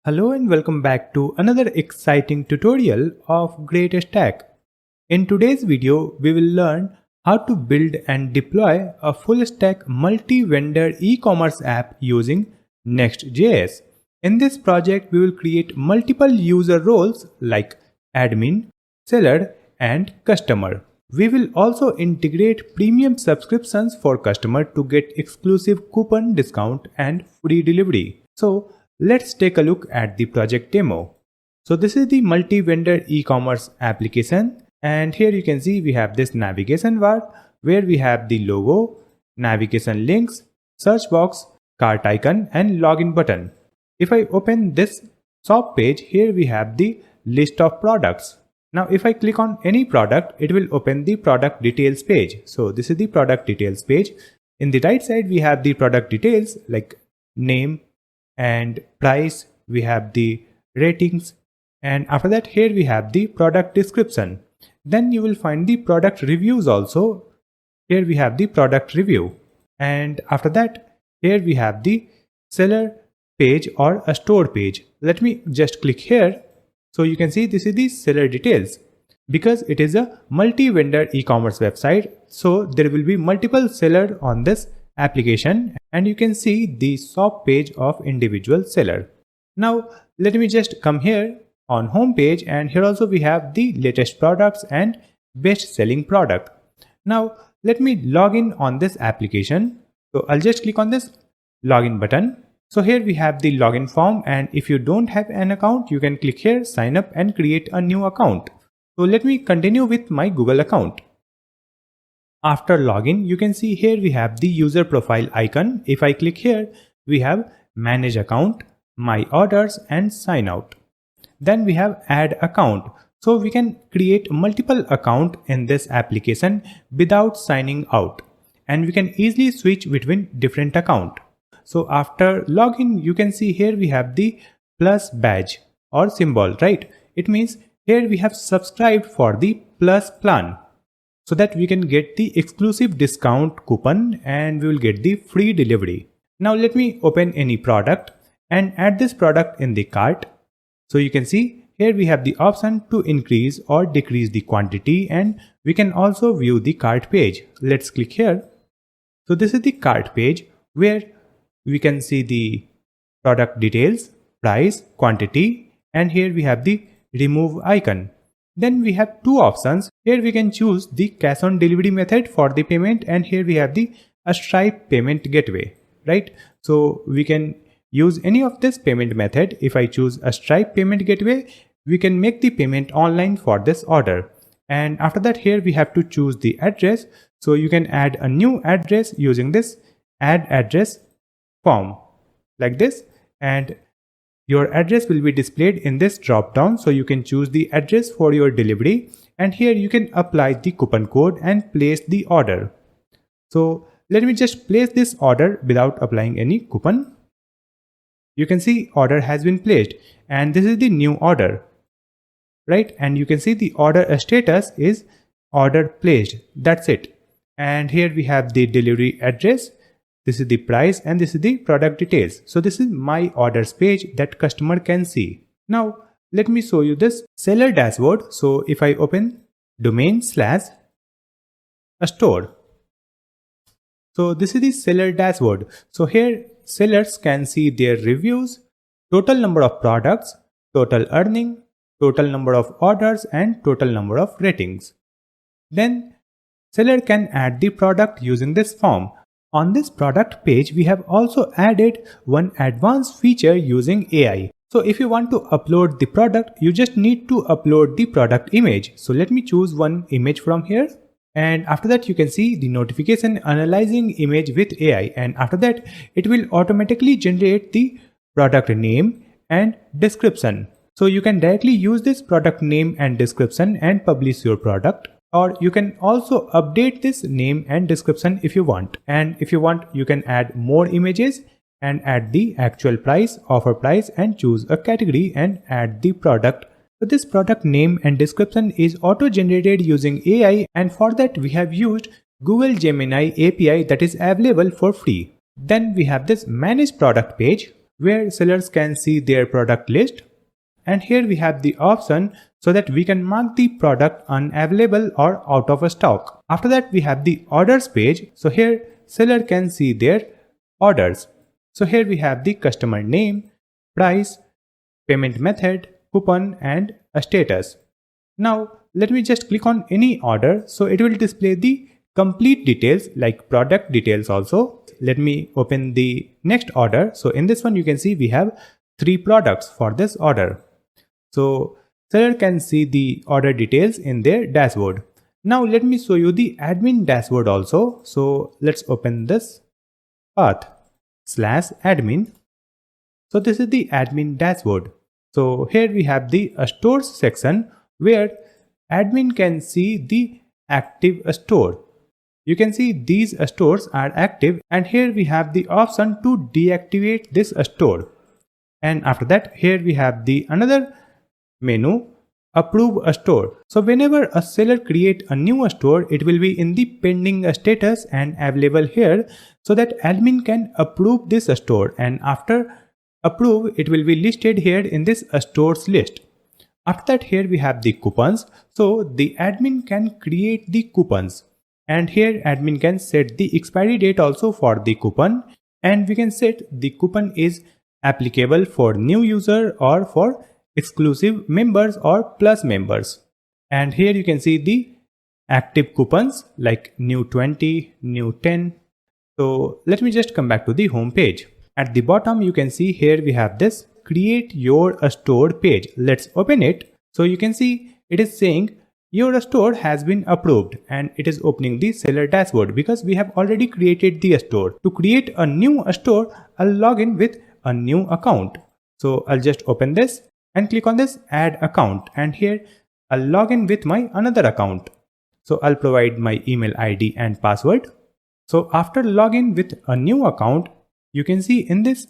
Hello and welcome back to another exciting tutorial of GreatStack. In today's video, we will learn how to build and deploy a full-stack multi-vendor e-commerce app using Next.js. In this project, we will create multiple user roles like admin, seller, and customer. We will also integrate premium subscriptions for customer to get exclusive coupon discount and free delivery. So let's take a look at the project demo. So this is the multi-vendor e-commerce application, and here you can see we have this navigation bar where we have the logo, navigation links, search box, cart icon and login button. If I open this shop page, here we have the list of products. Now if I click on any product, it will open the product details page. So this is the product details page. In the right side we have the product details like name and price, we have the ratings, and after that here we have the product description. Then you will find the product reviews also. Here we have the product review, and after that here we have the seller page or a store page. Let me just click here. So you can see this is the seller details. Because it is a multi-vendor e-commerce website, so there will be multiple sellers on this application, and you can see the shop page of individual seller. Now let me just come here on home page, and here also we have the latest products and best selling product. Now let me log in on this application. So I'll just click on this login button. So here we have the login form, and if you don't have an account, you can click here, sign up and create a new account. So let me continue with my Google account. After login, you can see here we have the user profile icon. If I click here, we have manage account, my orders and sign out. Then we have add account. So we can create multiple accounts in this application without signing out, and we can easily switch between different accounts. So after login, you can see here we have the plus badge or symbol, right? It means here we have subscribed for the plus plan, so that we can get the exclusive discount coupon and we will get the free delivery. Now let me open any product and add this product in the cart. So you can see here we have the option to increase or decrease the quantity, and we can also view the cart page. Let's click here. So this is the cart page where we can see the product details, price, quantity, and here we have the remove icon. Then we have two options. Here we can choose the cash on delivery method for the payment, and here we have the Stripe payment gateway, right? So we can use any of this payment method. If I choose a Stripe payment gateway, we can make the payment online for this order. And after that here we have to choose the address. So you can add a new address using this add address form like this, and your address will be displayed in this drop down, so you can choose the address for your delivery, and here you can apply the coupon code and place the order. So let me just place this order without applying any coupon. You can see order has been placed, and this is the new order, right? And you can see the order status is order placed. That's it. And here we have the delivery address. This is the price and this is the product details. So this is my orders page that customer can see. Now let me show you this seller dashboard. So if I open domain/a store. So this is the seller dashboard. So here sellers can see their reviews, total number of products, total earning, total number of orders and total number of ratings. Then seller can add the product using this form. On this product page, we have also added one advanced feature using AI. So if you want to upload the product, you just need to upload the product image. So let me choose one image from here. And after that, you can see the notification analyzing image with AI. And after that, it will automatically generate the product name and description. So you can directly use this product name and description and publish your product. Or you can also update this name and description if you want. And if you want, you can add more images and add the actual price, offer price, and choose a category and add the product. So this product name and description is auto-generated using AI, and for that we have used Google Gemini API that is available for free. Then we have this manage product page. where sellers can see their product list. And here we have the option so that we can mark the product unavailable or out of stock. After that, we have the orders page. So here seller can see their orders. So here we have the customer name, price, payment method, coupon, and a status. Now let me just click on any order. So it will display the complete details like product details also. Let me open the next order. So in this one you can see we have 3 products for this order. So seller can see the order details in their dashboard. Now let me show you the admin dashboard also. So let's open this path/admin. So this is the admin dashboard. So here we have the stores section where admin can see the active store. You can see these stores are active, and here we have the option to deactivate this store. And after that, here we have the another menu, approve a store. So whenever a seller create a new store, it will be in the pending status and available here so that admin can approve this store, and after approve it will be listed here in this stores list. After that, here we have the coupons. So the admin can create the coupons, and here admin can set the expiry date also for the coupon, and we can set the coupon is applicable for new user or for exclusive members or plus members. And here you can see the active coupons like new 20, new 10. So let me just come back to the home page. At the bottom you can see here we have this create your store page. Let's open it. So you can see it is saying your store has been approved, and it is opening the seller dashboard because we have already created the store. To create a new store, I'll log in with a new account. So I'll just open this and click on this add account, and here I'll log in with my another account. So I'll provide my email ID and password. So after login with a new account, you can see in this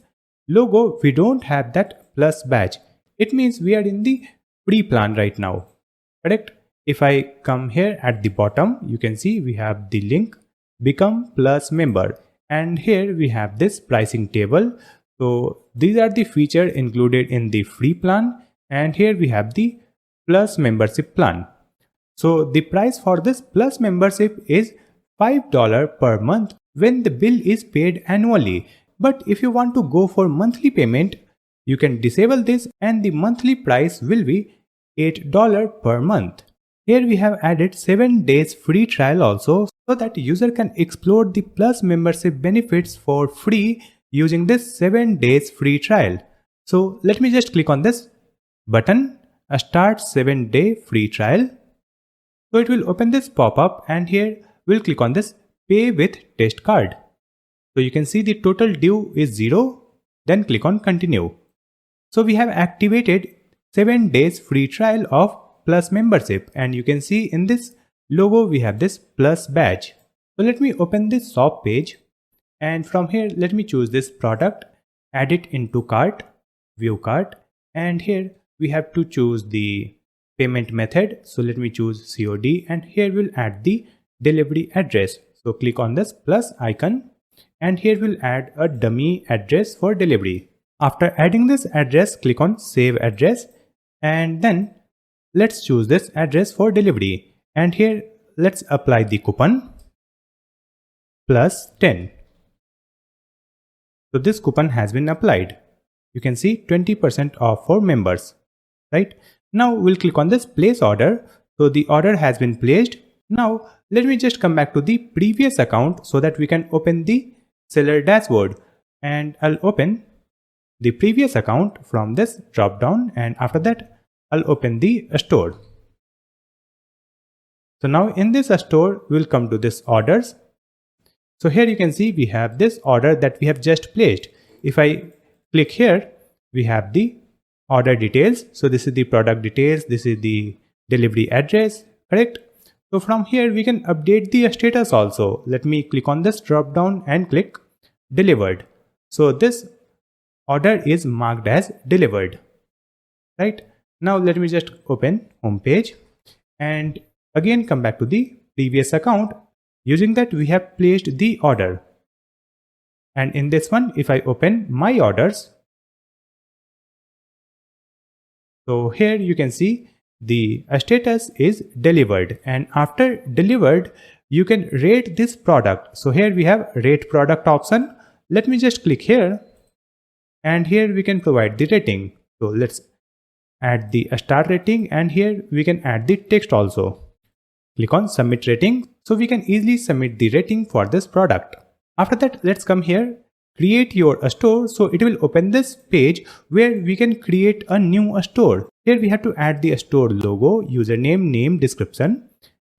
logo we don't have that plus badge. It means we are in the free plan right now, correct? If I come here at the bottom, you can see we have the link become plus member, and here we have this pricing table. So these are the features included in the free plan, and here we have the plus membership plan. So the price for this plus membership is $5 per month when the bill is paid annually. But if you want to go for monthly payment, you can disable this and the monthly price will be $8 per month. Here we have added 7 days free trial also so that user can explore the plus membership benefits for free using this 7 days free trial. So let me just click on this button, start 7-day free trial. So it will open this pop-up, and here we'll click on this pay with test card. So you can see the total due is 0, then click on continue. So we have activated 7 days free trial of plus membership, and you can see in this logo we have this plus badge. So let me open this shop page, and from here let me choose this product, add it into cart, view cart, and here we have to choose the payment method. So let me choose COD, and here we'll add the delivery address. So click on this plus icon, and here we'll add a dummy address for delivery. After adding this address, click on save address, and then let's choose this address for delivery, and here let's apply the coupon plus 10. So this coupon has been applied. You can see 20% off for members, right? Now we'll click on this place order. So the order has been placed. Now let me just come back to the previous account so that we can open the seller dashboard, and I'll open the previous account from this drop down, and after that I'll open the store. So now in this store we'll come to this orders. So here you can see we have this order that we have just placed. If I click here, we have the order details. So this is the product details, this is the delivery address, correct? So from here we can update the status also. Let me click on this drop down and click delivered. So this order is marked as delivered, right? Now let me just open home page and again come back to the previous account. Using that we have placed the order, and in this one if I open my orders, So here you can see the status is delivered, and after delivered you can rate this product. So here we have rate product option. Let me just click here, and here we can provide the rating. So let's add the star rating, and here we can add the text also. Click on submit rating, so we can easily submit the rating for this product. After that, let's come here, create your store. So it will open this page where we can create a new store. Here we have to add the store logo, username, name, description,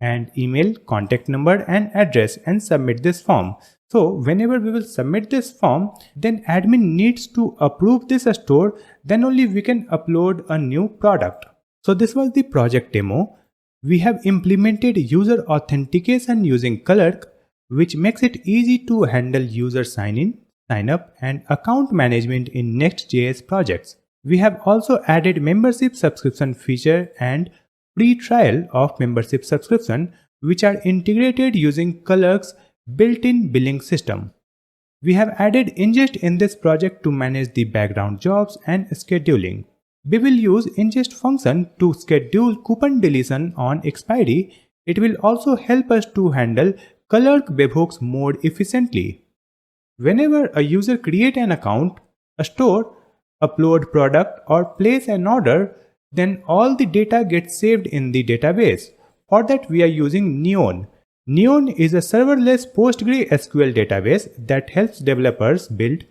and email, contact number and address, and submit this form. So whenever we will submit this form, then admin needs to approve this store, then only we can upload a new product. So this was the project demo. We have implemented user authentication using Clerk, which makes it easy to handle user sign-in, sign-up and account management in Next.js projects. We have also added membership subscription feature and free trial of membership subscription, which are integrated using Clerk's built-in billing system. We have added Inngest in this project to manage the background jobs and scheduling. We will use Inngest function to schedule coupon deletion on expiry. It will also help us to handle Clerk webhooks more efficiently. Whenever a user creates an account, a store, upload product or place an order, then all the data gets saved in the database. For that we are using Neon. Neon is a serverless PostgreSQL database that helps developers build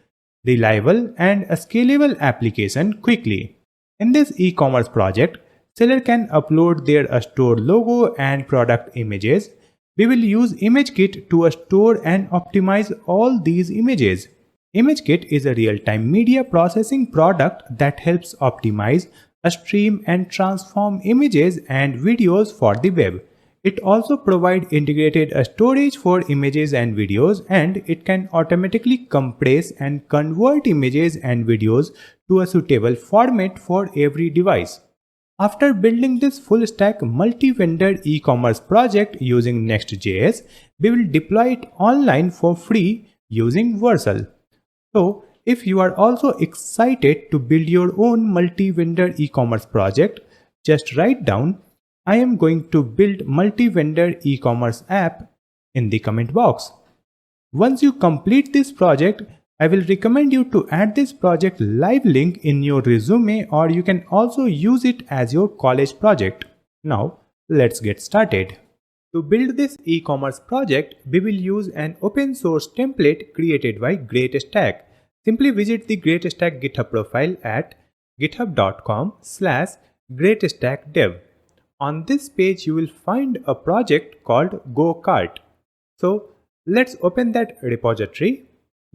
reliable and a scalable application quickly. In this e-commerce project, seller can upload their store logo and product images. We will use ImageKit to store and optimize all these images. ImageKit is a real-time media processing product that helps optimize, stream and transform images and videos for the web. It also provides integrated storage for images and videos, and it can automatically compress and convert images and videos to a suitable format for every device. After building this full-stack multi-vendor e-commerce project using Next.js, we will deploy it online for free using Vercel. So, if you are also excited to build your own multi-vendor e-commerce project, just write down I am going to build multi-vendor e-commerce app in the comment box. Once you complete this project, I will recommend you to add this project live link in your resume, or you can also use it as your college project. Now, let's get started. To build this e-commerce project, we will use an open source template created by GreatStack. Simply visit the GreatStack GitHub profile at github.com/GreatStackDev. On this page, you will find a project called GoCart. So let's open that repository.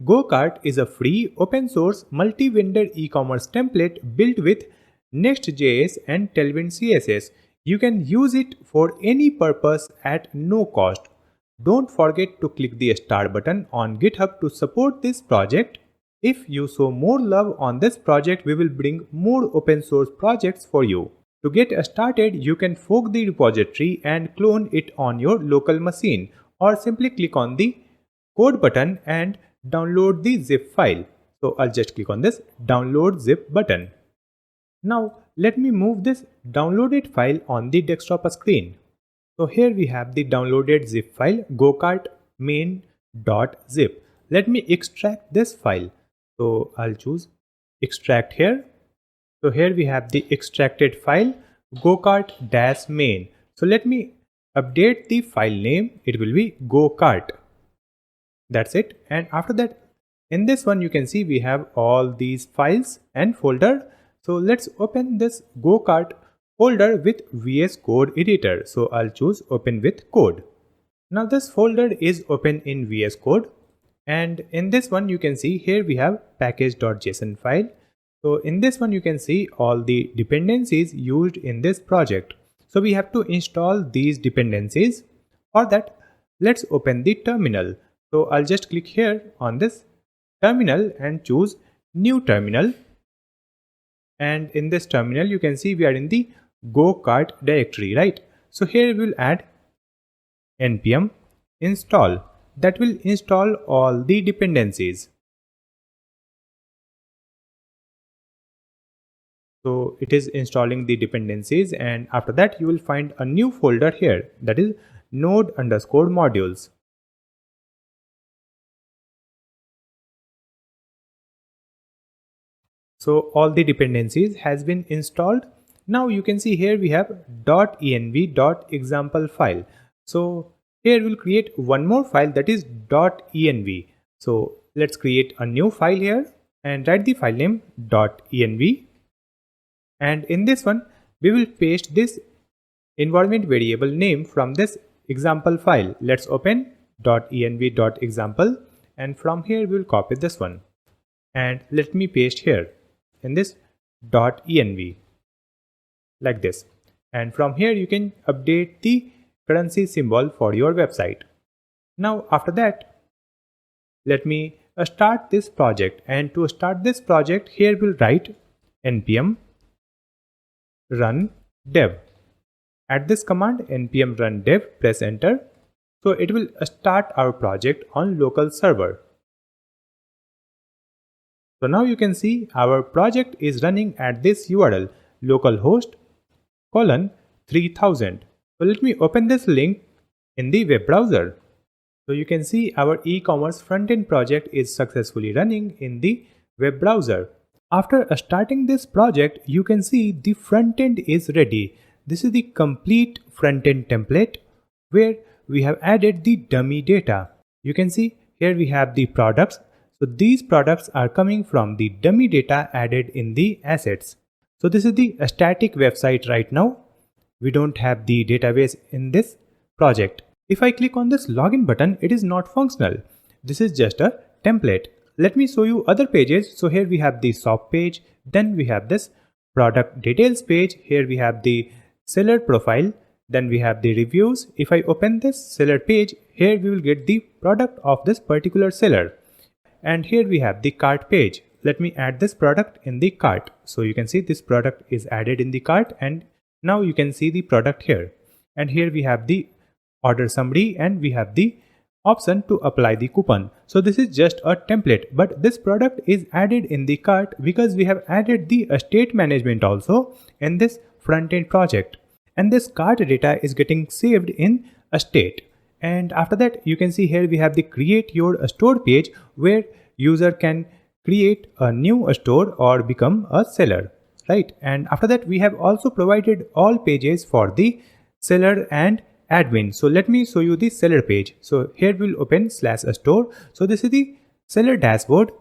GoCart is a free open source multi-vendor e-commerce template built with Next.js and Tailwind CSS. You can use it for any purpose at no cost. Don't forget to click the start button on GitHub to support this project. If you show more love on this project, we will bring more open source projects for you. To get started, you can fork the repository and clone it on your local machine, or simply click on the code button and download the zip file. So I'll just click on this download zip button. Now let me move this downloaded file on the desktop screen. So here we have the downloaded zip file gocart main.zip. Let me extract this file. So I'll choose extract here. So here we have the extracted file gocart-main. So let me update the file name. It will be gocart. That's it. And after that, in this one you can see we have all these files and folder. So let's open this gocart folder with VS Code editor. So I'll choose open with code. Now this folder is open in VS Code, and in this one you can see here we have package.json file. So in this one you can see all the dependencies used in this project. So we have to install these dependencies. For that, let's open the terminal. So I'll just click here on this terminal and choose new terminal. And in this terminal you can see we are in the gocart directory, right? So here we will add npm install. That will install all the dependencies. So it is installing the dependencies, and after that you will find a new folder here, that is node_modules. So all the dependencies has been installed. Now you can see here we have .env.example file. So here we'll create one more file, that is .env. So let's create a new file here and write the file name .env. And in this one we will paste this environment variable name from this example file. Let's open .env.example, and from here we will copy this one and let me paste here in this .env like this. And from here you can update the currency symbol for your website. Now after that, let me start this project, and to start this project here we'll write npm run dev. At this command npm run dev, press enter. So it will start our project on local server. So now you can see our project is running at this URL localhost 3000. So let me open this link in the web browser. So you can see our e-commerce front-end project is successfully running in the web browser. After starting this project, you can see the front-end is ready. This is the complete front-end template where we have added the dummy data. You can see here we have the products. So these products are coming from the dummy data added in the assets. So this is the static website right now. We don't have the database in this project. If I click on this login button, it is not functional. This is just a template. Let me show you other pages. So here we have the shop page. Then we have this product details page. Here we have the seller profile. Then we have the reviews. If I open this seller page, here we will get the product of this particular seller. And here we have the cart page. Let me add this product in the cart. So you can see this product is added in the cart, and now you can see the product here. And here we have the order summary, and we have the option to apply the coupon. So this is just a template, but this product is added in the cart because we have added the state management also in this front-end project. And this cart data is getting saved in a state. And after that, you can see here we have the create your store page where user can create a new store or become a seller, right? And after that, we have also provided all pages for the seller and admin. So let me show you the seller page. So here we'll open /store. So this is the seller dashboard.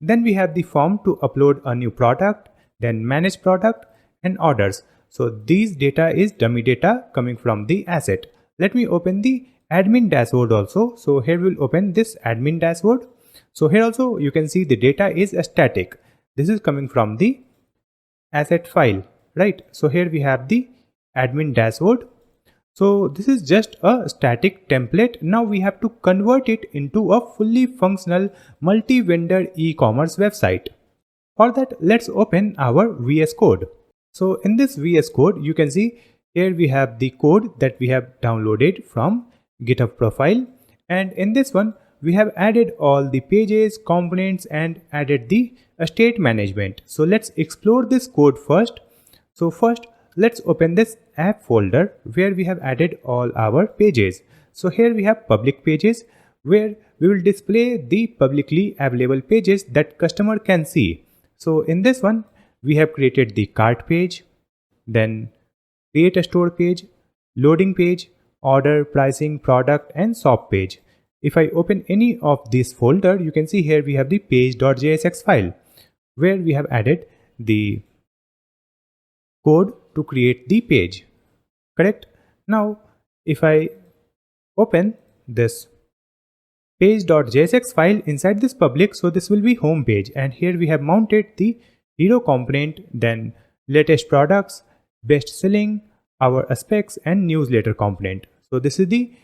Then we have the form to upload a new product, then manage product and orders. So these data is dummy data coming from the asset. Let me open the admin dashboard also. So here we'll open this admin dashboard. So here also you can see the data is static. This is coming from the asset file, right? So here we have the admin dashboard. So this is just a static template. Now we have to convert it into a fully functional multi-vendor e-commerce website. For that, let's open our VS Code. So in this VS Code, you can see here we have the code that we have downloaded from GitHub profile. And in this one, we have added all the pages, components, and added the state management. So let's explore this code first. So first, let's open this app folder where we have added all our pages. So here we have public pages where we will display the publicly available pages that customer can see. So in this one, we have created the cart page, then create a store page, loading page, order, pricing, product, and shop page. If I open any of this folder, you can see here we have the page.jsx file where we have added the code to create the page, correct? Now, if I open this page.jsx file inside this public, so this will be home page, and here we have mounted the hero component, then latest products, best selling, our specs, and newsletter component. So this is the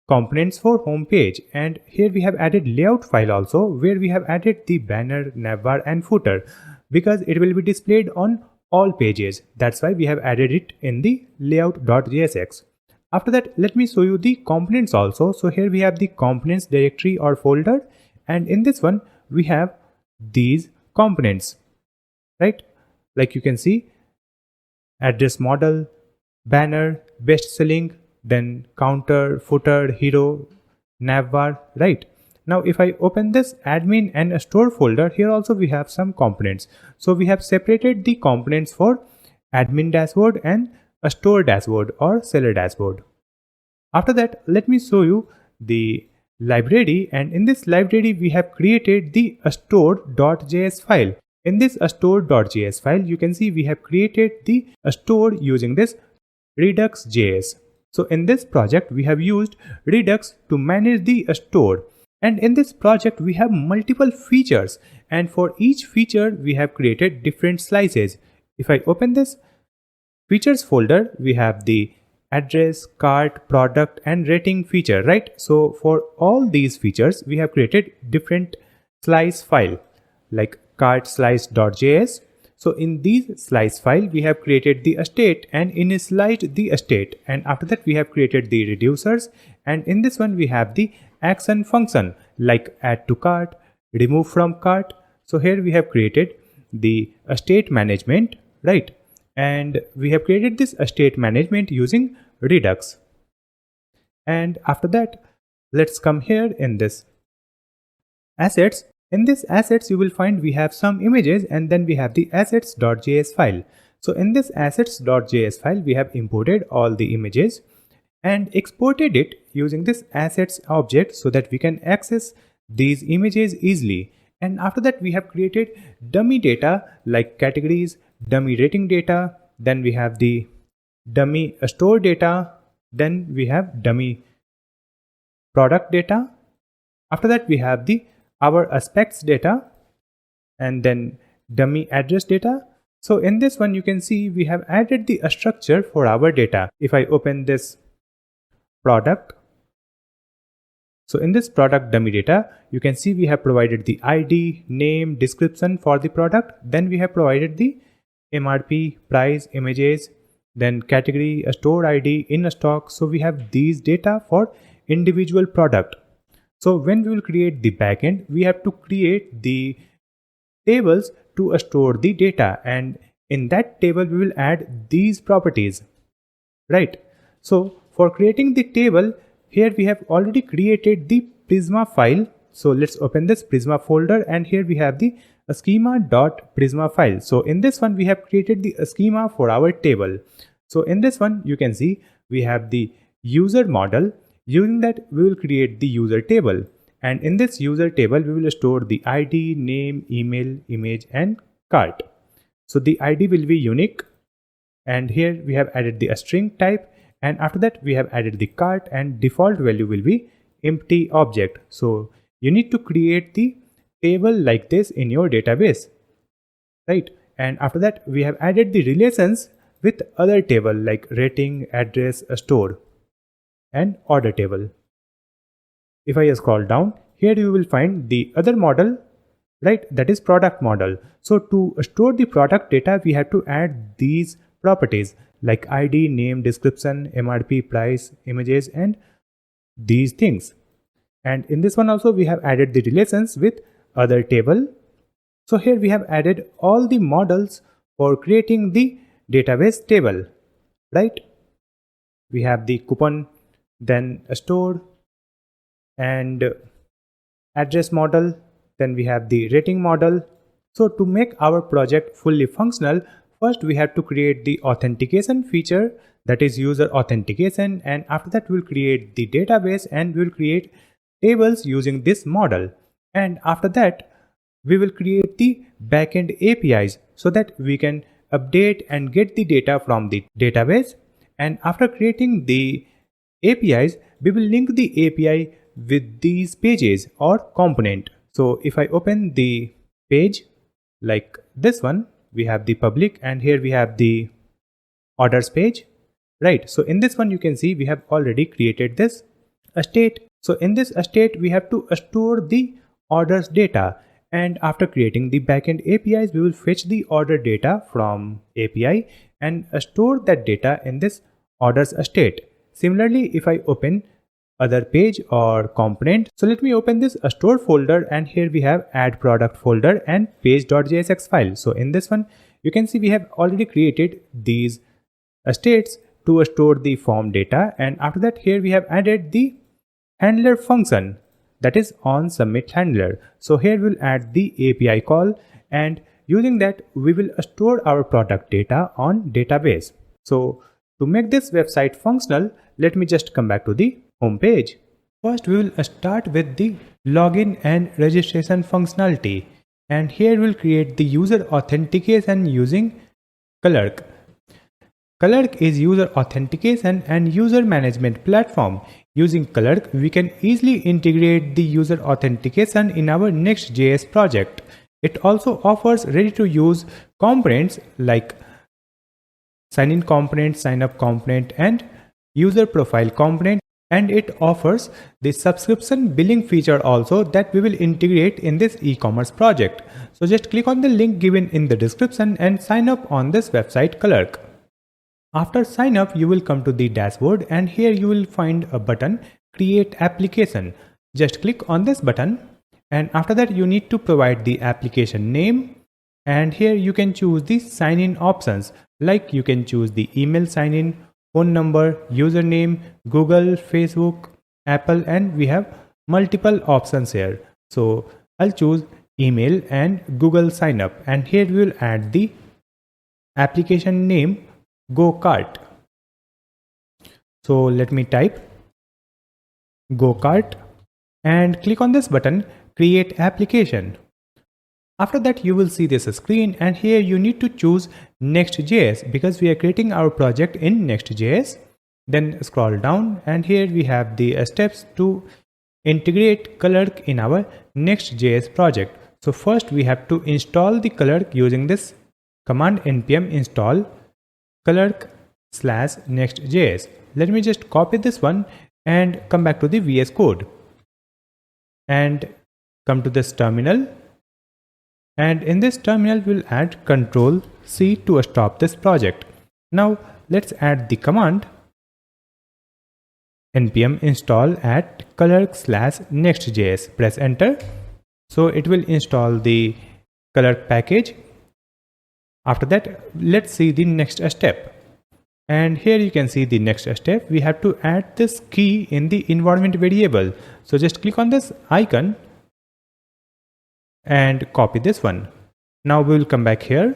components for home page, and here we have added layout file also where we have added the banner, navbar, and footer because it will be displayed on all pages. That's why we have added it in the layout.jsx. After that, let me show you the components also. So here we have the components directory or folder, and in this one we have these components, right? Like you can see, address model, banner, best selling, then counter, footer, hero, navbar, right? Now if I open this admin and a store folder, here also we have some components. So we have separated the components for admin dashboard and a store dashboard or seller dashboard. After that, let me show you the library, and in this library we have created the store.js file. In this store.js file, you can see we have created the store using this Redux.js. So in this project, we have used Redux to manage the store. And in this project, we have multiple features, and for each feature, we have created different slices. If I open this features folder, we have the address, cart, product, and rating feature, right? So for all these features, we have created different slice file like cart slice.js. So in these slice file, we have created the state and initialized the state, and after that we have created the reducers, and in this one we have the action function like add to cart, remove from cart. So here we have created the state management, right? And we have created this state management using Redux. And after that, let's come here in this assets. In this assets, you will find we have some images, and then we have the assets.js file. So in this assets.js file, we have imported all the images and exported it using this assets object so that we can access these images easily. And after that, we have created dummy data like categories, dummy rating data, then we have the dummy store data, then we have dummy product data. After that, we have the our aspects data, and then dummy address data. So in this one, you can see we have added the structure for our data. If I open this product, so in this product dummy data, you can see we have provided the ID, name, description for the product. Then we have provided the MRP, price, images, then category, a store ID, in stock. So we have these data for individual product. So when we will create the backend, we have to create the tables to store the data, and in that table we will add these properties, right? So for creating the table, here we have already created the Prisma file. So let's open this Prisma folder, and here we have the schema.prisma file. So in this one, we have created the schema for our table. So in this one, you can see we have the user model. Using that, we will create the user table, and in this user table, we will store the ID, name, email, image, and cart. So the ID will be unique, and here we have added the string type, and after that we have added the cart, and default value will be empty object. So you need to create the table like this in your database, right? And after that, we have added the relations with other table like rating, address, store, and order table. If I scroll down, here you will find the other model, right? That is product model. So to store the product data, we have to add these properties like ID, name, description, MRP, price, images, and these things. And in this one also, we have added the relations with other table. So here we have added all the models for creating the database table, right? We have the coupon, then a store, and address model, then we have the rating model. So to make our project fully functional, first we have to create the authentication feature, that is user authentication, and after that we'll create the database and we'll create tables using this model. And after that, we will create the backend APIs so that we can update and get the data from the database. And after creating the APIs, we will link the API with these pages or component. So if I open the page like this one, we have the public, and here we have the orders page, right? So in this one, you can see we have already created this state. So in this state, we have to store the orders data, and after creating the backend APIs, we will fetch the order data from API and store that data in this orders state. Similarly, if I open other page or component, so let me open this store folder, and here we have add product folder and page.jsx file. So in this one, you can see we have already created these states to store the form data, and after that here we have added the handler function, that is on submit handler. So here we'll add the API call, and using that we will store our product data on database. So to make this website functional, let me just come back to the home page. First we will start with the login and registration functionality, and here we'll create the user authentication using Clerk. Clerk is user authentication and user management platform. Using Clerk, we can easily integrate the user authentication in our Next.js project. It also offers ready-to-use components like sign-in component, sign-up component, and user profile component, and it offers the subscription billing feature also that we will integrate in this e-commerce project. So just click on the link given in the description and sign up on this website Clerk. After sign up, you will come to the dashboard, and here you will find a button create application. Just click on this button, and after that you need to provide the application name, and here you can choose the sign in options, like you can choose the email sign in, phone number, username, Google, Facebook, Apple, and we have multiple options here. So I'll choose email and Google sign up, and here we will add the application name Go-Kart. So let me type Go-Kart and click on this button create application. After that you will see this screen, and here you need to choose Next.js because we are creating our project in Next.js. Then scroll down, and here we have the steps to integrate Clerk in our Next.js project. So first we have to install the Clerk using this command npm install Clerk/Next.js. Let me just copy this one and come back to the VS Code and come to this terminal, and in this terminal we'll add Ctrl+C to stop this project. Now let's add the command npm install at Clerk/Next.js. Press enter. So it will install the Clerk package. After that, let's see the next step. And here you can see the next step. We have to add this key in the environment variable. So just click on this icon and copy this one. Now we will come back here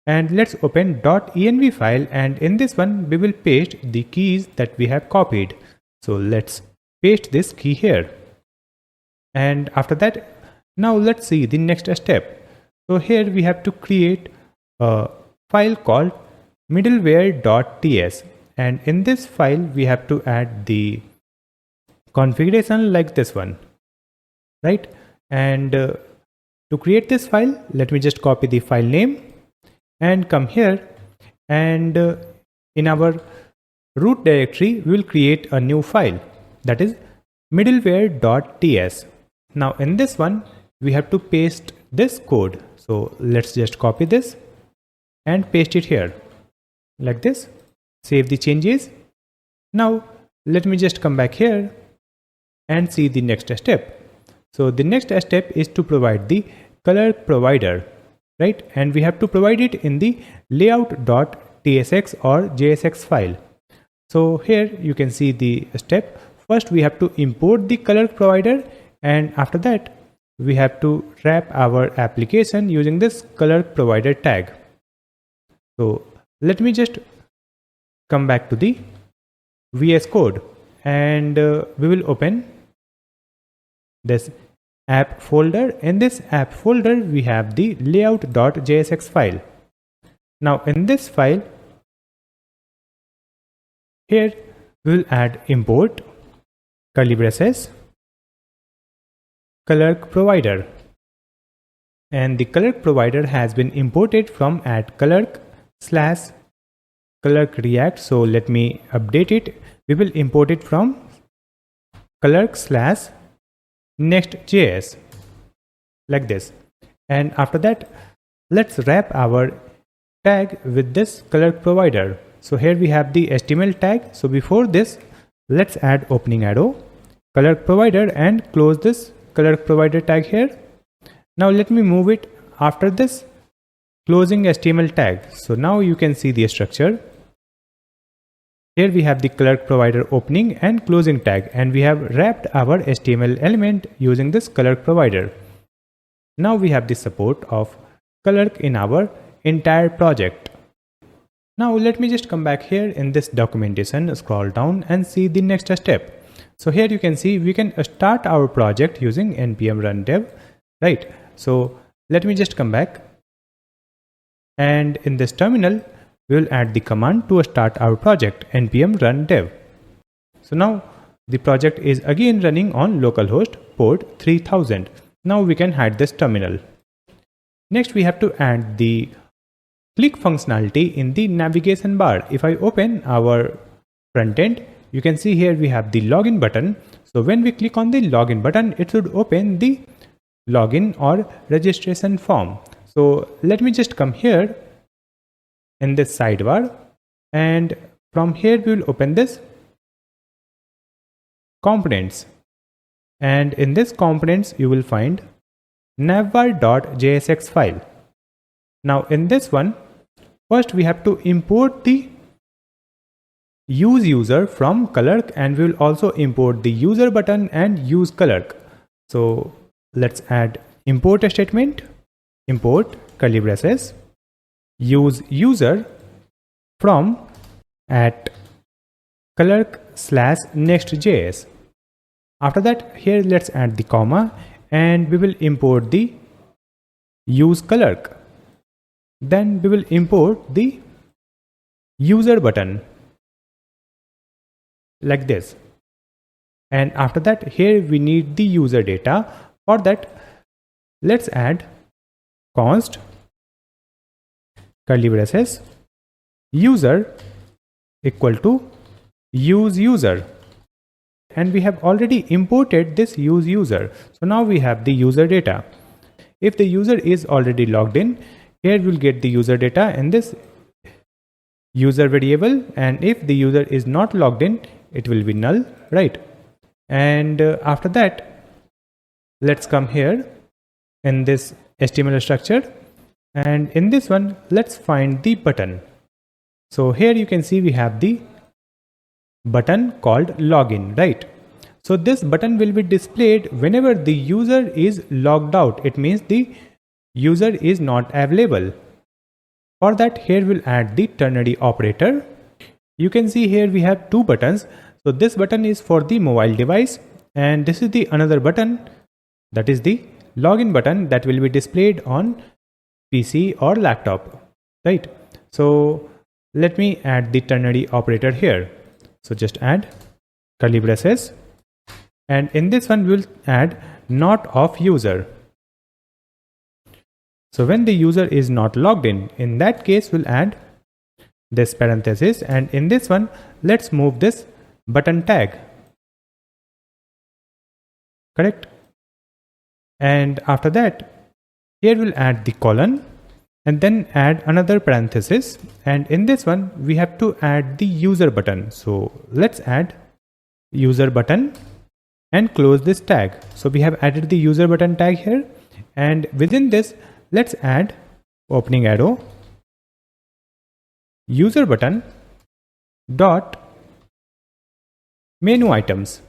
and let's open .env file, and in this one we will paste the keys that we have copied. So let's paste this key here. And after that, now let's see the next step. So here we have to create a file called middleware.ts, and in this file we have to add the configuration like this one, right? And to create this file, let me just copy the file name and come here, and in our root directory we will create a new file, that is middleware.ts. Now in this one we have to paste this code. So let's just copy this and paste it here like this. Save the changes. Now let me just come back here and see the next step. So the next step is to provide the Clerk provider, right? And we have to provide it in the layout.tsx or JSX file. So here you can see the step. First we have to import the Clerk provider, and after that we have to wrap our application using this Clerk provider tag. So let me just come back to the VS Code, and we will open this app folder. In this app folder we have the layout.jsx file. Now in this file, here we will add import curly braces Clerk provider, and the Clerk provider has been imported from @Clerk/Clerk React. So let me update it. We will import it from Clerk/Next.js like this. And after that, let's wrap our tag with this Clerk provider. So here we have the HTML tag. So before this, let's add opening arrow Clerk provider and close this Clerk provider tag here. Now let me move it after this closing HTML tag. So now you can see the structure. Here we have the Clerk provider opening and closing tag, and we have wrapped our HTML element using this Clerk provider. Now we have the support of Clerk in our entire project. Now let me just come back here in this documentation, scroll down and see the next step. So here you can see we can start our project using npm run dev, right? So let me just come back, and in this terminal we will add the command to start our project, npm run dev. So now the project is again running on localhost port 3000. Now we can hide this terminal. Next we have to add the click functionality in the navigation bar. If I open our front end, you can see here we have the login button. So when we click on the login button, it should open the login or registration form. So let me just come here in this sidebar, and from here we will open this components, and in this components you will find navbar.jsx file. Now in this one, first we have to import the use user from Clerk, and we will also import the user button and use Clerk. So let's add import statement, import curly braces use user from at Clerk/Next.js. After that, here let's add the comma, and we will import the use Clerk. Then we will import the user button like this. And after that, here we need the user data. For that, let's add const curly braces user equal to use user, and we have already imported this use user. So now we have the user data. If the user is already logged in, here we'll get the user data in this user variable, and if the user is not logged in, it will be null, right? And after that, let's come here in this HTML structure, and in this one let's find the button. So here you can see we have the button called login, right? So this button will be displayed whenever the user is logged out. It means the user is not available. For that, here we'll add the ternary operator. You can see here we have two buttons. So this button is for the mobile device, and this is the another button, that is the login button, that will be displayed on PC or laptop, right? So let me add the ternary operator here. So just add curly braces, and in this one we'll add not of user. So when the user is not logged in that case we'll add this parenthesis, and in this one let's move this button tag, correct? And after that, here we'll add the colon and then add another parenthesis, and in this one we have to add the user button. So let's add user button and close this tag. So we have added the user button tag here, and within this let's add opening arrow user button dot menu items,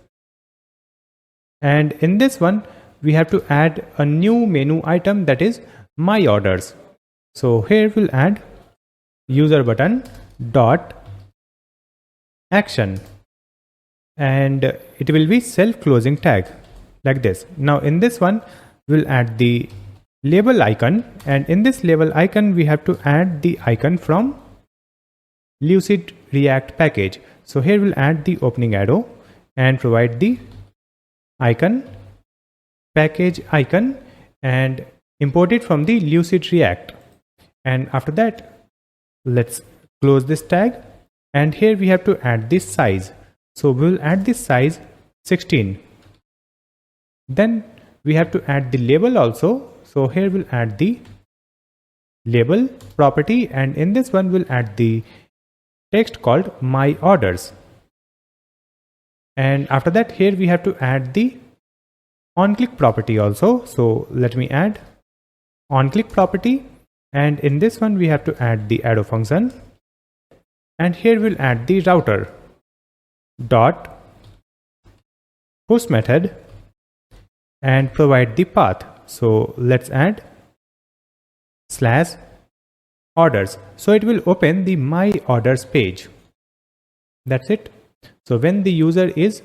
and in this one we have to add a new menu item, that is my orders. So here we'll add user button dot action, and it will be self closing tag like this. Now in this one we'll add the label icon, and in this label icon we have to add the icon from Lucid React package. So here we'll add the opening arrow and provide the icon package icon and import it from the Lucid React. And after that, let's close this tag, and here we have to add this size. So we'll add this size 16. Then we have to add the label also. So here we'll add the label property, and in this one we'll add the text called my orders. And after that, here we have to add the on click property also. So let me add on click property, And in this one we have to add the arrow function, and here we'll add the router dot push method and provide the path. So let's add slash orders, so it will open the my orders page. That's it. So when the user is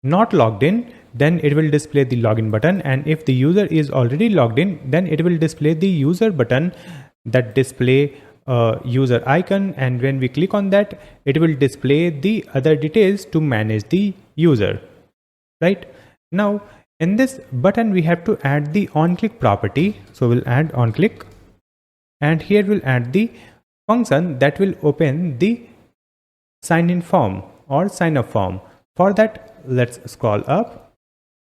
not logged in, then it will display the login button, and if the user is already logged in, then it will display the user button that display user icon, and when we click on that, it will display the other details to manage the user. Right now in this button we have to add the on-click property, so we'll add on-click, and here we'll add the function that will open the sign-in form or sign-up form. For that, let's scroll up,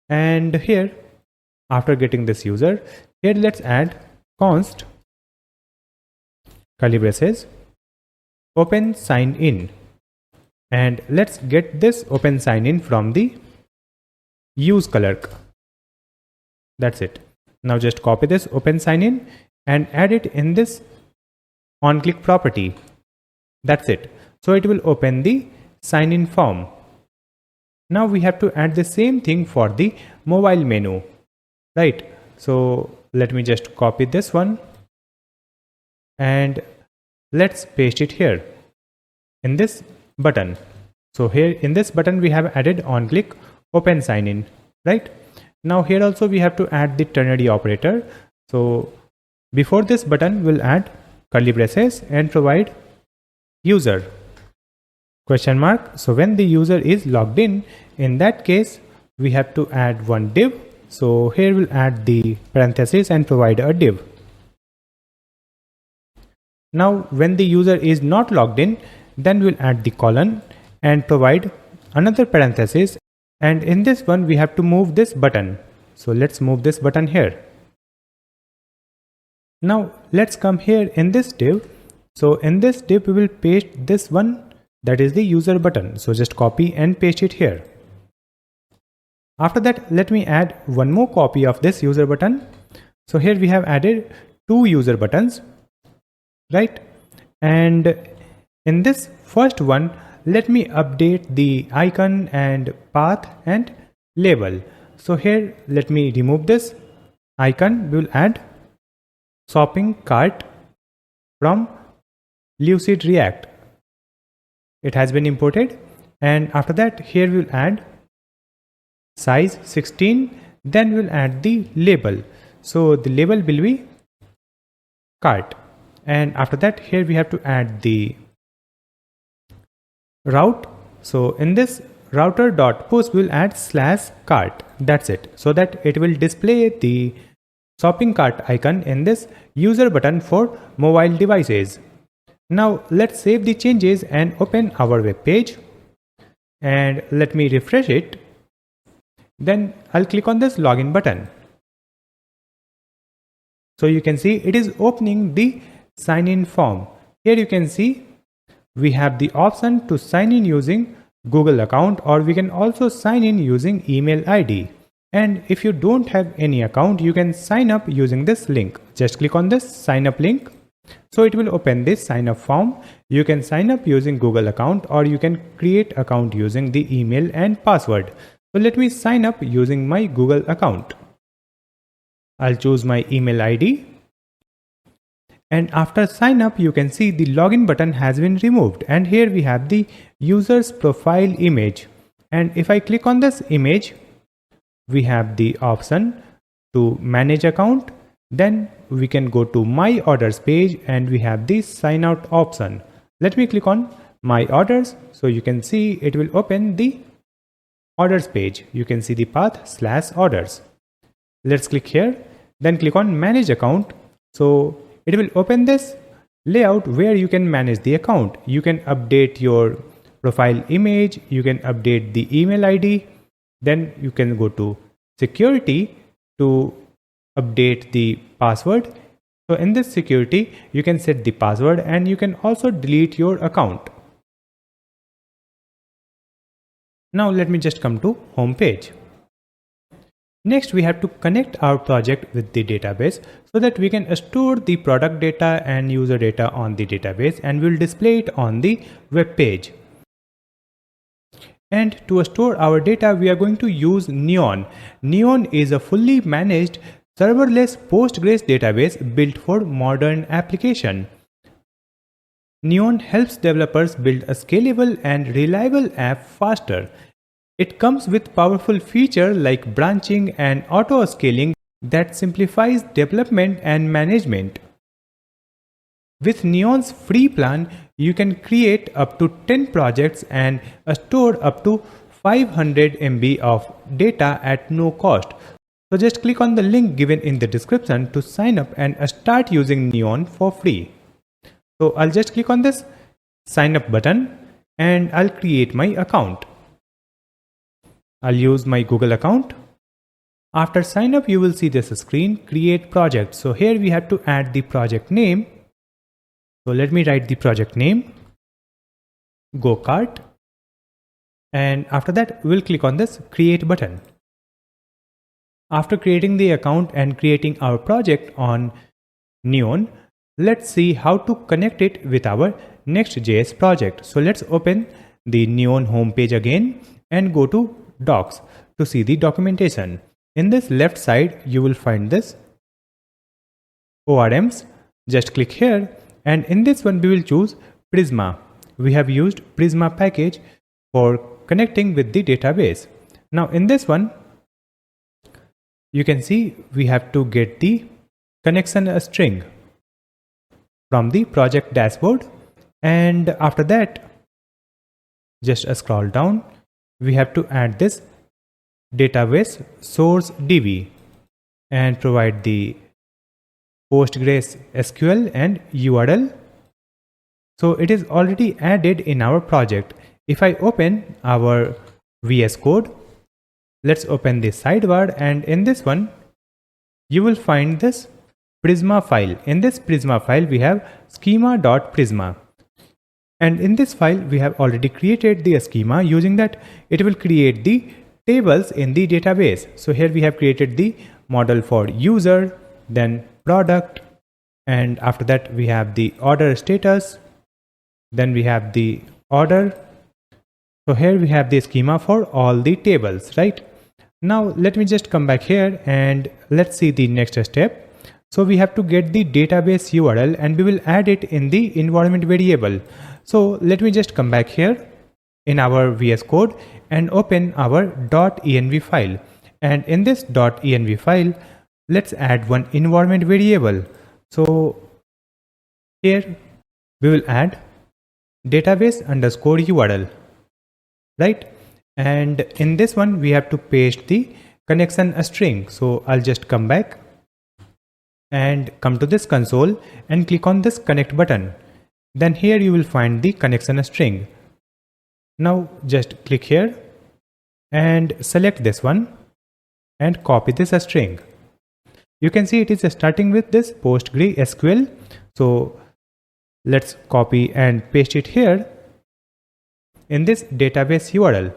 and here after getting this user, here let's add const curly braces open sign in, and let's get this open sign in from the use Clerk. That's it. Now just copy this open sign in and add it in this on click property. That's it. So it will open the sign in form. Now we have to add the same thing for the mobile menu, right? So let me just copy this one and let's paste it here in this button. So here in this button we have added on click open sign in, right? Now here also we have to add the ternary operator. So before this button we'll add curly braces and provide user question mark. So when the user is logged in that case we have to add one div. So here we'll add the parenthesis and provide a div. Now when the user is not logged in, then we'll add the colon and provide another parenthesis, and in this one we have to move this button. So let's move this button here. Now let's come here in this div. So in this div we will paste this one, that is the user button. So just copy and paste it here. After that, let me add one more copy of this user button. So here we have added two user buttons, right? And in this first one, let me update the icon and path and label. So here let me remove this icon. We will add shopping cart from Lucid React. It has been imported, and after that here we will add size 16, then we'll add the label. So the label will be cart, and after that here we have to add the route. So in this router.push we'll add /cart. That's it, so that it will display the shopping cart icon in this user button for mobile devices. Now let's save the changes and open our web page, and let me refresh it. Then I'll click on this login button. So you can see it is opening the sign in form. Here you can see we have the option to sign in using Google account, or we can also sign in using email ID. And if you don't have any account, you can sign up using this link. Just click on this sign up link. So it will open this sign up form. You can sign up using Google account, or you can create account using the email and password. So let me sign up using my Google account. I'll choose my email ID. And after sign up, you can see the login button has been removed. And here we have the user's profile image. And if I click on this image, we have the option to manage account. Then we can go to my orders page and we have the sign out option. Let me click on my orders. So you can see it will open the orders page. You can see the path /orders. Let's click here, then click on manage account. So it will open this layout where you can manage the account. You can update your profile image, you can update the email ID, then you can go to security to update the password. So in this security, you can set the password and you can also delete your account. Now let me just come to home page. Next, we have to connect our project with the database so that we can store the product data and user data on the database, and we'll display it on the web page. And to store our data, we are going to use Neon. Neon is a fully managed serverless Postgres database built for modern application. Neon helps developers build a scalable and reliable app faster. It comes with powerful features like branching and auto-scaling that simplifies development and management. With Neon's free plan, you can create up to 10 projects and store up to 500 MB of data at no cost. So just click on the link given in the description to sign up and start using Neon for free. So I'll just click on this sign up button and I'll create my account. I'll use my Google account. After sign up, you will see this screen, create project. So here we have to add the project name. So let me write the project name, go-kart, and after that we'll click on this create button. After creating the account and creating our project on Neon, let's see how to connect it with our Next.js project. So let's open the Neon homepage again and go to Docs to see the documentation. In this left side, you will find this ORMs. Just click here. And in this one, we will choose Prisma. We have used Prisma package for connecting with the database. Now in this one, you can see we have to get the connection string from the project dashboard. And after that, just scroll down. We have to add this database source DB and provide the PostgreSQL and URL. So it is already added in our project. If I open our VS Code, let's open the sidebar, and in this one, you will find this Prisma file. In this Prisma file, we have schema.prisma. And in this file, we have already created the schema. Using that, it will create the tables in the database. So here we have created the model for user, then product, and after that we have the order status, then we have the order. So here we have the schema for all the tables, right? Now let me just come back here and let's see the next step. So we have to get the database URL and we will add it in the environment variable. So let me just come back here in our VS Code and open our .env file. And in this .env file, let's add one environment variable. So here we will add database underscore URL, right? And in this one, we have to paste the connection string. So I'll just come back and come to this console and click on this connect button. Then here you will find the connection string. Now just click here and select this one and copy this string. You can see it is starting with this PostgreSQL. So let's copy and paste it here in this database URL.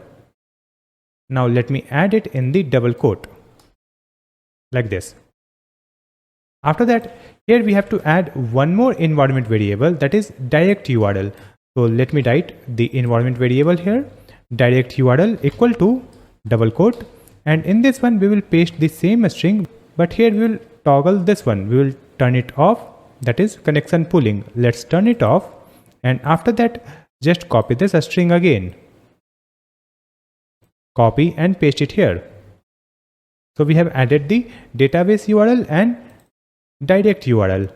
Now let me add it in the double quote like this. After that, here we have to add one more environment variable, that is direct URL. So let me write the environment variable here, direct URL equal to double quote. And in this one, we will paste the same string, but here we will toggle this one. We will turn it off, that is connection pooling. Let's turn it off. And after that, just copy this string again. Copy and paste it here. So we have added the database URL and direct URL.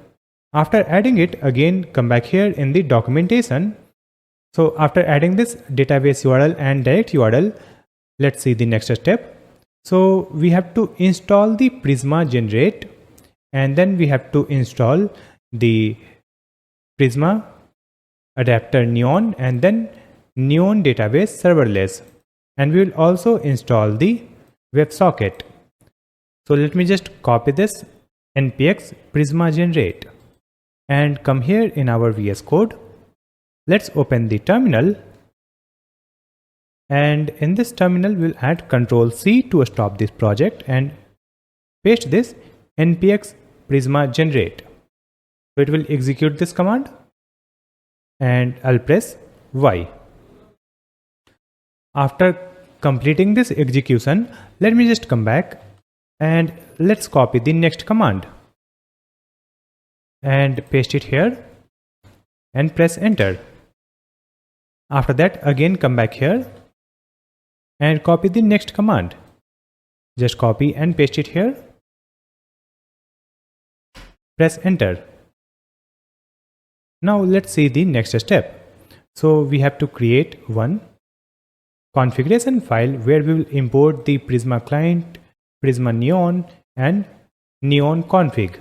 After adding it, again come back here in the documentation. So after adding this database URL and direct URL, let's see the next step. So we have to install the Prisma generate, and then we have to install the Prisma adapter Neon and then Neon database serverless. And we will also install the WebSocket. So let me just copy this npx Prisma generate and come here in our VS Code. Let's open the terminal. And in this terminal, we'll add Ctrl+C to stop this project and paste this npx prisma generate. So it will execute this command and I'll press Y. After completing this execution, let me just come back and let's copy the next command and paste it here and press enter. After that, again come back here and copy the next command. Just copy and paste it here. Press enter. Now let's see the next step. So we have to create one configuration file where we will import the Prisma client, Prisma Neon and Neon config.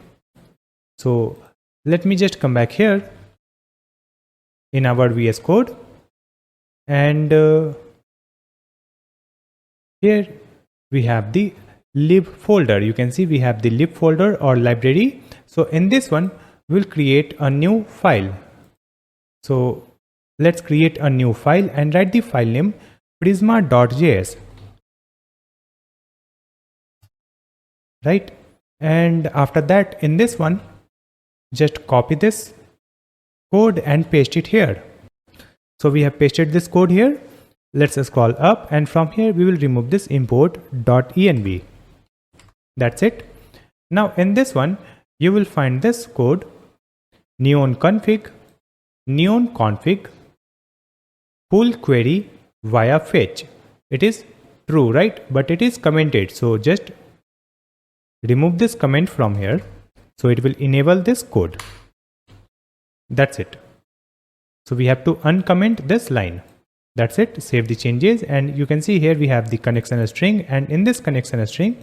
So let me just come back here in our VS Code and here we have the lib folder. You can see we have the lib folder or library. So in this one we'll create a new file. So let's create a new file and write the file name prisma.js, right? And after that, in this one, just copy this code and paste it here. So we have pasted this code here. Let's scroll up and from here we will remove this import.env. That's it. Now in this one, you will find this code neon config pull query via fetch. It is true, right? But it is commented. So just remove this comment from here. So it will enable this code. That's it. So we have to uncomment this line. That's it. Save the changes. And you can see here we have the connection string. And in this connection string,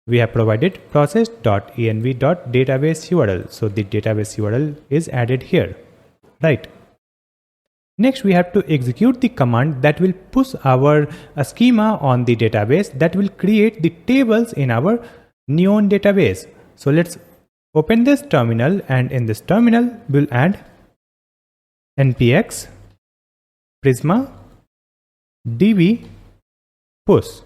we have provided process.env.database URL. So the database URL is added here, right? Next, we have to execute the command that will push our schema on the database that will create the tables in our Neon database. So let's open this terminal and in this terminal, we'll add npx prisma db push.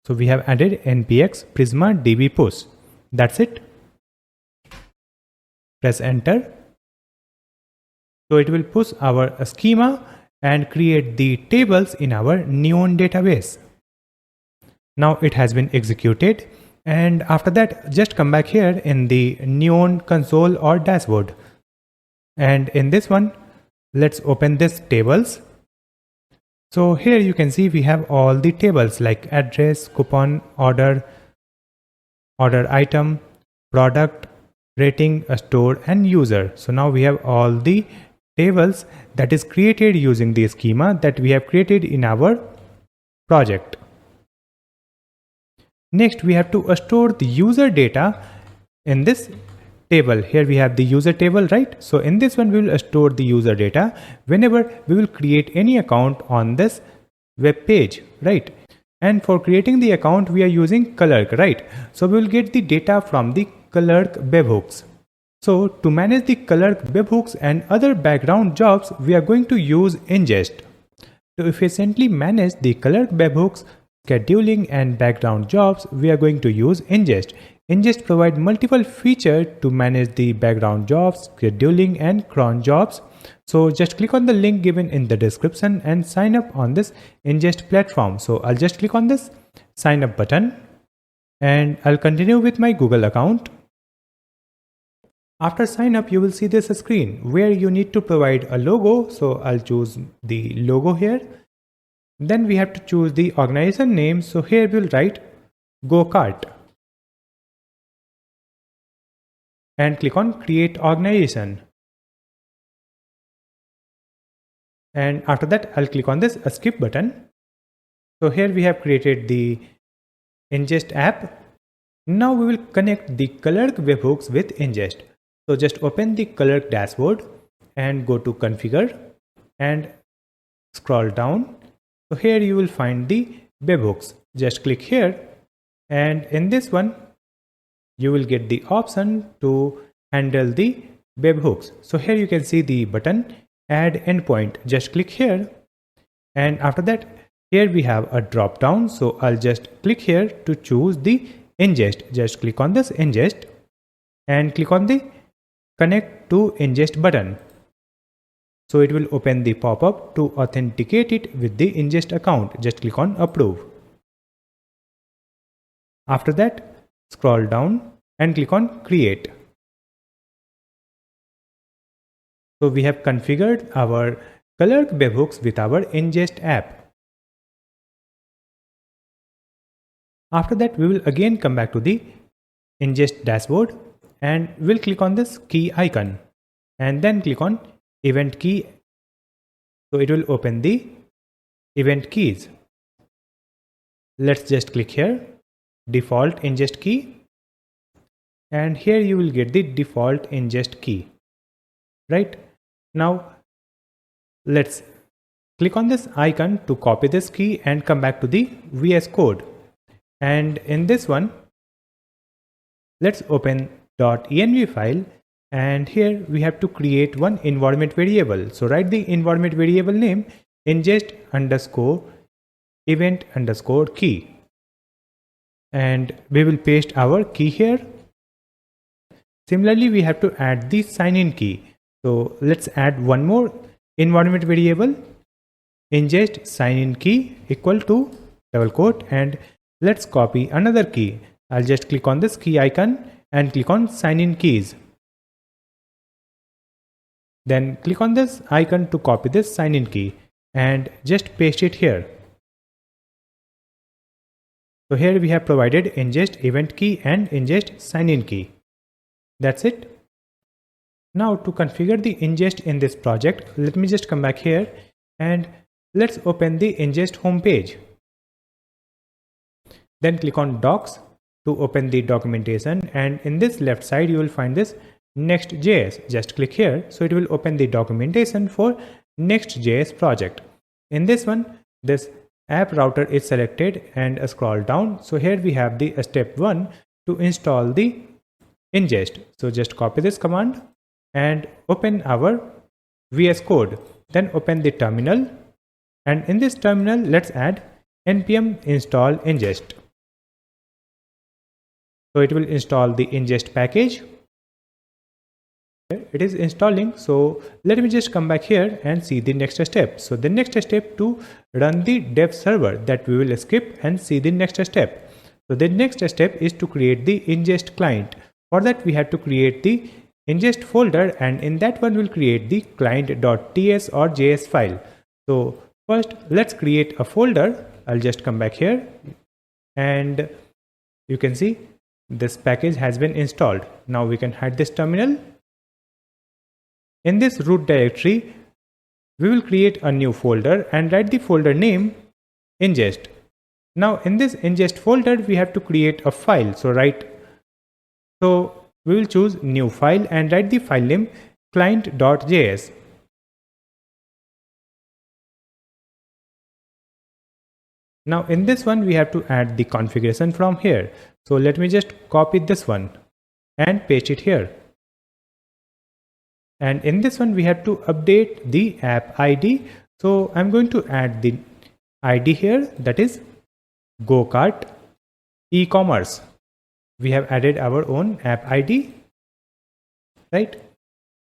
So we have added npx prisma db push. That's it. Press enter. So it will push our schema and create the tables in our Neon database. Now it has been executed. And after that, just come back here in the Neon console or dashboard. And in this one, let's open this tables. So here you can see we have all the tables like address, coupon, order item, product, rating, store and user. So now we have all the tables that is created using the schema that we have created in our project. Next, we have to store the user data in this table. Here we have the user table, right? So in this one, we will store the user data whenever we will create any account on this web page, right? And for creating the account, we are using Clerk, right? So we will get the data from the Clerk webhooks. So to manage the Clerk webhooks and other background jobs, we are going to use Inngest. To efficiently manage the Clerk webhooks, scheduling and background jobs, we are going to use Inngest. Inngest provides multiple features to manage the background jobs, scheduling and cron jobs. So just click on the link given in the description and sign up on this Inngest platform. So I'll just click on this sign up button and I'll continue with my Google account. After sign up, you will see this screen where you need to provide a logo. So I'll choose the logo here. Then we have to choose the organization name. So here we'll write Go-Kart and click on create organization. And after that, I'll click on this skip button. So here we have created the Inngest app. Now we will connect the Clerk webhooks with Inngest. So just open the Clerk dashboard and go to configure and scroll down. So here you will find the webhooks. Just click here and in this one you will get the option to handle the webhooks. So here you can see the button add endpoint. Just click here and after that here we have a drop down, so I'll just click here to choose the Inngest. Just click on this Inngest and click on the connect to Inngest button. So it will open the pop-up to authenticate it with the Inngest account. Just click on approve. After that, scroll down and click on create. So we have configured our Clerk webhooks with our Inngest app. After that, we will again come back to the Inngest dashboard and we'll click on this key icon and then click on event key. So it will open the event keys. Let's just click here, default Inngest key, and here you will get the default Inngest key. Right now, let's click on this icon to copy this key and come back to the VS Code. And in this one, let's open .env file, and here we have to create one environment variable. So write the environment variable name ingest underscore event underscore key, and we will paste our key here. Similarly, we have to add the sign-in key. So let's add one more environment variable ingest sign-in key equal to double quote, and let's copy another key. I'll just click on this key icon and click on sign-in keys. Then click on this icon to copy this sign-in key and just paste it here. So here we have provided ingest event key and ingest sign-in key. That's it. Now to configure the ingest in this project, let me just come back here and let's open the Inngest homepage. Then click on docs to open the documentation, and in this left side you will find this Next.js. Just click here, so it will open the documentation for Next.js project. In this one, this app router is selected and scroll down. So here we have the step 1 to install the Inngest. So just copy this command and open our VS Code. Then open the terminal, and in this terminal let's add npm install ingest. So it will install the ingest package. It is installing, so let me just come back here and see the next step. So the next step to run the dev server, that we will skip and see the next step. So the next step is to create the Inngest client. For that we have to create the Inngest folder, and in that one we'll create the client.ts or js file. So first let's create a folder. I'll just come back here and you can see this package has been installed. Now we can hide this terminal. In this root directory, we will create a new folder and write the folder name Inngest. Now in this Inngest folder, we have to create a file. So we will choose new file and write the file name client.js. Now in this one, we have to add the configuration from here. So let me just copy this one and paste it here. And in this one, we have to update the app ID. So I'm going to add the ID here, that is go-kart eCommerce. We have added our own app ID, right?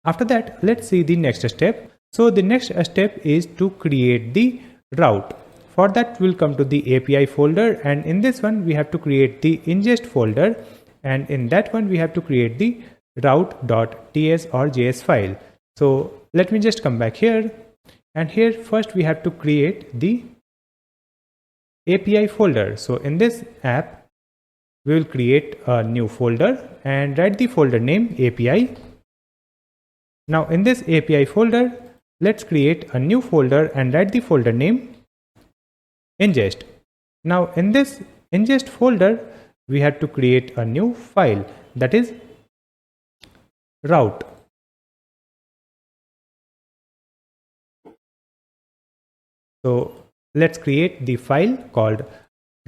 After that, let's see the next step. So the next step is to create the route. For that, we'll come to the API folder, and in this one, we have to create the ingest folder, and in that one, we have to create the route.ts or js file. So let me just come back here, and here first we have to create the API folder. So in this app, we will create a new folder and write the folder name API. Now in this API folder, let's create a new folder and write the folder name Inngest. Now in this Inngest folder, we have to create a new file, that is route. So let's create the file called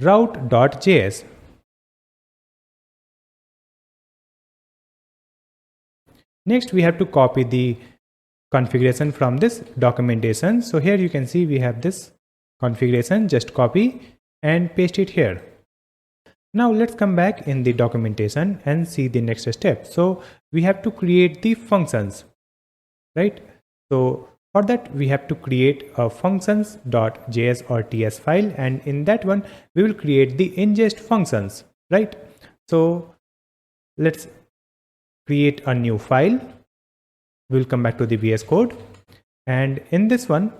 route.js. Next, we have to copy the configuration from this documentation. So here you can see we have this configuration, just copy and paste it here. Now let's come back in the documentation and see the next step. So we have to create the functions, right? So for that we have to create a functions.js or ts file, and in that one we will create the ingest functions, right? So let's create a new file. We'll come back to the VS Code, and in this one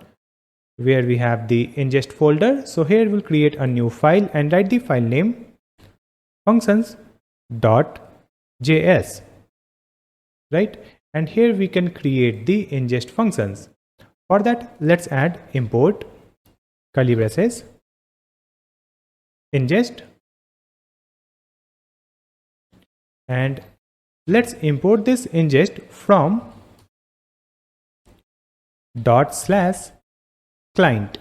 where we have the ingest folder, so here we'll create a new file and write the file name functions.js, right? And here we can create the ingest functions. For that, let's add import curly braces ingest, and let's import this ingest from /client.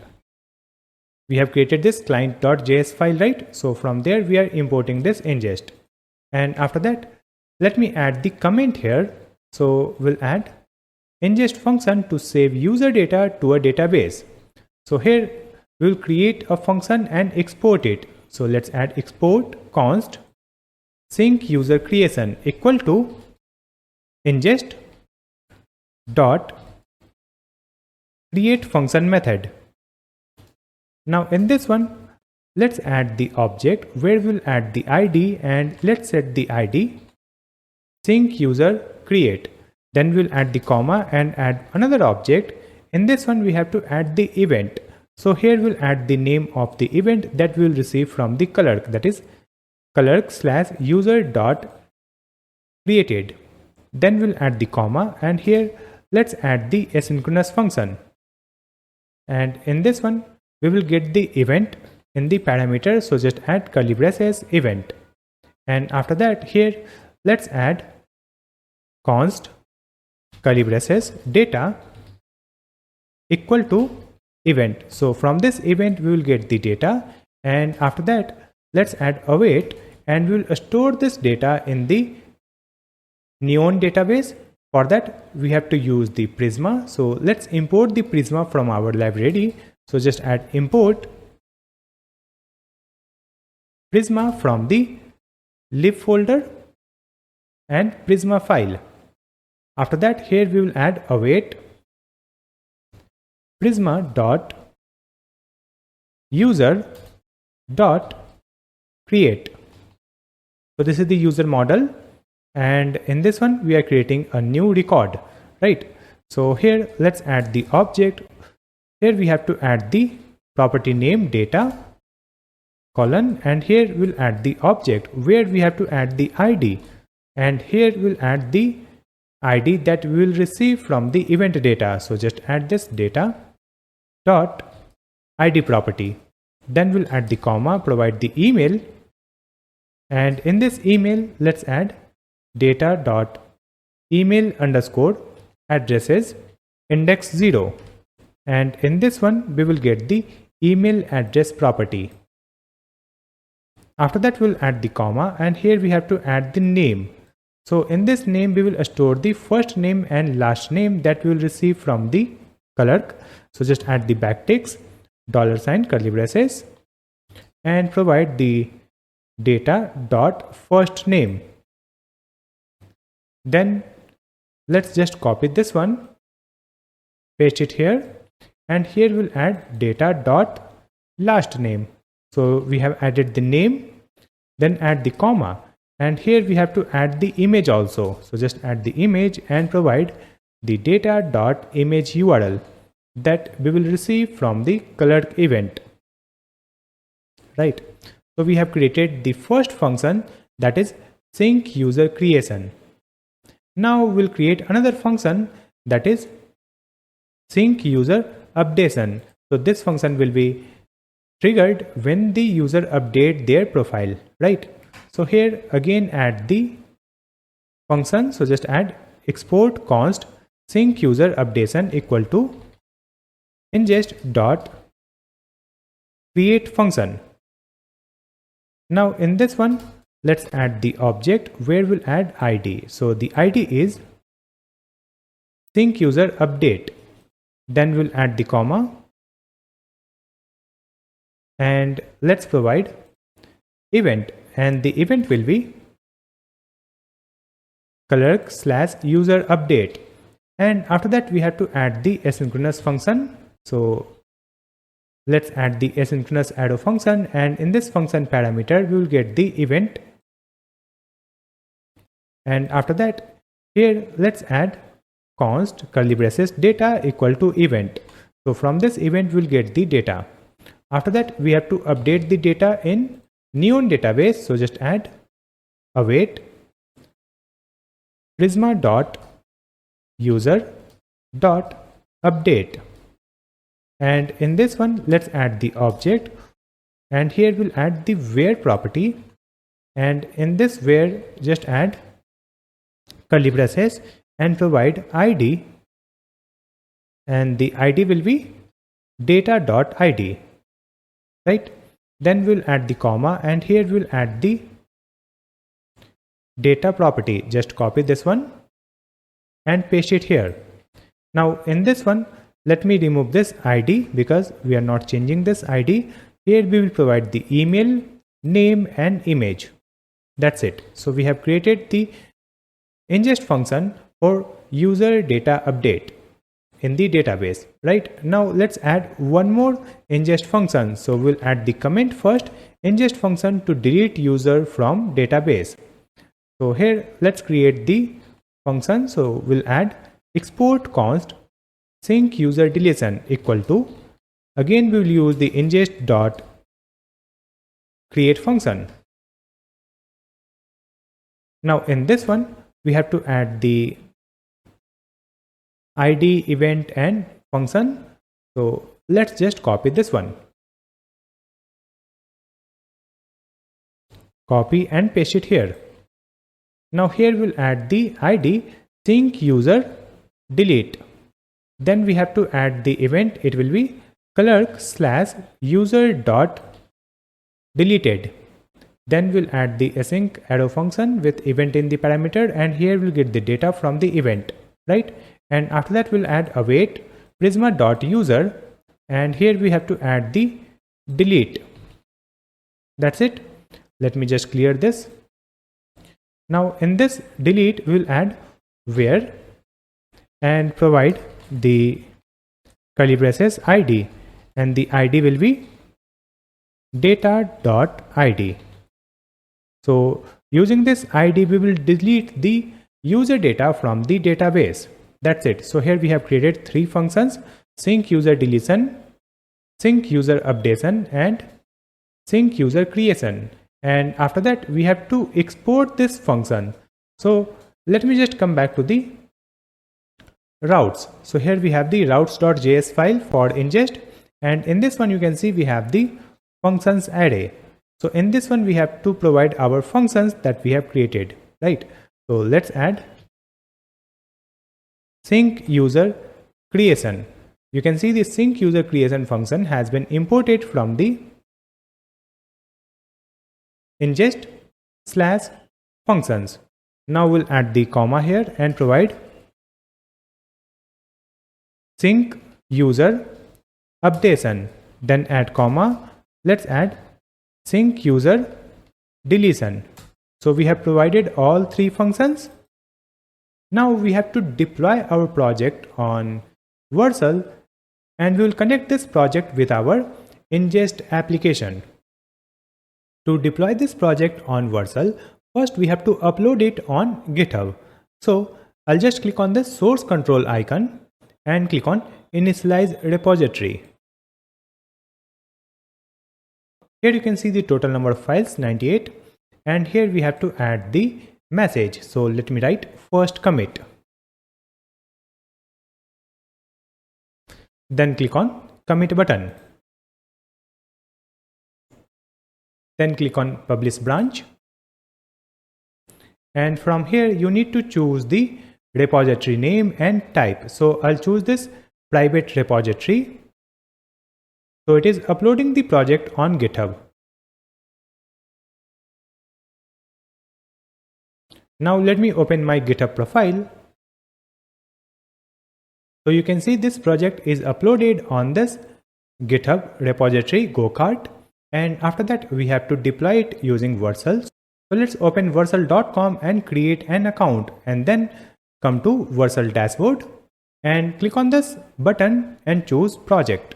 We have created this client.js file, right? So from there we are importing this ingest, and after that let me add the comment here. So we'll add ingest function to save user data to a database. So here we'll create a function and export it. So let's add export const sync user creation equal to ingest dot create function method. Now in this one, let's add the object where we'll add the ID, and let's set the ID sync user create. Then we'll add the comma and add another object. In this one we have to add the event. So here we'll add the name of the event that we'll receive from the clerk, that is clerk/user.created. Then we'll add the comma, and here let's add the asynchronous function. And in this one we will get the event in the parameter, so just add curly braces event. And after that here let's add const curly braces data equal to event. So from this event we will get the data, and after that let's add await, and we will store this data in the Neon database. For that we have to use the Prisma. So let's import the Prisma from our library. So just add import Prisma from the lib folder and Prisma file. After that here we will add await Prisma dot user dot create. So this is the user model, and in this one we are creating a new record, right? So here let's add the object. Here we have to add the property name data colon, and here we'll add the object where we have to add the ID, and here we'll add the ID that we will receive from the event data. So just add this data dot ID property. Then we'll add the comma, provide the email, and in this email let's add data dot email underscore addresses index 0, and in this one we will get the email address property. After that we'll add the comma, and here we have to add the name. So in this name we will store the first name and last name that we will receive from the clerk. So just add the backticks $ curly braces and provide the data dot first name. Then let's just copy this one, paste it here, and here we'll add data dot last name. So we have added the name, then add the comma, and here we have to add the image also. So just add the image and provide the data dot image URL that we will receive from the clerk event, right? So we have created the first function, that is sync user creation. Now we'll create another function, that is sync user updation. So this function will be triggered when the user update their profile, right? So here again add the function. So just add export const sync user updation equal to ingest dot create function. Now in this one let's add the object where we'll add ID. So the ID is sync user update. Then we'll add the comma, and let's provide event, and the event will be clerk/user update. And after that we have to add the asynchronous function. So let's add the asynchronous arrow function, and in this function parameter we will get the event. And after that, here let's add const curly braces data equal to event. So from this event we'll get the data. After that we have to update the data in Neon database. So just add await prisma.user.update. And in this one let's add the object, and here we'll add the where property, and in this where just add curly braces and provide id, and the id will be data.id, right? Then we'll add the comma, and here we'll add the data property. Just copy this one and paste it here. Now in this one, let me remove this id because we are not changing this id. Here we will provide the email, name and image. That's it. So we have created the ingest function for user data update in the database. Right now let's add one more ingest function. So we'll add the comment first, ingest function to delete user from database. So here let's create the function. So we'll add export const sync user deletion equal to, again we will use the ingest dot create function. Now in this one we have to add the id, event and function. So let's just copy this one, copy and paste it here. Now here we'll add the id sync user delete. Then we have to add the event. It will be clerk/user.deleted. Then we'll add the async arrow function with event in the parameter, and here we'll get the data from the event, right? And after that we'll add await prisma.user, and here we have to add the delete. That's it. Let me just clear this. Now in this delete we'll add where and provide the curly braces id, and the id will be data.id. So using this id we will delete the user data from the database. That's it. So here we have created three functions: sync user deletion, sync user updation and sync user creation. And after that we have to export this function. So let me just come back to the routes. So here we have the routes.js file for ingest, and in this one you can see we have the functions array. So in this one we have to provide our functions that we have created, right? So let's add sync user creation. You can see the sync user creation function has been imported from the ingest/functions. Now we'll add the comma here and provide sync user updation, then add comma, let's add sync user deletion. So we have provided all three functions. Now we have to deploy our project on Vercel, and we will connect this project with our Inngest application. To deploy this project on Vercel, first we have to upload it on GitHub. So I'll just click on the source control icon and click on initialize repository. Here you can see the total number of files, 98, and here we have to add the message. So let me write first commit. Then click on commit button. Then click on publish branch. And from here you need to choose the repository name and type. So I'll choose this private repository. So it is uploading the project on GitHub. Now let me open my GitHub profile. So you can see this project is uploaded on this GitHub repository go-kart, And after that, we have to deploy it using Vercel. So let's open Vercel.com and create an account, and then come to Vercel dashboard and click on this button and choose project.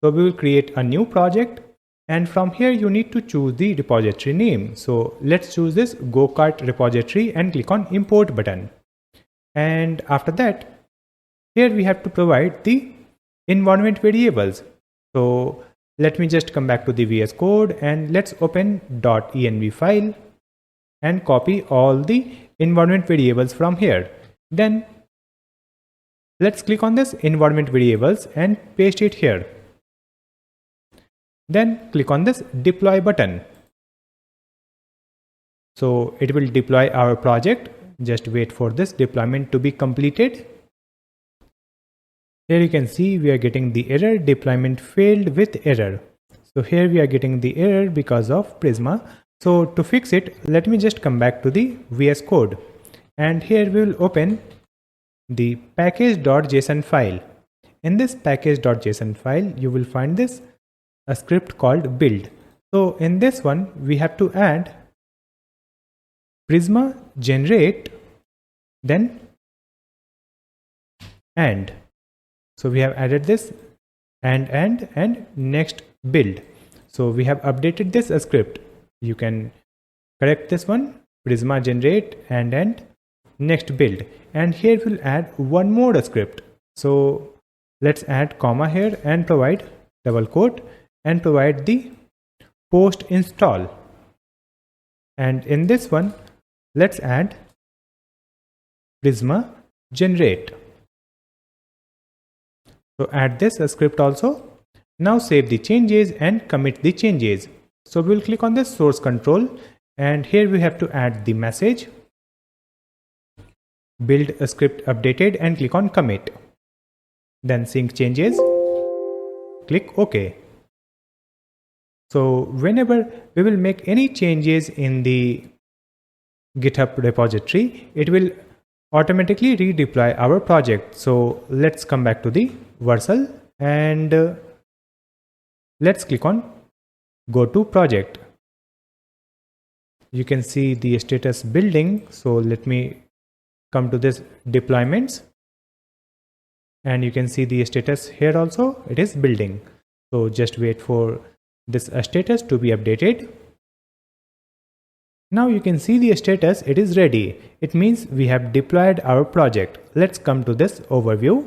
So we will create a new project, and from here you need to choose the repository name. So let's choose this go-kart repository and click on import button. And after that, here we have to provide the environment variables. So let me just come back to the VS Code and let's open .env file and copy all the environment variables from here. Then let's click on this environment variables and paste it here. Then click on this deploy button. So it will deploy our project. Just wait for this deployment to be completed. Here you can see we are getting the error deployment failed with error. So here we are getting the error because of Prisma. So to fix it, let me just come back to the VS Code, and here we will open the package.json file. In this package.json file, you will find this a script called build. So in this one, we have to add Prisma generate, then and. So we have added this and next build. So we have updated this script. You can correct this one, Prisma generate and next build. And here we'll add one more script. So let's add comma here and provide double quote and provide the post install. And in this one, let's add Prisma generate. So add this script also. Now save the changes and commit the changes. So we'll click on this source control, and here we have to add the message build a script updated and click on commit. Then sync changes, click OK. So whenever we will make any changes in the GitHub repository, it will automatically redeploy our project. So let's come back to the Vercel and let's click on go to project. You can see the status building. So let me come to this deployments, and you can see the status here also, it is building. So just wait for this status to be updated. Now you can see the status, it is ready. It means we have deployed our project. Let's come to this overview.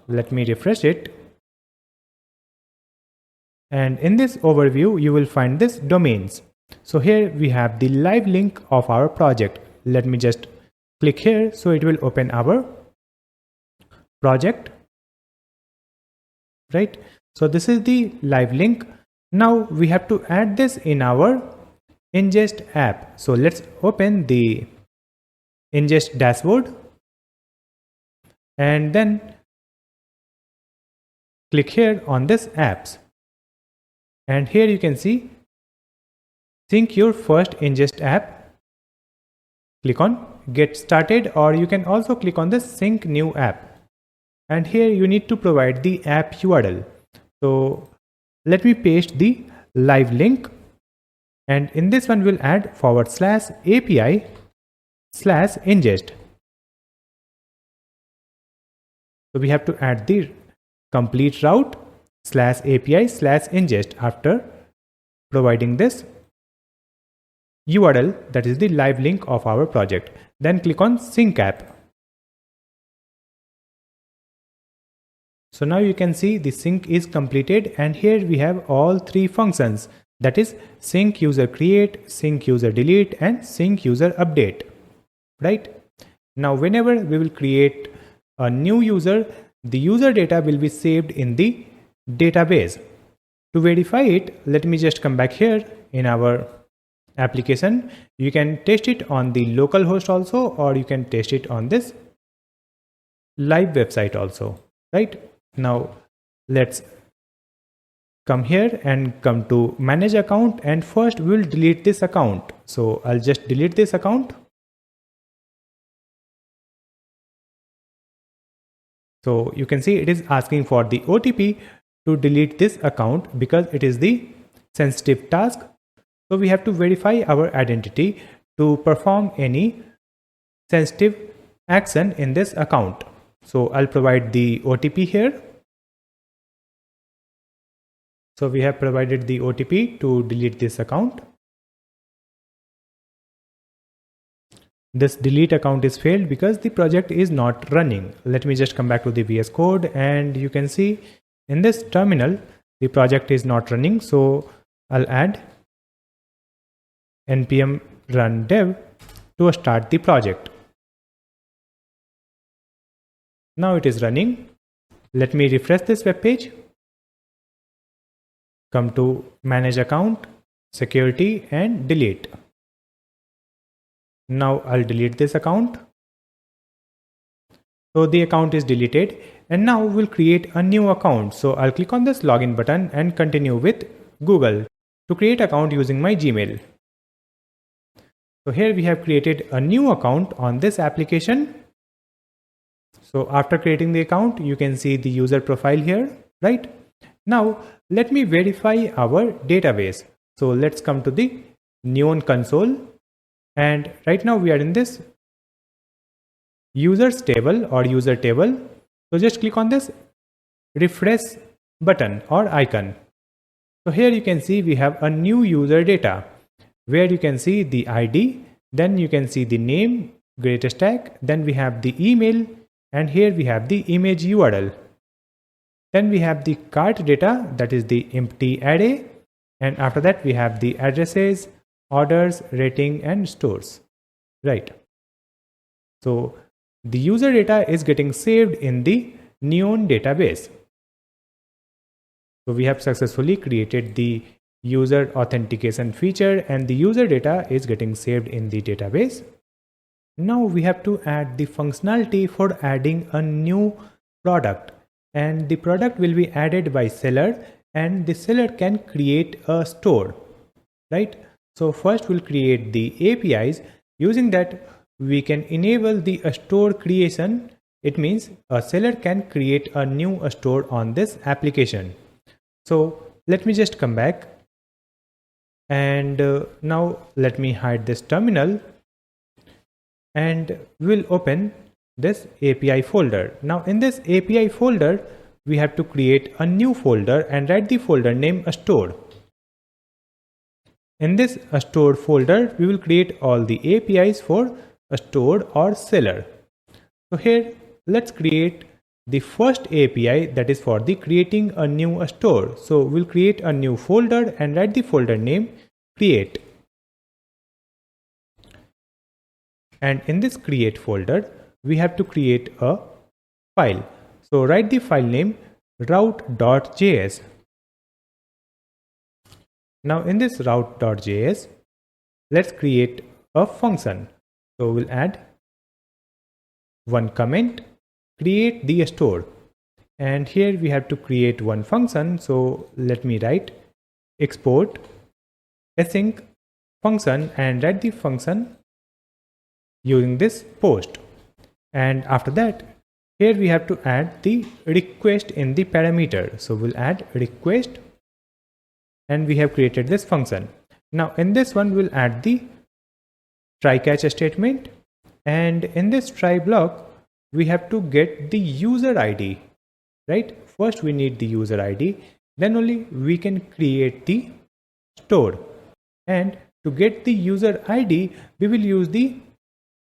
Let me refresh it. And in this overview, you will find this domains. So here we have the live link of our project. Let me just click here. So it will open our project, right? So this is the live link. Now we have to add this in our Inngest app. So let's open the Inngest dashboard and then click here on this apps. And here you can see sync your first Inngest app. Click on get started, or you can also click on this sync new app. And here you need to provide the app URL. So let me paste the live link. And in this one, we'll add /API/Inngest. So we have to add the complete route /API/Inngest after providing this URL, that is the live link of our project. Then click on sync app. So now you can see the sync is completed, and here we have all three functions, that is sync user create, sync user delete and sync user update, right? Now whenever we will create a new user, the user data will be saved in the database. To verify it, let me just come back here in our application. You can test it on the local host also, or you can test it on this live website also, right? Now let's come here and come to manage account, and first we will delete this account. So I'll just delete this account. So you can see it is asking for the OTP to delete this account because it is the sensitive task. So we have to verify our identity to perform any sensitive action in this account. So I'll provide the OTP here. So we have provided the OTP to delete this account. This delete account is failed because the project is not running. Let me just come back to the VS Code, and you can see in this terminal the project is not running. So I'll add npm run dev to start the project. Now it is running. Let me refresh this web page. Come to manage account, security, and delete. Now I'll delete this account. So the account is deleted, and now we'll create a new account. So I'll click on this login button and continue with Google to create account using my Gmail. So here we have created a new account on this application. So after creating the account, you can see the user profile here, right? Now let me verify our database. So let's come to the Neon console. And right now we are in this users table or user table. So just click on this refresh button or icon. So here you can see we have a new user data where you can see the ID, then you can see the name, GreatStack, then we have the email, and here we have the image URL. Then we have the cart data, that is the empty array, and after that we have the addresses, orders, rating, and stores, right? So the user data is getting saved in the Neon database. So we have successfully created the user authentication feature, and the user data is getting saved in the database. Now we have to add the functionality for adding a new product, and the product will be added by seller, and the seller can create a store, right? So first we'll create the APIs. Using that we can enable the store creation. It means a seller can create a new store on this application. So let me just come back, and now let me hide this terminal, and we'll open this API folder. Now in this API folder we have to create a new folder and write the folder name store. In this store folder, we will create all the APIs for a store or seller. So here, let's create the first API, that is for the creating a new store. So we'll create a new folder and write the folder name create. And in this create folder, we have to create a file. So write the file name route.js. Now in this route.js, let's create a function. So we'll add one comment, create the store. And here we have to create one function. So let me write export async function and write the function using this post. And after that, here we have to add the request in the parameter. So we'll add request, and we have created this function. Now in this one we'll add the try catch statement, and in this try block we have to get the user ID, right? First we need the user ID, then only we can create the store. And to get the user ID we will use the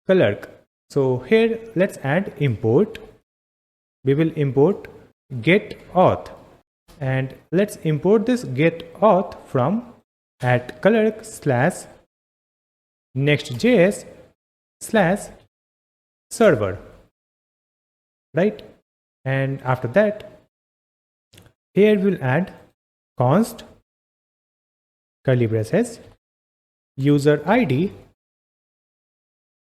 clerk. So here let's add import. We will import get auth, and let's import this get auth from @clerk / Next.js / server, right? And after that, here we'll add const curly braces user ID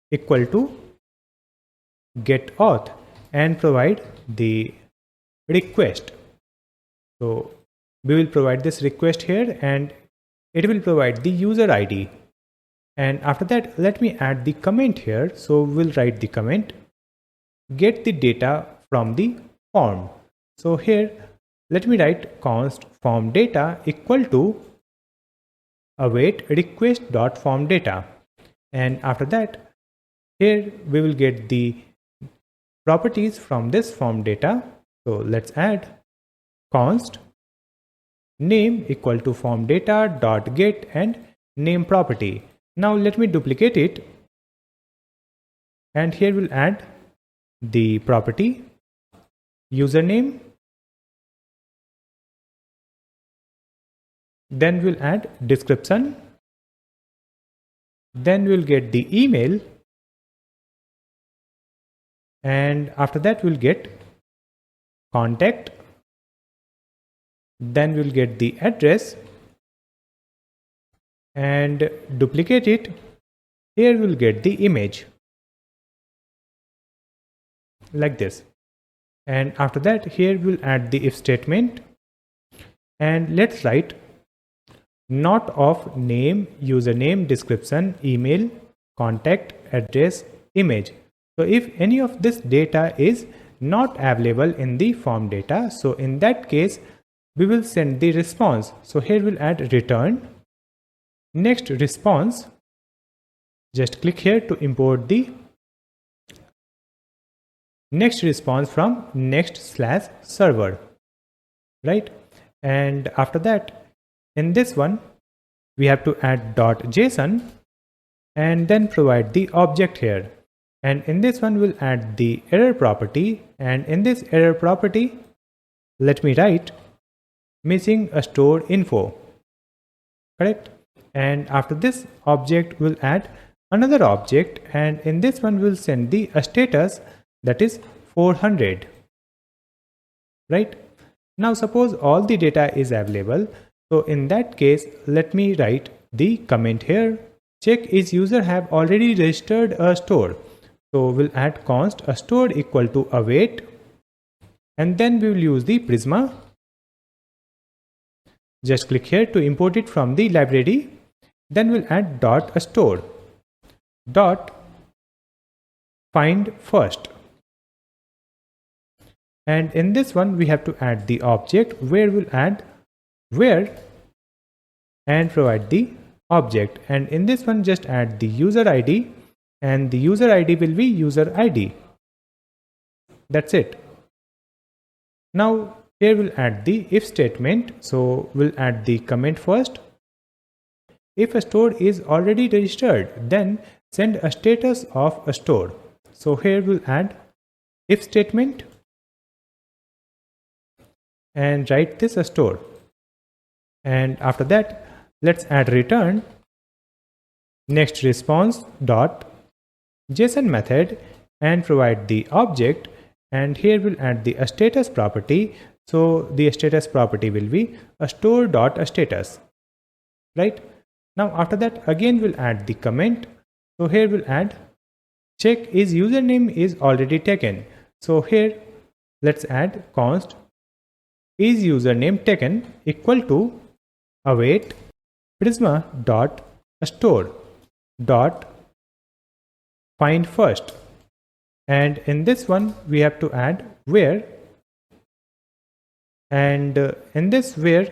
equal to get auth and provide the request. So we will provide this request here, and it will provide the user ID. And after that, let me add the comment here. So we'll write the comment get the data from the form. So here let me write const form data equal to await request.form data. And after that, here we will get the properties from this form data. So let's add const name equal to form data dot get and name property. Now let me duplicate it, and here we'll add the property username, then we'll add description, then we'll get the email, and after that we'll get contact, then we'll get the address and duplicate it. Here we'll get the image like this, and after that here we'll add the if statement, and let's write not of name, username, description, email, contact, address, image. So if any of this data is not available in the form data, so in that case we will send the response. So here we'll add return next response. Just click here to import the next response from next/server, right? And after that, in this one we have to add .json and then provide the object here, and in this one we'll add the error property, and in this error property let me write missing a store info, correct? And after this object we'll add another object, and in this one we'll send the status, that is 400, right? Now suppose all the data is available, so in that case let me write the comment here, check is user have already registered a store. So we'll add const a store equal to await, and then we will use the Prisma. Just click here to import it from the library, then we'll add dot store dot find first, and in this one we have to add the object where we'll add where and provide the object, and in this one just add the user ID, and the user ID will be user ID. That's it. Now here we'll add the if statement, so we'll add the comment first. If a store is already registered, then send a status of a store. So here we'll add if statement and write this a store, and after that let's add return next response dot JSON method and provide the object, and here we'll add the status property. So the status property will be a store dot status, right? Now after that again we'll add the comment. So here we'll add check is username is already taken. So here let's add const is username taken equal to await prisma dot store dot find first, and in this one we have to add where, and in this where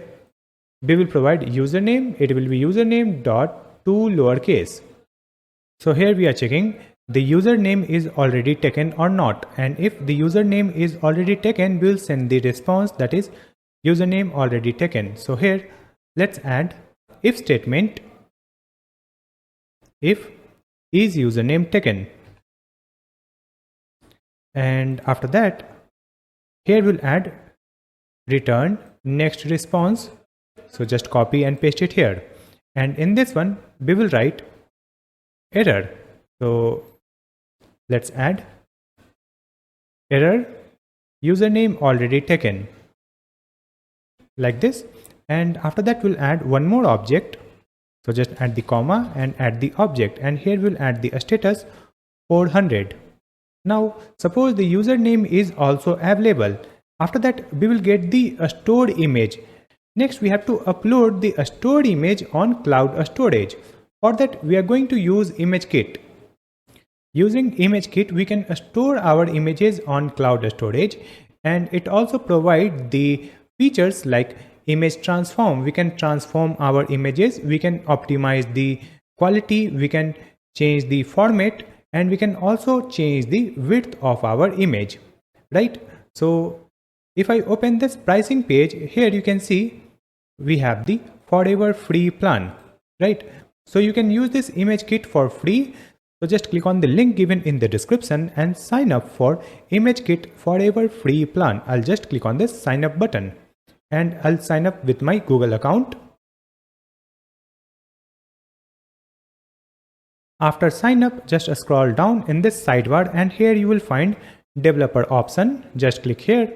we will provide username. It will be username dot to lowercase. So here we are checking the username is already taken or not, and if the username is already taken we will send the response, that is username already taken. So here let's add if statement if is username taken, and after that here we'll add return next response. So just copy and paste it here, and in this one we will write error. So let's add error username already taken like this, and after that we'll add one more object. So just add the comma and add the object, and here we'll add the status 400. Now suppose the username is also available. After that we will get the stored image. Next we have to upload the stored image on cloud storage. For that we are going to use ImageKit. Using ImageKit we can store our images on cloud storage, and it also provides the features like image transform. We can transform our images, we can optimize the quality, we can change the format, and we can also change the width of our image, right? So if I open this pricing page, here you can see we have the forever free plan, right? So you can use this ImageKit for free. So just click on the link given in the description and sign up for ImageKit forever free plan. I'll just click on this sign up button and I'll sign up with my Google account. After sign up, just scroll down in this sidebar and here you will find developer option. Just click here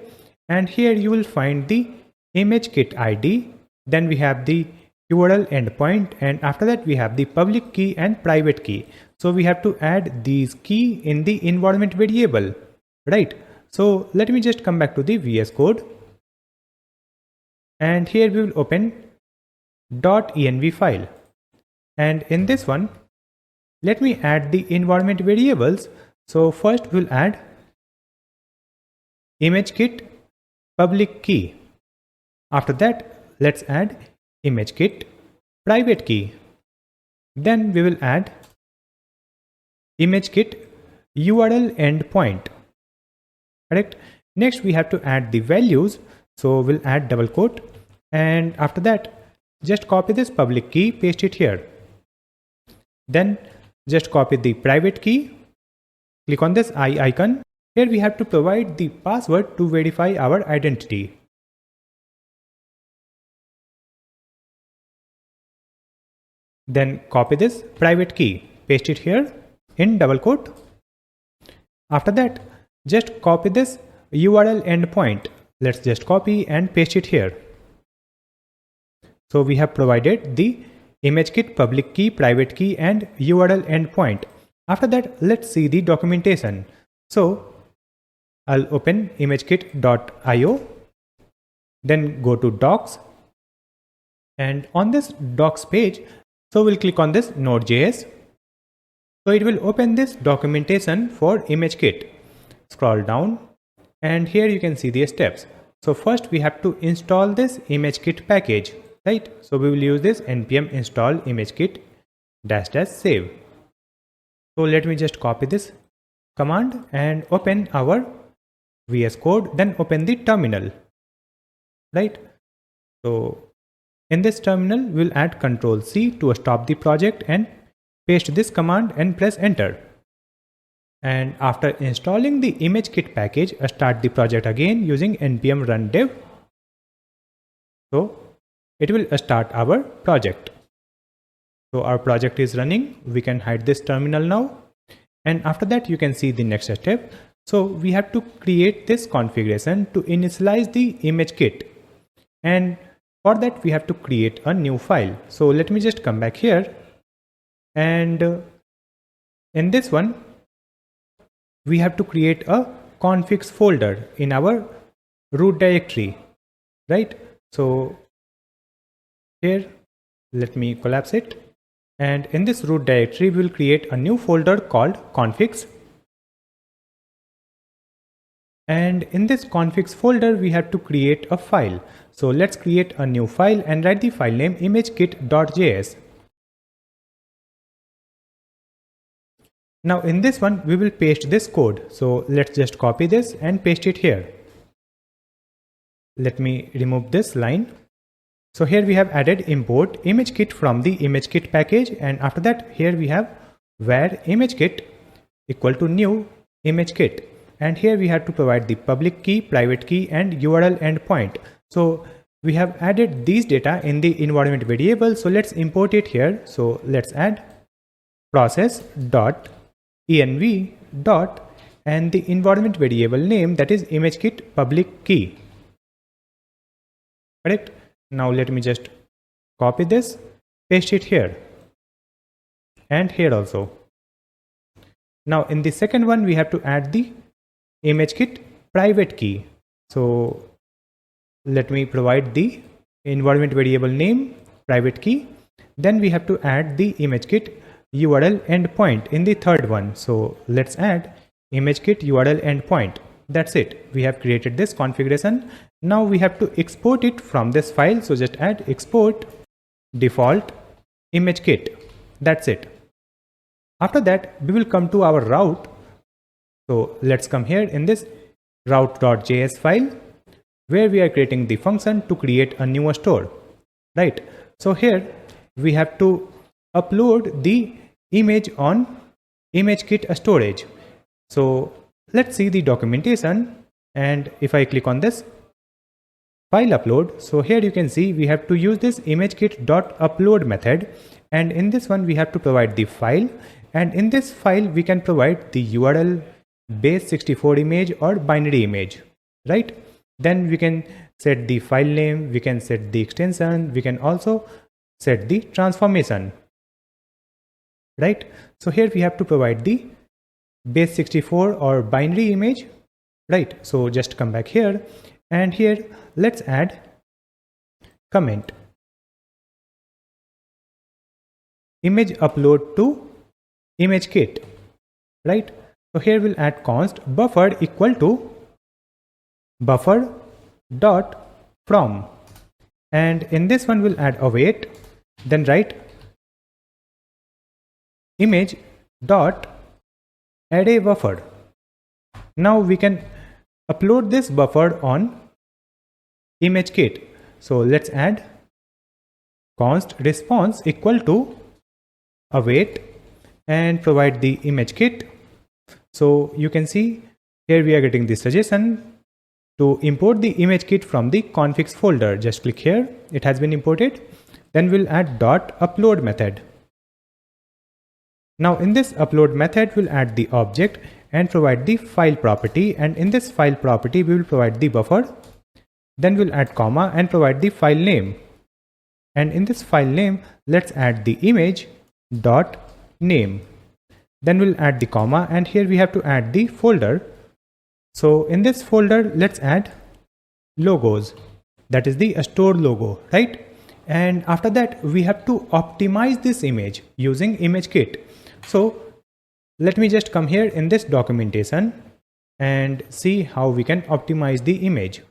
and here you will find the ImageKit ID. Then we have the URL endpoint, and after that we have the public key and private key. So we have to add these key in the environment variable, right? So let me just come back to the VS Code and here we will open .env file, and in this one let me add the environment variables. So first we'll add ImageKit public key. After that let's add ImageKit private key. Then we will add ImageKit URL endpoint. Correct. Next we have to add the values. So we'll add double quote, and after that just copy this public key, paste it here. Then just copy the private key, click on this eye icon. Here we have to provide the password to verify our identity. Then copy this private key, paste it here in double quote. After that, just copy this URL endpoint. Let's just copy and paste it here. So we have provided the ImageKit public key, private key, and URL endpoint. After that, let's see the documentation. So I'll open imagekit.io, then go to docs, and on this docs page, so we'll click on this Node.js. So it will open this documentation for ImageKit. Scroll down and here you can see the steps. So first we have to install this ImageKit package, right? So we will use this npm install ImageKit -- save. So let me just copy this command and open our VS Code, then open the terminal, right? So in this terminal, we'll add Ctrl+C to stop the project and paste this command and press enter. And after installing the ImageKit package, start the project again using npm run dev. So it will start our project. So our project is running. We can hide this terminal now. And after that, you can see the next step. So we have to create this configuration to initialize the ImageKit. And for that, we have to create a new file. So let me just come back here. And in this one, we have to create a configs folder in our root directory, right? So here, let me collapse it. And in this root directory, we will create a new folder called configs. And in this configs folder, we have to create a file. So let's create a new file and write the file name imagekit.js. Now in this one, we will paste this code. So let's just copy this and paste it here. Let me remove this line. So here we have added import ImageKit from the ImageKit package, and after that here we have var ImageKit equal to new ImageKit, and here we have to provide the public key, private key, and URL endpoint. So we have added these data in the environment variable. So let's import it here. So let's add process.env dot and the environment variable name, that is ImageKit public key. Correct? Now let me just copy this, paste it here and here also. Now in the second one, we have to add the ImageKit private key. So let me provide the environment variable name, private key. Then we have to add the ImageKit URL endpoint in the third one. So let's add ImageKit URL endpoint. That's it. We have created this configuration. Now we have to export it from this file. So just add export default ImageKit. That's it. After that, we will come to our route. So let's come here in this route.js file where we are creating the function to create a new store, right? So here we have to upload the image on ImageKit storage. So let's see the documentation, and if I click on this file upload, so here you can see we have to use this ImageKit.upload method, and in this one we have to provide the file, and in this file we can provide the URL, base64 image or binary image, right? Then we can set the file name, we can set the extension, we can also set the transformation, right? So here we have to provide the base64 or binary image, right? So just come back here, and here let's add comment image upload to ImageKit, right? So here we'll add const buffer equal to buffer dot from, and in this one we'll add await, then write image dot array buffer. Now we can upload this buffer on ImageKit. So let's add const response equal to await and provide the ImageKit. So you can see here we are getting the suggestion to import the ImageKit from the configs folder. Just click here, it has been imported. Then we'll add dot upload method. Now in this upload method we'll add the object and provide the file property, and in this file property we will provide the buffer. Then we'll add comma and provide the file name, and in this file name let's add the image dot name. Then we'll add the comma, and here we have to add the folder. So in this folder let's add logos, that is the store logo, right? And after that we have to optimize this image using ImageKit. So let me just come here in this documentation and see how we can optimize the image.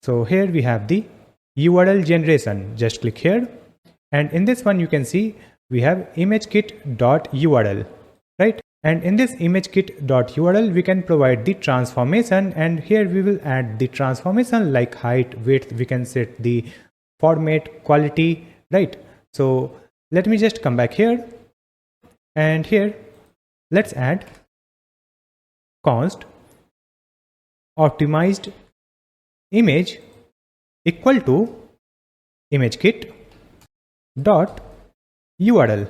So here we have the URL generation. Just click here, and in this one you can see we have ImageKit.url, right? And in this ImageKit.url we can provide the transformation, and here we will add the transformation like height, width, we can set the format, quality, right? So let me just come back here, and here let's add const optimized image equal to ImageKit dot URL,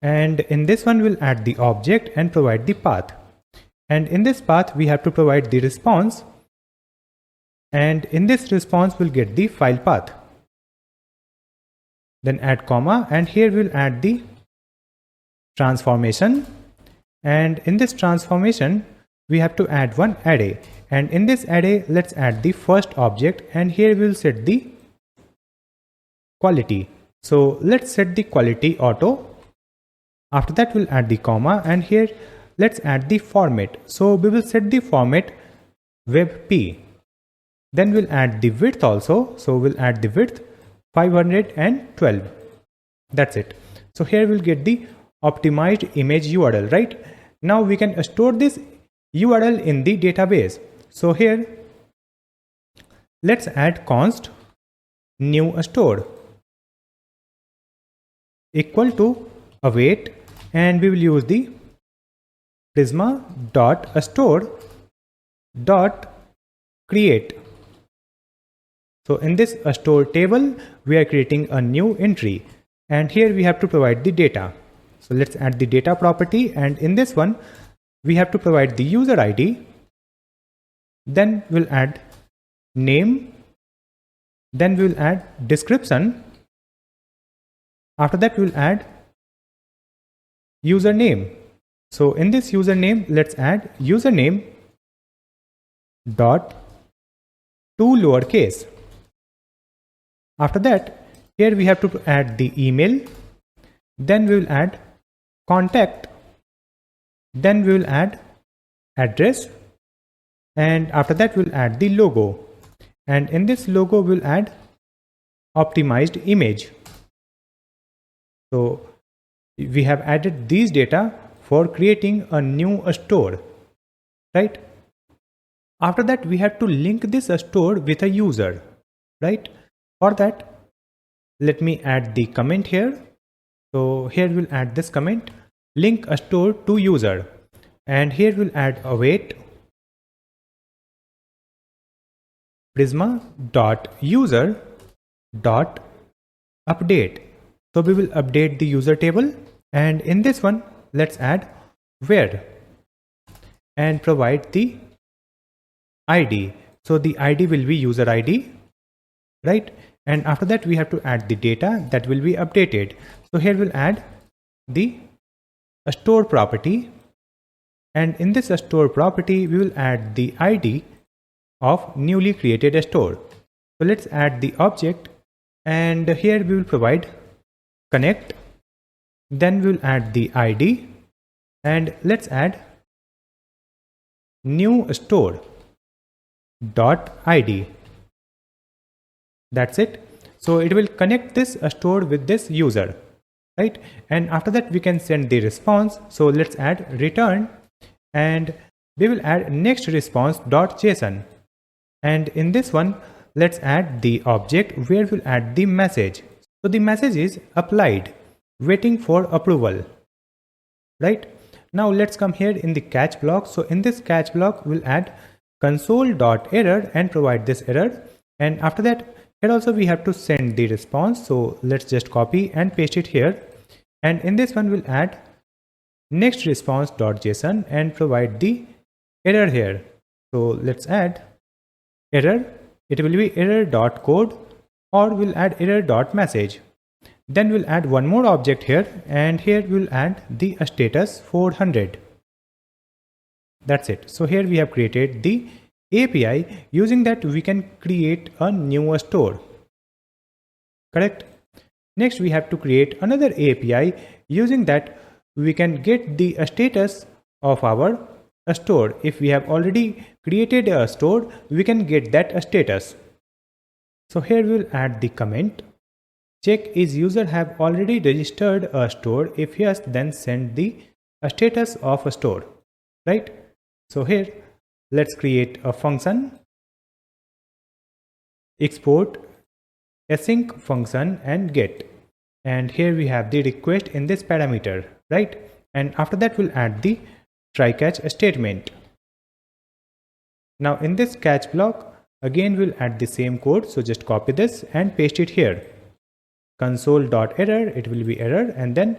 and in this one we'll add the object and provide the path, and in this path we have to provide the response, and in this response we'll get the file path. Then add comma, and here we'll add the transformation, and in this transformation we have to add one array, and in this array let's add the first object, and here we'll set the quality. So let's set the quality auto. After that we'll add the comma, and here let's add the format. So we will set the format WebP. Then we'll add the width also. So we'll add the width 512. That's it. So here we'll get the optimized image URL, right? Now we can store this URL in the database. So here let's add const new store equal to await, and we will use the prisma.store.create. So in this store table we are creating a new entry, and here we have to provide the data. So let's add the data property, and in this one we have to provide the user ID. Then we'll add name, then we'll add description. After that we'll add username. So in this username let's add username dot to lowercase. After that here we have to add the email, then we will add contact, then we will add address, and after that we'll add the logo, and in this logo we'll add optimized image. So we have added these data for creating a new store, right? After that we have to link this store with a user, right? For that, let me add the comment here. So here we'll add this comment, link a store to user, and here we'll add await prisma.user.update. So we will update the user table, and in this one let's add where and provide the ID. So the ID will be user ID, right? And after that we have to add the data that will be updated. So here we'll add the store property, and in this store property we will add the ID of newly created store. So let's add the object, and here we will provide connect, then we will add the ID, and let's add new store dot ID. That's it. So it will connect this store with this user, right? And after that we can send the response. So let's add return, and we will add next response.json, and in this one let's add the object where we'll add the message. So the message is applied, waiting for approval, right? Now let's come here in the catch block. So in this catch block we'll add console.error and provide this error, and after that here also we have to send the response. So let's just copy and paste it here, and in this one we'll add next response.json and provide the error here. So let's add error, it will be error.code, or we'll add error.message. Then we'll add one more object here, and here we'll add the status 400. That's it. So here we have created the API. Using that we can create a new store, correct? Next we have to create another API. Using that we can get the status of our store. If we have already created a store, we can get that status. So here we'll add the comment, check is user have already registered a store. If yes, then send the status of a store, right? So here let's create a function, export async function and get, and here we have the request in this parameter, right? And after that we'll add the try catch statement. Now in this catch block again we'll add the same code. So just copy this and paste it here, console.error, it will be error, and then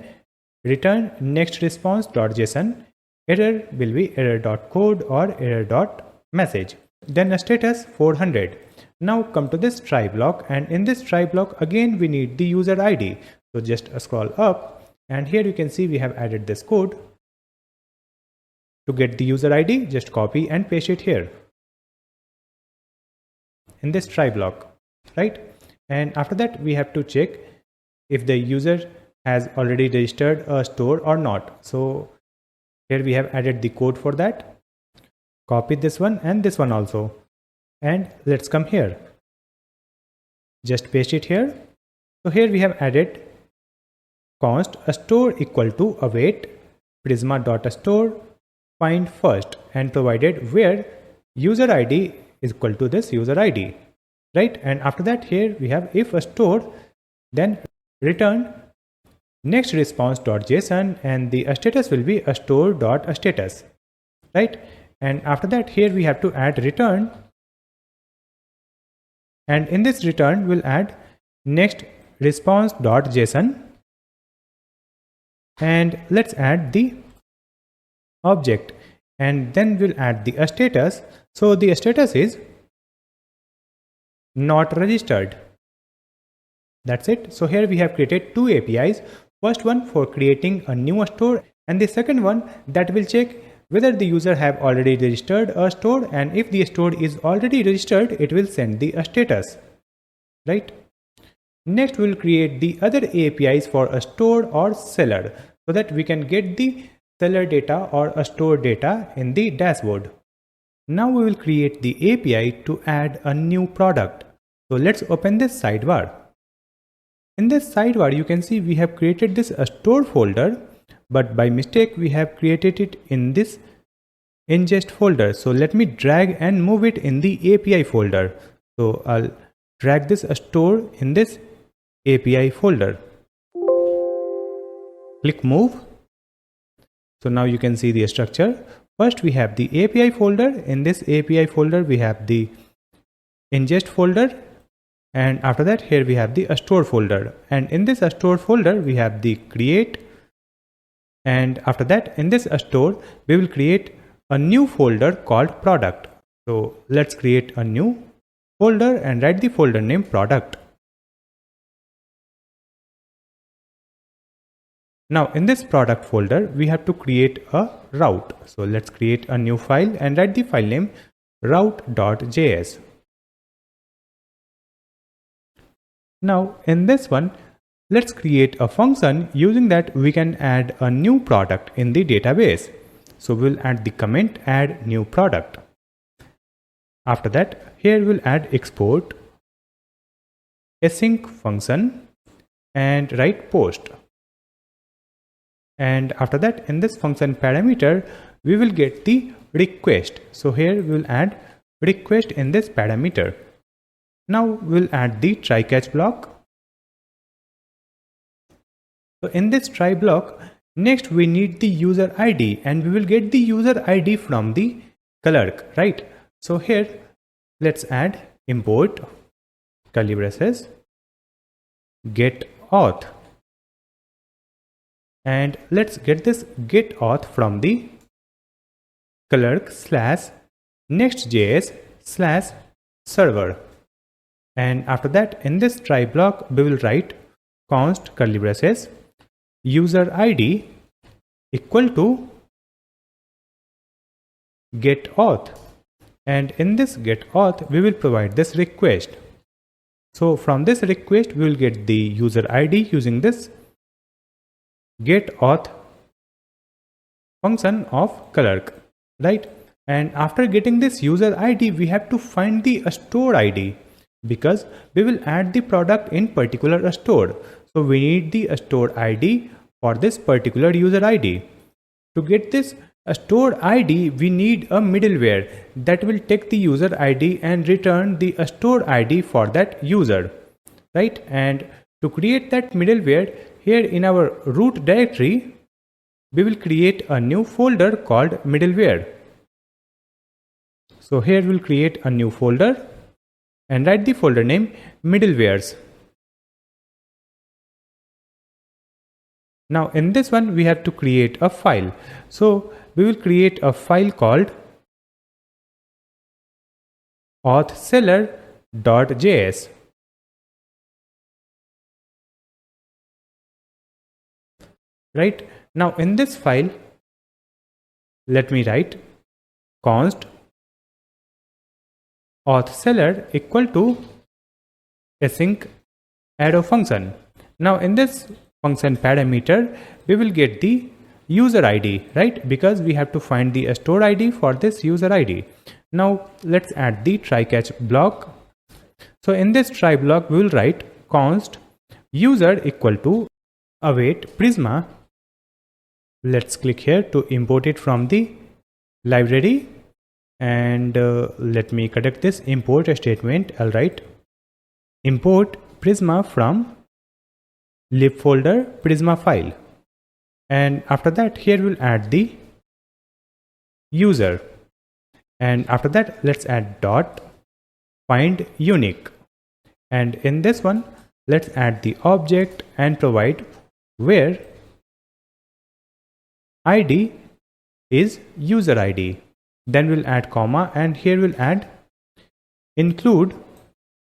return next response.json, error will be error.code or error.message, then a status 400. Now come to this try block, and in this try block again we need the user ID. So just scroll up, and here you can see we have added this code. To get the user ID, just copy and paste it here in this try block, right? And after that we have to check if the user has already registered a store or not. So here we have added the code for that. Copy this one and this one also, and let's come here, just paste it here. So here we have added const a store equal to await prisma.store find first, and provided where user ID is equal to this user ID, right? And after that here we have if a store, then return next response.json, and the status will be a store.status, right? And after that here we have to add return, and in this return we'll add next response.json, and let's add the object, and then we'll add the status. So the status is not registered. That's it. So here we have created two APIs, first one for creating a new store, and the second one that will check whether the user have already registered a store, and if the store is already registered it will send the status, right? Next we'll create the other APIs for a store or seller, so that we can get the seller data or a store data in the dashboard. Now we will create the API to add a new product. So let's open this sidebar. In this sidebar, you can see we have created this store folder, but by mistake we have created it in this Inngest folder. So let me drag and move it in the API folder. So I'll drag this store in this API folder. Click move. So now you can see the structure. First we have the API folder. In this API folder we have the Inngest folder, and after that here we have the store folder, and in this store folder we have the create, and after that in this store we will create a new folder called product. So let's create a new folder and write the folder name product. Now in this product folder we have to create a route. So let's create a new file and write the file name route.js. Now in this one, let's create a function using that we can add a new product in the database. So we'll add the comment add new product. After that here we'll add export async function and write post. And after that in this function parameter we will get the request. So here we will add request in this parameter. Now we'll add the try catch block. So in this try block, next we need the user ID, and we will get the user ID from the clerk, right? So here let's add import curly braces get auth, and let's get this get auth from the clerk / Next.js / server. And after that in this try block we will write const curly braces user ID equal to get auth, and in this get auth we will provide this request. So from this request we will get the user ID using this get auth function of clerk, right? And after getting this user ID we have to find the store ID, because we will add the product in particular store. So we need the store ID for this particular user ID. To get this store ID we need a middleware that will take the user ID and return the store ID for that user, right? And to create that middleware, here in our root directory we will create a new folder called middleware. So here we'll create a new folder and write the folder name middlewares. Now in this one we have to create a file. So we will create a file called authseller.js. Right? Now in this file let me write const authseller equal to async arrow function. Now in this function parameter we will get the user ID, right? Because we have to find the store ID for this user ID. Now let's add the try catch block. So in this try block we will write const user equal to await prisma. Let's click here to import it from the library, and let me correct this import statement. I'll write import prisma from lib folder prisma file, and after that here we'll add the user, and after that let's add dot find unique, and in this one let's add the object and provide where ID is user ID. Then we'll add comma, and here we'll add include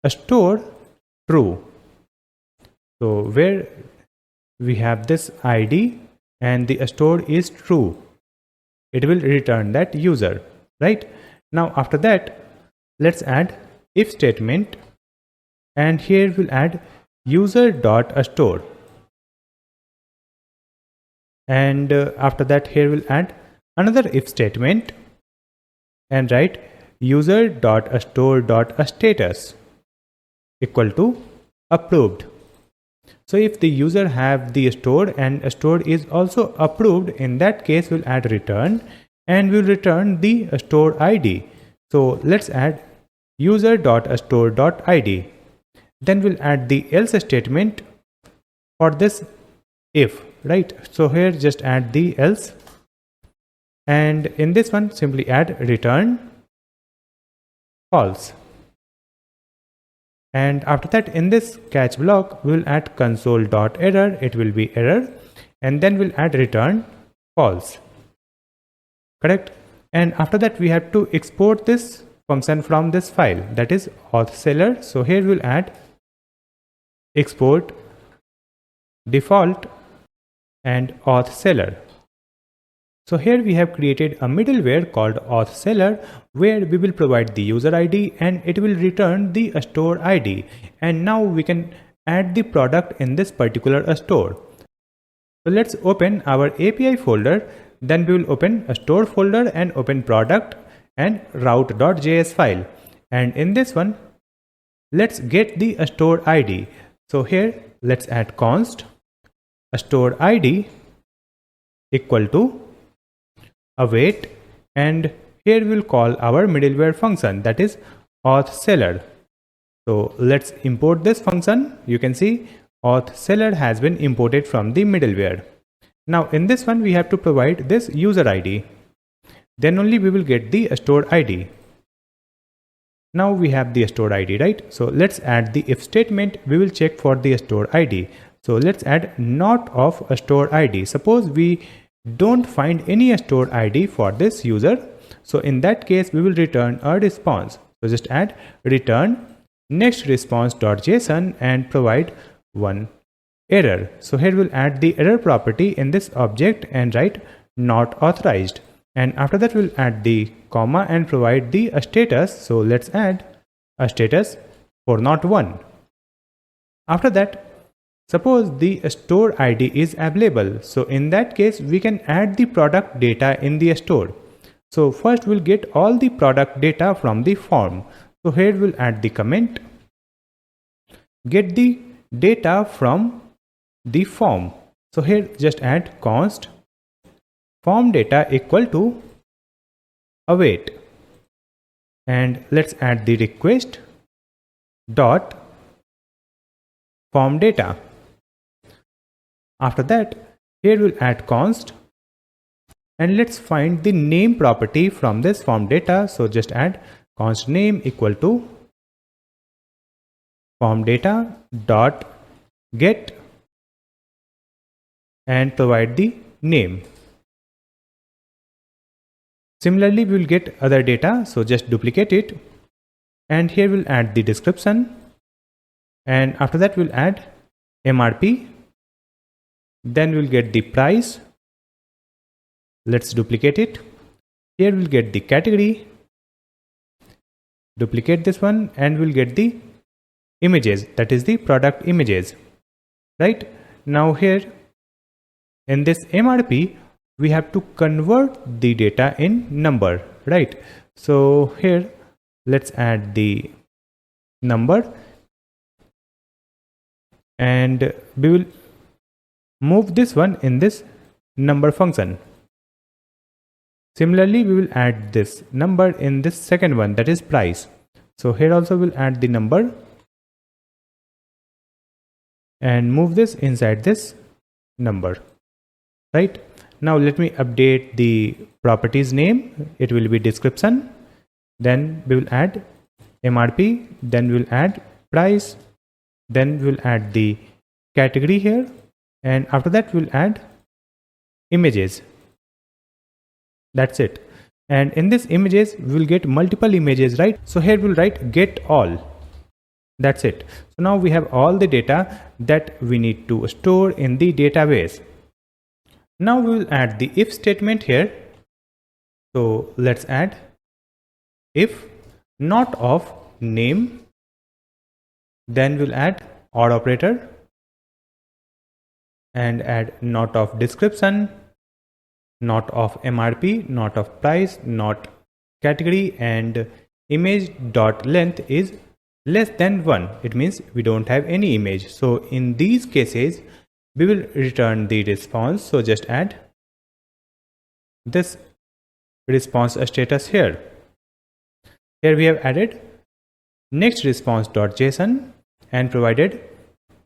a store true. So where we have this ID and the store is true, it will return that user, right? Now after that let's add if statement, and here we'll add user.store, and after that here we'll add another if statement and write user.store.status equal to approved. So if the user have the store and store is also approved, in that case we'll add return and we'll return the store ID. So let's add user.store.id. Then we'll add the else statement for this if, right? So here just add the else, and in this one simply add return false. And after that, in this catch block, we'll add console.error, it will be error, and then we'll add return false. Correct? And after that, we have to export this function from this file, that is auth seller. So here we'll add export default and auth seller. So here we have created a middleware called auth seller, where we will provide the user ID and it will return the store ID. And now we can add the product in this particular store. So let's open our API folder. Then we will open a store folder and open product and route.js file. And in this one, let's get the store ID. So here let's add const store ID equal to await, and here we'll call our middleware function, that is auth seller. So let's import this function. You can see auth seller has been imported from the middleware. Now in this one we have to provide this user ID, then only we will get the store ID. Now we have the store ID, right? So let's add the if statement. We will check for the store ID. So let's add not of a store ID. Suppose we don't find any store ID for this user. So in that case, we will return a response. So just add return next response.json and provide one error. So here we'll add the error property in this object and write not authorized. And after that, we'll add the comma and provide the status. So let's add a status for not one. After that, suppose the store ID is available. So in that case, we can add the product data in the store. So first we'll get all the product data from the form. So here we'll add the comment, get the data from the form. So here just add const form data equal to await. And let's add the request dot form data. After that, here we'll add const and let's find the name property from this form data. So just add const name equal to form data dot get and provide the name. Similarly, we will get other data. So just duplicate it and here we'll add the description, and after that we'll add MRP. Then we'll get the price. Let's duplicate it. Here we'll get the category. Duplicate this one and we'll get the images, that is the product images. Right? Now here in this MRP, we have to convert the data in number, right? So here let's add the number and we will move this one in this number function. Similarly, we will add this number in this second one, that is price. So here also we'll add the number and move this inside this number, right? Now let me update the properties name. It will be description. Then we will add MRP. Then we'll add price. Then we'll add the category here. And after that, we'll add images. That's it. And in this images, we'll get multiple images, right? So here we'll write get all. That's it. So now we have all the data that we need to store in the database. Now we will add the if statement here. So let's add if not of name. Then we'll add or operator and add not of description, not of MRP, not of price, not category, and image.length is less than 1. It means we don't have any image. So in these cases, we will return the response. So just add this response status here. Here we have added next response.json and provided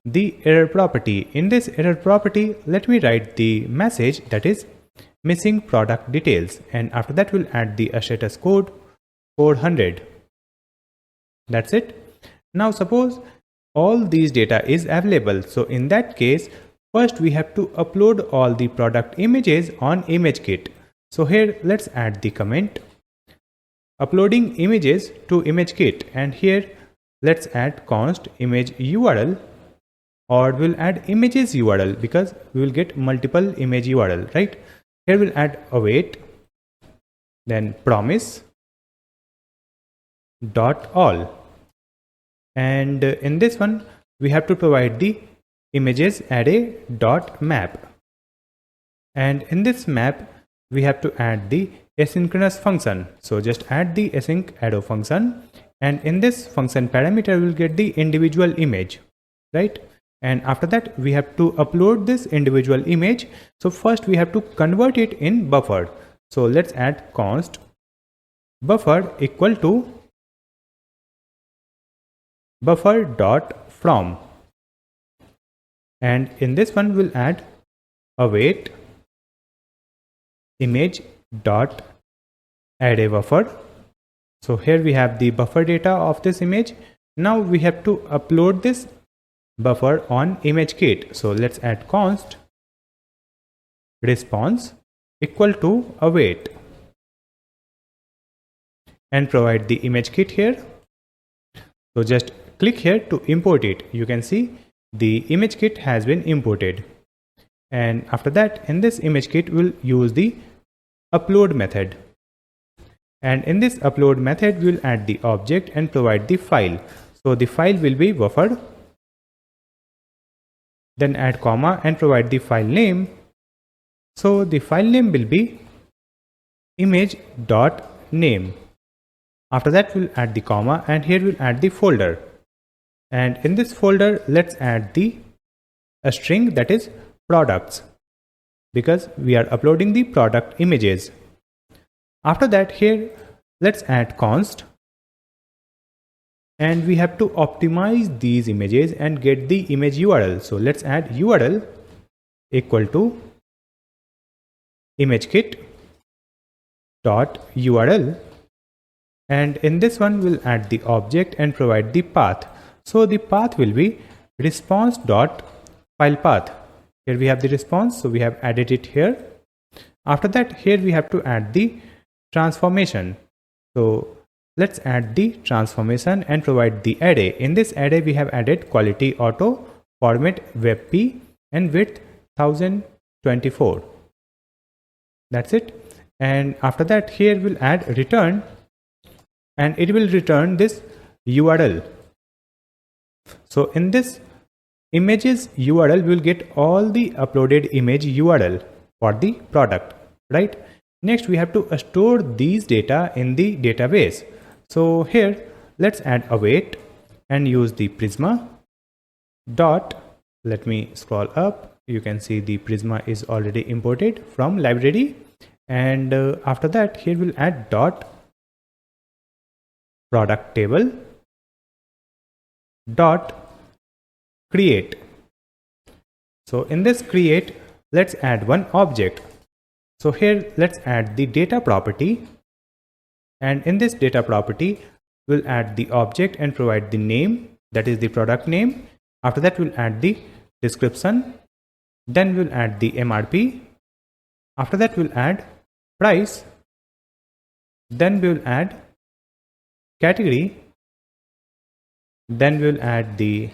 the error property. In this error property, let me write the message that is missing product details, and after that we'll add the status code 400. That's it. Now suppose all these data is available. So in that case, first we have to upload all the product images on ImageKit. So here let's add the comment uploading images to ImageKit, and here let's add const image URL, or we'll add images URL because we will get multiple image URL, right? Here we'll add await, then promise dot all, and in this one we have to provide the images array dot map, and in this map we have to add the asynchronous function. So just add the async arrow function, and in this function parameter we will get the individual image, right? And after that we have to upload this individual image. So first we have to convert it in buffer. So let's add const buffer equal to buffer dot from, and in this one we'll add await image dot array buffer. So here we have the buffer data of this image. Now we have to upload this buffer on ImageKit. So let's add const response equal to await and provide the ImageKit here. So just click here to import it. You can see the ImageKit has been imported, and after that in this ImageKit we'll use the upload method, and in this upload method we'll add the object and provide the file. So the file will be buffer, then add comma and provide the file name. So the file name will be image.name. After that we'll add the comma, and here we'll add the folder, and in this folder let's add a string that is products, because we are uploading the product images. After that here let's add const, and we have to optimize these images and get the image URL. So let's add URL equal to ImageKit dot URL, and in this one we'll add the object and provide the path. So the path will be response dot file path. Here we have the response, so we have added it here. After that here we have to add the transformation. So let's add the transformation and provide the array. In this array we have added quality auto, format webp, and width 1024. That's it. And after that here we'll add return, and it will return this URL. So in this images URL we will get all the uploaded image URL for the product, right? Next we have to store these data in the database. So here let's add await and use the Prisma dot, let me scroll up. You can see the Prisma is already imported from library, and after that here we'll add dot product table dot create. So in this create let's add one object. So here let's add the data property, and in this data property we'll add the object and provide the name, that is the product name. After that we'll add the description, then we'll add the MRP. After that we'll add price, then we'll add category, then we'll add the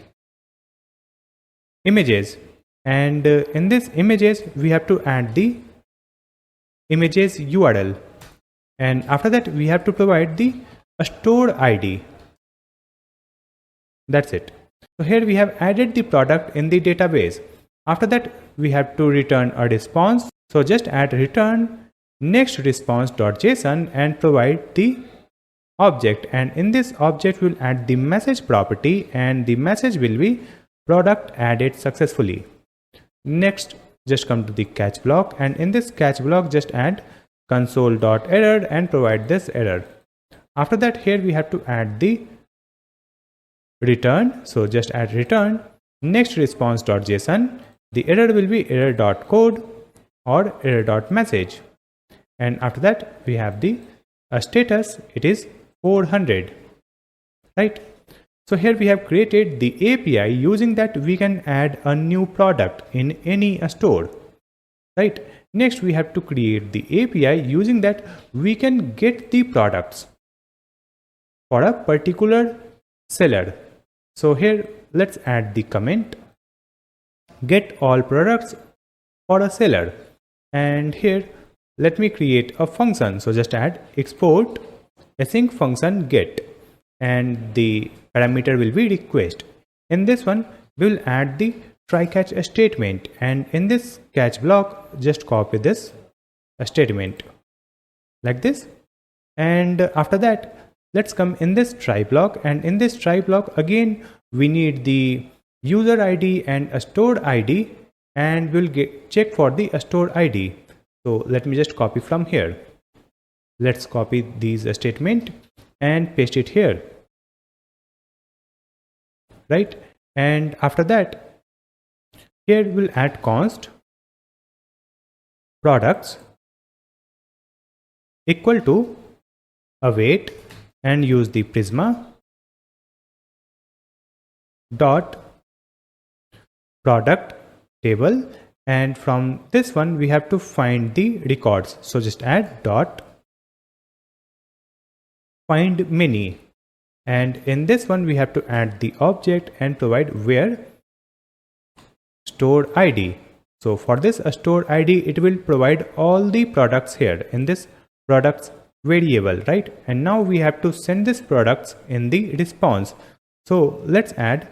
images, and in this images we have to add the images URL, and after that we have to provide the store ID. That's it. So here we have added the product in the database. After that we have to return a response. So just add return next response.json and provide the object, and in this object we'll add the message property, and the message will be product added successfully. Next, just come to the catch block, and in this catch block just add console.error and provide this error. After that, here we have to add the return, so just add return next response.json. The error will be error.code or error.message, and after that we have the status, it is 400, right? So here we have created the API. Using that we can add a new product in any store, right? Next we have to create the API. Using that we can get the products for a particular seller. So here let's add the comment get all products for a seller, and here let me create a function. So just add export async function get, and the parameter will be request. In this one we will add the try catch statement, and in this catch block just copy this statement like this, and after that let's come in this try block, and in this try block again we need the user ID and a stored ID, and we'll check for the stored ID. So let me just copy from here. Let's copy these statement and paste it here, right? And after that here we'll add const products equal to await, and use the prisma dot product table, and from this one we have to find the records. So just add dot find many, and in this one we have to add the object and provide where stored ID. So for this stored ID it will provide all the products here in this products variable, right? And now we have to send this products in the response. So let's add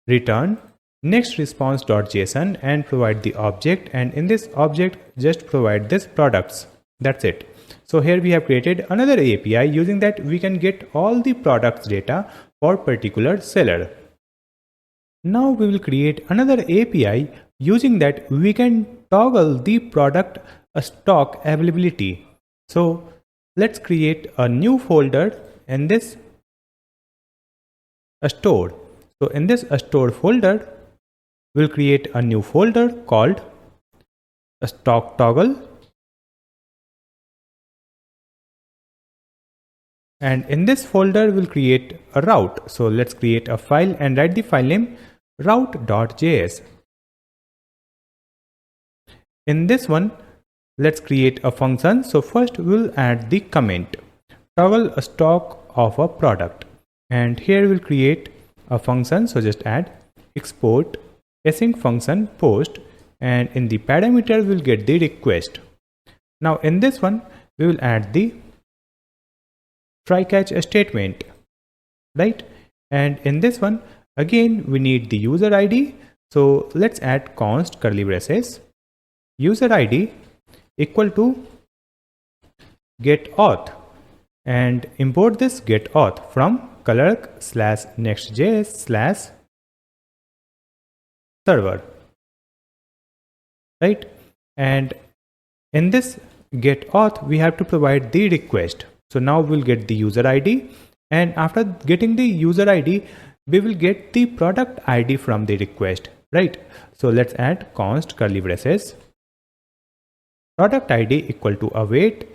return next response.json and provide the object, and in this object just provide this products. That's it. So here we have created another API. Using that we can get all the products data for particular seller. Now we will create another API. Using that we can toggle the product stock availability. So let's create a new folder in this store. So in this store folder we'll create a new folder called stock toggle, and in this folder we'll create a route. So let's create a file and write the file name route.js. In this one let's create a function. So first we'll add the comment toggle a stock of a product, and here we'll create a function. So just add export async function post, and in the parameter we'll get the request. Now in this one we will add the try catch statement, right? And in this one again we need the user ID. So let's add const curly braces user ID equal to get auth, and import this get auth from Clerk/Next.js/server, right? And in this get auth we have to provide the request. So now we'll get the user ID, and after getting the user ID we will get the product ID from the request, right? So let's add const curly braces product ID equal to await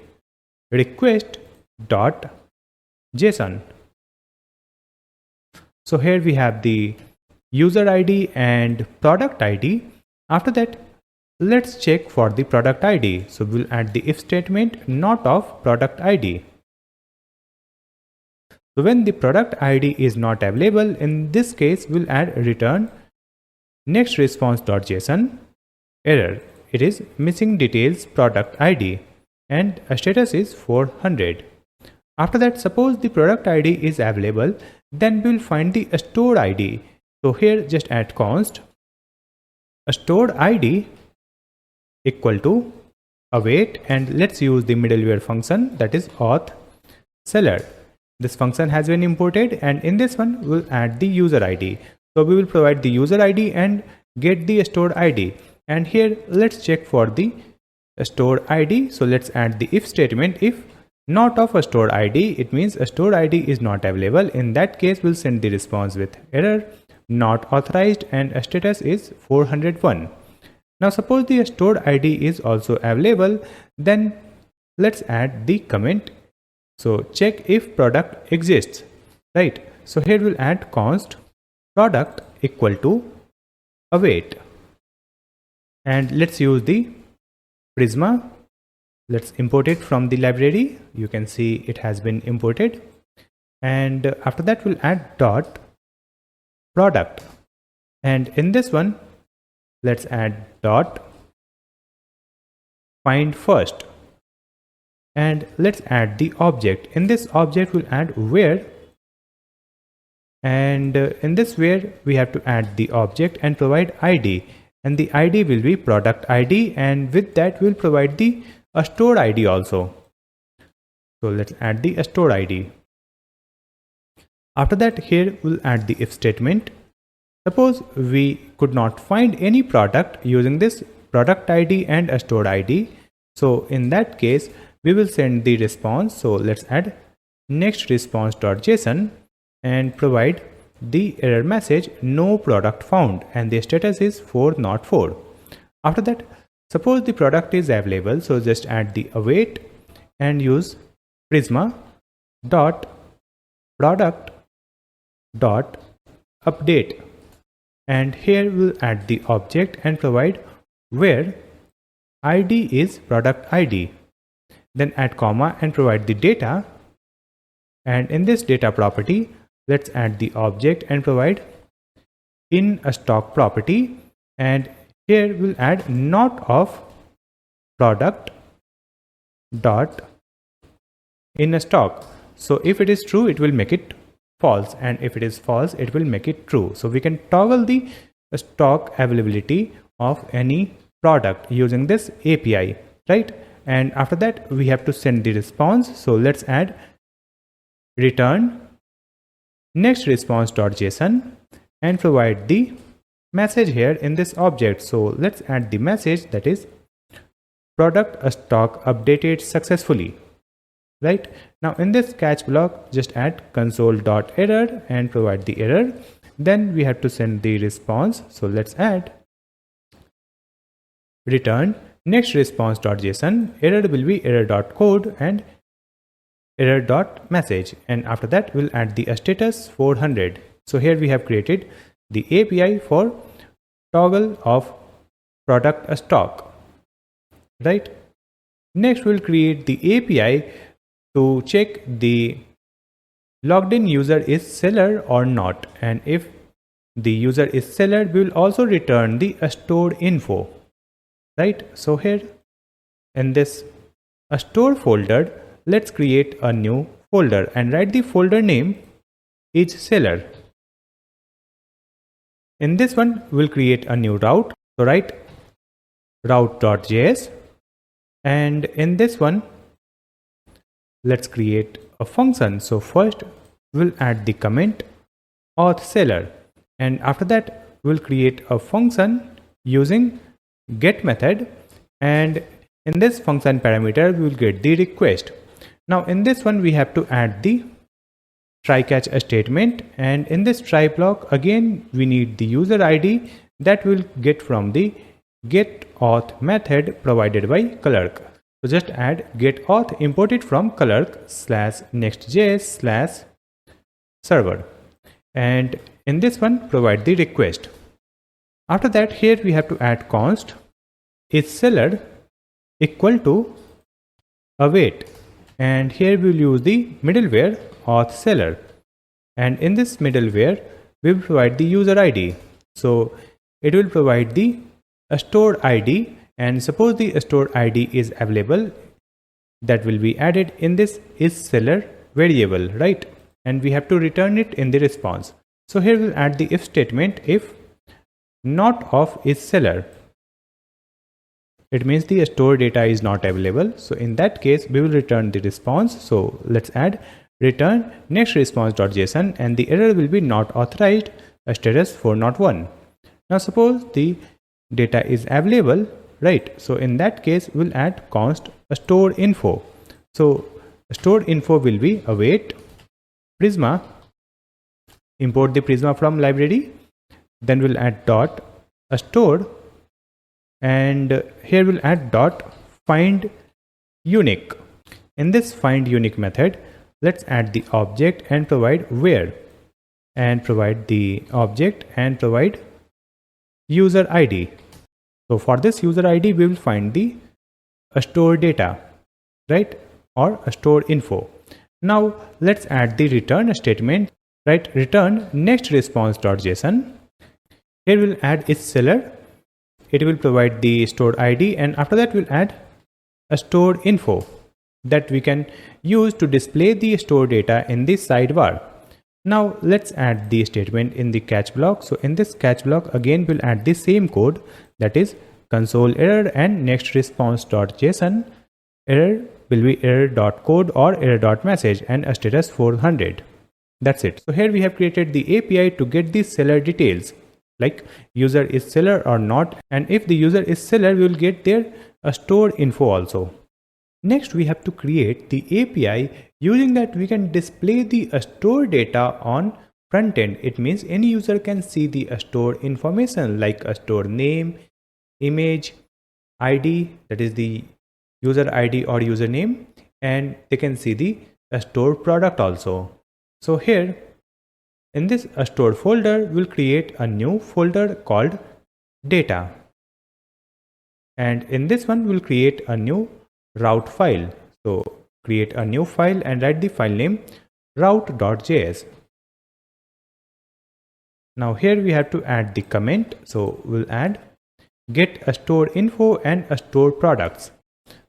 request dot JSON. So here we have the user ID and product ID. After that let's check for the product ID. So we'll add the if statement not of product ID. So when the product ID is not available, in this case we'll add return next response.json error, it is missing details product ID, and a status is 400. After that, suppose the product ID is available, then we will find the stored ID. So here just add const stored ID equal to await, and let's use the middleware function, that is auth seller, This function has been imported, and in this one we'll add the user ID. So we will provide the user ID and get the stored ID. And here let's check for the stored ID. So let's add the if statement. If not of a stored ID, it means a stored ID is not available. In that case, we'll send the response with error, not authorized, and a status is 401. Now suppose the stored ID is also available, then let's add the comment. So check if product exists, right? So here we'll add const product equal to await, and let's use the Prisma. Let's import it from the library. You can see it has been imported, and after that we'll add dot product, and in this one let's add dot find first, and let's add the object. In this object we'll add where, and in this where we have to add the object and provide ID, and the ID will be product ID, and with that we'll provide the stored ID also. So let's add the stored ID. After that, here we'll add the if statement. Suppose we could not find any product using this product ID and a stored ID. So in that case, we will send the response. So let's add next response.json and provide the error message no product found, and the status is 4 not 4. After that, suppose the product is available, so just add the await and use Prisma dot product dot update, and here we'll add the object and provide where ID is product ID, then add comma and provide the data, and in this data property let's add the object and provide in a stock property, and here we'll add not of product dot in a stock. So if it is true, it will make it false, and if it is false, it will make it true. So we can toggle the stock availability of any product using this API, right? And after that we have to send the response. So let's add return next response.json and provide the message here in this object. So let's add the message, that is product stock updated successfully, right? Now in this catch block, just add console.error and provide the error. Then we have to send the response. So let's add return next response.json, error will be error.code and error.message, and after that we'll add the status 400. So here we have created the API for toggle of product stock, right? Next we'll create the API to check the logged in user is seller or not, and if the user is seller, we will also return the stored info, right? So here in this store folder, let's create a new folder and write the folder name is seller. In this one we'll create a new route. So write route.js, and in this one let's create a function. So first we'll add the comment auth seller, and after that we'll create a function using get method, and in this function parameter we will get the request. Now in this one we have to add the try catch statement, and in this try block again we need the user ID that we'll get from the get auth method provided by Clerk. So just add get auth imported from Clerk /Next.js /server, and in this one provide the request. After that, here we have to add const is seller equal to await, and here we will use the middleware auth seller, and in this middleware we will provide the user ID. So it will provide the stored ID, and suppose the stored ID is available, that will be added in this is seller variable, right? And we have to return it in the response. So here we'll add the if statement. If not of is seller, it means the stored data is not available. So in that case we will return the response. So let's add return next response.json, and the error will be not authorized, status 401. Now suppose the data is available, right? So in that case we'll add const store info. So stored info will be await Prisma, import the Prisma from library, then we'll add dot stored, and here we'll add dot find unique. In this find unique method, let's add the object and provide where, and provide the object and provide user ID. So for this user ID we will find the store data, right, or store info. Now let's add the return statement, right? Return next response.json. Here we'll add its seller. It will provide the stored ID, and after that we'll add a stored info that we can use to display the stored data in the sidebar. Now let's add the statement in the catch block. So in this catch block again we'll add the same code, that is console error and next response.json. Error will be error.code or error.message and a status 400. That's it. So here we have created the API to get the seller details, like user is seller or not, and if the user is seller we will get their stored info also. Next we have to create the API. Using that we can display the stored data on frontend. It means any user can see the stored information like a stored name, image, ID, that is the user ID or username, and they can see the stored product also. So here in this stored folder we'll create a new folder called data, and in this one we'll create a new route file. So create a new file and write the file name route.js. Now here we have to add the comment. So we'll add get a stored info and a stored products.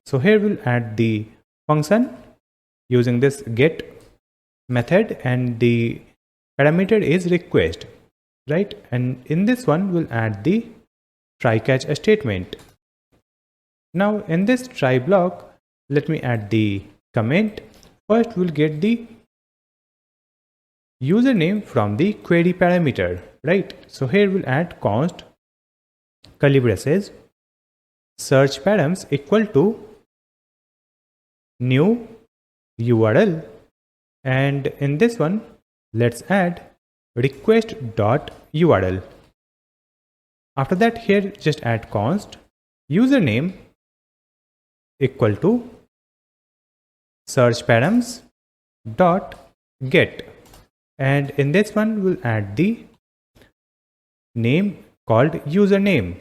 So here we'll add the function using this get method, and the parameter is request, right? And in this one we'll add the try catch statement. Now in this try block, let me add the comment. First we'll get the username from the query parameter, right? So here we'll add const curly braces search params equal to new URL, and in this one let's add request.url. After that here just add const username equal to search params dot get, and in this one we'll add the name called username,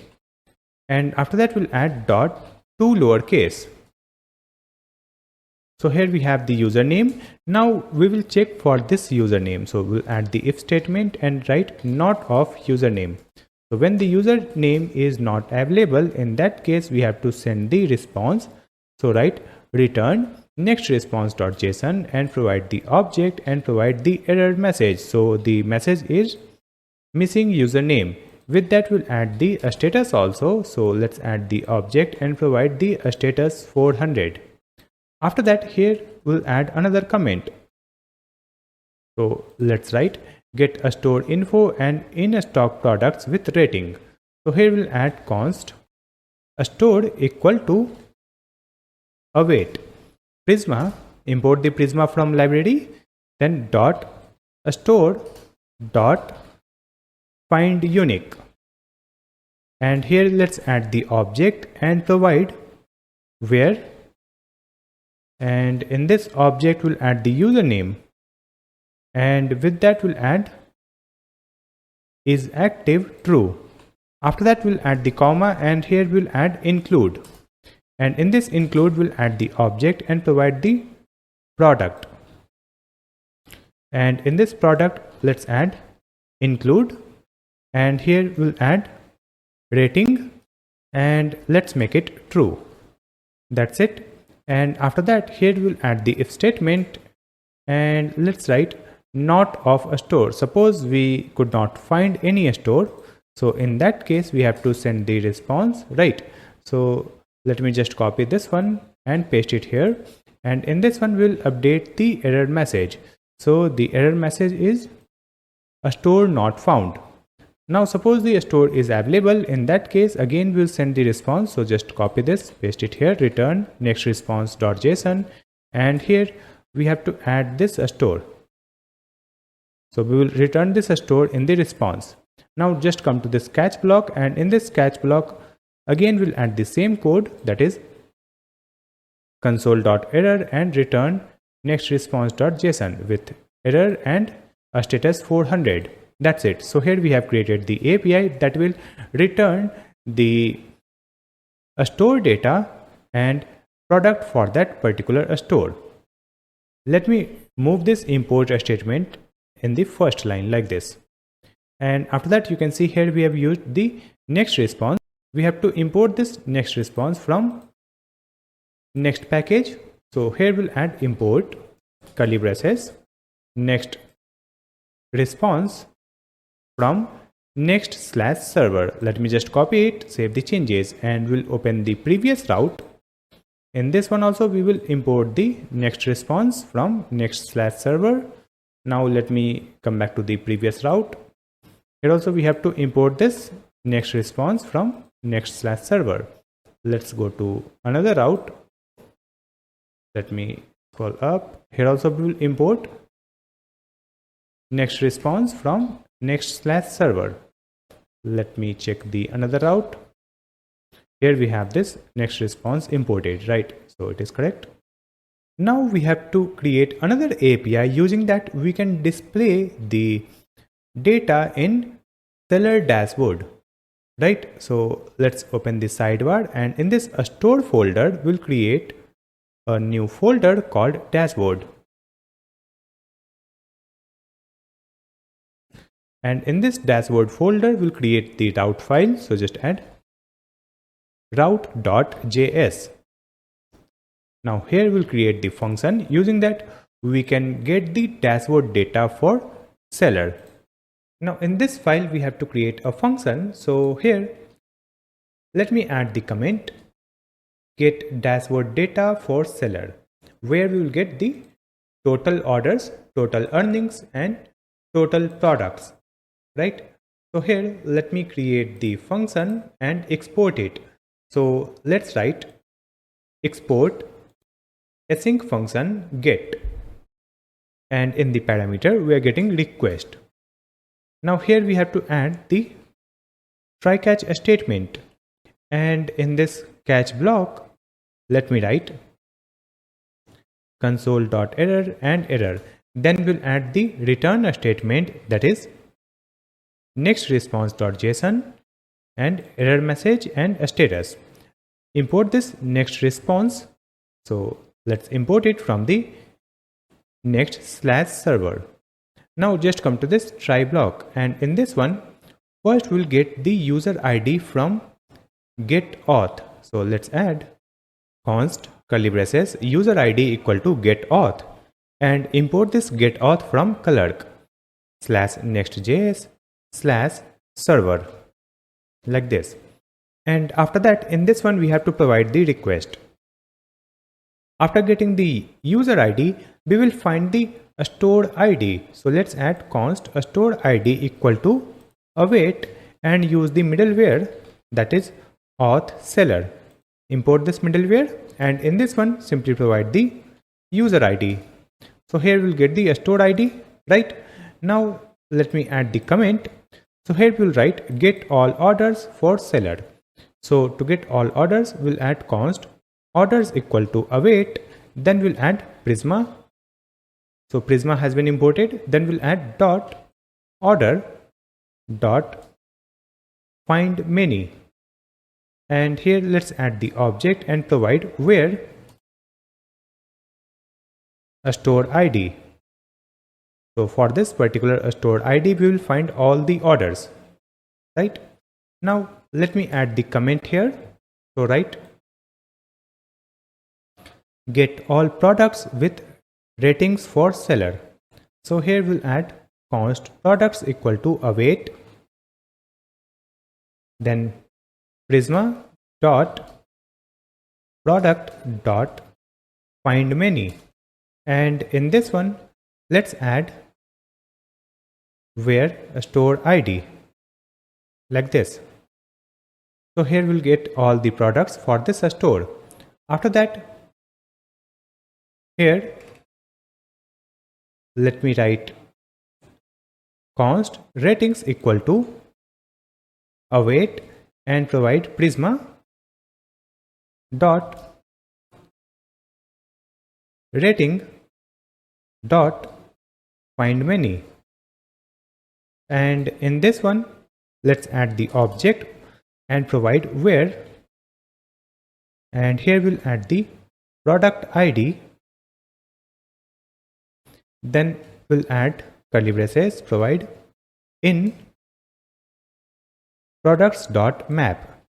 and after that we'll add dot to lowercase. So here we have the username. Now we will check for this username. So we'll add the if statement and write not of username. So when the username is not available, in that case we have to send the response. So write return next response.json and provide the object and provide the error message. So the message is missing username. With that we'll add the status also. So let's add the object and provide the status 400. After that here we'll add another comment. So let's write get a stored info and in stock products with rating. So here we'll add const a stored equal to await Prisma, import the Prisma from library, then dot a stored dot find unique, and here let's add the object and provide where, and in this object we'll add the username, and with that we'll add is active true. After that we'll add the comma, and here we'll add include, and in this include we'll add the object and provide the product, and in this product let's add include, and here we'll add rating, and let's make it true. That's it. And after that here we'll add the if statement, and let's write not of a store. Suppose we could not find any store, so in that case we have to send the response, right? So let me just copy this one and paste it here, and in this one we'll update the error message. So the error message is a store not found. Now suppose the store is available. In that case, again we'll send the response. So just copy this, paste it here, return next response.json, and here we have to add this store. So we will return this store in the response. Now just come to this catch block, and in this catch block again we'll add the same code, that is console.error, and return next response.json with error and a status 400. That's it. So here we have created the API that will return the store data and product for that particular store. Let me move this import statement in the first line like this. And after that, you can see here we have used the next response. We have to import this next response from next package. So here we'll add import curly braces next response from next/server. Let me just copy it, save the changes, and we'll open the previous route. In this one also we will import the next response from next/server. Now let me come back to the previous route. Here also we have to import this next response from next/server. Let's go to another route. Let me scroll up. Here also we will import next response from next/server. Let me check the another route. Here we have this next response imported, right? So it is correct. Now we have to create another API. Using that we can display the data in seller dashboard, right? So let's open the sidebar, and in this store folder we'll create a new folder called dashboard. And in this dashboard folder we'll create the route file. So just add route.js. Now here we'll create the function. Using that we can get the dashboard data for seller. Now in this file we have to create a function. So here let me add the comment get dashboard data for seller, where we will get the total orders, total earnings, and total products, right? So here let me create the function and export it. So let's write export async function get, and in the parameter we are getting request. Now here we have to add the try catch statement, and in this catch block let me write console.error and error. Then we'll add the return statement, that is next response.json and error message and status. Import this next response. So let's import it from the next/server. Now just come to this try block, and in this one first we'll get the user ID from get auth. So let's add const curly braces user ID equal to get auth, and import this get auth from clerk /next.js /server like this. And after that, in this one we have to provide the request. After getting the user ID, we will find the store ID. So let's add const store ID equal to await and use the middleware, that is auth seller. Import this middleware, and in this one simply provide the user ID. So here we'll get the store ID, right? Now let me add the comment. So here we'll write get all orders for seller. So to get all orders we'll add const orders equal to await, then we'll add Prisma. So Prisma has been imported. Then we'll add dot order dot find many, and here let's add the object and provide where a store ID. So for this particular store ID we will find all the orders, right? Now let me add the comment here. So write get all products with ratings for seller. So here we'll add const products equal to await, then Prisma dot product dot find many, and in this one let's add where store ID like this. So here we'll get all the products for this store. After that, here let me write const ratings equal to await and provide prisma dot rating dot find many, and in this one let's add the object and provide where, and here we'll add the product ID, then we'll add curly braces, provide in products.map,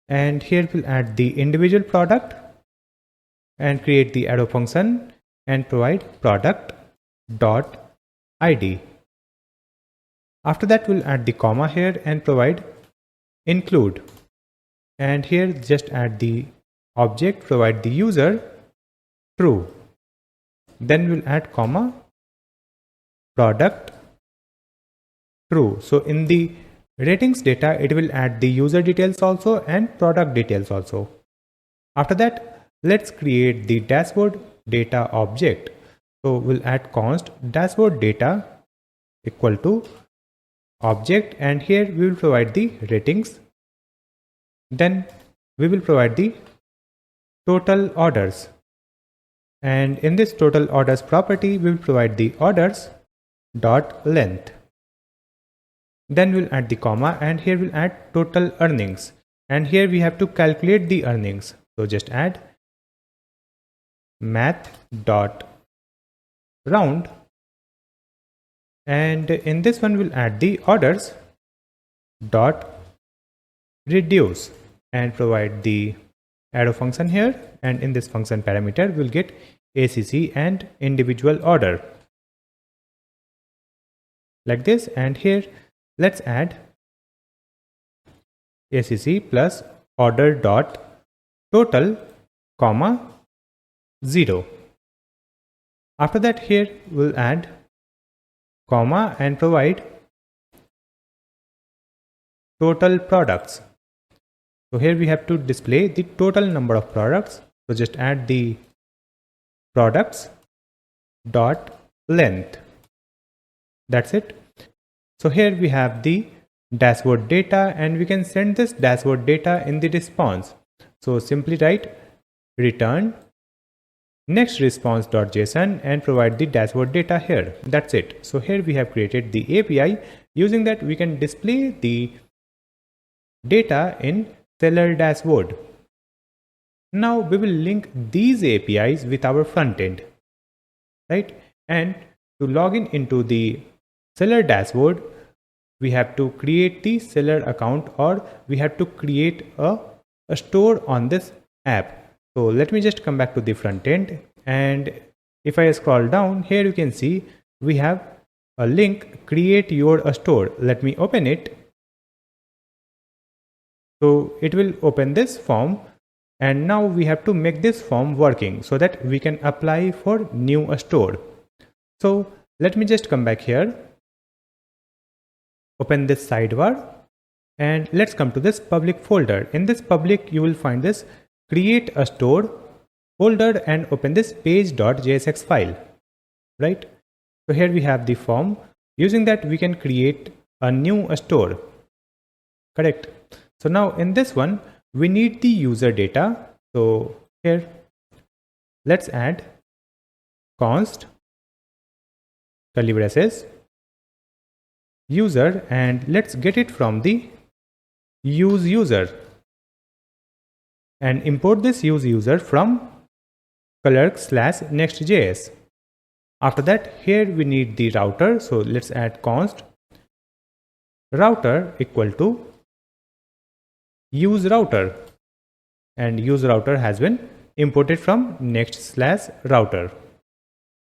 and here we'll add the individual product and create the arrow function and provide product.id. After that we'll add the comma here and provide include, and here just add the object, provide the user true, then we'll add comma product true. So in the ratings data it will add the user details also and product details also. After that let's create the dashboard data object. So we'll add const dashboard data equal to object, and here we will provide the ratings, then we will provide the total orders, and in this total orders property we will provide the orders dot length, then we'll add the comma, and here we'll add total earnings, and here we have to calculate the earnings, so just add math dot round, and in this one we'll add the orders dot reduce and provide the arrow function here, and in this function parameter we'll get ACC and individual order like this, and here let's add ACC plus order dot total comma 0. After that here we'll add comma and provide total products. So here we have to display the total number of products, so just add the products dot length. That's it. So here we have the dashboard data, and we can send this dashboard data in the response. So simply write return next response.json and provide the dashboard data here. That's it. So here we have created the API. Using that we can display the data in seller dashboard. Now we will link these APIs with our front end, right? And to log in into the seller dashboard we have to create the seller account, or we have to create a store on this app. So let me just come back to the front end, and if I scroll down here you can see we have a link create your store. Let me open it. So it will open this form, and now we have to make this form working so that we can apply for new store. So let me just come back here, open this sidebar, and let's come to this public folder. In this public you will find this create a store folder and open this page.jsx file, right? So here we have the form. Using that we can create a new store, correct? So now in this one we need the user data. So here let's add const curly braces user, and let's get it from the use user and import this use user from Clerk/Next.js. After that here we need the router, so let's add const router equal to use router, and use router has been imported from next/router,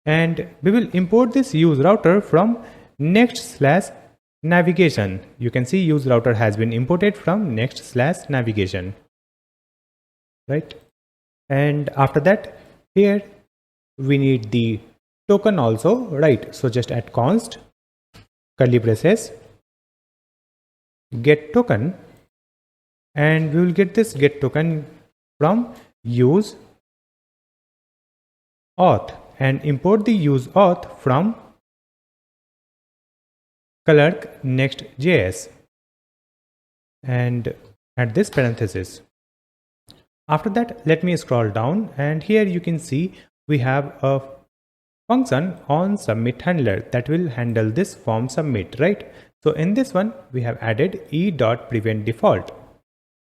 and we will import this use router from next/navigation. You can see use router has been imported from next/navigation, right? And after that, here we need the token also, right? So just add const curly braces get token, and we will get this get token from use auth and import the use auth from Clerk Next.js and add this parenthesis. After that, let me scroll down, and here you can see we have a function on submit handler that will handle this form submit, right? So in this one we have added e.preventDefault,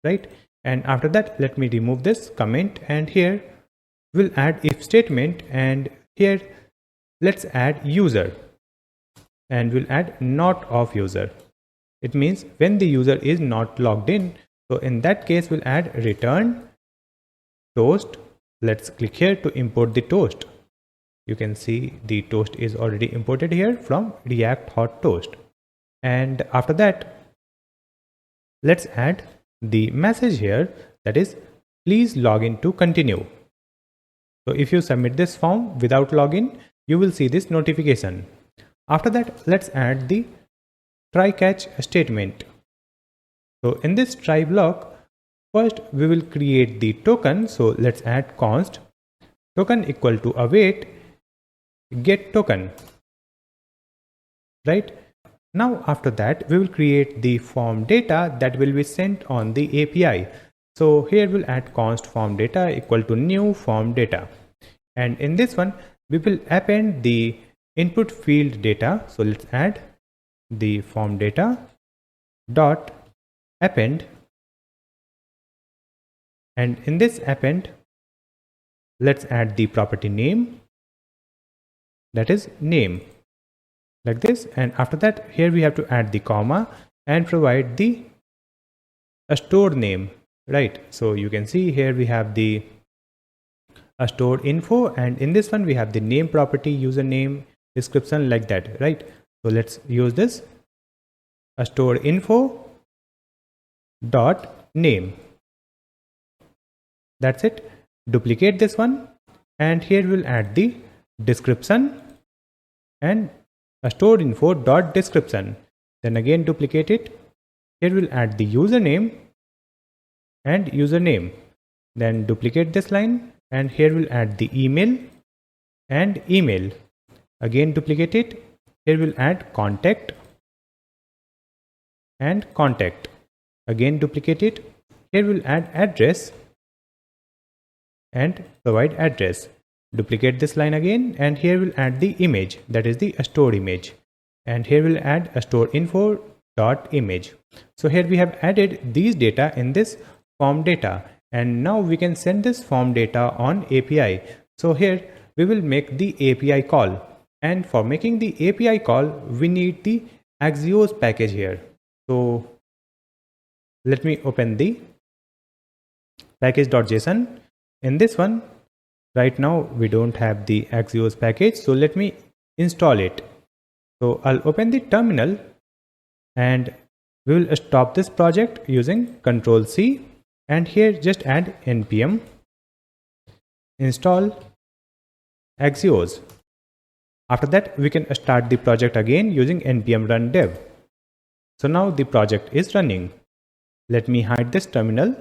right? And after that, let me remove this comment, and here we'll add if statement, and here let's add user, and we'll add not of user. It means when the user is not logged in. So in that case, we'll add return toast. Let's click here to import the toast. You can see the toast is already imported here from React Hot Toast. And after that, let's add the message here, that is please log in to continue. So if you submit this form without login, you will see this notification. After that, let's add the try catch statement. So in this try block, first we will create the token. So let's add const token equal to await get token, right? Now after that, we will create the form data that will be sent on the API. So here we'll add const form data equal to new form data, and in this one we will append the input field data. So let's add the form data dot append, and in this append let's add the property name, that is name, like this. And after that, here we have to add the comma and provide the store name, right? So you can see here we have the stored info, and in this one we have the name property, username, description, like that, right? So let's use this stored info dot name. That's it. Duplicate this one, and here we'll add the description and stored info dot description. Then again duplicate it. Here we'll add the username and username. Then duplicate this line, and here we'll add the email and email. Again duplicate it. Here we'll add contact and contact. Again duplicate it. Here we'll add address and provide address. Duplicate this line again, and here we'll add the image, that is the stored image, and here we'll add a store info dot image. So here we have added these data in this form data, and now we can send this form data on API. So here we will make the API call, and for making the API call we need the Axios package here. So let me open the package.json. In this one, right now we don't have the Axios package, so let me install it. So I'll open the terminal, and we will stop this project using Ctrl+C, and here just add npm install Axios. After that, we can start the project again using npm run dev. So now the project is running. Let me hide this terminal,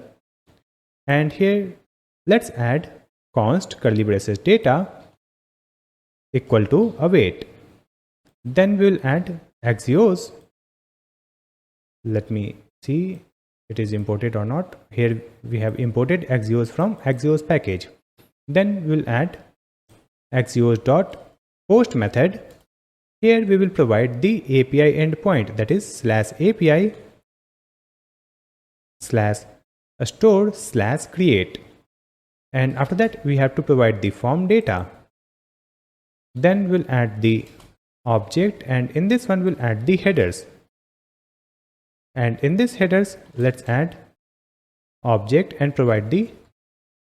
and here let's add const curly braces data equal to await. Then we'll add Axios. Let me see it is imported or not. Here we have imported Axios from Axios package. Then we'll add Axios.post method. Here we will provide the API endpoint, that is /API /store/create. And after that, we have to provide the form data. Then we'll add the object, and in this one we'll add the headers. And in this headers, let's add object and provide the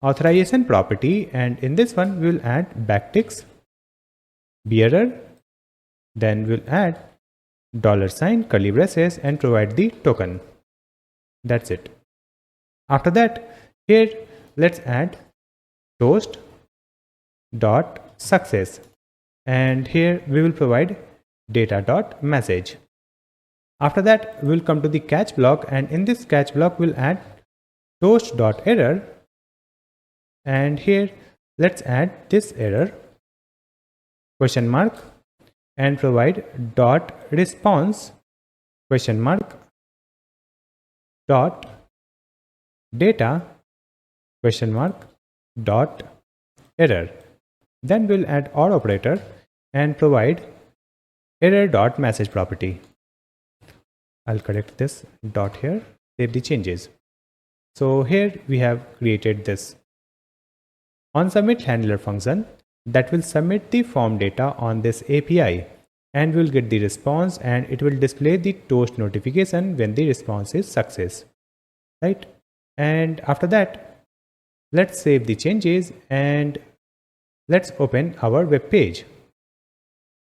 authorization property. And in this one, we'll add backticks bearer. Then we'll add $, curly braces, and provide the token. That's it. After that, here let's add toast dot success, and here we will provide data dot message. After that we will come to the catch block, and in this catch block we'll add toast dot error, and here let's add this error question mark and provide dot response question mark dot data question mark dot error. Then we'll add OR operator and provide error dot message property. I'll correct this dot here, save the changes. So here we have created this onSubmit handler function that will submit the form data on this API, and we'll get the response, and it will display the toast notification when the response is success, right? And after that, let's save the changes and let's open our web page.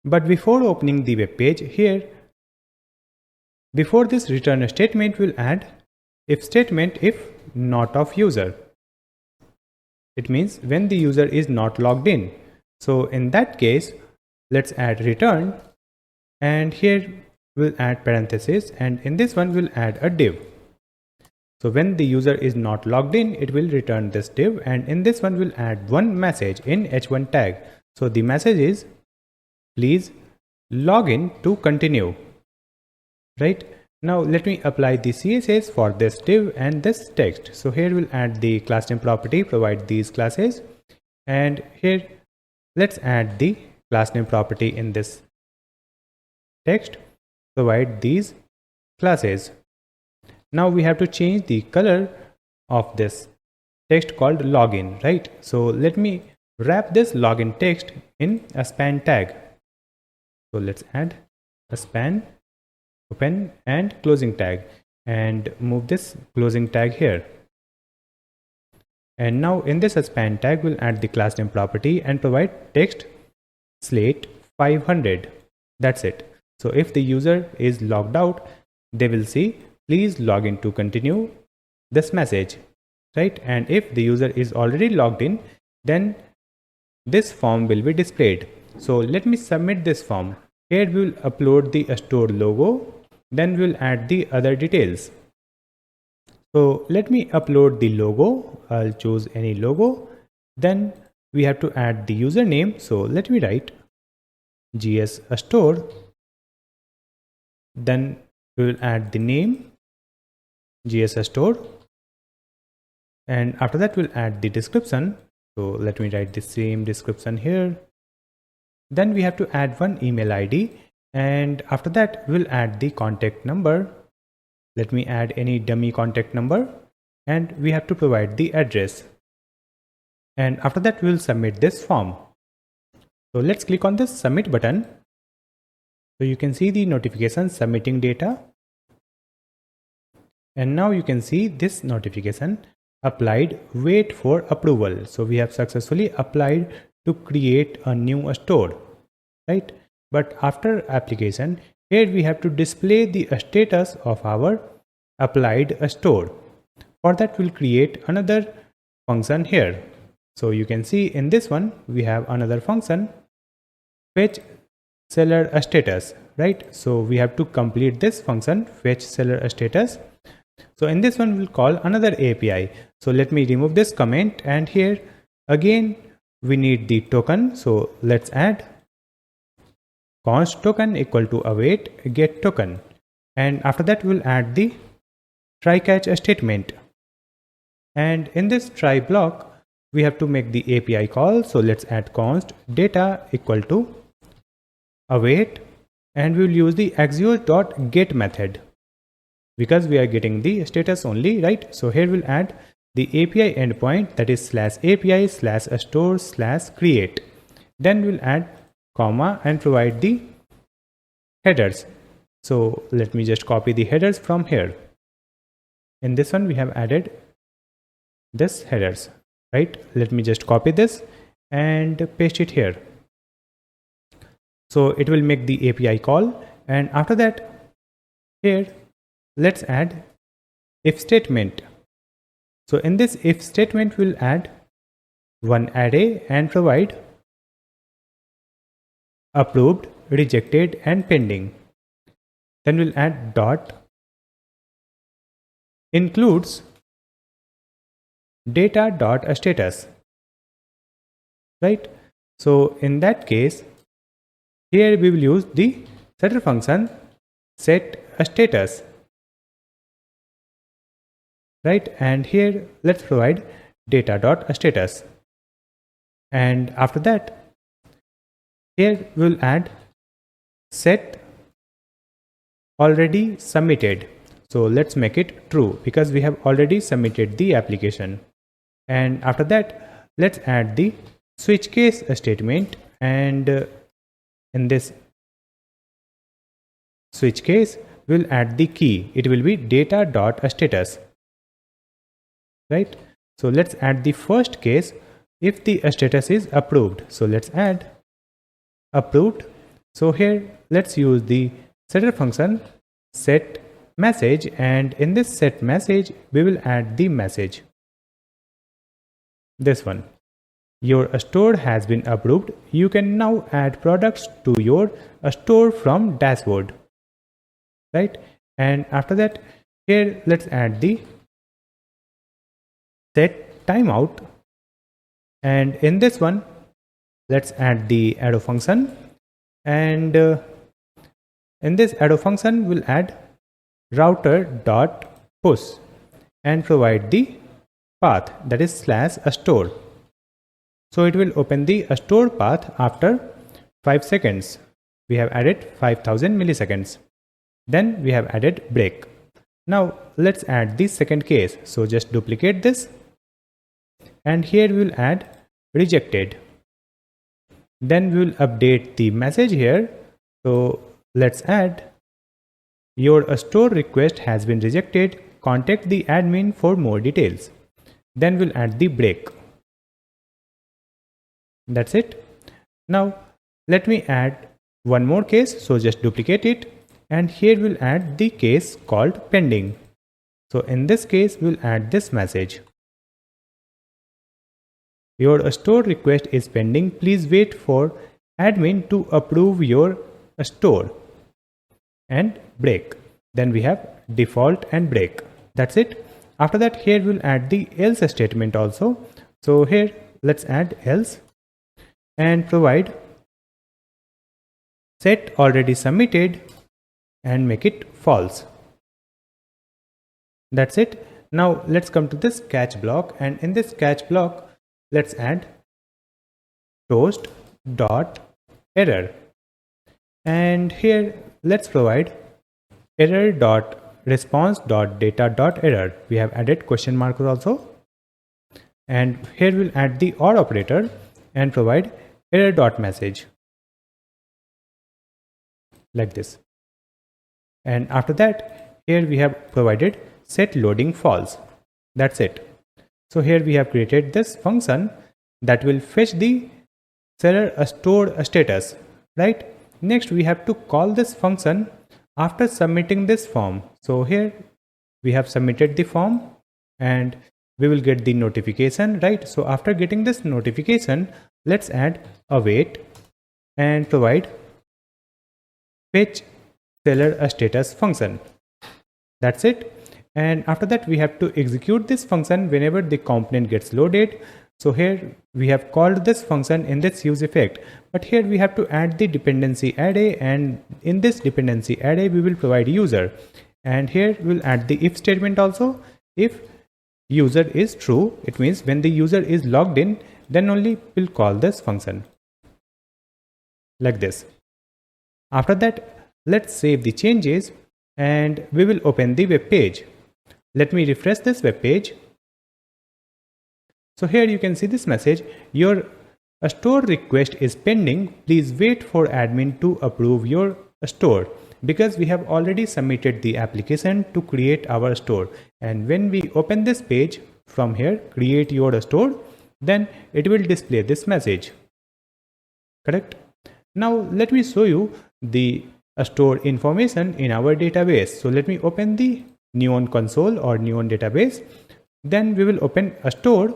But before opening the web page, here before this return statement, we'll add if statement if not of user. It means when the user is not logged in. So in that case, let's add return, and here we'll add parenthesis, and in this one we'll add a div. So when the user is not logged in, it will return this div, and in this one we'll add one message in h1 tag. So the message is please log in to continue, right? Now let me apply the CSS for this div and this text. So here we'll add the class name property, provide these classes, and here let's add the class name property in this text, provide these classes. Now we have to change the color of this text called login, right? So let me wrap this login text in a span tag. So let's add a span open and closing tag and move this closing tag here. And now in this span tag we'll add the class name property and provide text slate 500. That's it. So if the user is logged out, they will see please log in to continue this message, right? And if the user is already logged in, then this form will be displayed. So let me submit this form. Here we will upload the store logo, then we'll add the other details. So let me upload the logo. I'll choose any logo. Then we have to add the username. So let me write GS store. Then we will add the name GS store. And after that we'll add the description. So let me write the same description here. Then we have to add one email ID, and after that we'll add the contact number. Let me add any dummy contact number, and we have to provide the address. And after that we'll submit this form. So let's click on this submit button. So you can see the notification submitting data. And now you can see this notification applied, wait for approval. So we have successfully applied to create a new store, right? But after application, here we have to display the status of our applied store. For that we'll create another function here. So you can see in this one we have another function fetch seller status, right? So we have to complete this function fetch seller status. So in this one we'll call another API. So let me remove this comment, and here again we need the token. So let's add const token equal to await get token, and after that we'll add the try catch statement. And in this try block we have to make the API call. So let's add const data equal to await, and we will use the axios.get method because we are getting the status only, right? So here we'll add the API endpoint, that is /API/store/create. Then we'll add comma and provide the headers. So let me just copy the headers from here. In this one we have added this headers, right? Let me just copy this and paste it here. So it will make the API call, and after that here let's add if statement. So in this if statement we'll add one array and provide approved, rejected and pending. Then we'll add dot includes data.status, right? So in that case, here we will use the setter function setStatus, right? And here let's provide data.status, and after that here we'll add set already submitted. So let's make it true because we have already submitted the application. And after that, let's add the switch case statement, and in this switch case we'll add the key. It will be data.status, right? So let's add the first case if the status is approved. So let's add approved. So here let's use the setter function set message, and in this set message we will add the message, this one: your store has been approved. You can now add products to your store from dashboard, right? And after that, here let's add the set timeout, and in this one let's add the arrow function, and in this arrow function we'll add router.push and provide the path, that is /store. So it will open the store path after 5 seconds. We have added 5000 milliseconds. Then we have added break. Now let's add the second case. So just duplicate this, and here we'll add rejected. Then we will update the message here. So let's add your store request has been rejected. Contact the admin for more details. Then we'll add the break. That's it. Now let me add one more case. So just duplicate it, and here we'll add the case called pending. So in this case we'll add this message: your store request is pending. Please wait for admin to approve your store, and break. Then we have default and break. That's it. After that, here we'll add the else statement also. So here let's add else and provide set already submitted and make it false. That's it. Now let's come to this catch block, and in this catch block let's add toast.error, and here let's provide error.response.data.error. We have added question mark also, and here we'll add the or operator and provide error.message like this. And after that, here we have provided set loading false. That's it. So here we have created this function that will fetch the seller store status, right? Next we have to call this function after submitting this form. So here we have submitted the form and we will get the notification, right? So after getting this notification, let's add await and provide fetch seller status function. That's it. And after that we have to execute this function whenever the component gets loaded. So here we have called this function in this use effect, but here we have to add the dependency array, and in this dependency array we will provide user, and here we'll add the if statement also. If user is true, it means when the user is logged in, then only we'll call this function like this. After that, let's save the changes and we will open the web page. Let me refresh this web page. So here you can see this message: your store request is pending. Please wait for admin to approve your store, because we have already submitted the application to create our store. And when we open this page from here, create your store, then it will display this message. Correct? Now let me show you the store information in our database. So let me open the Neon console or Neon database. Then we will open a store.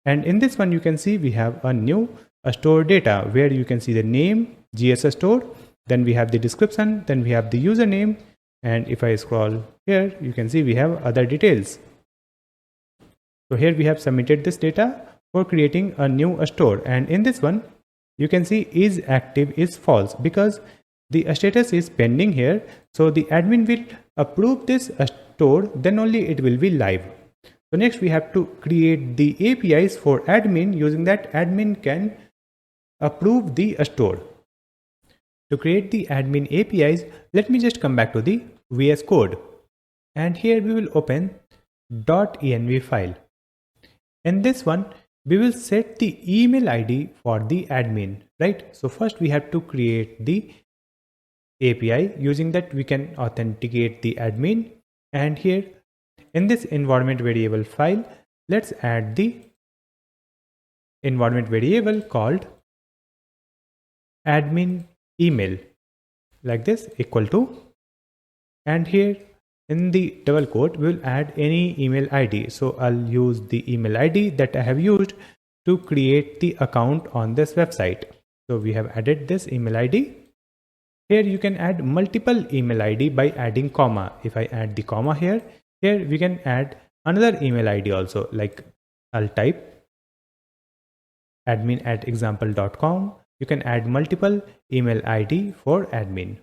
And in this one, you can see we have a new store data where you can see the name, GS store, then we have the description, then we have the username. And if I scroll here, you can see we have other details. So here we have submitted this data for creating a new store. And in this one, you can see is active is false because the status is pending here. So the admin will approve this store, then only it will be live. So next we have to create the APIs for admin. Using that, admin can approve the store. To create the admin APIs, let me just come back to the VS Code. And here we will open .env file. In this one, we will set the email ID for the admin, right? So first we have to create the API. Using that, we can authenticate the admin. And here in this environment variable file, let's add the environment variable called admin email, like this, equal to, and here in the double quote we will add any email ID. So I'll use the email ID that I have used to create the account on this website. So we have added this email ID. Here you can add multiple email ID by adding comma. If I add the comma here we can add another email ID also, like I'll type admin@example.com. You can add multiple email ID for admin.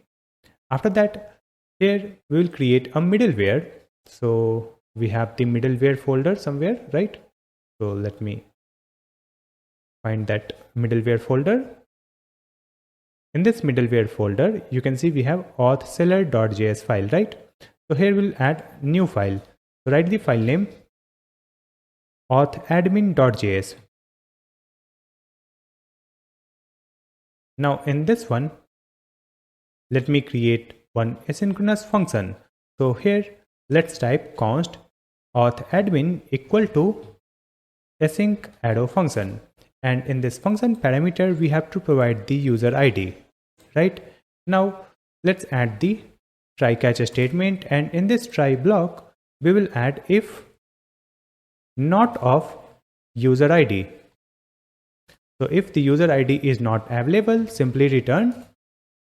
After that, here we will create a middleware. So we have the middleware folder somewhere, right? So let me find that middleware folder. In this middleware folder, you can see we have authseller.js file, right? So here we'll add new file. So write the file name authadmin.js. Now in this one, let me create one asynchronous function. So here let's type const authadmin equal to async arrow function. And in this function parameter, we have to provide the user ID, right? Now let's add the try catch statement. And in this try block, we will add if not of user ID. So if the user ID is not available, simply return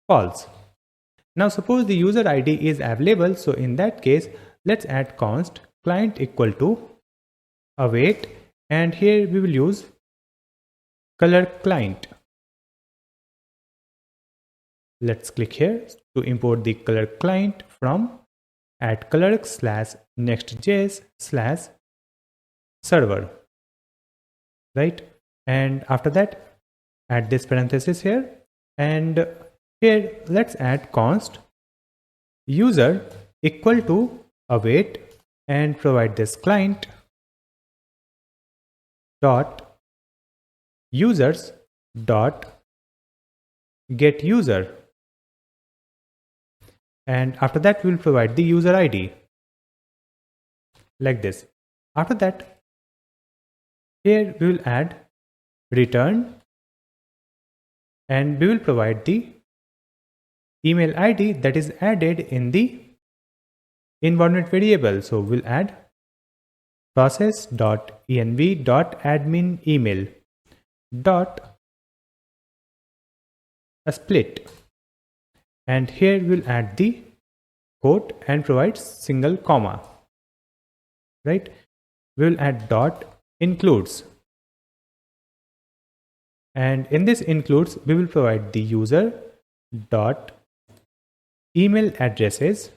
false. Now suppose the user ID is available. So in that case, let's add const client equal to await. And here we will use Clerk client. Let's click here to import the Clerk client from @clerk/next.js/server, right? And after that, add this parenthesis here. And here let's add const user equal to await and provide this client dot users dot get user. And after that, we will provide the user ID like this. After that, here we will add return and we will provide the email ID that is added in the environment variable. So we'll add process.env.admin email dot a split, and here we'll add the quote and provide single comma, right? We'll add dot includes, and in this includes we will provide the user dot email addresses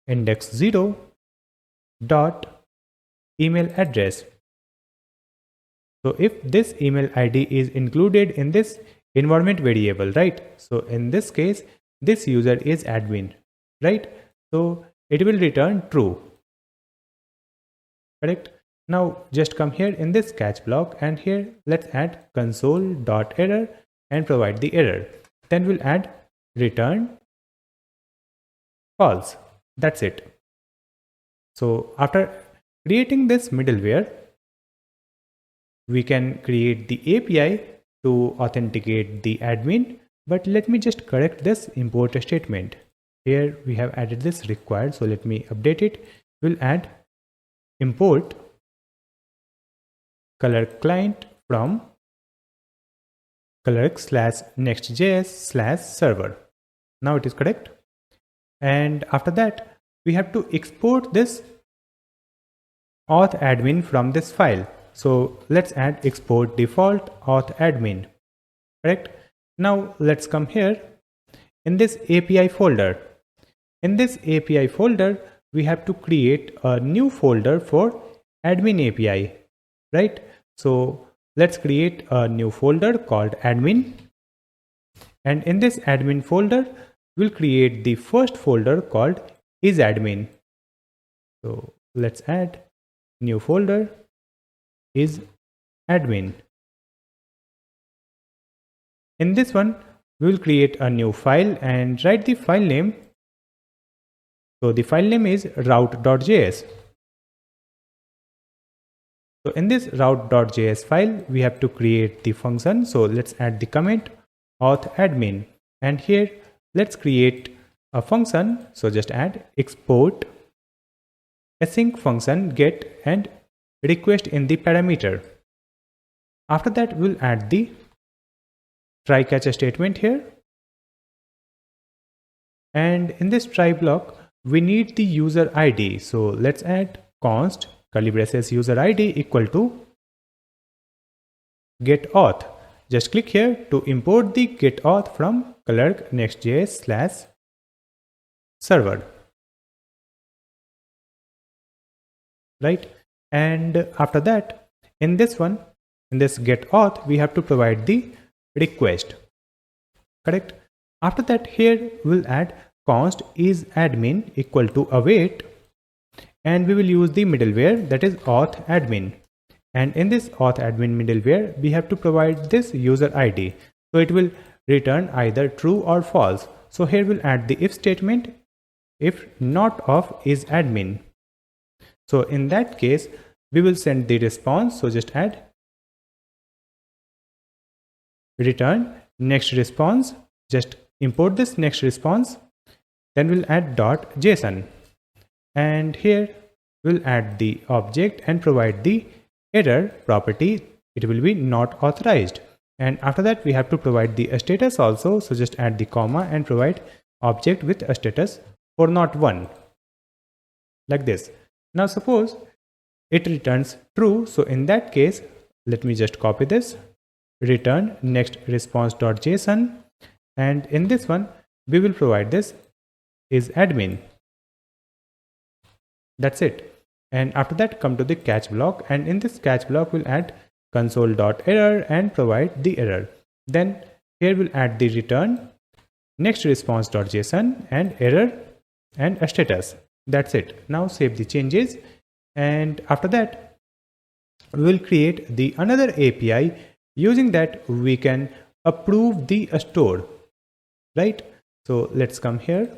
index 0 dot email address. So if this email ID is included in this environment variable, right? So in this case, this user is admin, right? So it will return true, correct? Now just come here in this catch block, and here let's add console.error and provide the error. Then we'll add return false. That's it. So after creating this middleware, we can create the API to authenticate the admin. But let me just correct this import statement. Here we have added this required, so let me update it. We'll add import Clerk client from clerk/next.js/server. Now it is correct. And after that, we have to export this auth admin from this file. So let's add export default auth admin. Correct. Now let's come here in this API folder. In this API folder, we have to create a new folder for admin API, right? So let's create a new folder called admin. And in this admin folder, we'll create the first folder called isAdmin. So let's add new folder isAdmin. In this one, we will create a new file and write the file name. So the file name is route.js. So in this route.js file, we have to create the function. So let's add the comment auth admin. And here, let's create a function. So just add export async function get and request in the parameter. After that, we'll add the try catch statement here. And in this try block, we need the user ID. So let's add const curly braces user ID equal to get auth. Just click here to import the get auth from Clerk Next.js/server. Right. And after that, in this one, in this get auth, we have to provide the request. Correct. After that, here we'll add const isAdmin equal to await, and we will use the middleware that is auth admin. And in this auth admin middleware, we have to provide this user ID. So it will return either true or false. So here we'll add the if statement if not of isAdmin. So in that case, we will send the response. So just add return next response. Just import this next response. Then we'll add .json. And here we'll add the object and provide the error property. It will be not authorized. And after that, we have to provide the status also. So just add the comma and provide object with a status for not one, like this. Now suppose it returns true. So in that case, let me just copy this, return next response.json. And in this one, we will provide this isAdmin. That's it. And after that, come to the catch block. And in this catch block, we'll add console.error and provide the error. Then here we'll add the return next response.json and error and a status. That's it. Now save the changes. And after that, we will create the another API. Using that, we can approve the store, right? So let's come here.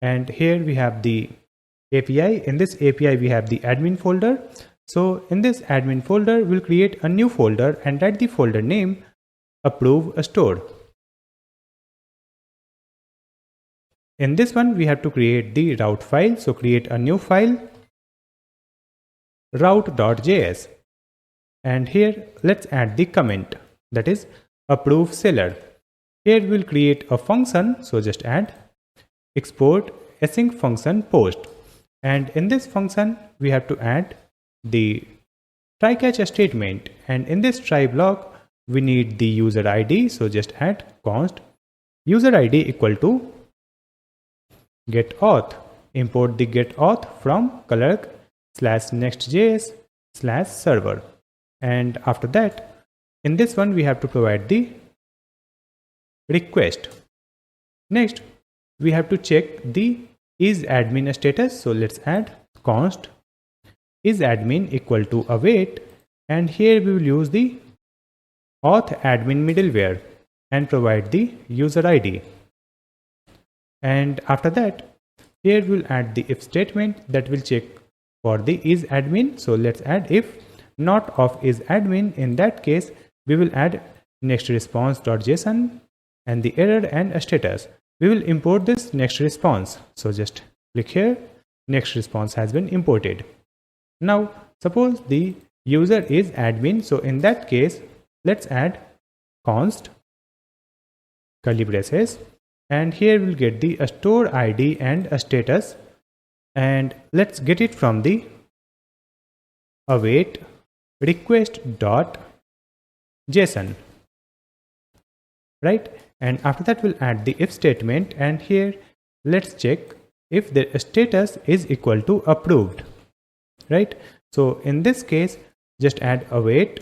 And here we have the API. In this API, we have the admin folder. So in this admin folder, we'll create a new folder and write the folder name approve a store. In this one, we have to create the route file. So create a new file, route.js. And here, let's add the comment, that is approve seller. Here we'll create a function. So just add export async function post. And in this function, we have to add the try catch statement. And in this try block, we need the user ID. So just add const user ID equal to get auth. Import the get auth from clerk/next.js/server. And after that, in this one, we have to provide the request. Next, we have to check the isAdmin status. So let's add const isAdmin equal to await. And here we will use the auth admin middleware and provide the user ID. And after that, here we'll add the if statement that will check for the isAdmin. So let's add if not of isAdmin. In that case, we will add next response.json and the error and a status. We will import this next response. So just click here. Next response has been imported. Now, suppose the user is admin. So in that case, let's add const curly braces, and here we'll get the store ID and a status, and let's get it from the await request dot JSON, right? And after that we'll add the if statement, and here let's check if the status is equal to approved, right? So in this case, just add await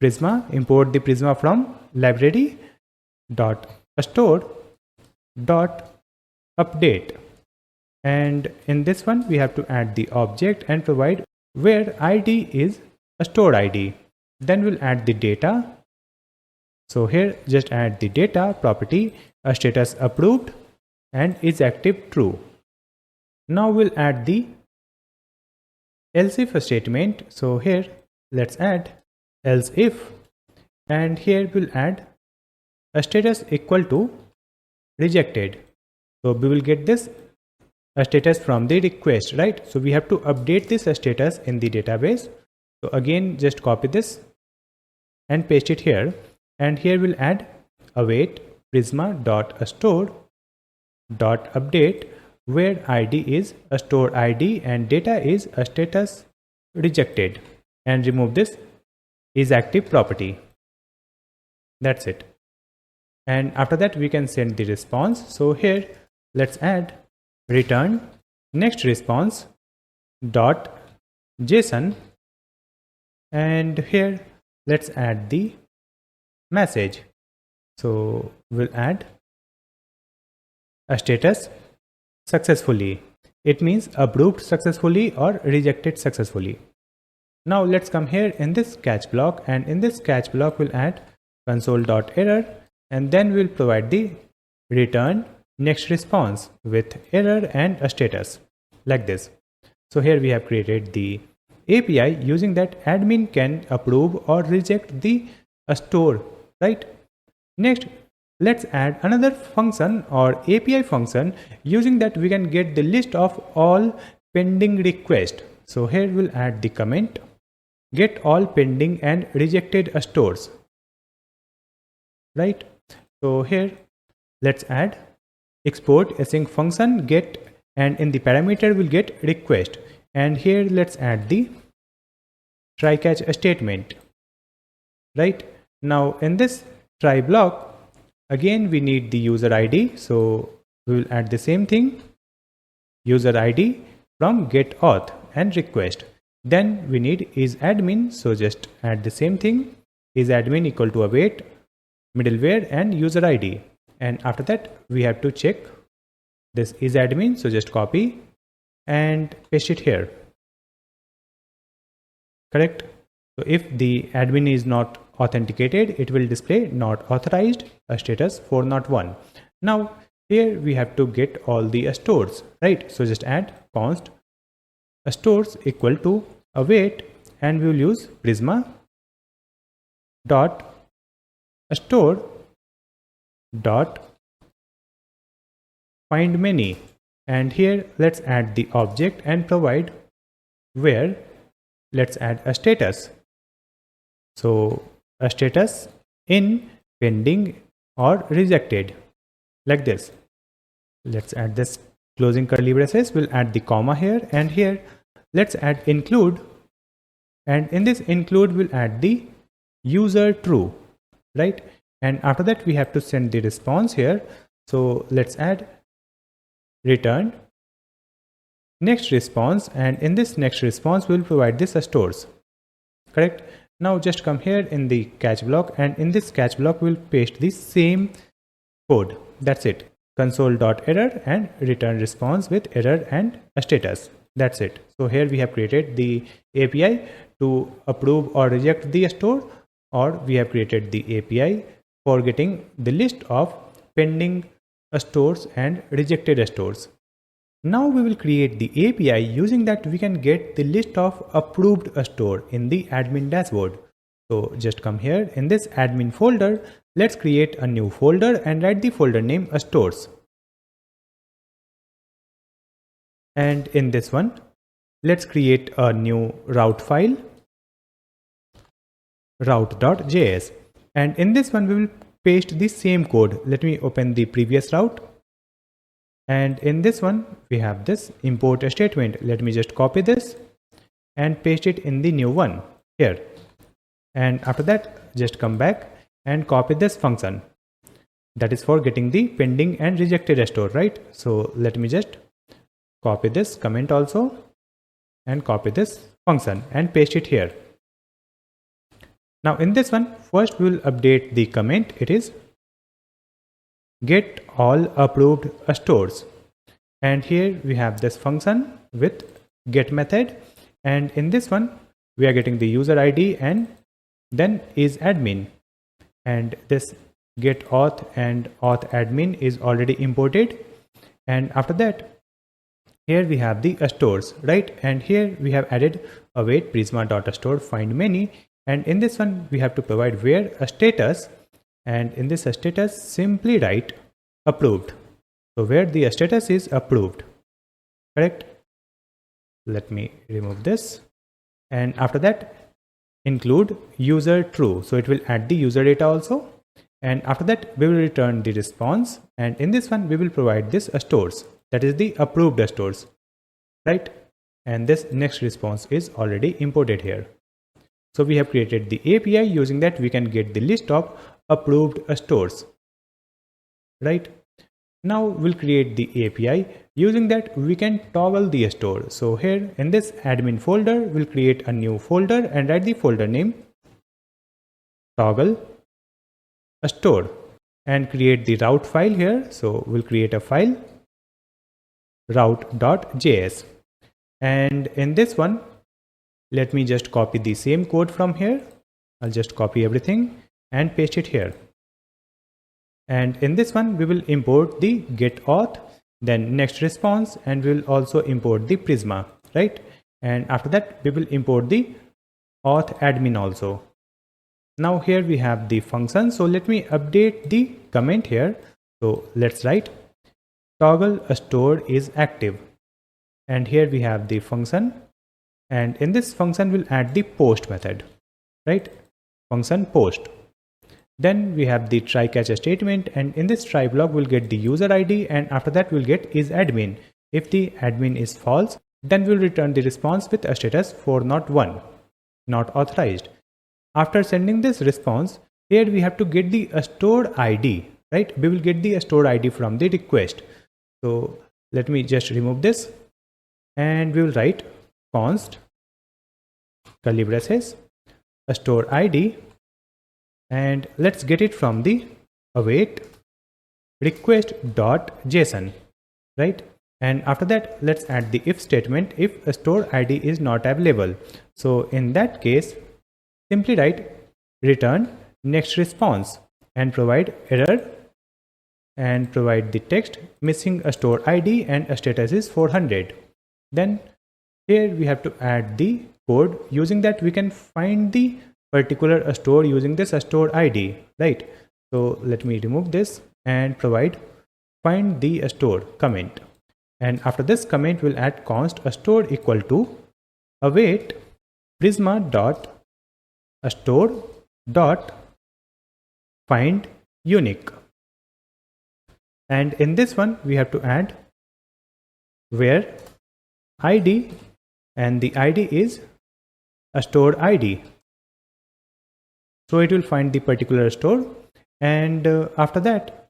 Prisma, import the Prisma from library dot store dot update, and in this one we have to add the object and provide where ID is a stored ID. Then we'll add the data. So here just add the data property, a status approved and is active true. Now we'll add the else if statement. So here let's add else if, and here we'll add a status equal to rejected. So we will get this a status from the request, right? So we have to update this status in the database. So again, just copy this and paste it here, and here we'll add await prisma dot store dot update where ID is a stored ID and data is a status rejected, and remove this is active property. That's it. And after that we can send the response. So here let's add return next response dot JSON, and here let's add the message. So we'll add a status successfully. It means approved successfully or rejected successfully. Now let's come here in this catch block, and in this catch block we'll add console.error, and then we'll provide the return next response with error and a status like this. So here we have created the API using that admin can approve or reject the store, right? Next, let's add another function or API function using that we can get the list of all pending requests. So here we'll add the comment get all pending and rejected stores, right? So here let's add export async function get, and in the parameter we'll get request, and here let's add the try catch statement, right? Now in this try block again we need the user ID, so we will add the same thing, user ID from get auth and request. Then we need is admin, so just add the same thing, is admin equal to await middleware and user ID, and after that we have to check this is admin, so just copy and paste it here, correct? So if the admin is not authenticated, it will display not authorized, a status 401. Now here we have to get all the stores, right? So just add const stores equal to await, and we will use prisma dot store dot find many, and here let's add the object and provide where let's add a status. So a status in pending or rejected like this. Let's add this closing curly braces, we'll add the comma here, and here let's add include, and in this include we'll add the user true, right? And after that we have to send the response here. So let's add return next response, and in this next response we'll provide this stores, correct? Now just come here in the catch block, and in this catch block we'll paste the same code. That's it, console.error and return response with error and a status. That's it. So here we have created the API to approve or reject the store, or we have created the API for getting the list of pending stores and rejected stores. Now we will create the API using that we can get the list of approved store in the admin dashboard. So just come here in this admin folder, let's create a new folder and write the folder name stores. And in this one, let's create a new route file route.js, and in this one we will paste the same code. Let me open the previous route, and in this one we have this import statement. Let me just copy this and paste it in the new one here, and after that just come back and copy this function that is for getting the pending and rejected store, right? So let me just copy this comment also and copy this function and paste it here. Now in this one, first we will update the comment. It is get all approved stores, and here we have this function with get method, and in this one we are getting the user ID and then is admin, and this get auth and auth admin is already imported, and after that here we have the stores, right? And here we have added await prisma.store find many, and in this one we have to provide where a status, and in this status simply write approved. So where the status is approved, correct? Let me remove this, and after that include user true, so it will add the user data also, and after that we will return the response, and in this one we will provide this stores, that is the approved stores, right? And this next response is already imported here. So we have created the API. Using that we can get the list of approved stores, right? Now we'll create the API. Using that we can toggle the store. So here in this admin folder we'll create a new folder and write the folder name toggle store and create the route file here. So we'll create a file route.js, and in this one let me just copy the same code from here. I'll just copy everything and paste it here, and in this one we will import the get auth, then next response, and we will also import the prisma, right? And after that we will import the auth admin also. Now here we have the function, so let me update the comment here. So let's write toggle store is active, and here we have the function, and in this function we'll add the post method, right? Function post. Then we have the try catch statement, and in this try block we'll get the user ID, and after that we'll get is admin. If the admin is false, then we'll return the response with a status 401 not authorized. After sending this response, here we have to get the store ID, right? We will get the store ID from the request. So let me just remove this, and we will write const curly braces store ID, and let's get it from the await request.json, right? And after that let's add the if statement if a store ID is not available. So in that case simply write return next response and provide error and provide the text missing a store ID and a status is 400. Then here we have to add the code. Using that we can find the particular store using this store ID, right? So let me remove this and provide find the store comment, and after this comment we'll add const store equal to await prisma dot store dot find unique, and in this one we have to add where ID, and the ID is a store ID, so it will find the particular store, and after that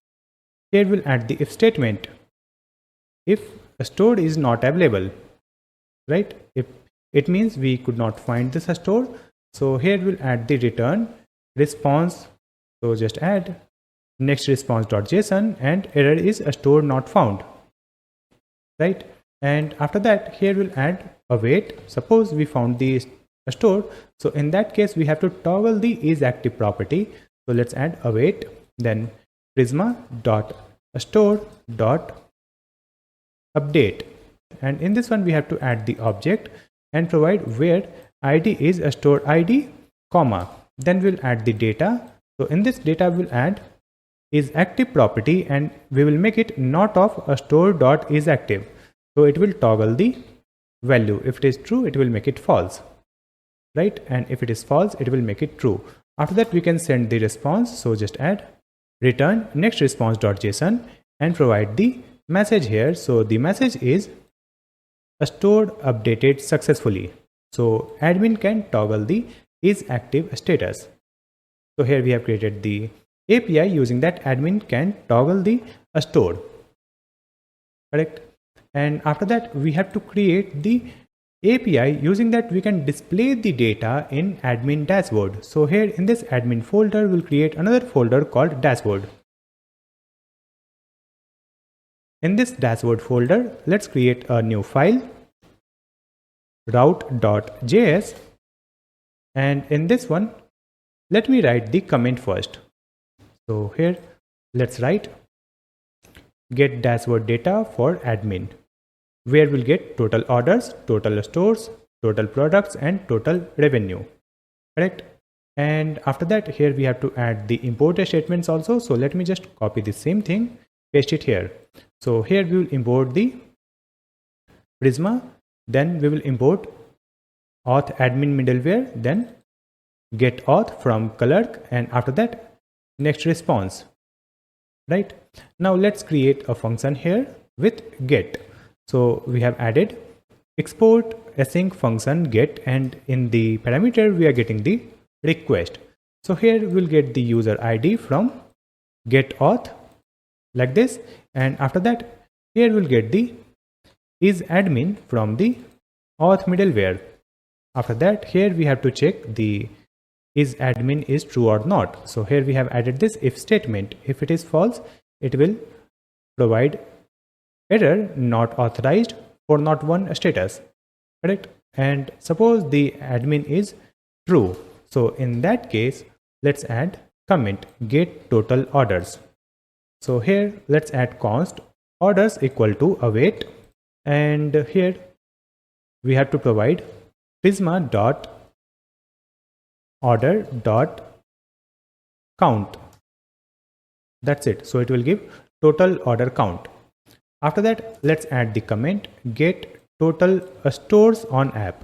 here we'll add the if statement if a store is not available, right? If it means we could not find this store, so here we'll add the return response. So just add next response.json and error is a store not found, right? And after that here we'll add await. Suppose we found the store, so in that case we have to toggle the is active property. So let's add await then prisma dot store dot update, and in this one we have to add the object and provide where ID is a store ID comma, then we'll add the data. So in this data we'll add is active property, and we will make it not of a store dot is active, so it will toggle the value. If it is true it will make it false, right? And if it is false, it will make it true. After that, we can send the response. So just add return next response.json and provide the message here. So the message is a store updated successfully. So admin can toggle the is active status. So here we have created the API using that admin can toggle the store. Correct. And after that, we have to create the API using that we can display the data in admin dashboard. So here in this admin folder, we'll create another folder called dashboard. In this dashboard folder, let's create a new file, route.js. And in this one, let me write the comment first. So here, let's write get dashboard data for admin, where we'll get total orders, total stores, total products, and total revenue. Correct. And after that, here we have to add the import statements also. So let me just copy the same thing, paste it here. So here we will import the Prisma, then we will import auth admin middleware, then get auth from Clerk, and after that next response. Right. Now let's create a function here with get. So we have added export async function get, and in the parameter we are getting the request. So here we'll get the user ID from get auth like this, and after that here we'll get the is admin from the auth middleware. After that, here we have to check the is admin is true or not. So here we have added this if statement. If it is false, it will provide error not authorized for not one status. Correct. And suppose the admin is true. So in that case, let's add comment get total orders. So here let's add const orders equal to await, and here we have to provide prisma dot order dot count. That's it. So it will give total order count. After that, let's add the comment get total stores on app.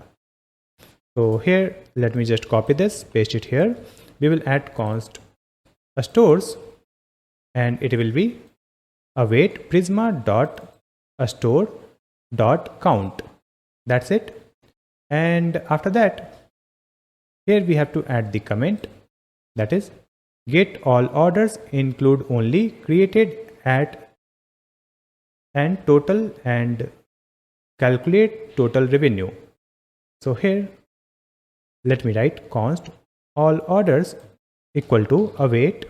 So here let me just copy this, paste it here. We will add const stores, and it will be await prisma dot store dot count. That's it. And after that, here we have to add the comment, that is get all orders include only created at and total, and calculate total revenue. So here let me write const all orders equal to await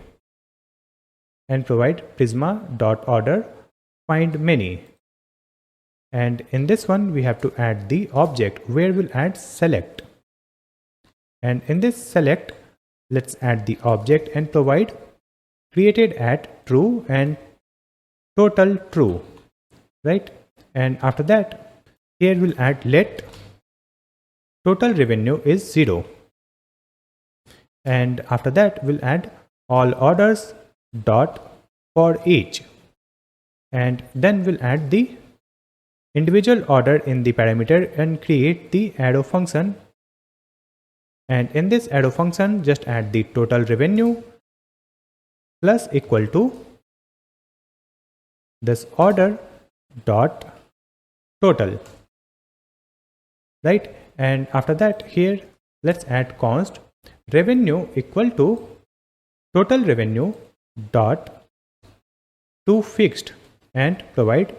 and provide prisma dot order find many. And in this one we have to add the object where we'll add select. And in this select, let's add the object and provide created at true and total true. Right. And after that, here we'll add let total revenue is 0. And after that, we'll add all orders dot for each. And then we'll add the individual order in the parameter and create the arrow function. And in this arrow function, just add the total revenue plus equal to this order dot total. Right. And after that, here let's add const revenue equal to total revenue dot to fixed and provide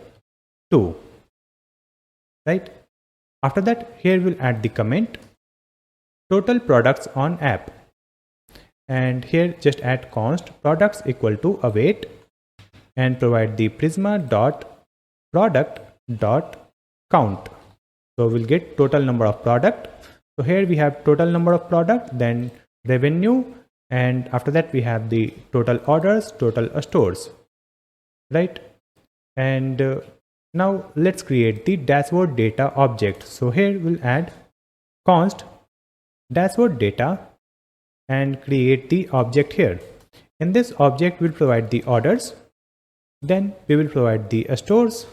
2. Right. After that, here we'll add the comment total products on app, and here just add const products equal to await and provide the prisma dot product dot count. So we'll get total number of product. So here we have total number of product, then revenue, and after that we have the total orders, total stores. Right. And now let's create the dashboard data object. So here we'll add const dashboard data and create the object here. In this object, we'll provide the orders, then we will provide the stores,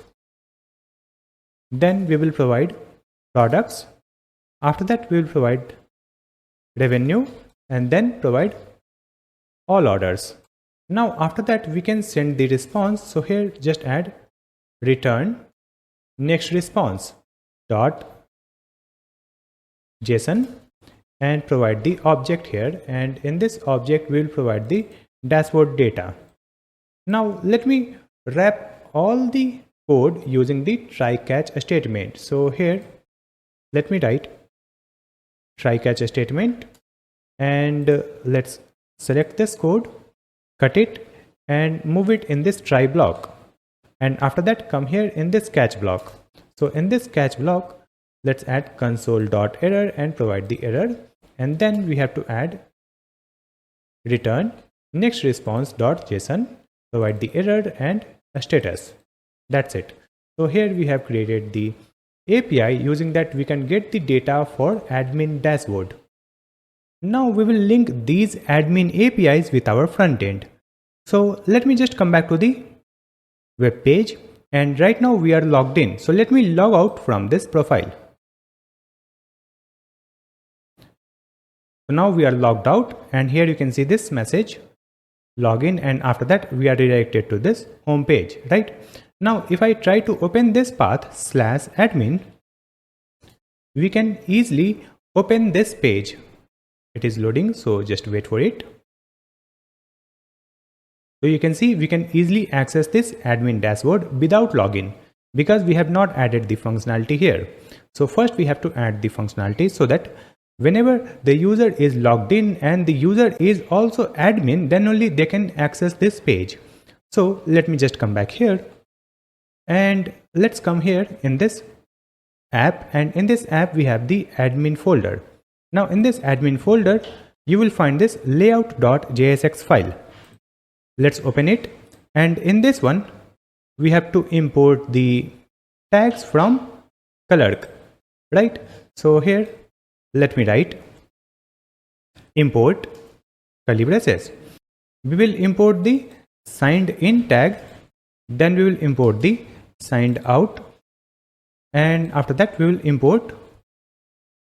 then we will provide products. After that, we will provide revenue, and then provide all orders. Now after that we can send the response. So here just add return next response dot JSON and provide the object here, and in this object we will provide the dashboard data. Now let me wrap all the code using the try catch statement. So here let me write try catch statement, and let's select this code, cut it and move it in this try block, and after that come here in this catch block. So in this catch block let's add console.error and provide the error, and then we have to add return next response.json, provide the error and a status. That's it. So here we have created the API. Using that we can get the data for admin dashboard. Now we will link these admin APIs with our front end. So let me just come back to the web page, and right now we are logged in. So let me log out from this profile. So now we are logged out, and here you can see this message login, and after that we are redirected to this home page, right? Now if I try to open this path /admin, we can easily open this page. It is loading, so just wait for it. So you can see we can easily access this admin dashboard without login because we have not added the functionality here. So first we have to add the functionality so that whenever the user is logged in and the user is also admin, then only they can access this page. So let me just come back here, and let's come here in this app, and in this app we have the admin folder. Now in this admin folder you will find this layout.jsx file. Let's open it, and in this one we have to import the tags from Clerk, right? So here let me write import curly braces. We will import the signed in tag, then we will import the signed out, and after that we will import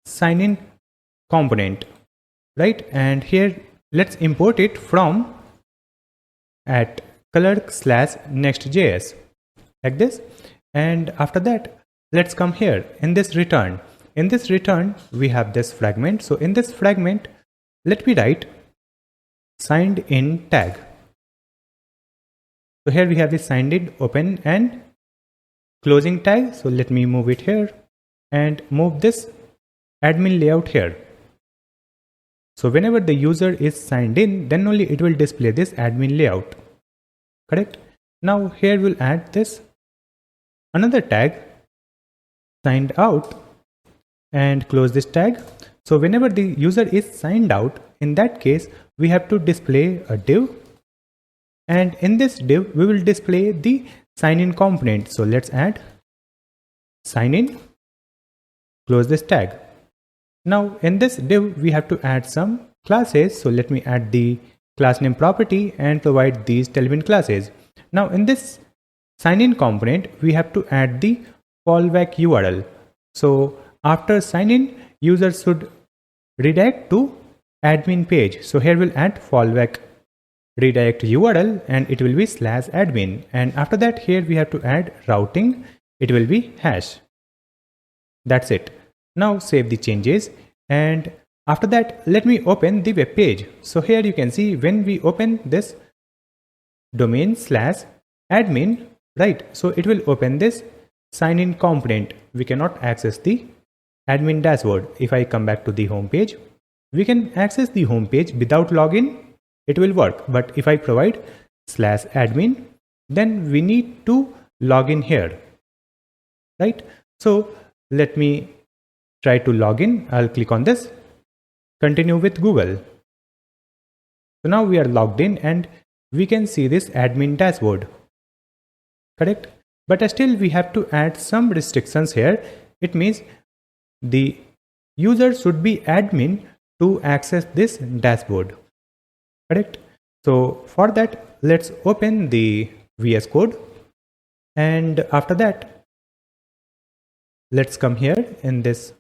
sign in component, right? And here let's import it from at clerk/next.js like this, and after that let's come here in this return. In this return we have this fragment. So in this fragment let me write signed in tag. So here we have the signed in open and closing tag. So let me move it here and move this admin layout here. So whenever the user is signed in, then only it will display this admin layout, correct? Now here we'll add this another tag signed out and close this tag. So whenever the user is signed out, in that case we have to display a div, and in this div we will display the sign in component. So let's add sign in, close this tag. Now in this div we have to add some classes. So let me add the class name property and provide these Tailwind classes. Now in this sign in component we have to add the fallback URL. So after sign in, user should redirect to admin page. So here we'll add fallback redirect URL, and it will be /admin, and after that here we have to add routing. It will be hash. That's it. Now save the changes, and after that let me open the web page. So here you can see when we open this domain /admin, right? So it will open this sign in component. We cannot access the admin dashboard. If I come back to the home page, we can access the home page without login. It will work, but if I provide /admin, then we need to log in here, right? So let me try to log in. I'll click on this, continue with Google. So now we are logged in and we can see this admin dashboard, correct? But still we have to add some restrictions here. It means the user should be admin to access this dashboard, correct? So for that let's open the VS Code, and after that let's come here in this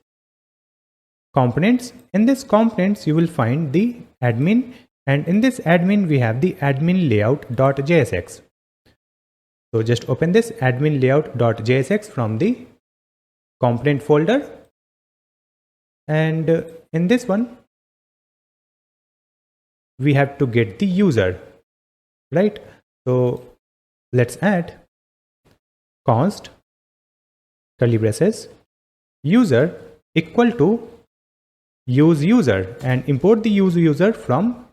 components. In this components, you will find the admin, and in this admin, we have the admin layout.jsx. So just open this admin layout.jsx from the component folder, and in this one, we have to get the user, right? So let's add const curly braces user equal to use user and import the use user from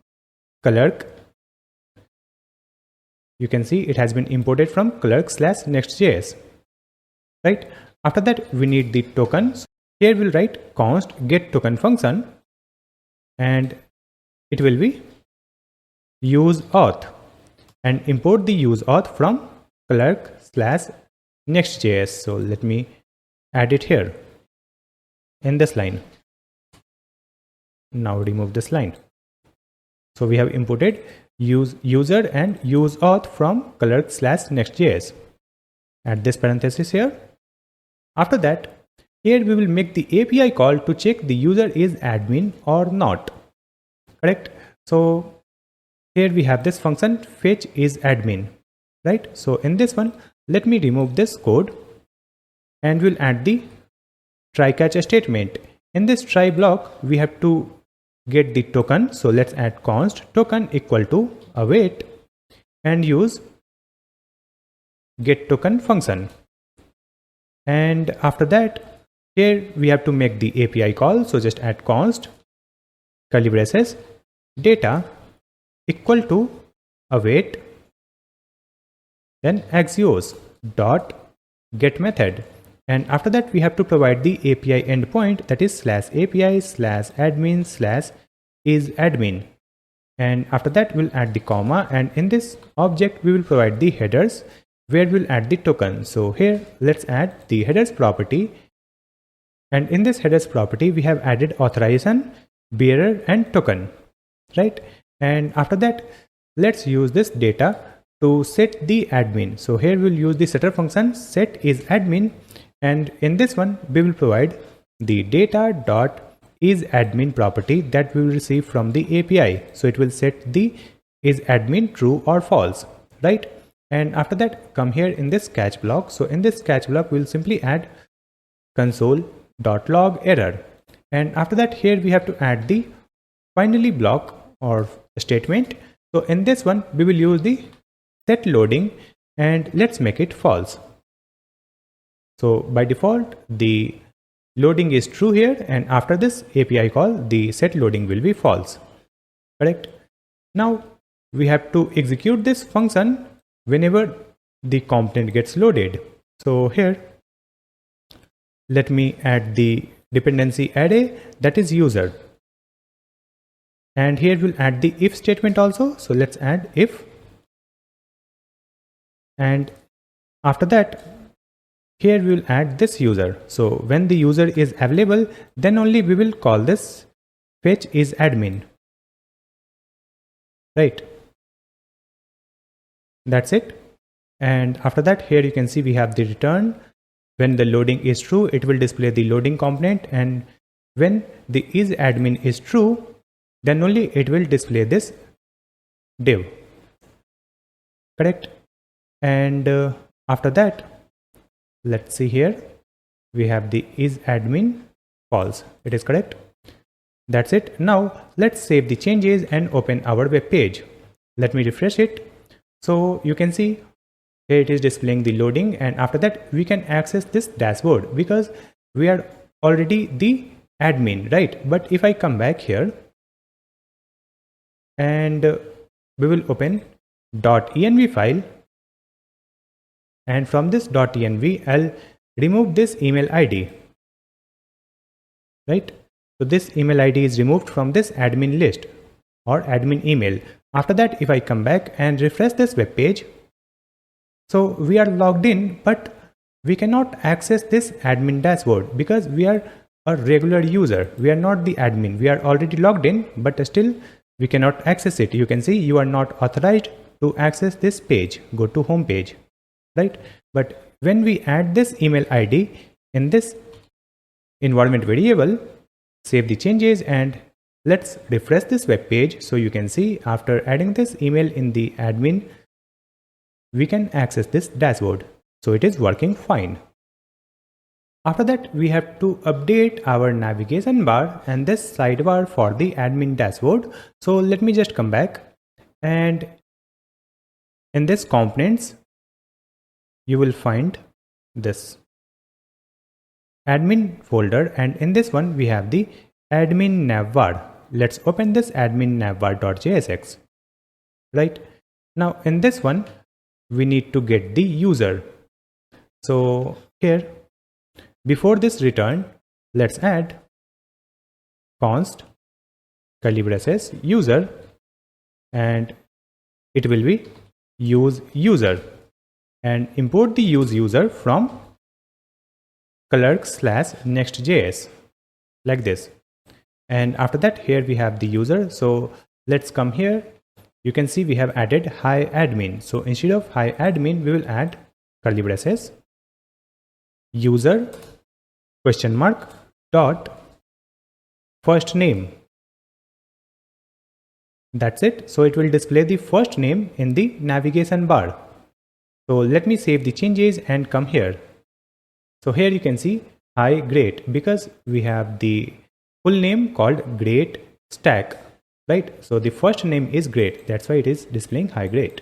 Clerk. You can see it has been imported from Clerk/Next.js, right? After that, we need the tokens. Here we'll write const get token function, and it will be use auth, and import the use auth from Clerk/Next.js. So let me add it here in this line. Now remove this line. So we have imported use user and use auth from Clerk/Next.js. Add this parenthesis here. After that, here we will make the API call to check the user is admin or not. Correct? So here we have this function fetch is admin, right? So in this one, let me remove this code and we'll add the try catch statement. In this try block, we have to get the token. So let's add const token equal to await and use get token function. And after that, here we have to make the API call. So just add const curly braces data equal to await, then axios dot get method. And after that, we have to provide the API endpoint, that is /API/admin/is-admin. And after that, we'll add the comma, and in this object, we will provide the headers where we'll add the token. So here, let's add the headers property. And in this headers property, we have added authorization, bearer, and token, right? And after that, let's use this data to set the admin. So here we'll use the setter function set is admin, and in this one we will provide the data dot is admin property that we will receive from the API. So it will set the is admin true or false, right? And after that, come here in this catch block. So in this catch block, we'll simply add console.log error. And after that, here we have to add the finally block or statement. So in this one, we will use the set loading, and let's make it false. So by default, the loading is true here, and after this API call, the set loading will be false. Correct? Now we have to execute this function whenever the component gets loaded. So here, let me add the dependency array that is user. And here we'll add the if statement also. So let's add if. And after that, here we will add this user. So when the user is available, then only we will call this fetch is admin. Right? That's it. And after that, here you can see we have the return. When the loading is true, it will display the loading component, and when the is admin is true, then only it will display this div. Correct? And after that, let's see here, we have the is admin false. It is correct. That's it. Now let's save the changes and open our web page. Let me refresh it. So you can see here it is displaying the loading, and after that we can access this dashboard because we are already the admin, right? But if I come back here and we will open .env file, and from this .env I'll remove this email ID, right? So this email ID is removed from this admin list or admin email. After that, if I come back and refresh this web page, so we are logged in, but we cannot access this admin dashboard because we are a regular user. We are not the admin. We are already logged in, but still we cannot access it. You can see you are not authorized to access this page. Go to home page, right? But when we add this email ID in this environment variable, Save the changes and let's refresh this web page. So you can see after adding this email in the admin, we can access this dashboard. So it is working fine. After that, we have to update our navigation bar and this sidebar for the admin dashboard. So let me just come back, and in this components, you will find this admin folder, and in this one we have the admin navbar. Let's open this admin navbar.jsx. Right now, in this one, we need to get the user. So here, before this return, let's add const curly braces user, and it will be use user, and import the use user from Clerk/Next.js like this. And after that, here we have the user. So let's come here. You can see we have added hi admin. So instead of hi admin, we will add curly braces user question mark dot first name. That's it. So it will display the first name in the navigation bar. So let me save the changes and come here. So here you can see hi great, because we have the full name called GreatStack, right? So the first name is great. That's why it is displaying hi great.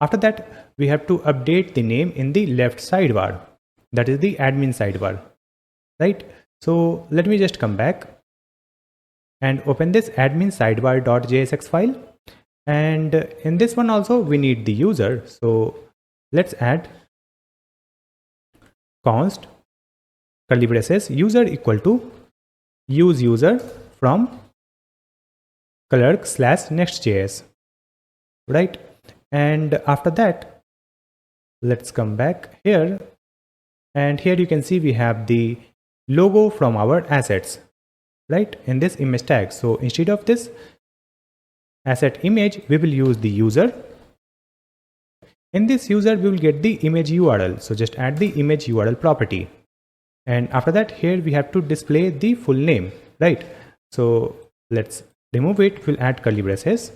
After that, we have to update the name in the left sidebar. That is the admin sidebar, right? So let me just come back and open this admin sidebar.jsx file. And in this one also we need the user. So let's add const curly braces user equal to use user from Clerk/Next.js, right? And after that, let's come back here, and here you can see we have the logo from our assets, right, in this image tag. So instead of this asset image, we will use the user. In this user, we will get the image URL. So just add the image URL property. And after that, here we have to display the full name, right? So let's remove it. We'll add curly braces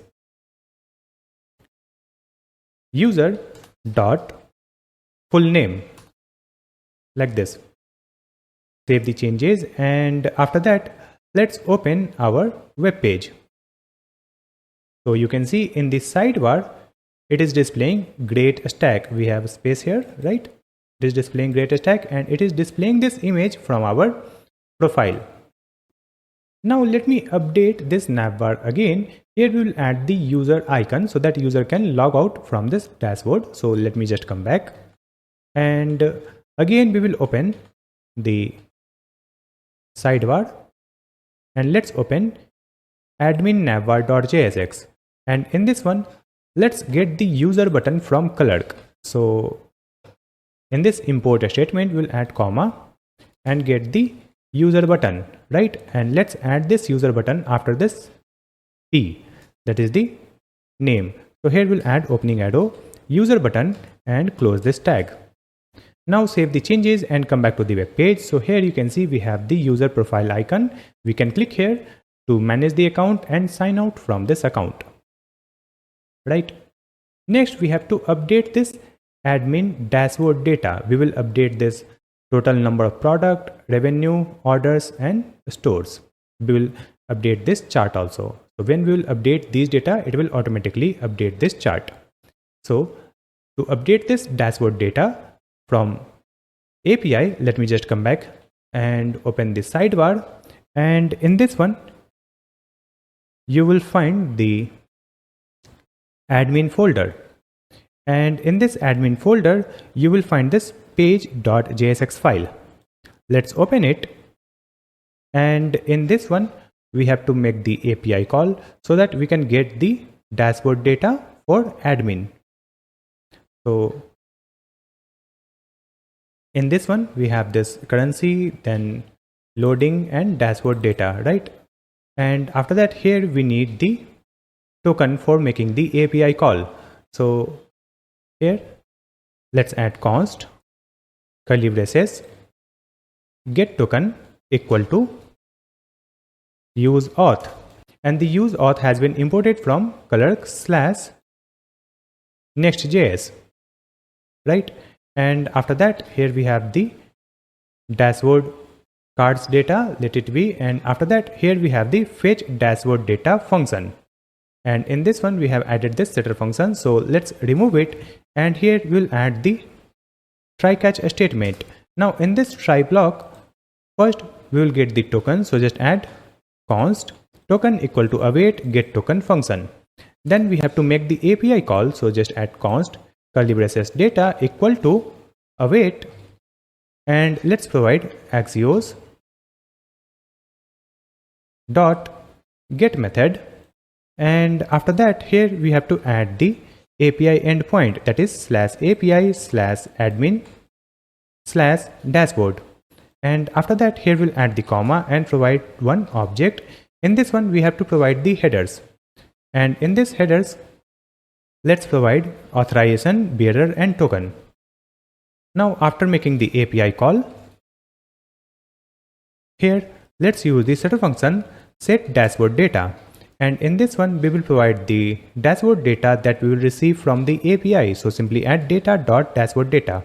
user dot full name like this. Save the changes, and after that, let's open our web page. So you can see in the sidebar, it is displaying GreatStack. We have a space here, right? It is displaying GreatStack, and it is displaying this image from our profile. Now let me update this navbar again. Here we will add the user icon so that user can log out from this dashboard. So let me just come back, and again we will open the sidebar, and let's open admin navbar.jsx. And in this one, let's get the user button from Clerk. So in this import statement, we'll add comma and get the user button, right? And let's add this user button after this P, that is the name. So here we'll add opening arrow user button and close this tag. Now save the changes and come back to the web page. So here you can see we have the user profile icon. We can click here to manage the account and sign out from this account, right? Next, we have to update this admin dashboard data. We will update this total number of product, revenue, orders, and stores. We will update this chart also. So when we will update these data, it will automatically update this chart. So to update this dashboard data from API, let me just come back and open the sidebar. And in this one, you will find the admin folder. And in this admin folder, you will find this page.jsx file. Let's open it. And in this one, we have to make the API call so that we can get the dashboard data for admin. So in this one, we have this currency, then loading and dashboard data, right? And after that, here we need the token for making the API call. So here, let's add const curly braces get token equal to use auth, and the use auth has been imported from Clerk/Next.js, right? And after that, here we have the dashboard cards data, let it be, and after that here we have the fetch dashboard data function, and in this one we have added this setter function. So let's remove it, and here we'll add the try catch statement. Now in this try block, first we will get the token, so just add const token equal to await get token function. Then we have to make the API call, so just add const curly braces data equal to await, and let's provide axios dot get method, and after that here we have to add the API endpoint, that is /API/admin/dashboard, and after that here we'll add the comma and provide one object. In this one we have to provide the headers, and in this headers let's provide authorization, bearer and token. Now after making the API call, here let's use the setter function set dashboard data, and in this one we will provide the dashboard data that we will receive from the API, so simply add data.dashboard data.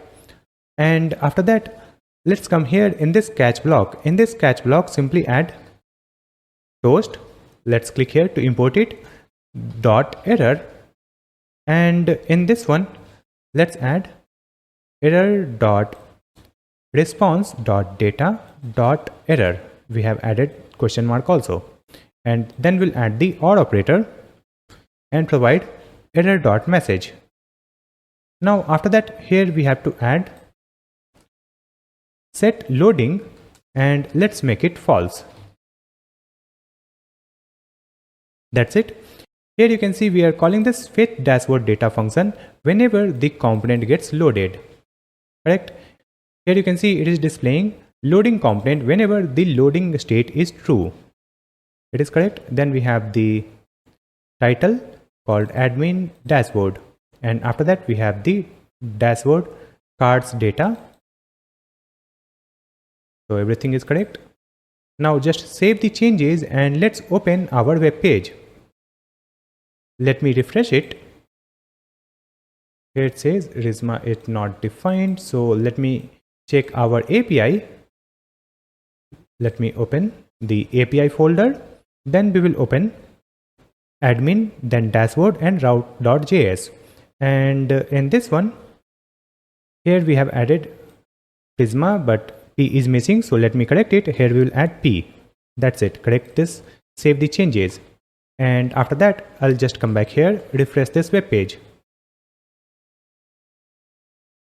And after that let's come here in this catch block. In this catch block simply add toast, let's click here to import it, dot error, and in this one let's add error dot response dot data dot error. We have added question mark also, and then we'll add the or operator and provide error dot message. Now after that here we have to add set loading, and let's make it false. That's it. Here you can see we are calling this fetch dashboard data function whenever the component gets loaded, correct? Here you can see it is displaying loading component whenever the loading state is true. It is correct. Then we have the title called admin dashboard, and after that we have the dashboard cards data. So everything is correct. Now just save the changes and let's open our web page. Let me refresh it. Here it says Risma is not defined, so let me check our API. Let me open the API folder, then we will open admin, then dashboard and route.js, and in this one here we have added Prisma, but P is missing, so let me correct it. Here we will add P. That's it. Correct this, save the changes, and after that I'll just come back here, refresh this web page.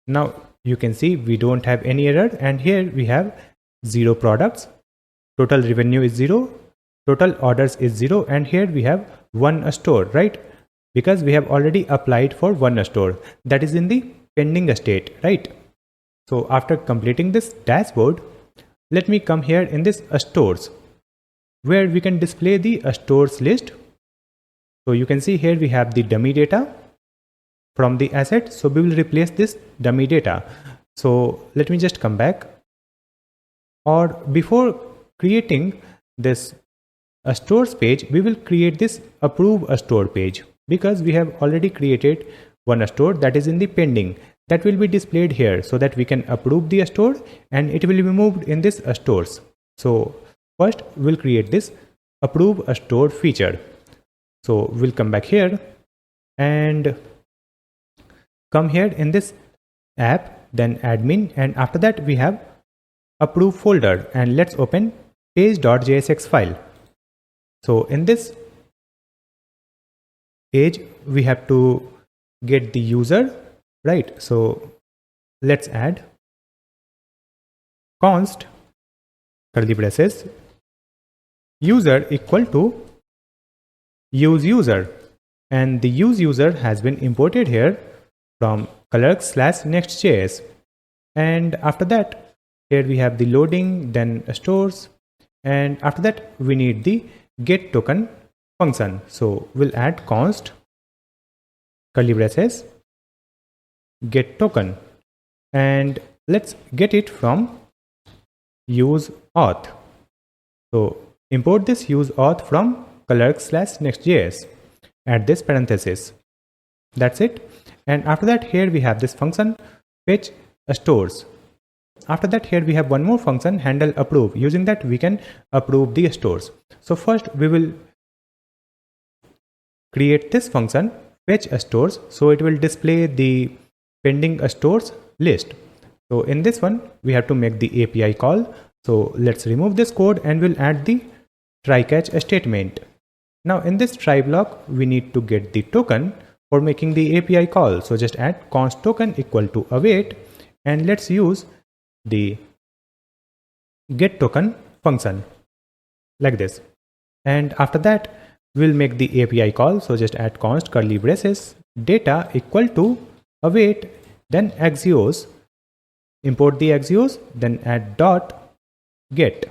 Now you can see we don't have any error, and here we have 0 products, total revenue is 0, total orders is 0, and here we have one store, right? Because we have already applied for one store that is in the pending state, right? So after completing this dashboard, let me come here in this stores where we can display the stores list. So you can see here we have the dummy data from the asset, so we will replace this dummy data. So let me just come back, or before creating this stores page we will create this approve a store page, because we have already created one store that is in the pending, that will be displayed here so that we can approve the store and it will be moved in this stores. So first we'll create this approve a store feature. So we'll come back here and come here in this app, then admin, and after that we have approve folder, and let's open page.jsx file. So in this page we have to get the user, right? So let's add const curly braces user equal to use user, and the use user has been imported here from Clerk/Next.js, and after that here we have the loading, then stores, and after that we need the get token function. So we'll add const curly braces get token, and let's get it from use auth. So import this use auth from Clerk/Next.js. Add this parenthesis. That's it. And after that, here we have this function fetch stores. After that, here we have one more function handle approve. Using that, we can approve the stores. So first we will create this function fetch stores, so it will display the pending stores list. So in this one we have to make the API call. So let's remove this code and we'll add the try catch statement. Now in this try block we need to get the token for making the API call. So just add const token equal to await, and let's use the get token function like this. And after that we'll make the API call. So just add const curly braces data equal to await, then axios, import the axios, then add dot get.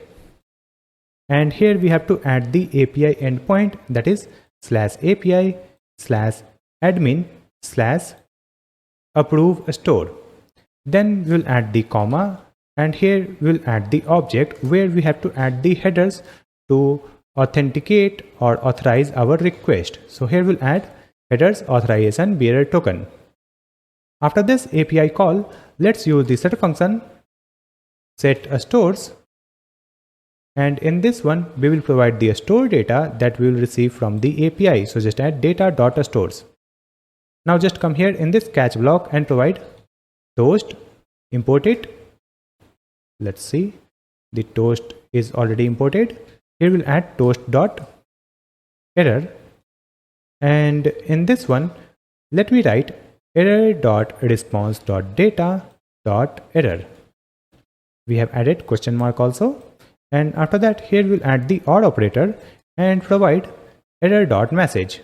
And here we have to add the API endpoint, that is /API/admin/approve store. Then we'll add the comma, and here we'll add the object where we have to add the headers to authenticate or authorize our request. So here we'll add headers authorization bearer token. After this API call, let's use the set function set stores, and in this one we will provide the store data that we will receive from the API. So just add data.stores. Now just come here in this catch block and provide toast, import it. Let's see, the toast is already imported. Here we'll add toast.error, and in this one let me write error.response.data.error. We have added question mark also, and after that here we'll add the or operator and provide error.message.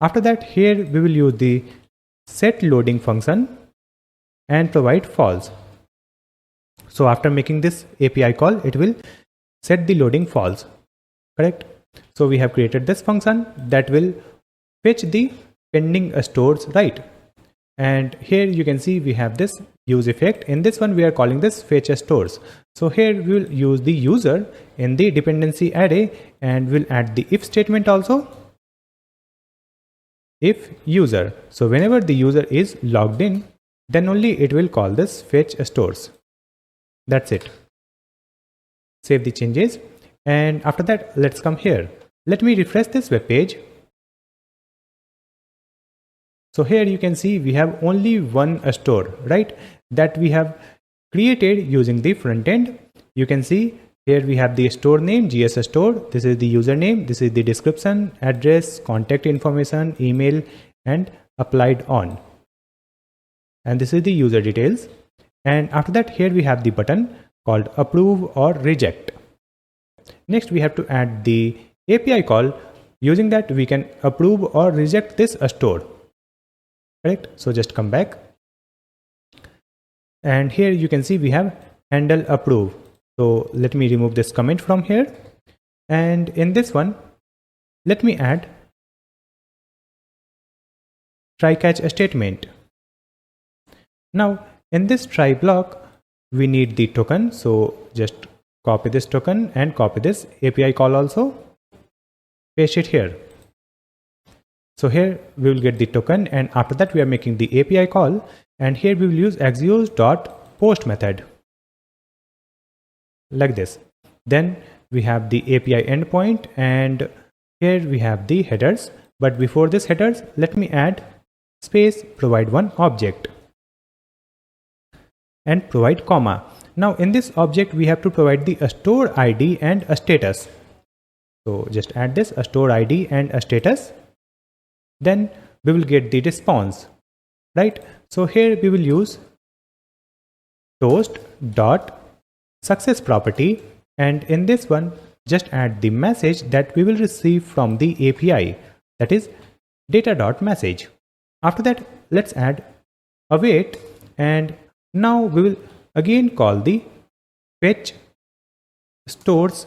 After that here we will use the set loading function and provide false. So after making this API call, it will set the loading false, correct? So we have created this function that will fetch the pending stores, right? And here you can see we have this use effect. In this one we are calling this fetch stores. So here we will use the user in the dependency array, and we'll add the if statement also. If user, so whenever the user is logged in, then only it will call this fetch stores. That's it. Save the changes, and after that let's come here. Let me refresh this web page. So here you can see we have only one store, right, that we have created using the front end. You can see here we have the store name GS store. This is the username, this is the description, address, contact information, email, and applied on, and this is the user details. And after that here we have the button called approve or reject. Next we have to add the API call. Using that we can approve or reject this store, correct? So just come back, and here you can see we have handle approve. So let me remove this comment from here, and in this one let me add try catch statement. Now in this try block we need the token, so just copy this token and copy this API call also, paste it here. So here we will get the token, and after that we are making the API call, and here we will use axios.post method like this. Then we have the API endpoint, and here we have the headers. But before this headers, let me add space, provide one object, and provide comma. Now in this object we have to provide the store ID and a status. So just add this store ID and a status. Then we will get the response, right? So here we will use toast.success property, and in this one just add the message that we will receive from the API, that is data.message. After that let's add await, and now we will again call the fetch stores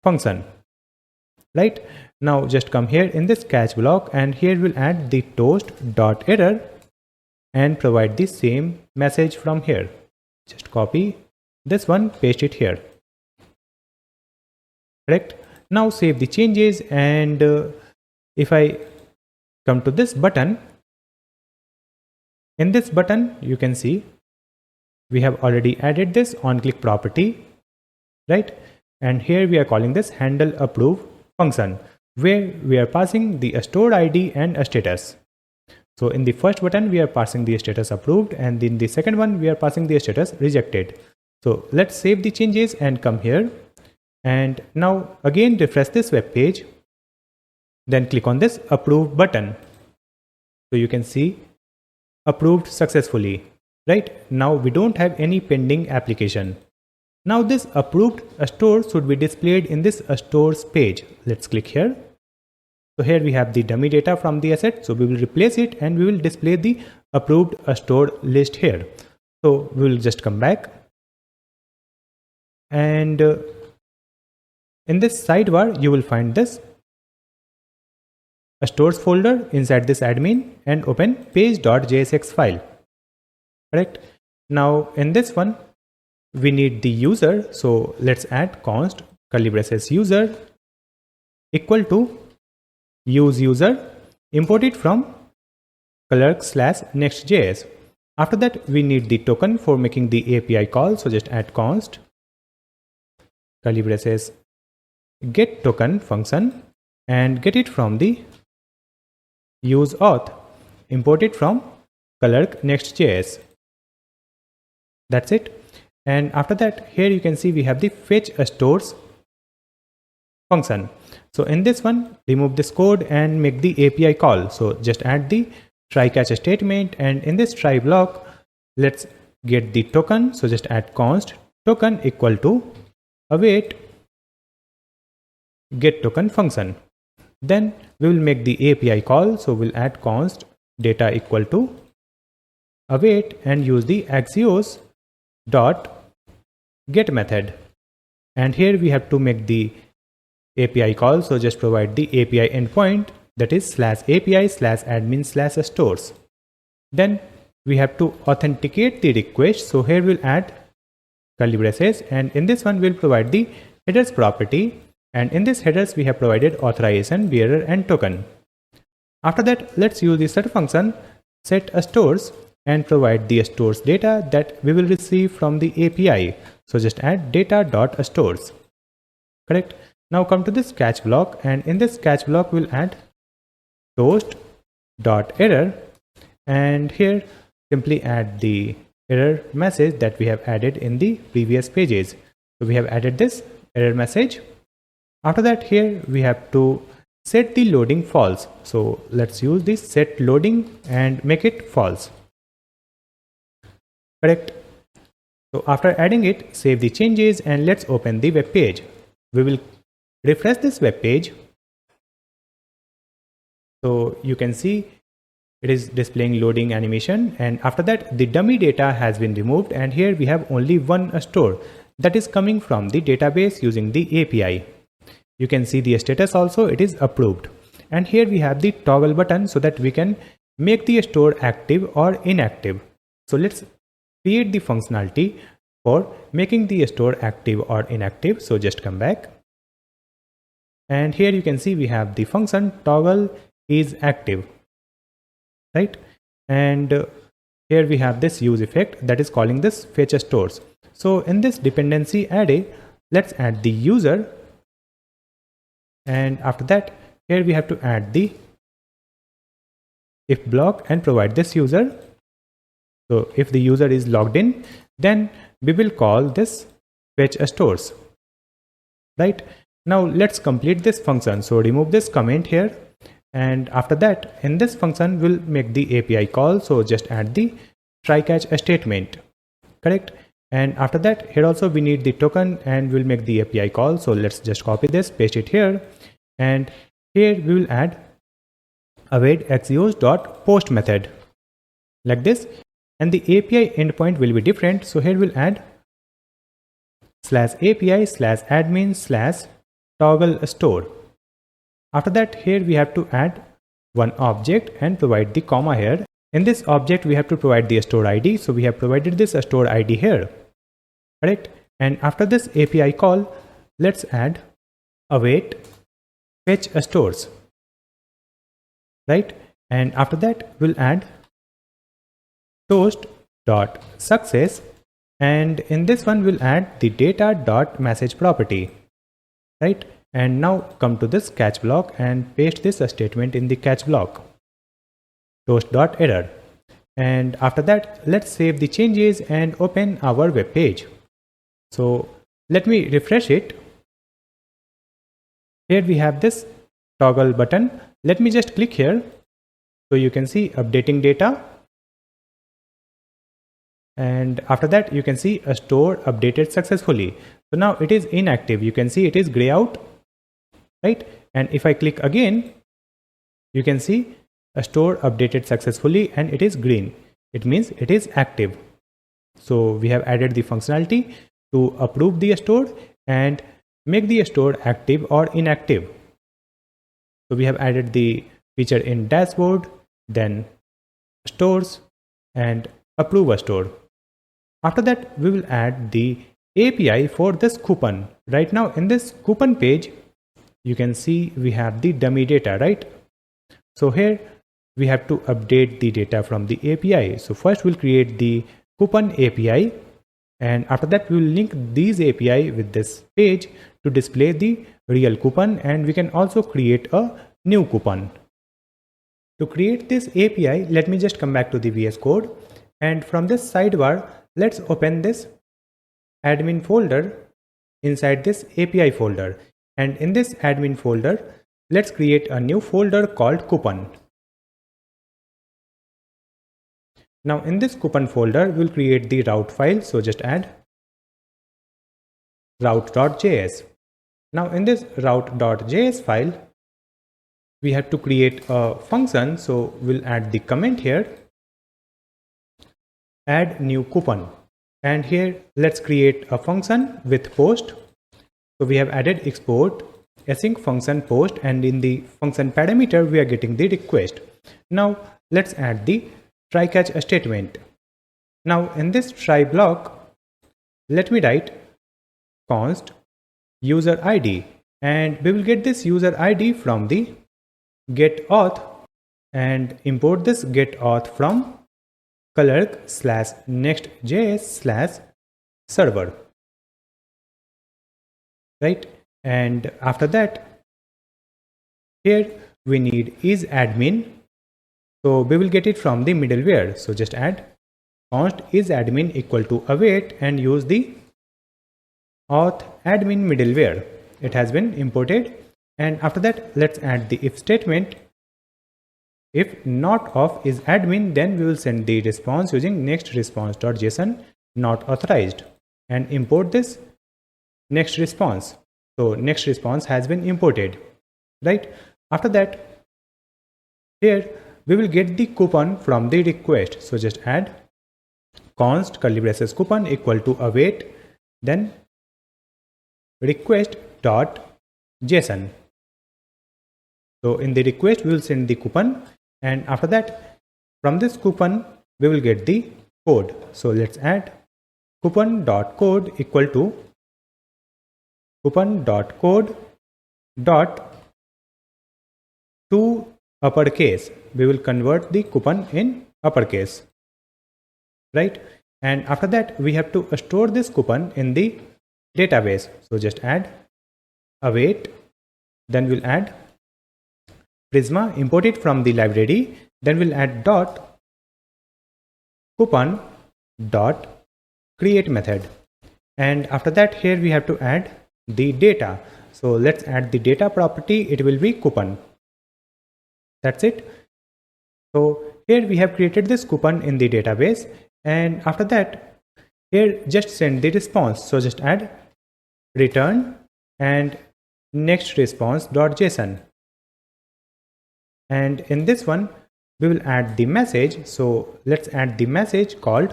function, right? Now just come here in this catch block, and here we'll add the toast.error and provide the same message from here. Just copy this one, paste it here, correct? Now save the changes, and if I come to this button, in this button you can see we have already added this on click property, right? And here we are calling this handle approve function, where we are passing the store ID and a status. So in the first button we are passing the status approved, and in the second one we are passing the status rejected. So let's save the changes and come here, and now again refresh this web page, then click on this approve button. So you can see approved successfully, right? Now we don't have any pending application. Now this approved store should be displayed in this stores page. Let's click here. So here we have the dummy data from the asset. So we will replace it and we will display the approved store list here. So we will just come back, and in this sidebar you will find this stores folder inside this admin, and open page.jsx file, correct? Now in this one we need the user, so let's add const curly braces user equal to use user, import it from Clerk/Next.js. After that we need the token for making the API call, so just add const curly braces get token function and get it from the use auth, import it from Clerk Next.js. That's it. And after that, here you can see we have the fetch stores function. So in this one, remove this code and make the API call. So just add the try catch statement, and in this try block, let's get the token. So just add const token equal to await get token function. Then we will make the API call. So we'll add const data equal to await and use the Axios dot get method. And here we have to make the API call. So just provide the API endpoint, that is /API/admin/stores. Then we have to authenticate the request. So here we'll add curly braces, and in this one we'll provide the headers property. And in this headers we have provided authorization, bearer and token. After that, let's use the set function set stores and provide the stores data that we will receive from the API. So just add data.stores, correct? Now come to this catch block, and in this catch block we'll add toast.error, and here simply add the error message that we have added in the previous pages. So we have added this error message. After that, here we have to set the loading false. So let's use this set loading and make it false, correct? So after adding it, save the changes and let's open the web page. We will refresh this web page. So you can see it is displaying loading animation, and after that the dummy data has been removed, and here we have only one store that is coming from the database using the API. You can see the status also, it is approved. And here we have the toggle button so that we can make the store active or inactive. So let's create the functionality for making the store active or inactive. So just come back. And here you can see we have the function toggle is active, right? And here we have this use effect that is calling this fetch stores. So in this dependency array, let's add the user. And after that, here we have to add the if block and provide this user. So if the user is logged in, then we will call this fetch stores, right? Now let's complete this function. So remove this comment here, and after that in this function we'll make the API call. So just add the try catch statement, correct? And after that, here also we need the token and we'll make the API call. So let's just copy this, paste it here, and here we will add await axios.post method like this, and the API endpoint will be different. So here we'll add /API/admin/toggle store. After that, here we have to add one object and provide the comma here. In this object we have to provide the store ID. So we have provided this store ID here, correct? And after this API call, let's add await fetch stores, right? And after that we'll add toast.success, and in this one we'll add the data.message property, right? And now come to this catch block and paste this statement in the catch block, toast.error. And after that, let's save the changes and open our web page. So let me refresh it. Here we have this toggle button. Let me just click here. So you can see updating data. And after that, you can see a store updated successfully. So now it is inactive. You can see it is gray out, right? And if I click again, you can see a store updated successfully and it is green. It means it is active. So we have added the functionality to approve the store and make the store active or inactive. So we have added the feature in dashboard, then stores, and approve a store. After that, we will add the API for this coupon. Right now in this coupon page, you can see we have the dummy data, right? So here we have to update the data from the API. So first we'll create the coupon API, and after that we will link these API with this page to display the real coupon, and we can also create a new coupon. To create this API, let me just come back to the VS Code, and from this sidebar, let's open this admin folder inside this API folder, and in this admin folder, let's create a new folder called coupon. Now in this coupon folder, we'll create the route file. So just add route.js. Now in this route.js file, we have to create a function. So we'll add the comment here, add new coupon. And here let's create a function with post. So we have added export async function post, and in the function parameter, we are getting the request. Now let's add the try catch statement. Now in this try block, let me write const user ID, and we will get this user ID from the get auth and import this get auth from clerk/next.js/server, right? And after that, here we need is admin. So we will get it from the middleware. So just add const is admin equal to await and use the auth admin middleware. It has been imported. And after that, let's add the if statement. If not of is admin, then we will send the response using next response.json not authorized and import this next response. So next response has been imported, right? After that, here we will get the coupon from the request. So just add const curly braces coupon equal to await, then request.json. So in the request, we will send the coupon, and after that, from this coupon, we will get the code. So let's add coupon.code equal to coupon.code dot to uppercase. We will convert the coupon in uppercase, right? And after that, we have to store this coupon in the database. So just add await, then we'll add Prisma, import it from the library, then we'll add dot coupon dot create method, and after that, here we have to add the data. So let's add the data property. It will be coupon. That's it. So here we have created this coupon in the database, and after that, here just send the response. So just add return and next response.json. And in this one, we will add the message. So let's add the message called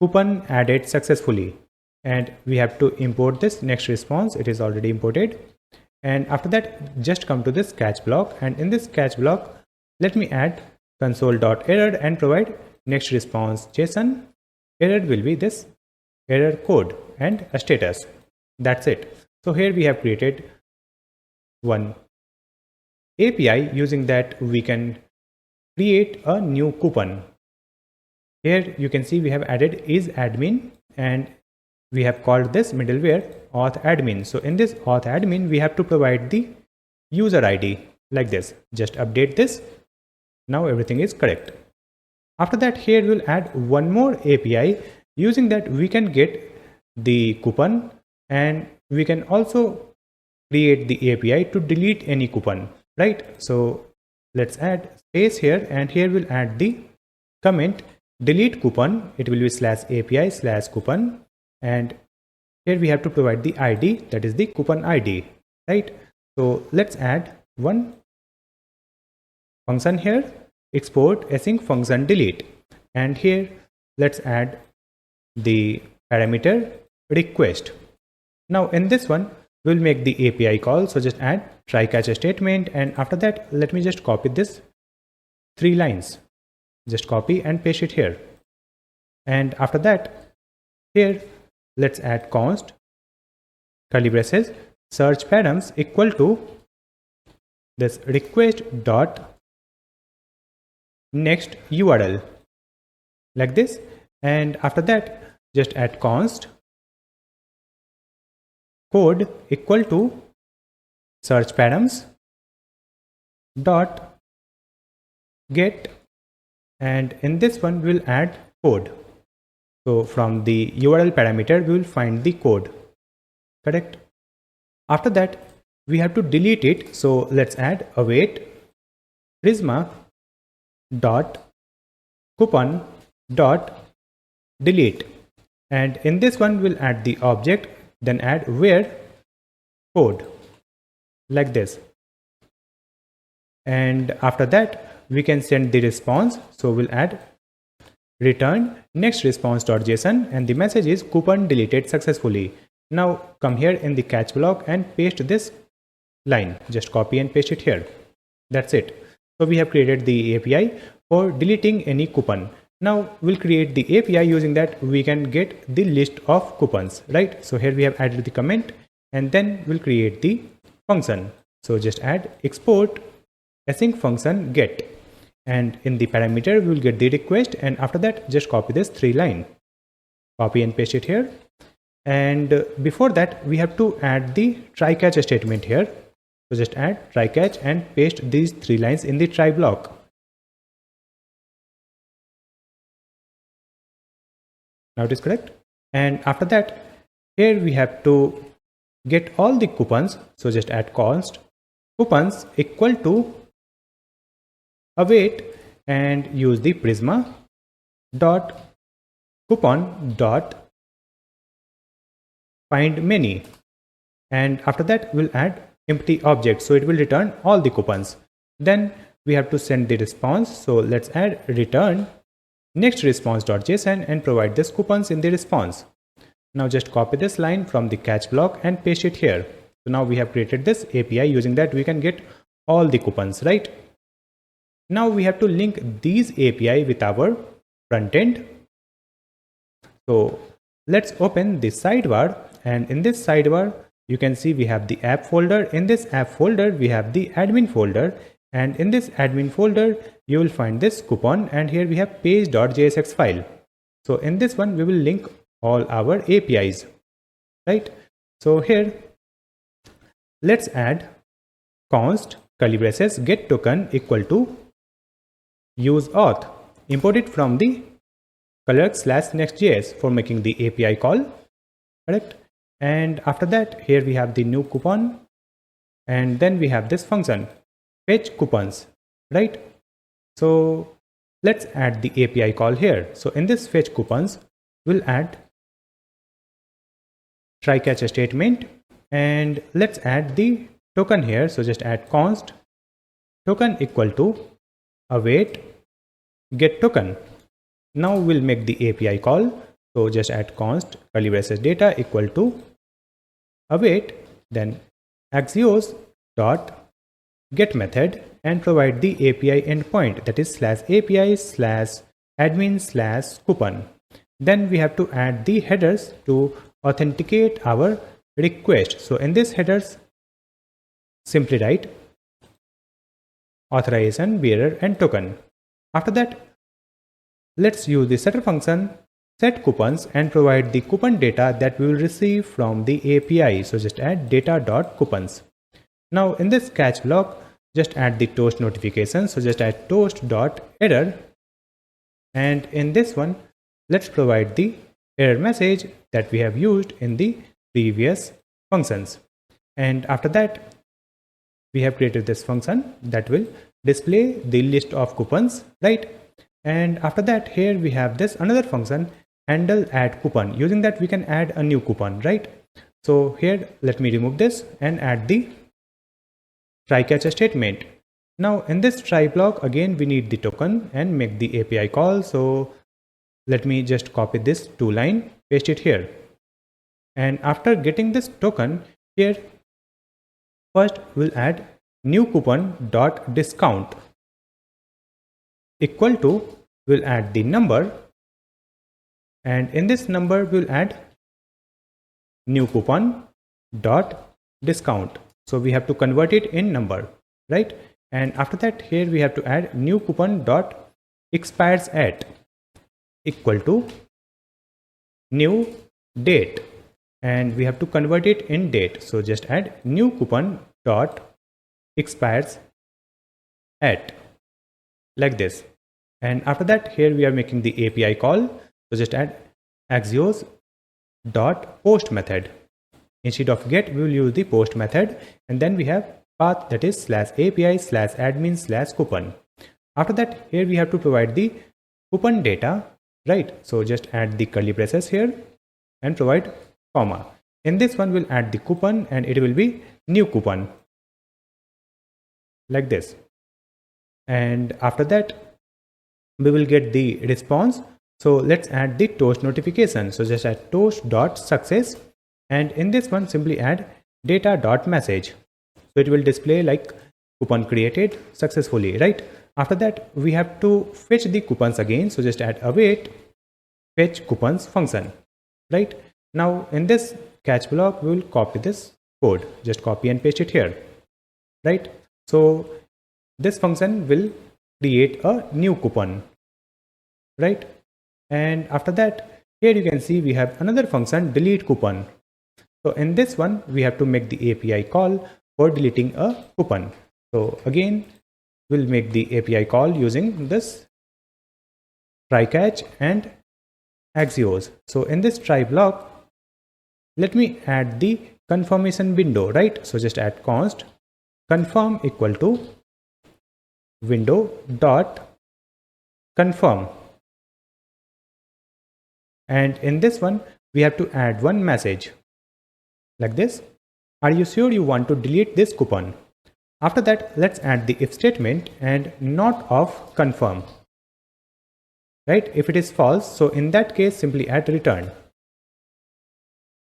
coupon added successfully. And we have to import this next response. It is already imported. And after that, just come to this catch block. And in this catch block, let me add console.error and provide next response JSON. Error will be this error code and a status. That's it. So here we have created one API. Using that we can create a new coupon. Here you can see we have added isAdmin and we have called this middleware authAdmin. So in this authAdmin we have to provide the user ID like this. Just update this. Now everything is correct. After that, here we'll add one more API. Using that we can get the coupon and we can also create the API to delete any coupon, right? So let's add space here and here we'll add the comment delete coupon. It will be /API/coupon and here we have to provide the ID, that is the coupon ID, right? So let's add one function here, export async function delete, and here let's add the parameter request. Now in this one we'll make the API call, so just add try catch statement, and after that let me just copy this 3 lines, just copy and paste it here, and after that here let's add const curly braces search params equal to this request dot next URL like this, and after that just add const code equal to search params dot get, and in this one we'll add code. So from the URL parameter we will find the code, correct? After that we have to delete it, so let's add await prisma dot coupon dot delete, and in this one we'll add the object, then add where code like this, and after that we can send the response, so we'll add return next response.json and the message is coupon deleted successfully. Now come here in the catch block and paste this line, just copy and paste it here. That's it. So we have created the API for deleting any coupon. Now we'll create the API. Using that we can get the list of coupons, right? So here we have added the comment and then we'll create the function. So just add export async function get, and in the parameter we will get the request, and after that just copy this 3 line, copy and paste it here, and before that we have to add the try catch statement here. So just add try catch and paste these 3 lines in the try block. Now it is correct, and after that here we have to get all the coupons, so just add const coupons equal to await and use the prisma dot coupon dot find many, and after that we'll add empty object, so it will return all the coupons. Then we have to send the response, so let's add return next response.json and provide this coupons in the response. Now just copy this line from the catch block and paste it here. So now we have created this API. Using that we can get all the coupons, right? Now we have to link these API with our front end. So let's open the sidebar, and in this sidebar you can see we have the app folder. In this app folder we have the admin folder, and in this admin folder you will find this coupon, and here we have page.jsx file. So in this one we will link all our APIs, right? So here let's add const curly braces get token equal to use auth, import it from the Clerk/Next.js for making the API call, correct? And after that here we have the new coupon, and then we have this function fetch coupons, right? So let's add the API call here. So in this fetch coupons we'll add try catch statement, and let's add the token here. So just add const token equal to await get token. Now we'll make the API call. So just add const curly braces data equal to await, then axios dot get method, and provide the API endpoint, that is /API/admin/coupon. Then we have to add the headers to authenticate our request. So in this headers simply write authorization, bearer and token. After that, let's use the setter function, set coupons, and provide the coupon data that we will receive from the API. So just add data.coupons. Now in this catch block, just add the toast notification. So just add toast.error. And in this one, let's provide the error message that we have used in the previous functions. And after that, we have created this function that will display the list of coupons, right? And after that, here we have this another function, handle add coupon. Using that, we can add a new coupon, right? So here, let me remove this and add the try catch statement. Now in this try block, again, we need the token and make the API call. So let me just copy this to line, paste it here. And after getting this token here, first we'll add new coupon dot discount equal to, we'll add the number, and in this number we'll add new coupon dot discount. So we have to convert it in number, right? And after that, here we have to add new coupon dot expires at equal to new date, and we have to convert it in date. So just add new coupon dot expires at, like this. And after that, here we are making the API call. So just add axios dot post method. Instead of get, we will use the post method, and then we have path that is /API/admin/coupon. After that, here we have to provide the coupon data, right? So just add the curly braces here and provide comma. In this one, we'll add the coupon and it will be new coupon, like this. And after that, we will get the response. So let's add the toast notification. So just add toast.success, and in this one, simply add data.message. So it will display like coupon created successfully, right? After that, we have to fetch the coupons again. So just add await fetch coupons function, right? Now in this catch block, we will copy this code. Just copy and paste it here, right? So this function will create a new coupon, right? And after that, here you can see we have another function, delete coupon. So in this one, we have to make the API call for deleting a coupon. So again, we'll make the API call using this try catch and axios. So in this try block, let me add the confirmation window, right? So just add const confirm equal to window dot confirm. And in this one, we have to add one message like this. Are you sure you want to delete this coupon? After that, let's add the if statement and not of confirm, right? If it is false, so in that case, simply add return,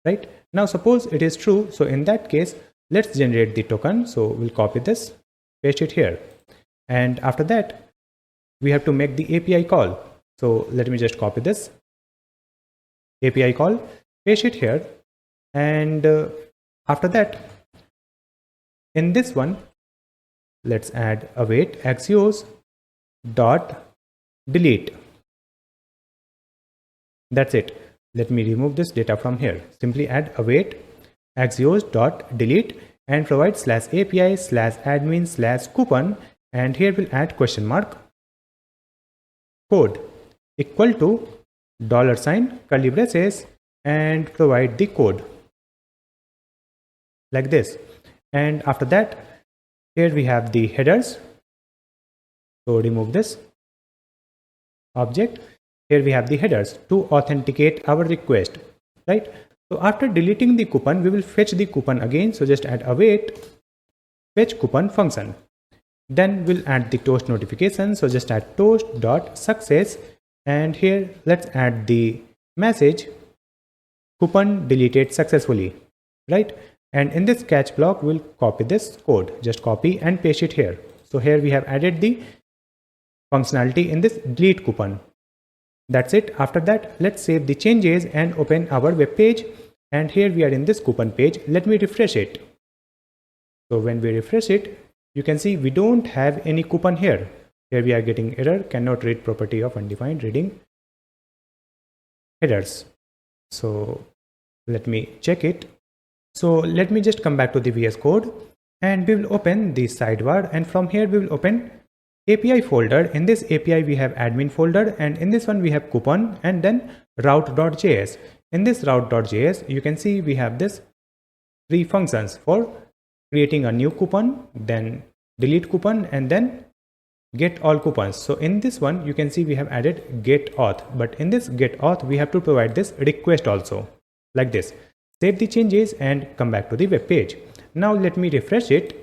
right? Now suppose it is true. So in that case, let's generate the token. So we'll copy this, paste it here. And after that, we have to make the API call. So let me just copy this API call, paste it here. And after that, in this one, let's add await axios dot delete. That's it. Let me remove this data from here. Simply add await axios dot delete and provide /API/admin/coupon. And here we'll add question mark code equal to $, curly braces, and provide the code like this. And after that, here we have the headers. So remove this object. Here we have the headers to authenticate our request, right? So after deleting the coupon, we will fetch the coupon again. So just add await fetch coupon function. Then we'll add the toast notification. So just add toast.success, and here let's add the message coupon deleted successfully, right? And in this catch block, we'll copy this code. Just copy and paste it here. So here we have added the functionality in this delete coupon. That's it. After that, let's save the changes and open our web page. And here we are in this coupon page. Let me refresh it. So when we refresh it, you can see we don't have any coupon here. Here we are getting error, cannot read property of undefined reading headers. So let me check it. So let me just come back to the VS Code and we will open the sidebar, and from here we will open API folder. In this API we have admin folder, and in this one we have coupon and then route.js. In this route.js you can see we have this three functions for creating a new coupon, then delete coupon, and then get all coupons. So in this one you can see we have added get auth, but in this get auth we have to provide this request also, like this. Save the changes and come back to the web page. Now let me refresh it,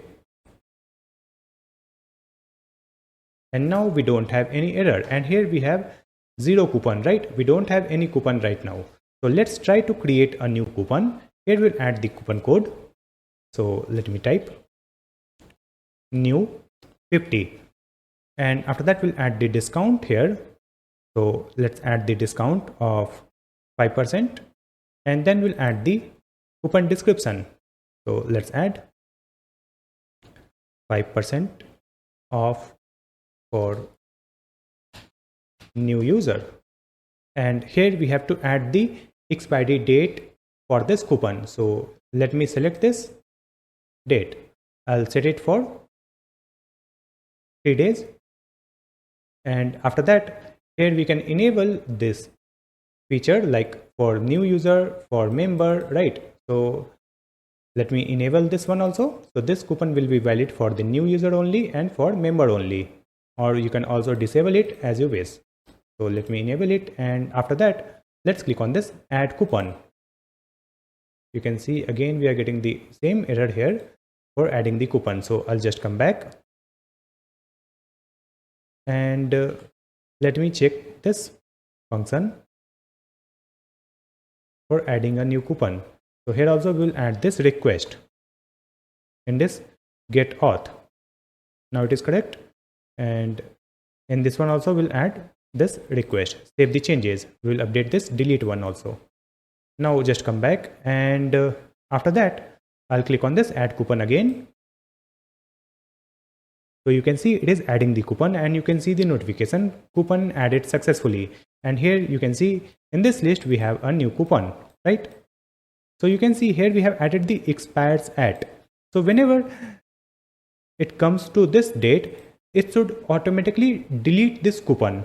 and now we don't have any error, and here we have 0 coupon, right? We don't have any coupon right now. So let's try to create a new coupon. Here we'll add the coupon code. So let me type new 50, and after that we'll add the discount here. So let's add the discount of 5%, and then we'll add the coupon description. So let's add 5% off for new user, and here we have to add the expiry date for this coupon. So let me select this date. I'll set it for 3 days, and after that here we can enable this feature like for new user, for member, right? So let me enable this one also. So this coupon will be valid for the new user only and for member only, or you can also disable it as you wish. So let me enable it, and after that let's click on this add coupon. You can see again we are getting the same error here for adding the coupon. So I'll just come back and let me check this function for adding a new coupon. So here also we'll add this request in this get auth. Now it is correct, and in this one also we'll add this request. Save the changes. We'll update this delete one also. Now just come back, and after that I'll click on this add coupon again. So you can see it is adding the coupon, and you can see the notification coupon added successfully, and here you can see in this list we have a new coupon, right? So you can see here we have added the expires at. So whenever it comes to this date, it should automatically delete this coupon,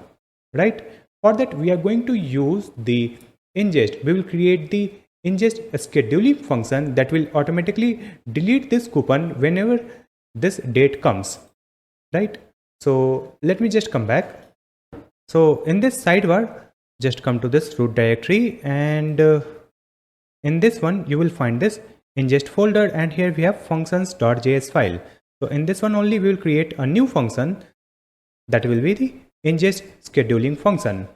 right? For that we are going to use the Inngest. We will create the Inngest scheduling function that will automatically delete this coupon whenever this date comes, right? So let me just come back. So in this sidebar, just come to this root directory, and in this one you will find this ingest folder, and here we have functions.js file. So in this one only we will create a new function that will be the ingest scheduling function,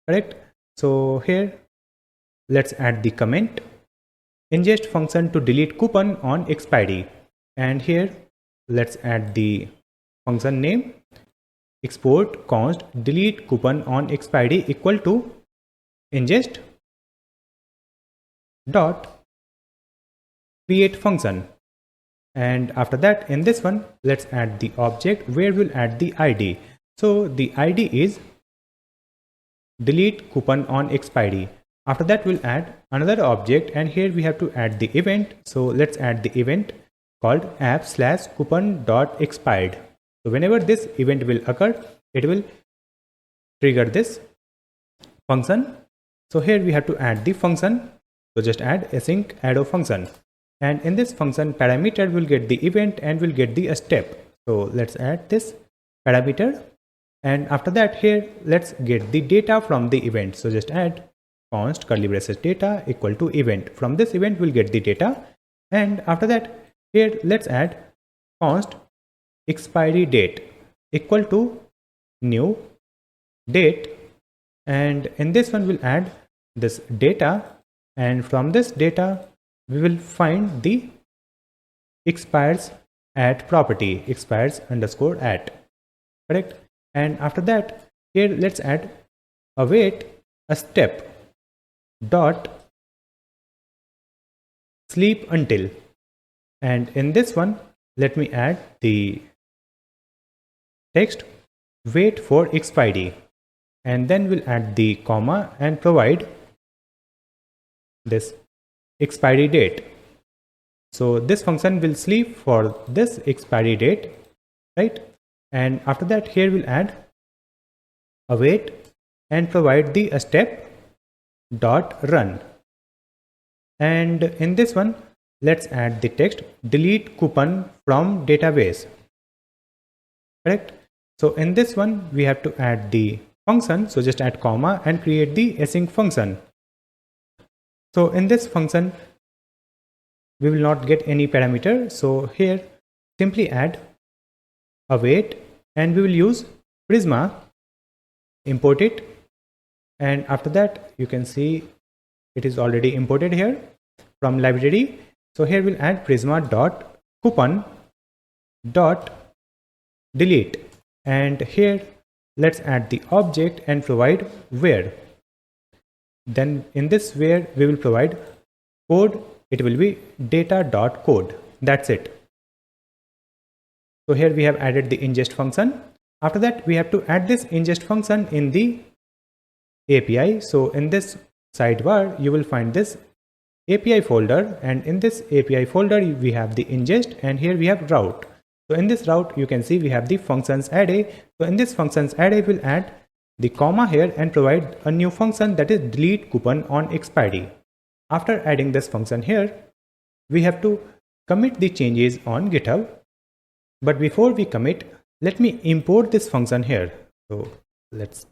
correct? So here let's add the comment ingest function to delete coupon on expiry, and here let's add the function name export const delete coupon on expiry equal to ingest dot create function. And after that in this one let's add the object where we'll add the id. So the id is delete coupon on expiry. After that we'll add another object, and here we have to add the event. So let's add the event called app/coupon.expired. So whenever this event will occur, it will trigger this function. So here we have to add the function. So just add async addo function, and in this function parameter will get the event and will get the step. So let's add this parameter, and after that here let's get the data from the event. So just add const curly braces data equal to event. From this event we'll get the data, and after that here let's add const expiry date equal to new date, and in this one we'll add this data, and from this data we will find the expires at property expires underscore at, correct? And after that here let's add await a step dot sleep until, and in this one let me add the text wait for expiry, and then we'll add the comma and provide this expiry date. So this function will sleep for this expiry date, right? And after that, here we'll add await and provide the step dot run. And in this one, let's add the text delete coupon from database. Correct? So in this one, we have to add the function. So just add comma and create the async function. So in this function, we will not get any parameter. So here simply add await, and we will use Prisma, import it. And after that, you can see it is already imported here from library. So here we'll add Prisma dot coupon dot delete, and here let's add the object and provide where. Then in this where we will provide code. It will be data.code. That's it. So here we have added the ingest function. After that, we have to add this ingest function in the API. So in this sidebar, you will find this API folder, and in this API folder, we have the ingest, and here we have route. So in this route, you can see we have the functions array. So in this functions array, we'll add the comma here and provide a new function, that is delete coupon on expiry. After adding this function here, we have to commit the changes on GitHub. But before we commit, let me import this function here. So let's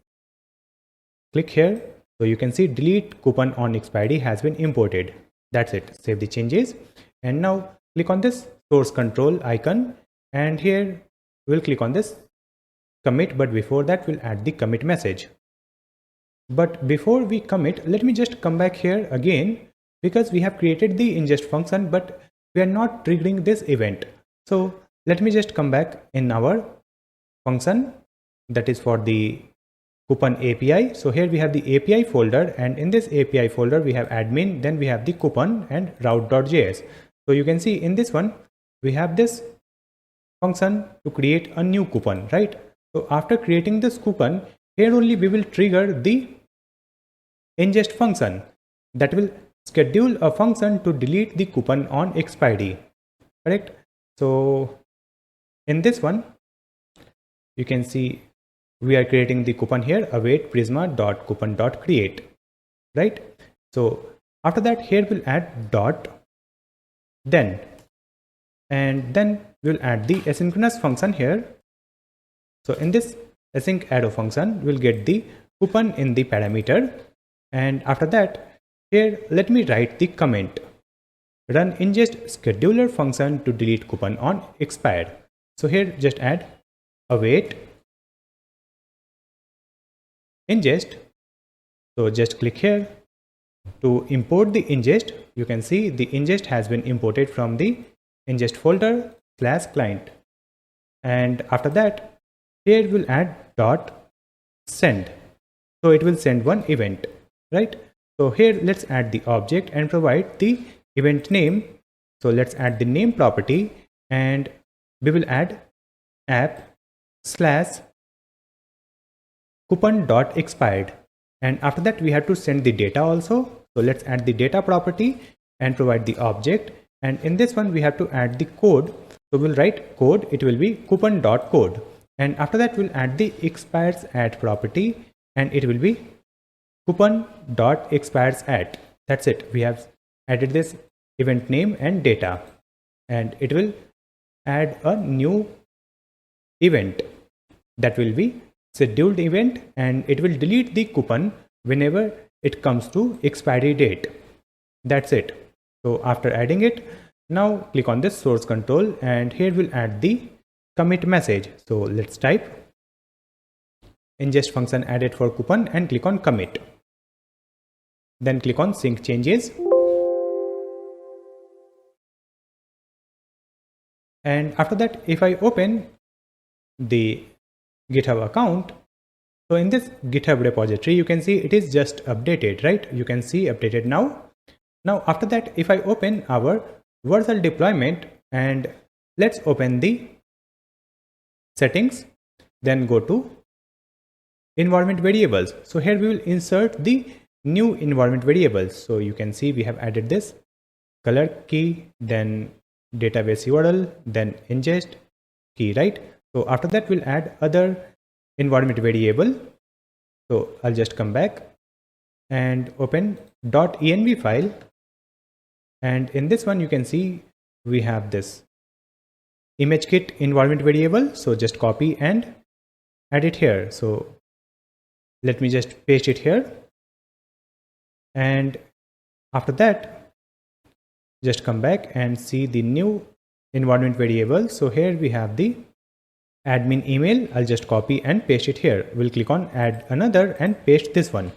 click here. So you can see delete coupon on expiry has been imported. That's it. Save the changes. And now click on this source control icon. And here we'll click on this commit. But before that, we'll add the commit message. But before we commit, let me just come back here again, because we have created the ingest function, but we are not triggering this event. So let me just come back in our function that is for the coupon API. So here we have the API folder, and in this API folder we have admin, then we have the coupon and route.js. So you can see in this one, we have this function to create a new coupon, right? So after creating this coupon, here only we will trigger the ingest function that will schedule a function to delete the coupon on expiry. Correct? So in this one, you can see we are creating the coupon here, await prisma.coupon.create. Right? So after that, here we'll add dot then, and then we'll add the asynchronous function here. So in this async arrow function, we'll get the coupon in the parameter, and after that, here let me write the comment, run ingest scheduler function to delete coupon on expired. So here just add await ingest. So just click here to import the ingest. You can see the ingest has been imported from the ingest folder /client, and after that, here we'll add dot send. So it will send one event, right? So here let's add the object and provide the event name. So let's add the name property, and we will add app/coupon.expired, and after that we have to send the data also. So let's add the data property and provide the object, and in this one we have to add the code. So we'll write code, it will be coupon.code, and after that we'll add the expires at property, and it will be coupon.expires at. That's it. We have added this event name and data, and it will add a new event that will be scheduled event, and it will delete the coupon whenever it comes to expiry date. That's it. So after adding it, now click on this source control, and here we'll add the commit message. So let's type ingest function added for coupon and click on commit. Then click on sync changes. And after that, if I open the GitHub account, so in this GitHub repository, you can see it is just updated, right? You can see updated now. Now after that, if I open our Vercel deployment and let's open the settings, then go to environment variables. So here we will insert the new environment variables. So you can see we have added this color key, then database URL, then ingest key, right? So after that we'll add other environment variable. So I'll just come back and open .env file, and in this one you can see we have this ImageKit environment variable. So just copy and add it here. So let me just paste it here, and after that just come back and see the new environment variable. So here we have the admin email. I'll just copy and paste it here. We'll click on add another and paste this one.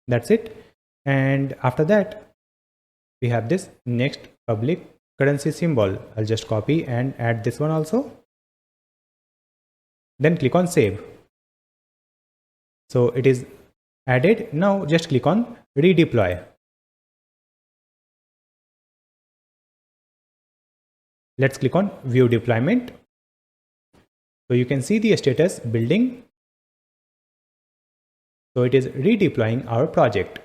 That's it. And after that we have this next public currency symbol. I'll just copy and add this one also. Then click on save. So it is added. Now just click on redeploy. Let's click on view deployment. So you can see the status building. So it is redeploying our project.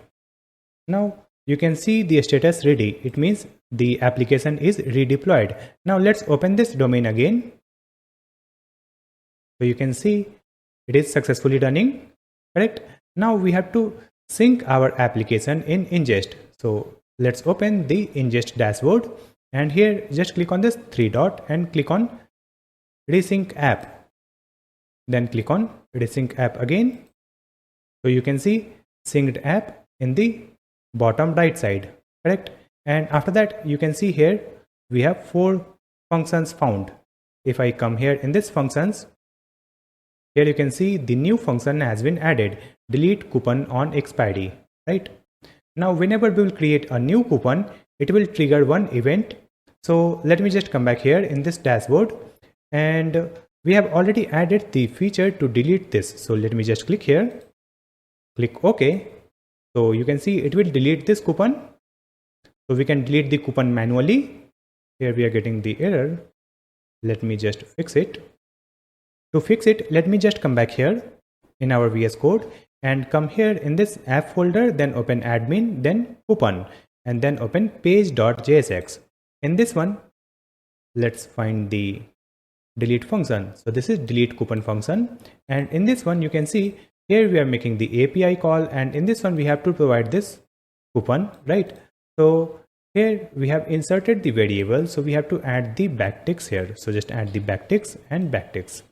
Now you can see the status ready. It means the application is redeployed. Now let's open this domain again. So you can see it is successfully running, correct? Now we have to sync our application in Inngest. So let's open the Inngest dashboard, and here just click on this three dot and click on resync app. Then click on resync app again. So you can see synced app in the bottom right side, correct? And after that you can see here we have 4 functions found. If I come here in this functions, here you can see the new function has been added, delete coupon on expiry, right? Now whenever we will create a new coupon, it will trigger one event. So let me just come back here in this dashboard, and we have already added the feature to delete this. So let me just click here, click OK. So you can see it will delete this coupon. So we can delete the coupon manually. Here we are getting the error. Let me just fix it. To fix it, let me just come back here in our VS Code and come here in this app folder, then open admin, then coupon, and then open page.jsx. In this one, let's find the delete function. So this is delete coupon function, and in this one you can see here we are making the API call, and in this one we have to provide this coupon, right? So here we have inserted the variable, so we have to add the backticks here. So just add the backticks and backticks.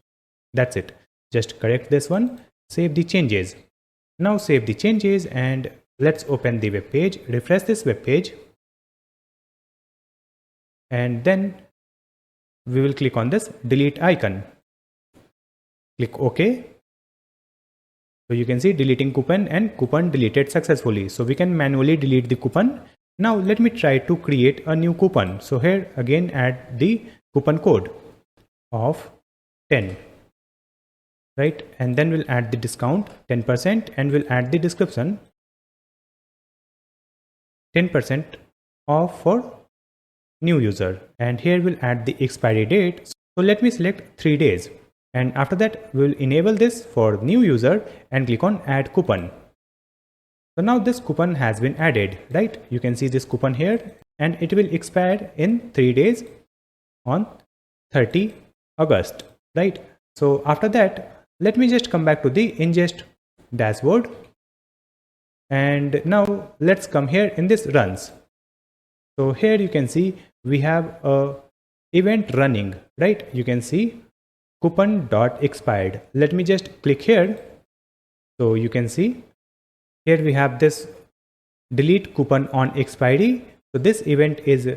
That's it. Just correct this one, save the changes. Now save the changes and let's open the web page, refresh this web page, and then we will click on this delete icon. Click OK. So you can see deleting coupon and coupon deleted successfully. So we can manually delete the coupon. Now let me try to create a new coupon. So here again add the coupon code of 10. Right, and then we'll add the discount 10% and we'll add the description 10% off for new user, and here we'll add the expiry date. So let me select 3 days, and after that we'll enable this for new user and click on add coupon. So now this coupon has been added, right? You can see this coupon here, and it will expire in 3 days on 30 August, right? So after that, let me just come back to the Inngest dashboard, and now let's come here in this runs. So here you can see we have a event running, right? You can see coupon.expired. Let me just click here. So you can see here we have this delete coupon on expiry. So this event is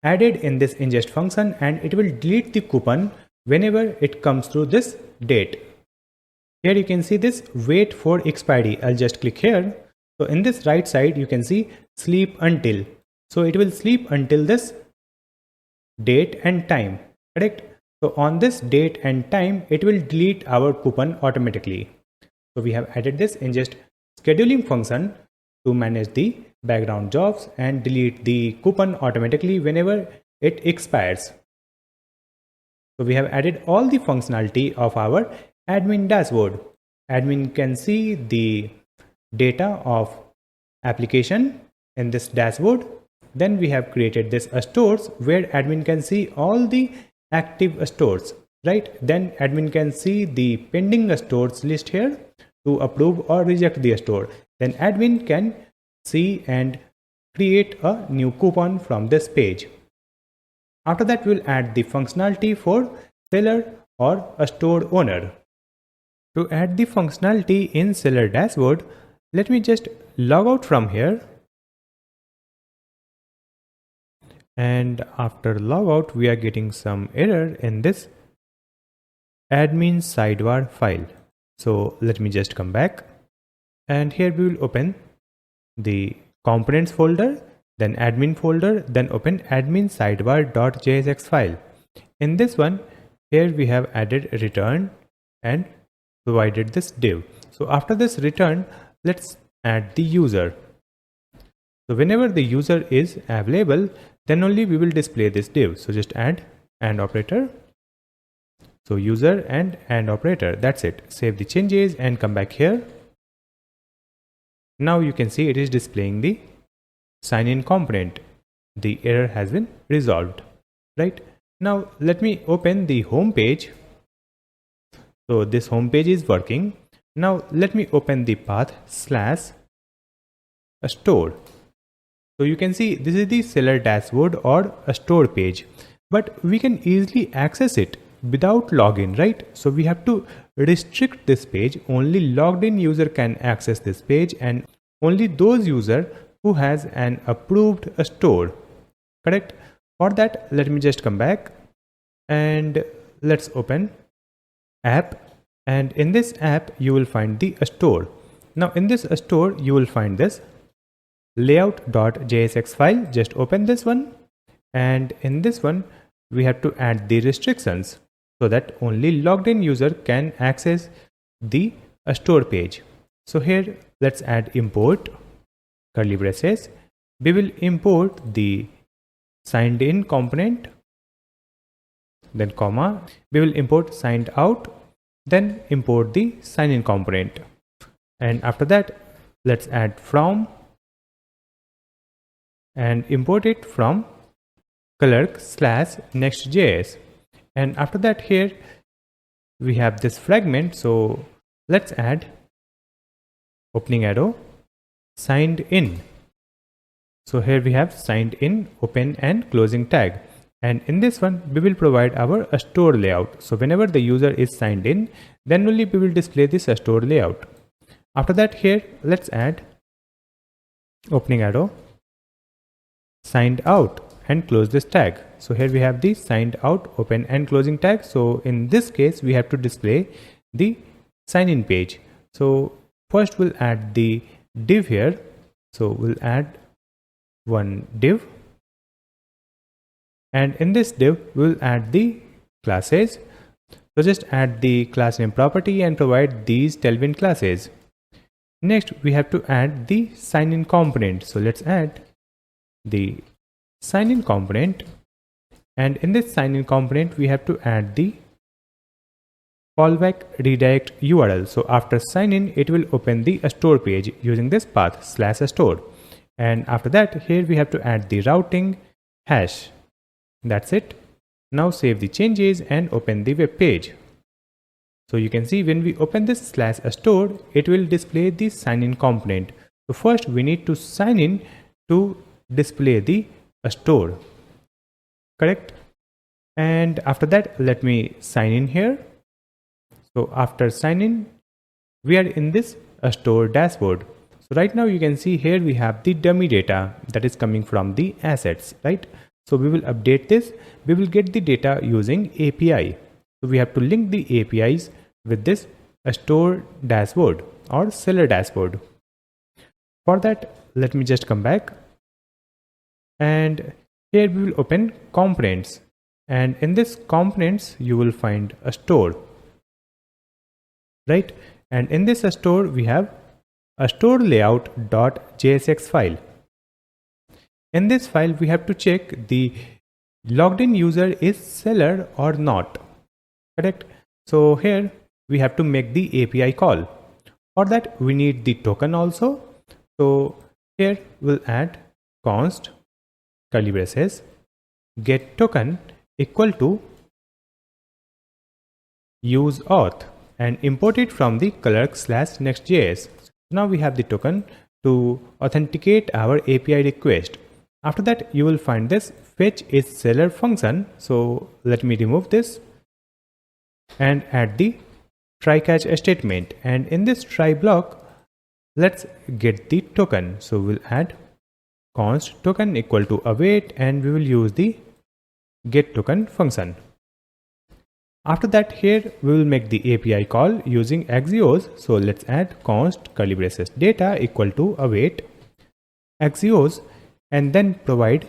added in this ingest function, and it will delete the coupon whenever it comes through this date. Here you can see this wait for expiry. I'll just click here. So in this right side you can see sleep until. So it will sleep until this date and time, correct? So on this date and time it will delete our coupon automatically. So we have added this ingest scheduling function to manage the background jobs and delete the coupon automatically whenever it expires. So we have added all the functionality of our admin dashboard. Admin can see the data of application in this dashboard. Then we have created this stores where admin can see all the active stores, right? Then admin can see the pending stores list here to approve or reject the store. Then admin can see and create a new coupon from this page. After that, we'll add the functionality for seller or a store owner. To add the functionality in seller dashboard, let me just log out from here. And after logout, we are getting some error in this admin sidebar file. So let me just come back. And here we will open the components folder, then admin folder, then open admin sidebar.jsx file. In this one, here we have added return and provided this div. So after this return, let's add the user. So whenever the user is available, then only we will display this div. So just add and operator. So user and operator, that's it. Save the changes and come back here. Now you can see it is displaying the sign in component. The error has been resolved, right? Now let me open the home page. So this home page is working. Now let me open the path / store. So you can see this is the seller dashboard or a store page, but we can easily access it without login, right? So we have to restrict this page. Only logged in user can access this page, and only those user who has an approved store, correct? For that, let me just come back and let's open app, and in this app you will find the store. Now in this store you will find this layout.jsx file. Just open this one, and in this one we have to add the restrictions so that only logged in user can access the store page. So here let's add import curly braces. We will import the signed in component, then comma, we will import signed out, then import the sign in component, and after that let's add from and import it from Clerk / Next.js. And after that, here we have this fragment. So let's add opening arrow signed in. So here we have signed in, open and closing tag. And in this one, we will provide our store layout. So whenever the user is signed in, then only we will display this store layout. After that, here let's add opening arrow signed out and close this tag. So here we have the signed out, open and closing tag. So in this case, we have to display the sign in page. So first we'll add the div here. So we'll add one div, and in this div we'll add the classes. So just add the class name property and provide these Tailwind classes. Next we have to add the sign in component. So let's add the sign in component, and in this sign in component we have to add the callback redirect URL. So after sign in, it will open the store page using this path /store, and after that, here we have to add the routing hash. That's it. Now save the changes and open the web page. So you can see when we open this /store, it will display the sign in component. So first we need to sign in to display the store, correct? And after that, let me sign in here. So after sign in, we are in this store dashboard. So right now you can see here we have the dummy data that is coming from the assets, right? So we will update this. We will get the data using API. So we have to link the APIs with this store dashboard or seller dashboard. For that, let me just come back. And here we will open components, and in this components you will find a store, right? And in this store we have a store layout.jsx file. In this file we have to check the logged in user is seller or not. correct? So here we have to make the API call. For that we need the token also. So here we'll add const curly braces get token equal to use auth and import it from the Clerk/Next.js. Now we have the token to authenticate our API request. After that you will find this fetch is seller function. So let me remove this and add the try catch statement, and in this try block let's get the token. So we'll add const token equal to await and we will use the get token function. After that here we will make the API call using Axios. So let's add const curly braces data equal to await Axios and then provide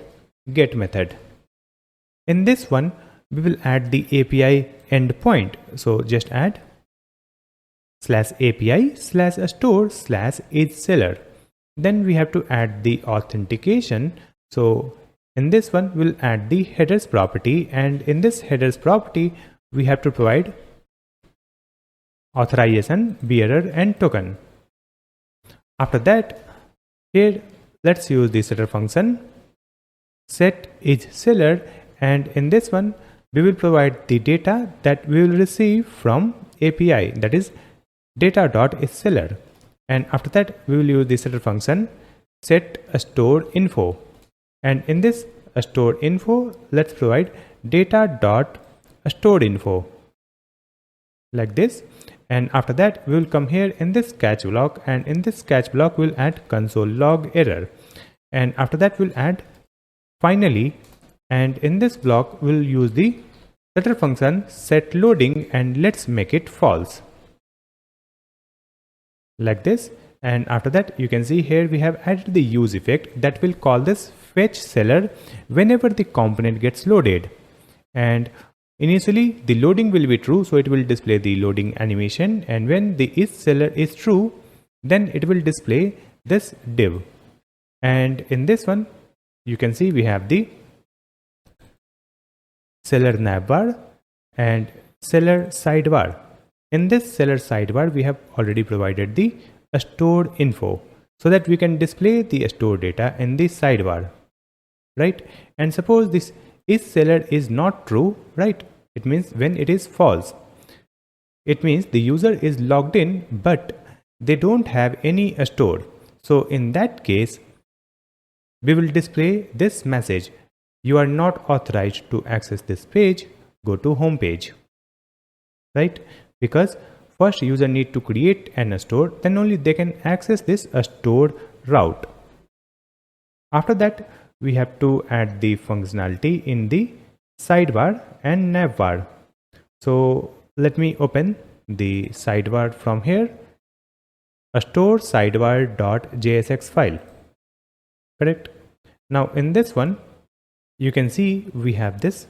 get method. In this one we will add the API endpoint. So just add /API/store/isSeller. Then we have to add the authentication. So in this one we'll add the headers property, and in this headers property we have to provide authorization, bearer and token. After that here let's use the setter function set is seller, and in this one we will provide the data that we will receive from API, that is data.isSeller. And after that we will use the setter function set store info, and in this store info let's provide data.stored info like this. And after that we will come here in this catch block, and in this catch block we'll add console log error, and after that we'll add finally, and in this block we'll use the setter function set loading and let's make it false like this. And after that you can see here we have added the use effect that will call this fetch seller whenever the component gets loaded, and initially the loading will be true, so it will display the loading animation, and when the isSeller is true then it will display this div. And in this one you can see we have the seller navbar and seller sidebar. In this seller sidebar we have already provided the stored info so that we can display the stored data in the sidebar, right? And suppose this isSeller is not true, right? It means when it is false, it means the user is logged in but they don't have any store. So in that case we will display this message: you are not authorized to access this page, go to home page, right? Because first user need to create an store, then only they can access this stored route. After that we have to add the functionality in the sidebar and navbar. So let me open the sidebar from here, a store sidebar.jsx file, correct? Now in this one you can see we have this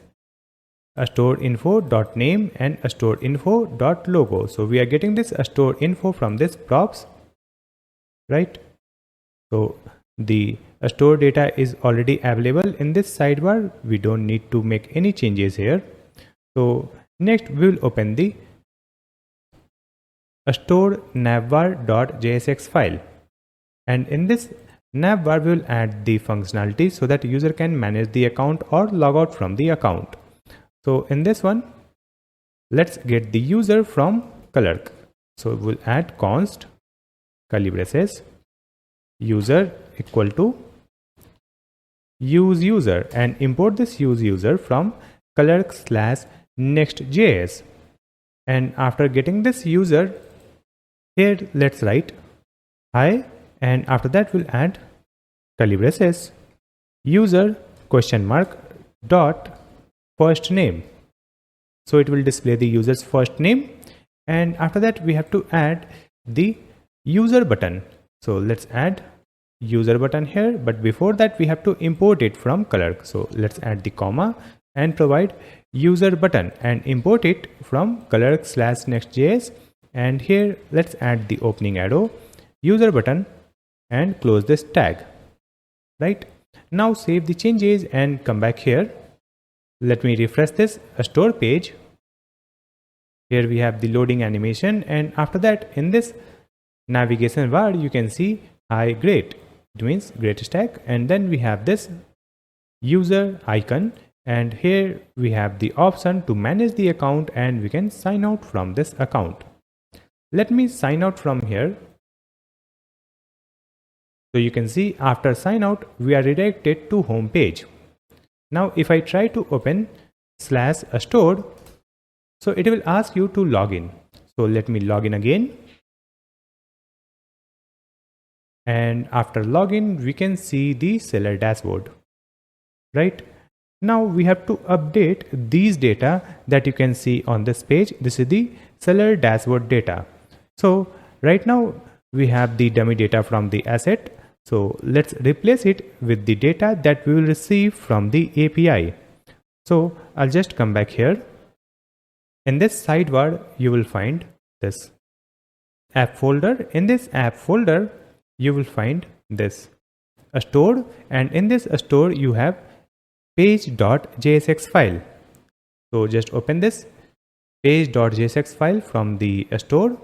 a store info.name and a store info.logo. So we are getting this a store info from this props, right? So the store data is already available in this sidebar. We don't need to make any changes here. So next we will open the store navbar.jsx file, and in this navbar we will add the functionality so that user can manage the account or log out from the account. So in this one let's get the user from Clerk. So we'll add const curly braces user equal to use user and import this use user from Clerk/Next.js. And after getting this user here let's write hi, and after that we'll add curly braces user question mark dot first name. So it will display the user's first name, and after that we have to add the user button. So let's add user button here, but before that we have to import it from Clerk. So let's add the comma and provide user button and import it from Clerk/Next.js, and here let's add the opening arrow user button and close this tag, right? Now save the changes and come back here. Let me refresh this store page. Here we have the loading animation, and after that in this navigation bar you can see hi great, it means GreatStack, and then we have this user icon, and here we have the option to manage the account and we can sign out from this account. Let me sign out from here. So you can see after sign out we are redirected to home page. Now if I try to open /stored, so it will ask you to log in. So let me log in again. And after login, we can see the seller dashboard. Right? Now we have to update these data that you can see on this page. This is the seller dashboard data. So right now we have the dummy data from the asset. So let's replace it with the data that we will receive from the API. So I'll just come back here. In this sidebar, you will find this app folder. In this app folder, you will find this store, and in this store you have page.jsx file. So just open this page.jsx file from the store,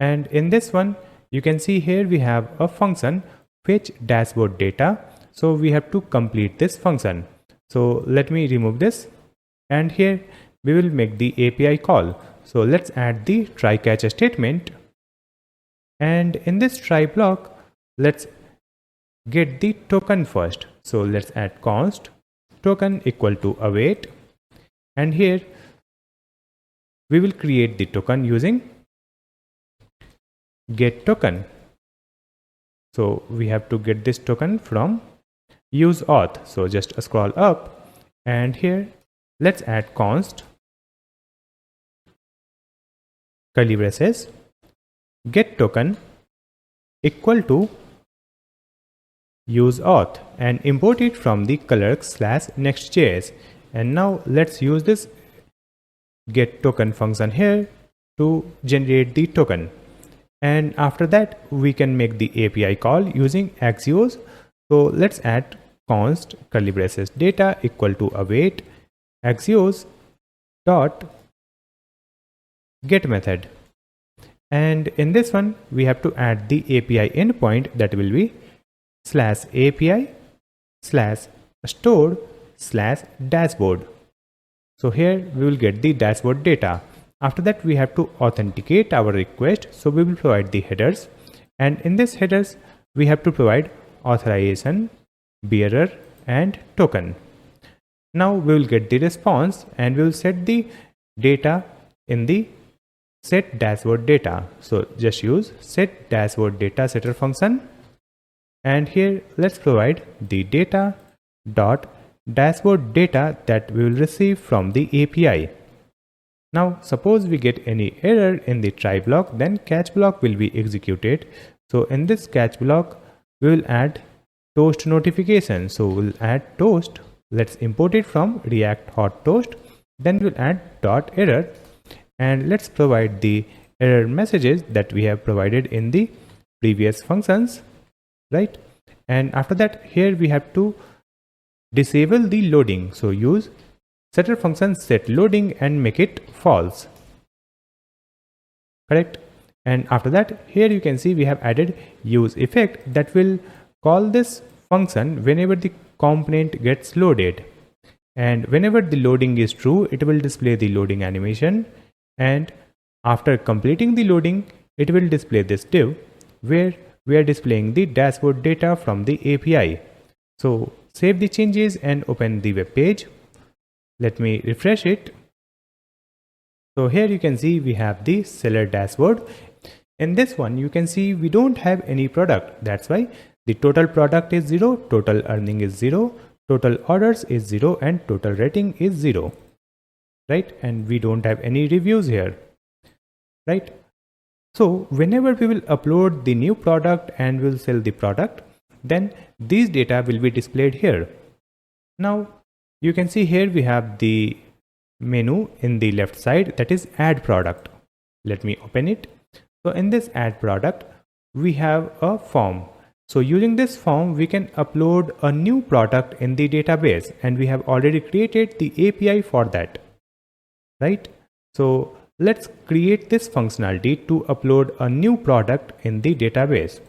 and in this one you can see here we have a function fetch dashboard data. So we have to complete this function. So let me remove this, and here we will make the API call. So let's add the try catch statement, and in this try block let's get the token first. So let's add const token equal to await, and here we will create the token using get token. So we have to get this token from use auth. So just scroll up, and here let's add const curly braces get token equal to use auth, and import it from the Clerk/Next.js. And now let's use this get token function here to generate the token, and after that we can make the API call using Axios. So let's add const curly braces data equal to await Axios dot get method, and in this one we have to add the API endpoint that will be /API/stored/dashboard. So here we will get the dashboard data. After that we have to authenticate our request, so we will provide the headers, and in this headers we have to provide authorization, bearer and token. Now we will get the response, and we will set the data in the set dashboard data. So just use set dashboard data setter function, and here let's provide the data dot dashboard data that we will receive from the API. Now suppose we get any error in the try block, then catch block will be executed. So in this catch block we will add toast notification. So we'll add toast. Let's import it from React hot toast. Then we'll add dot error, and let's provide the error messages that we have provided in the previous functions, right? And after that here we have to disable the loading. So use setter function set loading and make it false, correct? And after that here you can see we have added use effect that will call this function whenever the component gets loaded, and whenever the loading is true it will display the loading animation, and after completing the loading it will display this div where we are displaying the dashboard data from the API. So save the changes and open the web page. Let me refresh it. So here you can see we have the seller dashboard. In this one you can see we don't have any product. That's why the total product is 0, total earning is 0, total orders is 0, and total rating is 0, right? And we don't have any reviews here, right? So whenever we will upload the new product and will sell the product, then these data will be displayed here. Now you can see here we have the menu in the left side, that is add product. Let me open it. So in this add product we have a form. So using this form we can upload a new product in the database, and we have already created the API for that, right? So let's create this functionality to upload a new product in the database.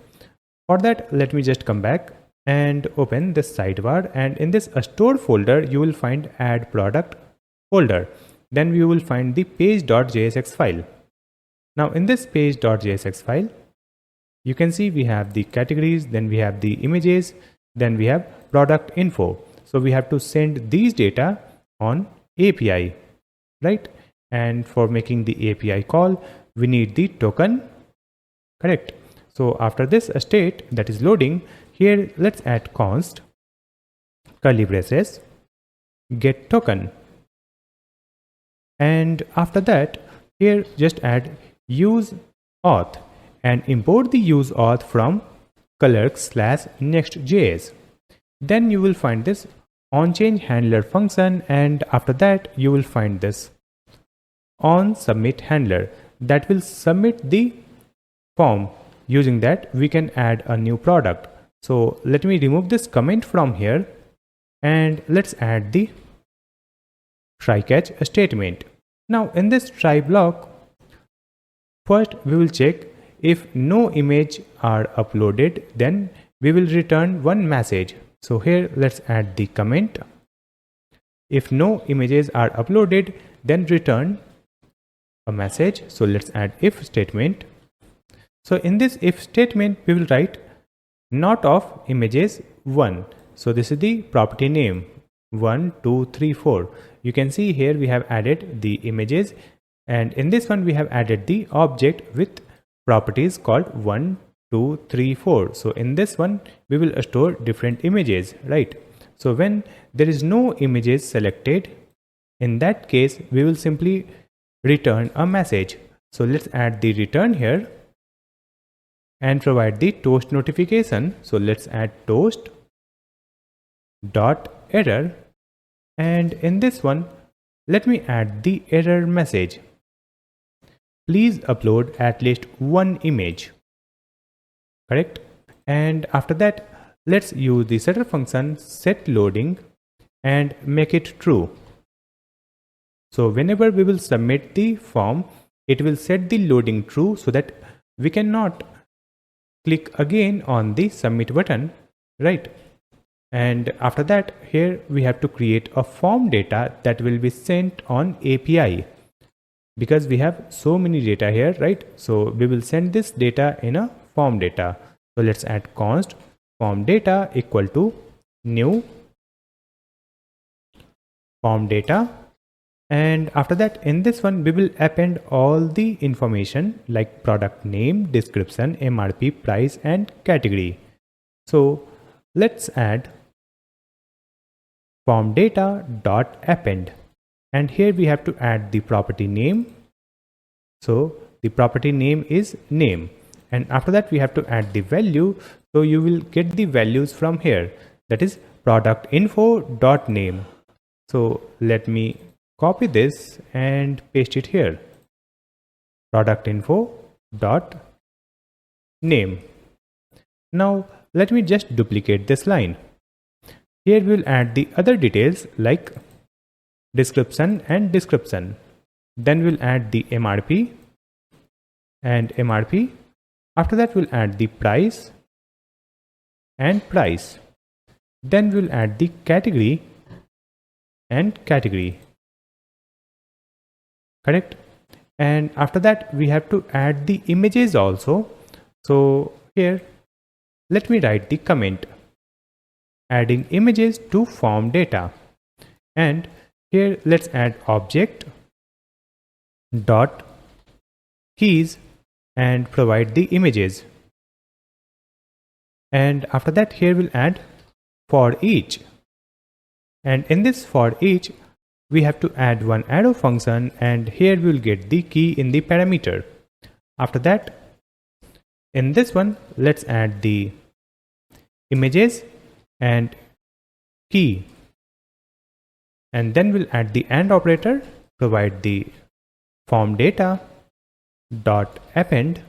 For that, let me just come back and open this sidebar, and in this store folder you will find add product folder. Then you will find the page.jsx file. Now in this page.jsx file, you can see we have the categories, then we have the images, then we have product info. So we have to send these data on API, right? And for making the API call, we need the token, correct? So after this state that is loading, here let's add const curly braces get token, and after that here just add use auth and import the use auth from Clerk/Next.js. Then you will find this onChange handler function, and after that you will find this onSubmit handler that will submit the form. Using that we can add a new product. So let me remove this comment from here and let's add the try catch statement. Now in this try block, first we will check if no image are uploaded, then we will return one message. So here let's add the comment. If no images are uploaded, then return a message. So let's add if statement. So in this if statement we will write not of images 1. So this is the property name 1, 2, 3, 4. You can see here we have added the images, and in this one we have added the object with properties called 1, 2, 3, 4. So in this one we will store different images, right? So when there is no images selected, in that case we will simply return a message. So let's add the return here and provide the toast notification. So let's add toast dot error, and in this one let me add the error message. Please upload at least one image, correct? And after that let's use the setter function set loading and make it true. So whenever we will submit the form, it will set the loading true so that we cannot click again on the submit button, right? And after that here we have to create a form data that will be sent on API, because we have so many data here, right? So we will send this data in a form data. So let's add const form data equal to new form data, and after that in this one we will append all the information like product name, description, MRP, price and category. So let's add form data dot append, and here we have to add the property name. So the property name is name, and after that we have to add the value. So you will get the values from here, that is product info dot name. So let me copy this and paste it here, product info dot name. Now let me just duplicate this line. Here we will add the other details like description and description. Then we'll add the MRP and MRP. After that we'll add the price and price. Then we'll add the category and category, correct? And after that we have to add the images also. So here let me write the comment adding images to form data, and here let's add object dot keys and provide the images. And after that here we'll add for each, and in this for each we have to add one arrow function, and here we will get the key in the parameter. After that in this one let's add the images and key, and then we'll add the AND operator, provide the form data dot append,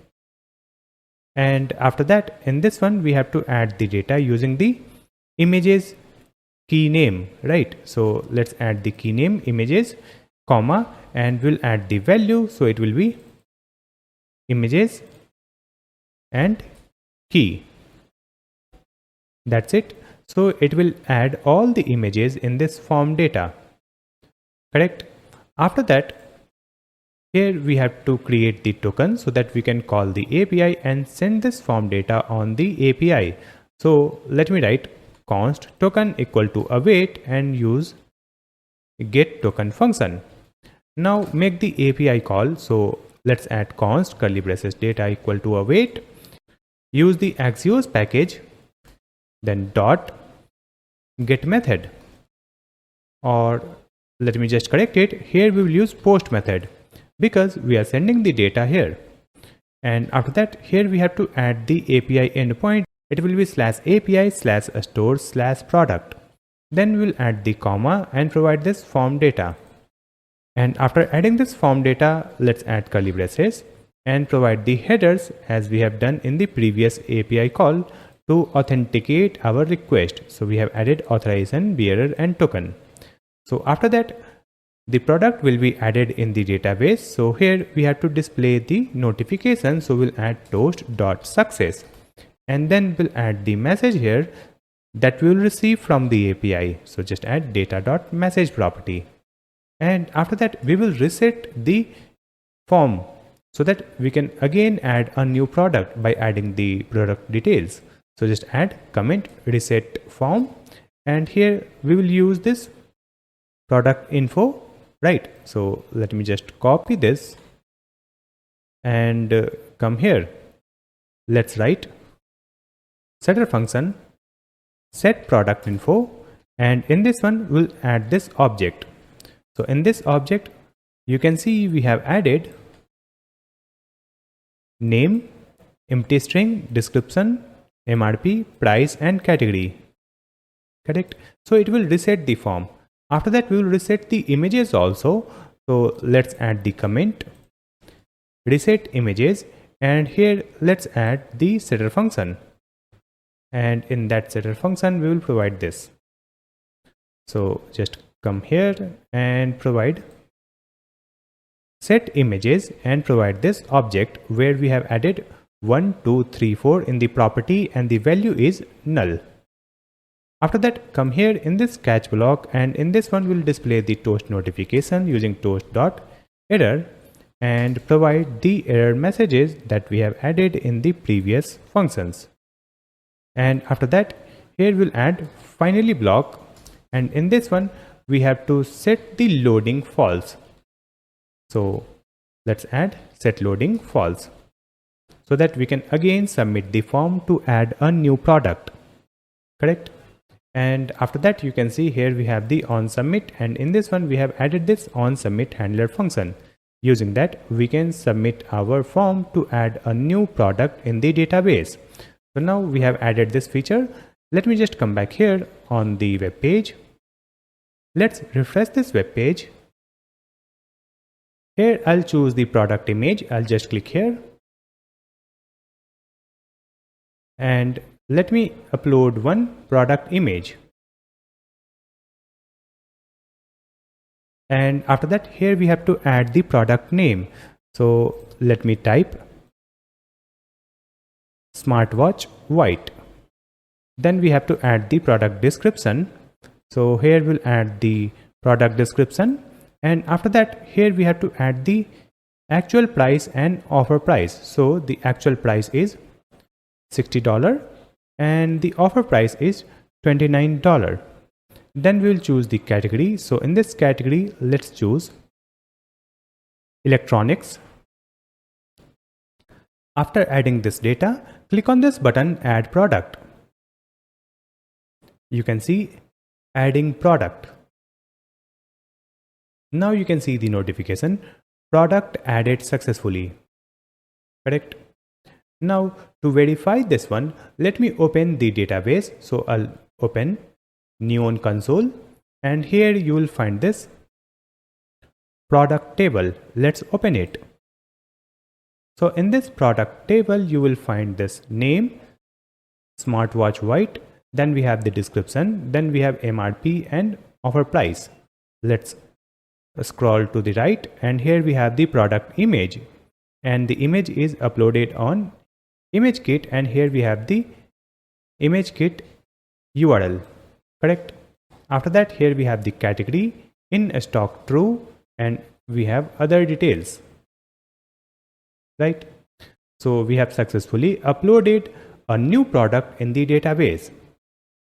and after that in this one we have to add the data using the images key name, right? So let's add the key name images, comma, and we'll add the value. So it will be images and key. That's it. So it will add all the images in this form data. Correct? After that, here we have to create the token so that we can call the API and send this form data on the API. So let me write const token equal to await and use get token function. Now make the API call. So let's add const curly braces data equal to await. Use the Axios package, then dot get method, or let me just correct it. Here we will use post method because we are sending the data here. And after that, here we have to add the API endpoint. It will be /API/store/product. Then we'll add the comma and provide this form data. And after adding this form data, let's add curly braces and provide the headers as we have done in the previous API call to authenticate our request. So we have added authorization, bearer, and token. So after that, the product will be added in the database. So here we have to display the notification. So we'll add toast.success, and then we'll add the message here that we will receive from the API. So just add data.message property. And after that, we will reset the form so that we can again add a new product by adding the product details. So just add comment reset form, and here we will use this product info, right? So let me just copy this and come here. Let's write setter function set product info, and in this one we'll add this object. So in this object, you can see we have added name, empty string, description, MRP, price, and category. Correct? So it will reset the form. After that, we will reset the images also. So let's add the comment reset images, and here let's add the setter function. And in that setter function, we will provide this. So just come here and provide set images and provide this object where we have added 1, 2, 3, 4 in the property, and the value is null. After that, come here in this catch block, and in this one we'll display the toast notification using toast.error and provide the error messages that we have added in the previous functions. And after that, here we'll add finally block, and in this one we have to set the loading false. So let's add set loading false so that we can again submit the form to add a new product. Correct? And after that, you can see here we have the on submit, and in this one we have added this on submit handler function. Using that, we can submit our form to add a new product in the database. So now we have added this feature. Let me just come back here on the web page. Let's refresh this web page. Here I'll choose the product image. I'll just click here. And let me upload one product image. And after that, here we have to add the product name. So let me type smartwatch white. Then we have to add the product description. So here we'll add the product description. And after that, here we have to add the actual price and offer price. So the actual price is $60 and the offer price is $29. Then we will choose the category. So in this category, let's choose electronics. After adding this data, click on this button, add product. You can see adding product. Now you can see the notification, product added successfully. Correct? Now to verify this one, let me open the database. So I'll open new on console, and here you will find this product table. Let's open it. So in this product table, you will find this name, smartwatch white, then we have the description, then we have MRP and offer price. Let's scroll to the right, and here we have the product image, and the image is uploaded on ImageKit, and here we have the ImageKit URL, correct? After that, here we have the category in stock true, and we have other details, right? So we have successfully uploaded a new product in the database.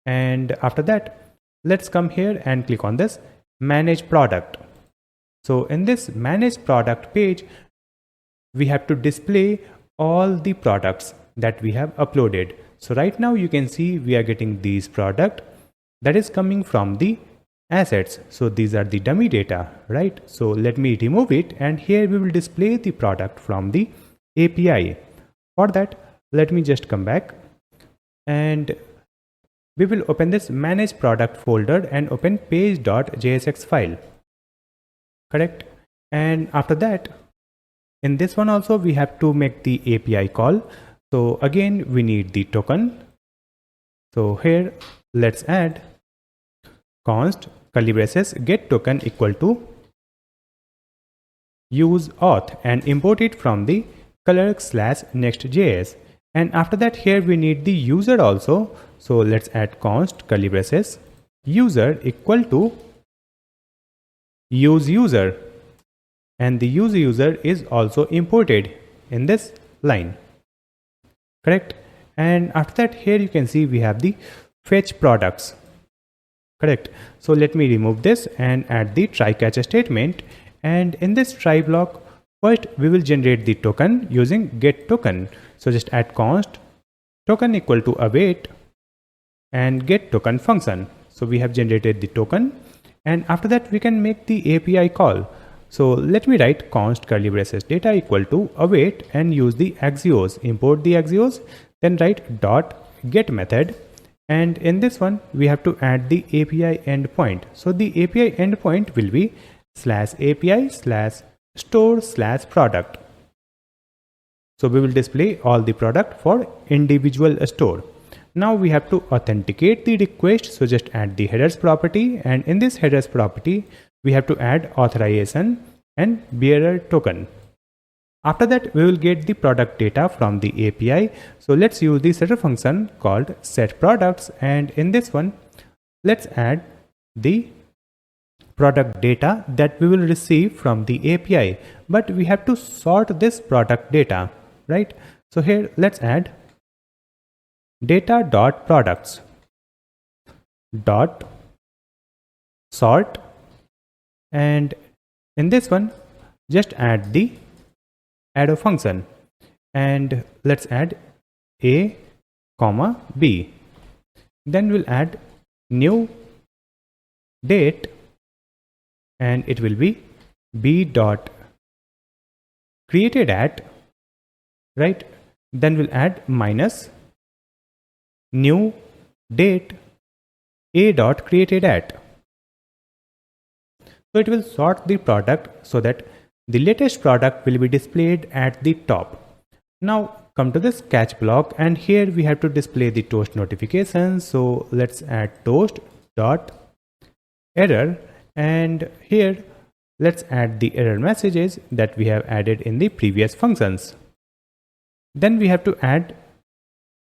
And after that, let's come here and click on this manage product. So in this manage product page, we have to display all the products that we have uploaded. So right now you can see we are getting these product that is coming from the assets. So these are the dummy data, right? So let me remove it, and here we will display the product from the API. For that, let me just come back, and we will open this manage product folder and open page.jsx file, correct? And after that, in this one also we have to make the API call. So again we need the token. So here let's add const curly braces get token equal to use auth and import it from the Clerk/Next.js. And after that, here we need the user also. So let's add const curly braces user equal to use user, and the use user is also imported in this line, correct? And after that, here you can see we have the fetch products, correct? So let me remove this and add the try catch statement, and in this try block, first we will generate the token using get token. So just add const token equal to await and get token function. So we have generated the token, and after that we can make the API call. So let me write const curly braces data equal to await and use the axios, import the axios, then write dot get method, and in this one we have to add the API endpoint. So the API endpoint will be /API/store/product. So we will display all the product for individual store. Now we have to authenticate the request. So just add the headers property, and in this headers property we have to add authorization and bearer token. After that, we will get the product data from the API. So let's use the setter function called set products, and in this one let's add the product data that we will receive from the API, but we have to sort this product data, right? So here let's add data.products dot sort, and in this one just add the arrow function, and let's add a comma b, then we'll add new date, and it will be b dot created at, right? Then we'll add minus new date a dot created at. So it will sort the product so that the latest product will be displayed at the top. Now come to this catch block, and here we have to display the toast notification. So let's add toast dot error, and here let's add the error messages that we have added in the previous functions. Then we have to add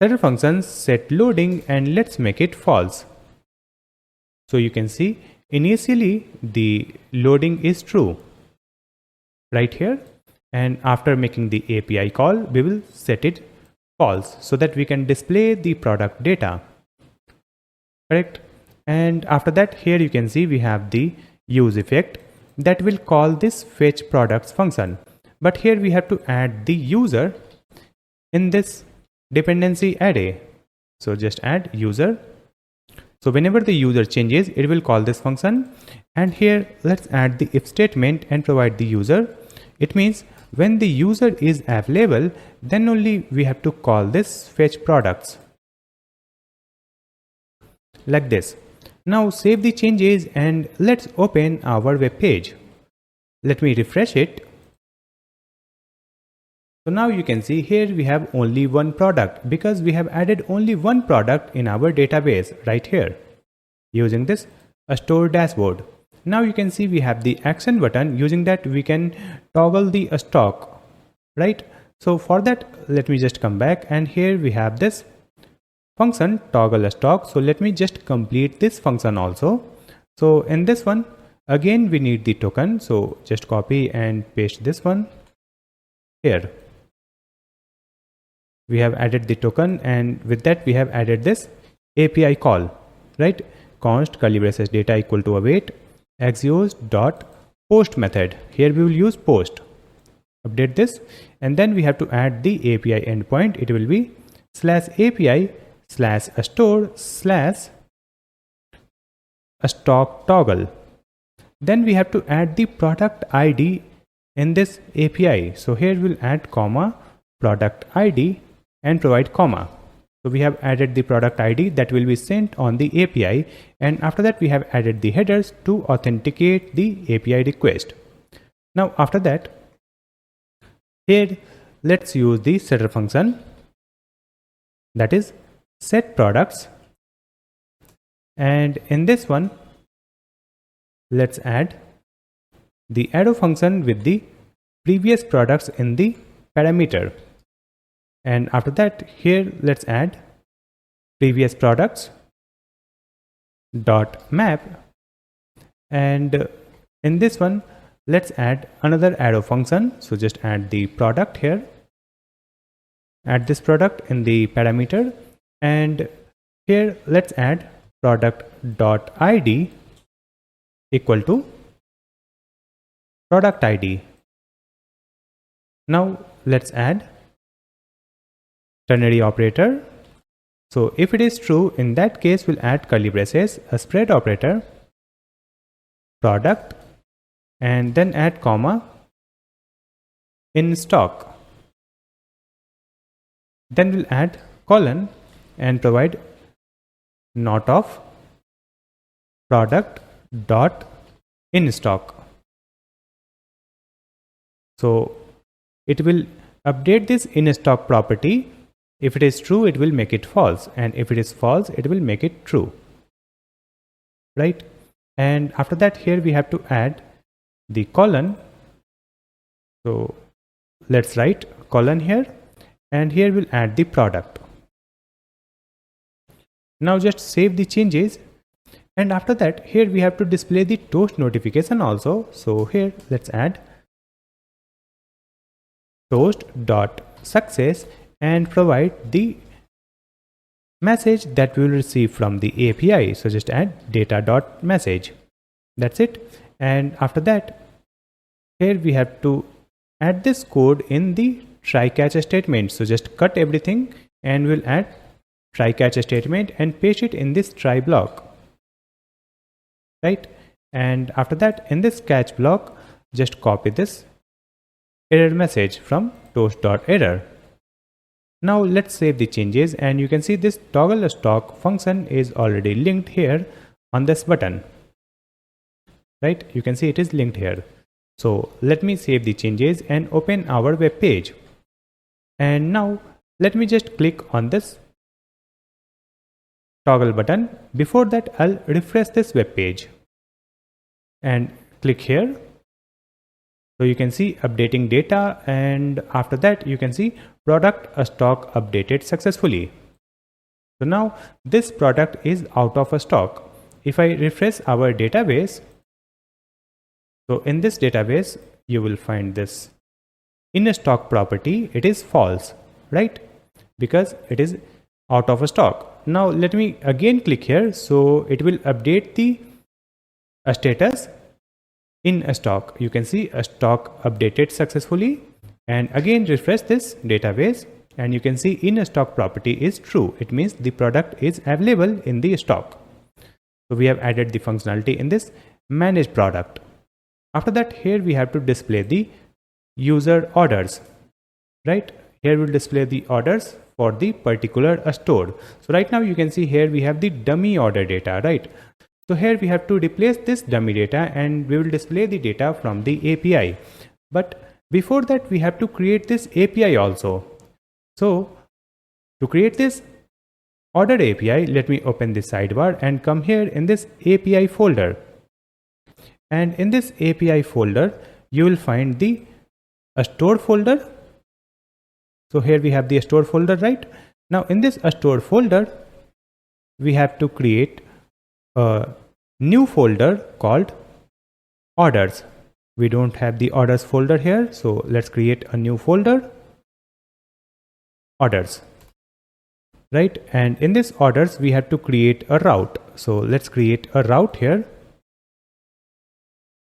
setter functions set loading, and let's make it false. So you can see initially the loading is true right here, and after making the API call we will set it false so that we can display the product data, correct? And after that, here you can see we have the use effect that will call this fetch products function, but here we have to add the user in this dependency array. So just add user. So whenever the user changes, it will call this function, and here let's add the if statement and provide the user. It means when the user is available, then only we have to call this fetch products, like this. Now save the changes and let's open our web page. Let me refresh it. So now you can see here we have only one product because we have added only one product in our database right here using this store dashboard. Now you can see we have the action button. Using that we can toggle the stock, right? So for that, let me just come back, and here we have this function toggle stock. So let me just complete this function also. So in this one, again we need the token. So just copy and paste this one here. We have added the token, and with that we have added this API call, right? Const curly braces data equal to await axios dot post method. Here we will use post. Update this, and then we have to add the API endpoint. It will be /API/store/stock toggle. Then we have to add the product ID in this API. So here we'll add comma product ID and provide comma. So we have added the product ID that will be sent on the API, and after that we have added the headers to authenticate the API request. Now after that, here let's use the setter function, that is set products, and in this one let's add the arrow function with the previous products in the parameter. And after that, here let's add previous products dot map, and in this one let's add another arrow function. So just add the product here, add this product in the parameter, and here let's add product dot ID equal to product ID. Now let's add ternary operator. So if it is true, in that case we'll add curly braces, a spread operator, product, and then add comma in stock. Then we'll add colon and provide not of product dot in stock. So it will update this in stock property. If it is true, it will make it false, and if it is false, it will make it true, right? And after that, here we have to add the colon. So let's write colon here, and here we'll add the product. Now just save the changes, and after that, here we have to display the toast notification also. So here let's add toast.success and provide the message that we will receive from the API. So just add data.message. That's it. And after that, here we have to add this code in the try catch statement. So just cut everything and we'll add try catch statement and paste it in this try block, right? And after that, in this catch block, just copy this error message from toast.error. Now let's save the changes, and you can see this toggle stock function is already linked here on this button, right? You can see it is linked here. So let me save the changes and open our web page. And now let me just click on this toggle button. Before that, I'll refresh this web page and click here. So you can see updating data, and after that you can see product stock updated successfully. So now this product is out of stock. If I refresh our database, so in this database you will find this in stock property. It is false, right? Because it is out of stock. Now let me again click here, so it will update the status in stock. You can see a stock updated successfully, and again refresh this database, and you can see in stock property is true. It means the product is available in the stock. So we have added the functionality in this manage product. After that, here we have to display the user orders, right? Here we'll display the orders for the particular store. So right now you can see here we have the dummy order data, right? So here we have to replace this dummy data, and we will display the data from the API. But before that, we have to create this API also. So to create this order API, let me open this sidebar and come here in this API folder. And in this API folder, you will find the store folder. So here we have the store folder, right? Now in this store folder, we have to create a new folder called orders. We don't have the orders folder here, so let's create a new folder, orders, right? And in this orders, we have to create a route. So let's create a route here,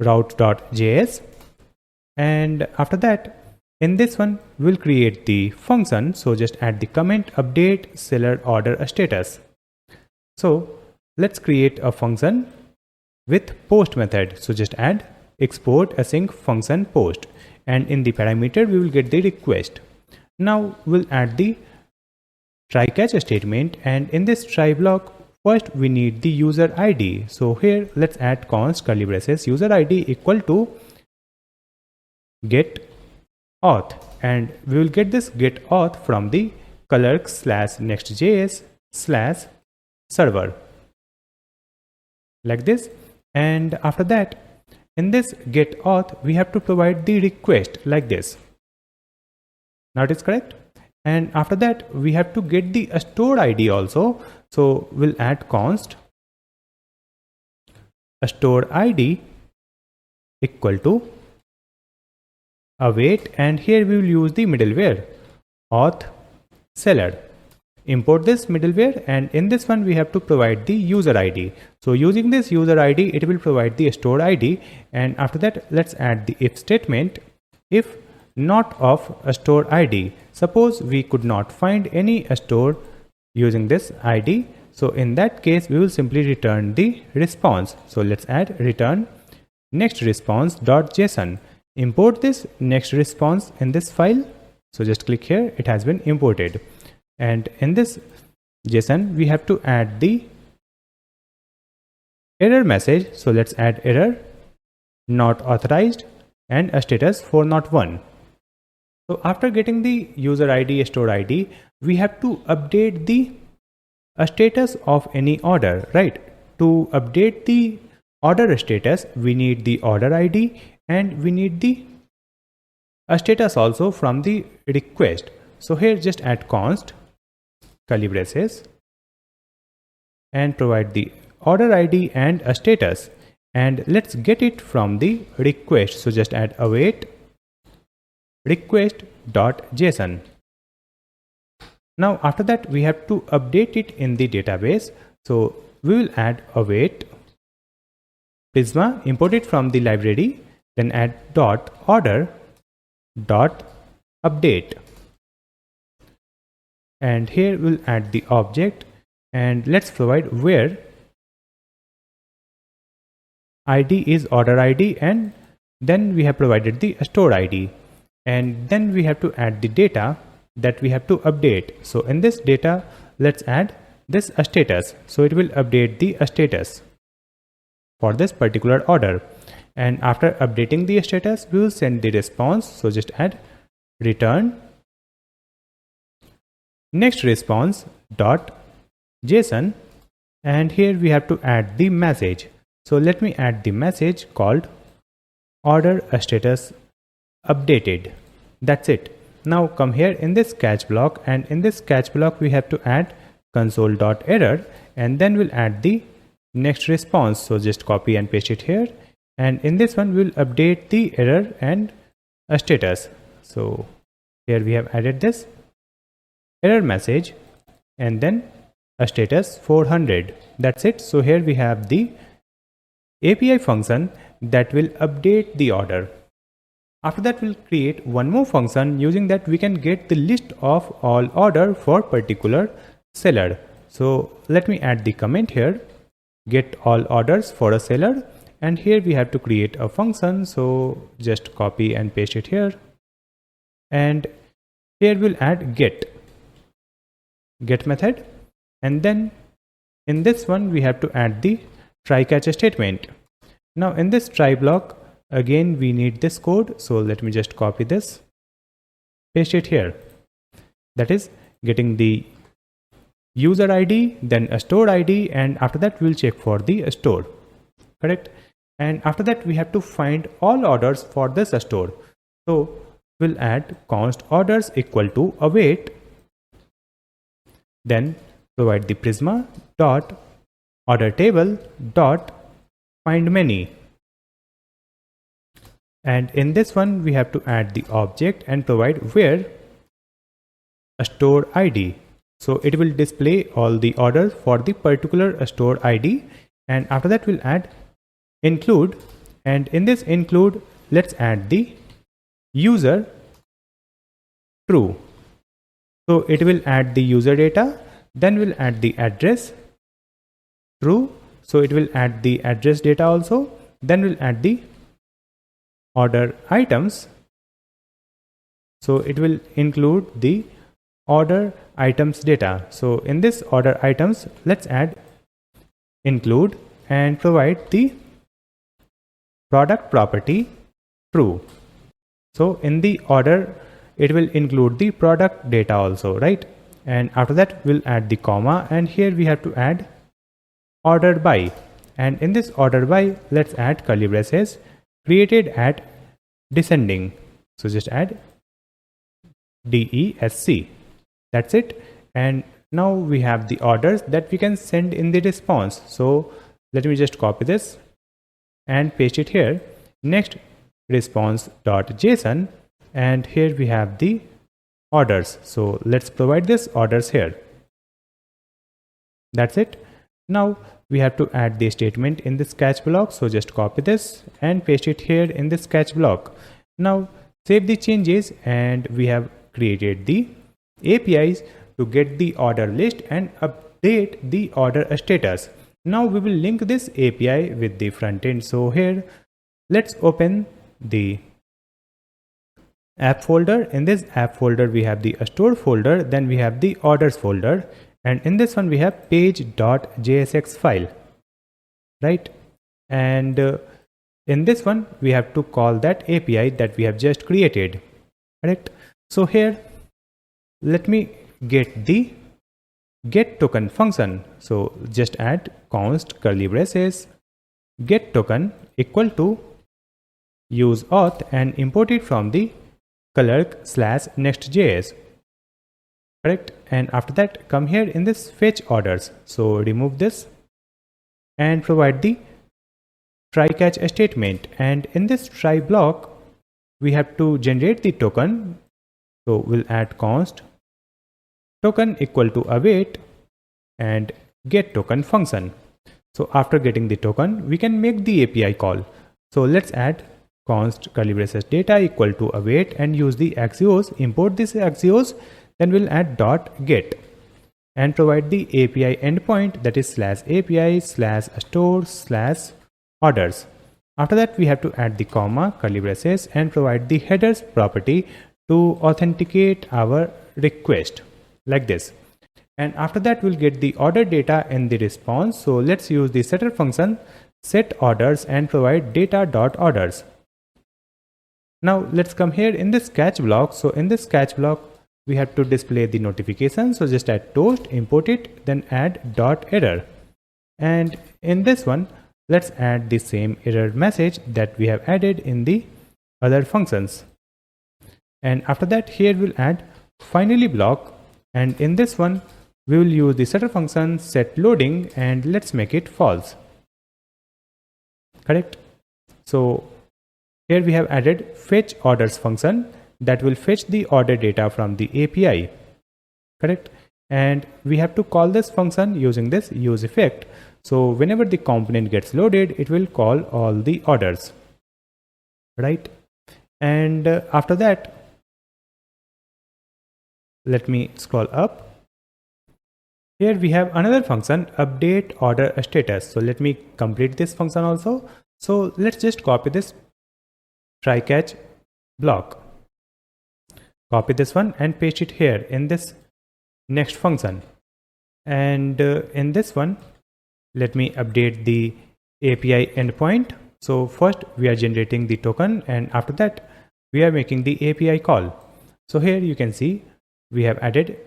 route.js. And after that, in this one, we'll create the function. So just add the comment update seller order status. So let's create a function with post method. So just add export async function post, and in the parameter we will get the request. Now we'll add the try catch statement, and in this try block, first we need the user ID. So here let's add const curly braces user ID equal to get auth, and we will get this get auth from the clerk/next.js/server, like this. And after that, in this get auth, we have to provide the request like this. Now it is correct. And after that, we have to get the store ID also. So we'll add const store ID equal to await, and here we will use the middleware auth seller. Import this middleware, and in this one we have to provide the user ID. So using this user ID, it will provide the store ID. And after that, let's add the if statement. If not of a store ID, suppose we could not find any store using this ID, so in that case we will simply return the response. So let's add return next response.json. Import this next response in this file. So just click here, it has been imported. And in this JSON, we have to add the error message. So let's add error not authorized and a status for not one. So after getting the user ID, store ID, we have to update the status of any order, right? To update the order status, we need the order ID, and we need the status also from the request. So here just add const curly braces and provide the order ID and a status, and let's get it from the request. So just add await request.json. Now after that, we have to update it in the database. So we will add await Prisma, import it from the library, then add dot order dot update, and here we'll add the object, and let's provide where ID is order ID, and then we have provided the store ID, and then we have to add the data that we have to update. So in this data, let's add this status. So it will update the status for this particular order. And after updating the status, we will send the response. So just add return next response dot JSON, and here we have to add the message. So let me add the message called order status updated. That's it. Now come here in this catch block, and in this catch block we have to add console.error, and then we'll add the next response. So just copy and paste it here, and in this one we'll update the error and a status. So here we have added this error message and then a status 400. That's it. So here we have the API function that will update the order. After that, we'll create one more function. Using that, we can get the list of all order for particular seller. So let me add the comment here, get all orders for a seller, and here we have to create a function. So just copy and paste it here, and here we'll add get method, and then in this one we have to add the try catch statement. Now in this try block, again we need this code. So let me just copy this, paste it here. That is getting the user ID, then a store ID, and after that we'll check for the store. Correct? And after that, we have to find all orders for this store. So we'll add const orders equal to await, then provide the prisma dot order table dot find many. And in this one, we have to add the object and provide where a store ID. So it will display all the orders for the particular store ID. And after that, we'll add include. And in this include, let's add the user true. So it will add the user data. Then we'll add the address true. So it will add the address data also. Then we'll add the order items. So it will include the order items data. So in this order items, let's add include and provide the product property true. So in the order, it will include the product data also, right? And after that, we'll add the comma, and here we have to add ordered by. And in this order by, let's add curly braces created at descending. So just add DESC. That's it. And now we have the orders that we can send in the response. So let me just copy this and paste it here. Next response.json, and here we have the orders. So let's provide this orders here. That's it. Now we have to add the statement in this catch block. So just copy this and paste it here in this catch block. Now save the changes, and we have created the APIs to get the order list and update the order status. Now we will link this API with the front end. So here, let's open the app folder. In this app folder, we have the store folder, then we have the orders folder, and in this one we have page.jsx file, right? And in this one we have to call that API that we have just created, correct? So here, let me get the get token function. So just add const curly braces get token equal to use auth and import it from the Clerk/Next.js, correct? And after that, come here in this fetch orders. So remove this and provide the try catch statement. And in this try block, we have to generate the token. So we'll add const token equal to await and get token function. So after getting the token, we can make the API call. So let's add const curly braces data equal to await and use the Axios, import this Axios, then we'll add dot get and provide the API endpoint, that is /API/store/orders. After that, we have to add the comma curly braces and provide the headers property to authenticate our request like this. And after that, we'll get the order data in the response. So let's use the setter function set orders and provide data.orders. Now let's come here in this catch block. So in this catch block, we have to display the notification. So just add toast, import it, then add dot error. And in this one, let's add the same error message that we have added in the other functions. And after that, here we'll add finally block. And in this one, we will use the setter function set loading, and let's make it false, correct? So here we have added fetch orders function that will fetch the order data from the API, correct? And we have to call this function using this use effect. So whenever the component gets loaded, it will call all the orders, right? And after that, let me scroll up. Here we have another function update order status. So let me complete this function also. So let's just copy this try catch block, copy this one and paste it here in this next function. And in this one, let me update the API endpoint. So first we are generating the token, and after that we are making the API call. So here you can see we have added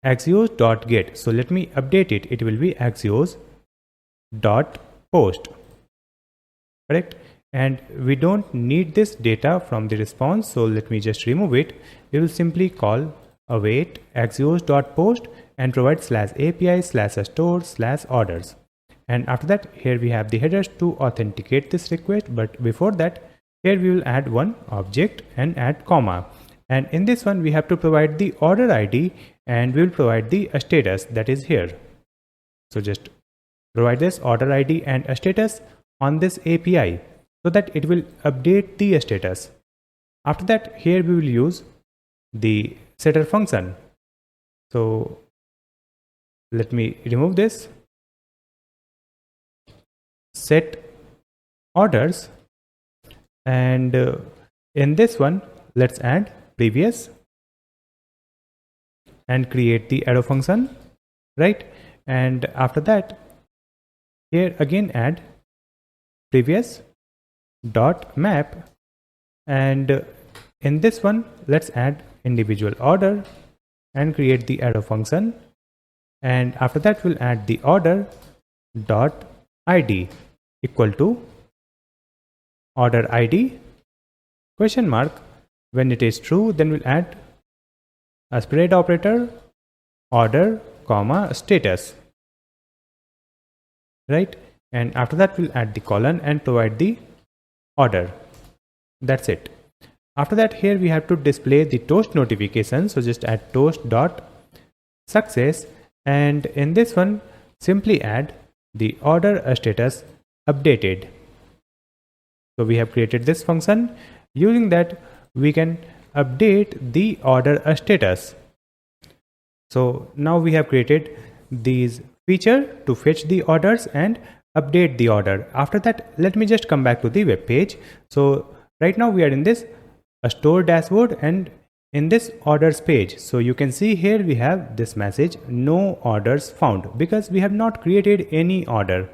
axios.get. So let me update it. It will be axios.post. correct? And we don't need this data from the response, so let me just remove it. We will simply call await axios.post and provide /API/store/orders. And after that, here we have the headers to authenticate this request, but before that, here we will add one object and add comma. And in this one, we have to provide the order ID and we will provide the status that is here. So just provide this order ID and a status on this API so that it will update the status. After that, here we will use the setter function. So let me remove this. Set orders, and in this one, let's add previous and create the arrow function, right? And after that, here again add previous dot map, and in this one, let's add individual order and create the arrow function. And after that, we'll add the order dot id equal to order id question mark. When it is true, then we'll add a spread operator order comma status, right? And after that, we'll add the colon and provide the order. That's it. After that, here we have to display the toast notification, so just add toast dot success, and in this one simply add the order status updated. So we have created this function. Using that, we can update the order status. So now we have created these feature to fetch the orders and update the order. After that, let me just come back to the web page. So right now we are in this store dashboard and in this orders page. So you can see here we have this message, no orders found, because we have not created any order,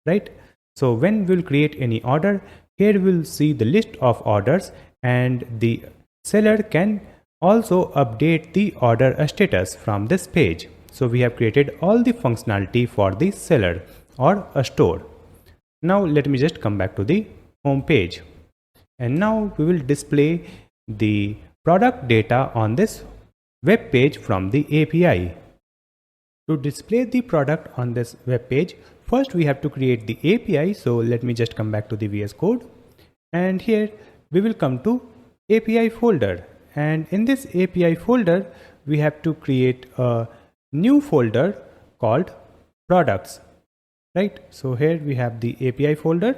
right? So when we'll create any order, here we'll see the list of orders and the seller can also update the order status from this page. So we have created all the functionality for the seller or a store. Now let me just come back to the home page. And now we will display the product data on this web page from the API. To display the product on this web page, first we have to create the API. So let me just come back to the VS Code. And here we will come to API folder. And in this API folder, we have to create a new folder called products, right? So here we have the API folder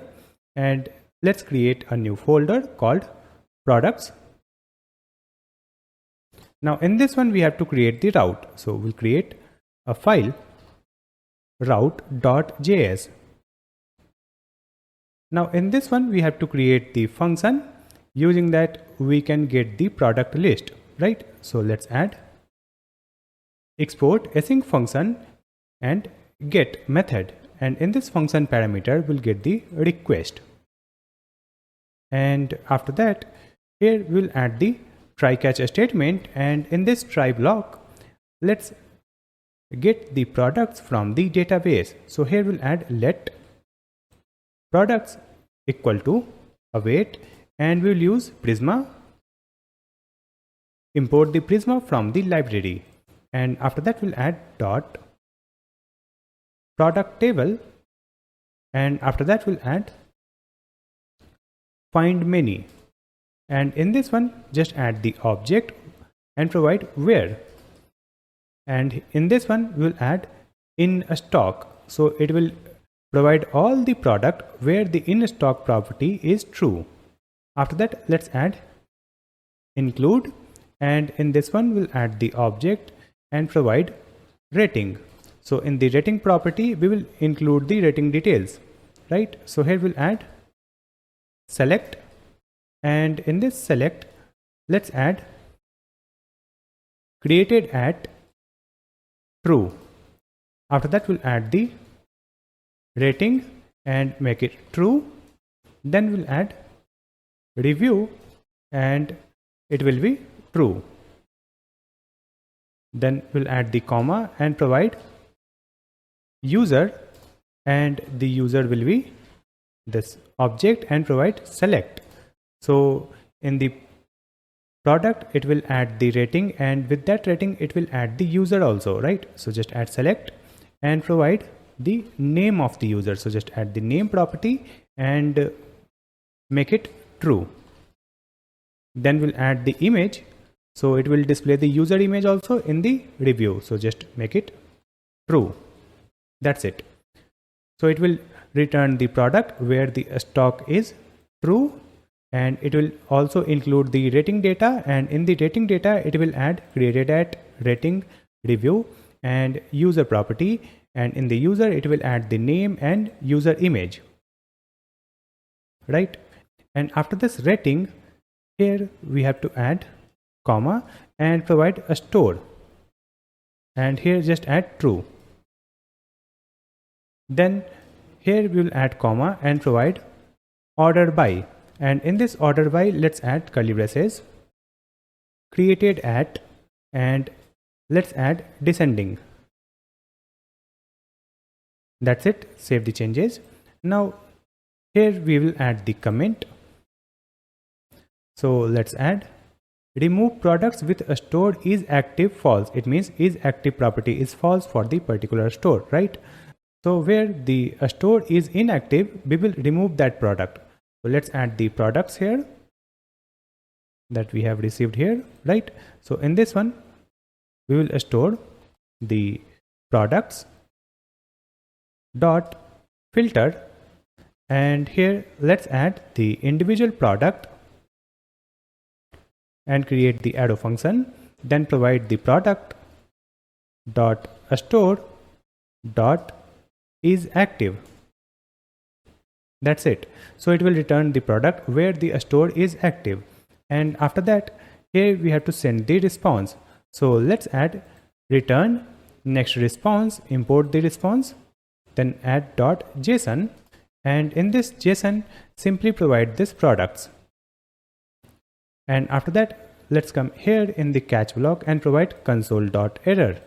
and let's create a new folder called products. Now in this one, we have to create the route. So we'll create a file route.js. Now in this one, we have to create the function. Using that, we can get the product list, right? So let's add export async function and get method. And in this function parameter, we'll get the request. And after that, here we'll add the try catch statement. And in this try block, let's get the products from the database. So here we'll add let products equal to await, and we'll use Prisma, import the Prisma from the library. And after that, we'll add dot product table, and after that we'll add find many. And in this one, just add the object and provide where. And in this one, we'll add in stock. So it will provide all the product where the in stock property is true. After that, let's add include, and in this one we'll add the object and provide rating. So in the rating property, we will include the rating details, right? So here we'll add select, and in this select, let's add created at true. After that, we'll add the rating and make it true. Then we'll add review and it will be true. Then we'll add the comma and provide user, and the user will be this object and provide select. So in the product it will add the rating, and with that rating it will add the user also, right? So just add select and provide the name of the user. So just add the name property and make it true. Then we'll add the image, so it will display the user image also in the review. So just make it true. That's it. So it will return the product where the stock is true, and it will also include the rating data, and in the rating data it will add created at rating review and user property, and in the user it will add the name and user image, right? And after this rating, here we have to add comma and provide a store, and here just add true. Then here we will add comma and provide order by, and in this order by let's add curly braces, created at, and let's add descending. That's it. Save the changes. Now here we will add the comment. So let's add remove products with a store is active false. It means is active property is false for the particular store, right? So where the store is inactive, we will remove that product. So let's add the products here that we have received here, right? So in this one we will store the products dot filter, and here let's add the individual product and create the arrow function, then provide the product dot store dot is active. That's it. So it will return the product where the store is active, and after that here we have to send the response. So let's add return next response, import the response, then add .json, and in this JSON simply provide this products. And after that let's come here in the catch block and provide console.error,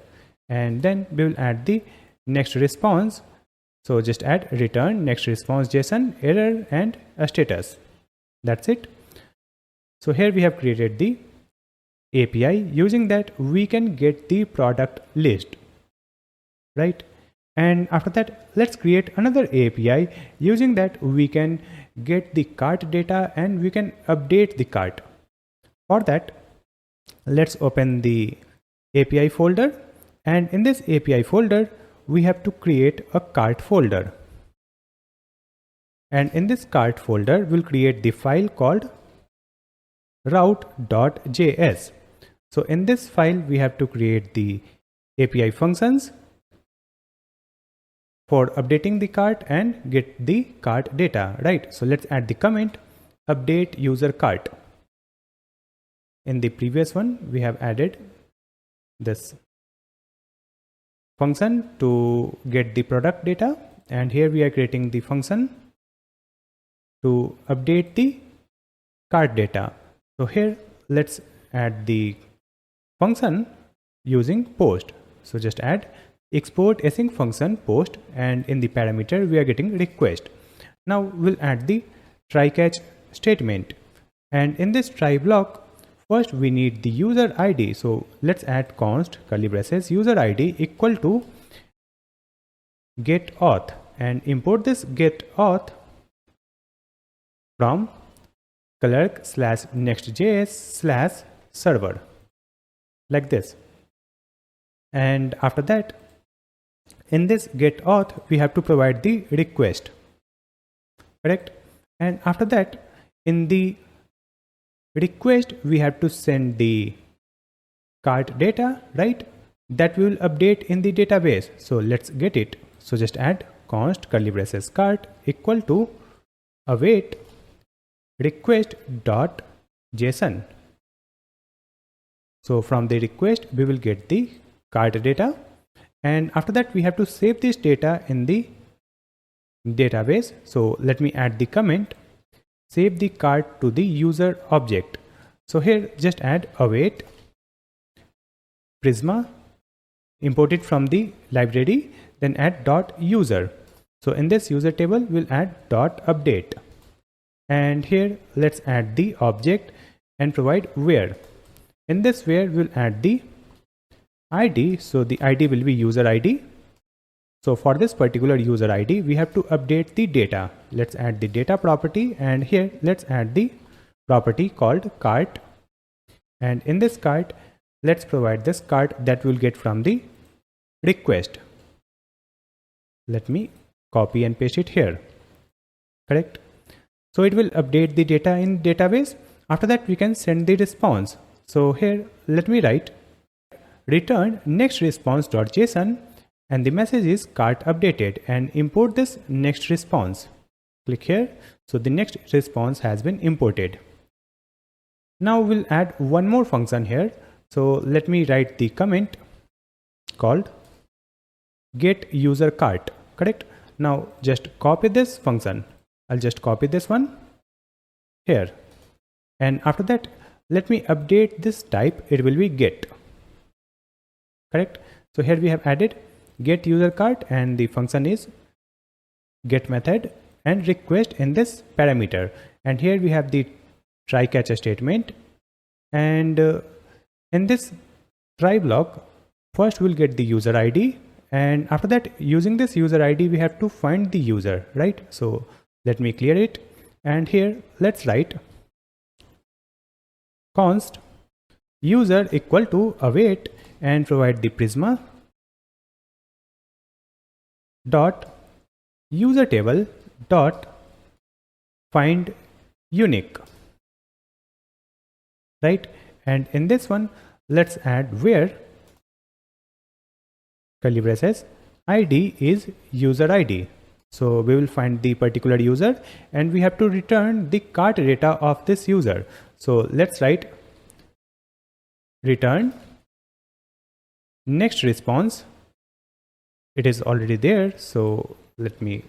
and then we will add the next response. So just add return next response JSON error and a status. That's it. So here we have created the API. Using that we can get the product list, right? And after that let's create another API. Using that we can get the cart data and we can update the cart. For that let's open the API folder, and in this API folder we have to create a cart folder, and in this cart folder we'll create the file called route.js. So in this file we have to create the API functions for updating the cart and get the cart data, right? So let's add the comment update user cart. In the previous one we have added this function to get the product data, and here we are creating the function to update the cart data. So here let's add the function using post. So just add export async function post, and in the parameter we are getting request. Now we'll add the try catch statement, and in this try block first we need the user ID. So let's add const curly braces user ID equal to get auth, and import this get auth from clerk/next.js/server like this. And after that in this get auth we have to provide the request, correct? And after that in the request we have to send the cart data, right? That we will update in the database. So let's get it. So just add const curly braces cart equal to await request.json. So from the request we will get the cart data, and after that we have to save this data in the database. So let me add the comment save the cart to the user object. So here just add await Prisma, import it from the library, then add .user. So in this user table, we'll add dot update. And here let's add the object and provide where. In this where we'll add the ID. So the ID will be user ID. So for this particular user ID, we have to update the data. Let's add the data property, and here let's add the property called cart. And in this cart, let's provide this cart that we'll get from the request. Let me copy and paste it here. Correct. So it will update the data in database. After that, we can send the response. So here, let me write return next response.json, and the message is cart updated, and import this next response. Click here. So the next response has been imported. Now we'll add one more function here. So let me write the comment called get user cart. Correct. Now just copy this function. I'll just copy this one here. And after that, let me update this type. It will be get. Correct. So here we have added get user cart, and the function is get method and request in this parameter. And here we have the try catch statement. And in this try block, first we'll get the user ID. And after that, using this user ID, we have to find the user, right? So let me clear it. And here let's write const user equal to await, and provide the prisma dot user table dot find unique, right? And in this one, let's add where curly braces ID is user ID. So we will find the particular user, and we have to return the cart data of this user. So let's write return next response. It is already there, so let me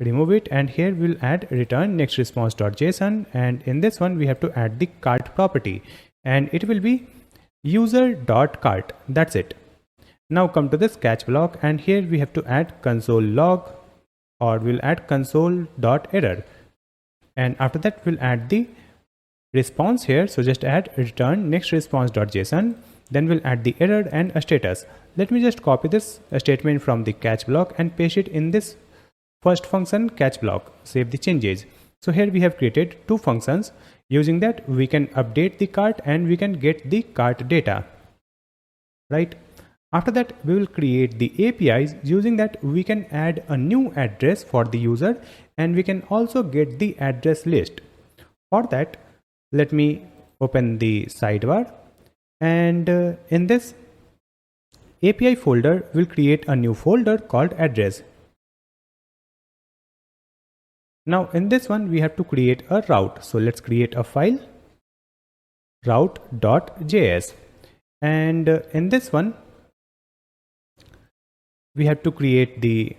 remove it, and here we'll add return next response.json, and in this one we have to add the cart property, and it will be user.cart. That's it. Now come to this catch block, and here we have to add console log, or we'll add console.error, and after that we'll add the response here. So just add return next response.json. Then we'll add the error and a status. Let me just copy this statement from the catch block and paste it in this first function catch block. Save the changes. So here we have created two functions. Using that, we can update the cart and we can get the cart data, right? After that, we will create the APIs. Using that, we can add a new address for the user, and we can also get the address list. For that, let me open the sidebar. And in this API folder, we'll create a new folder called address. Now in this one, we have to create a route. So let's create a file, route.js. And in this one, we have to create the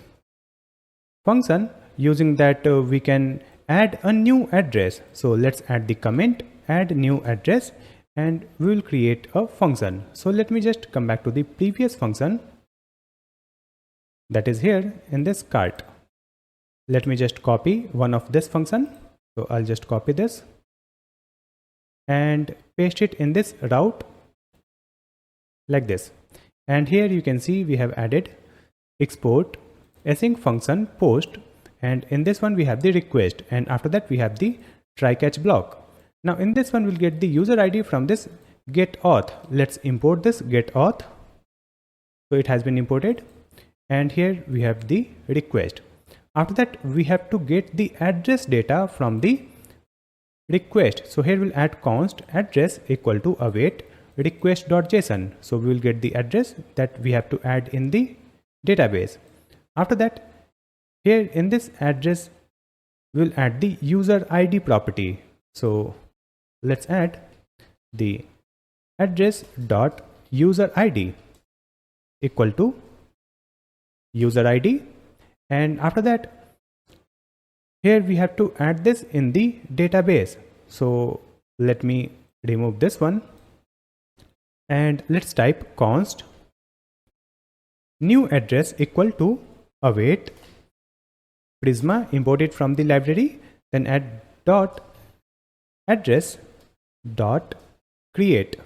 function. Using that, we can add a new address. So let's add the comment, add new address, and we will create a function. So let me just come back to the previous function that is here in this cart. Let me just copy one of this function. So I'll just copy this and paste it in this route like this. And here you can see we have added export async function post, and in this one we have the request, and after that we have the try catch block. Now in this one, we'll get the user ID from this get auth. Let's import this get auth. So it has been imported, and here we have the request. After that, we have to get the address data from the request. So here we'll add const address equal to await request.json. So we will get the address that we have to add in the database. After that, here in this address, we'll add the user ID property. So let's add the address dot user ID equal to user ID, and after that, here we have to add this in the database. So let me remove this one, and let's type const new address equal to await Prisma, import it from the library, then add dot address dot create,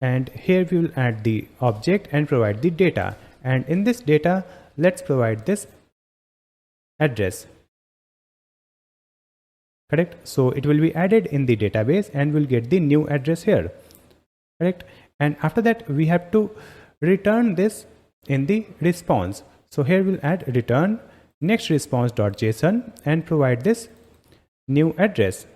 and here we will add the object and provide the data, and in this data let's provide this address. Correct? So it will be added in the database and we'll get the new address here. Correct? And after that we have to return this in the response. So here we'll add return next response.json and provide this new address,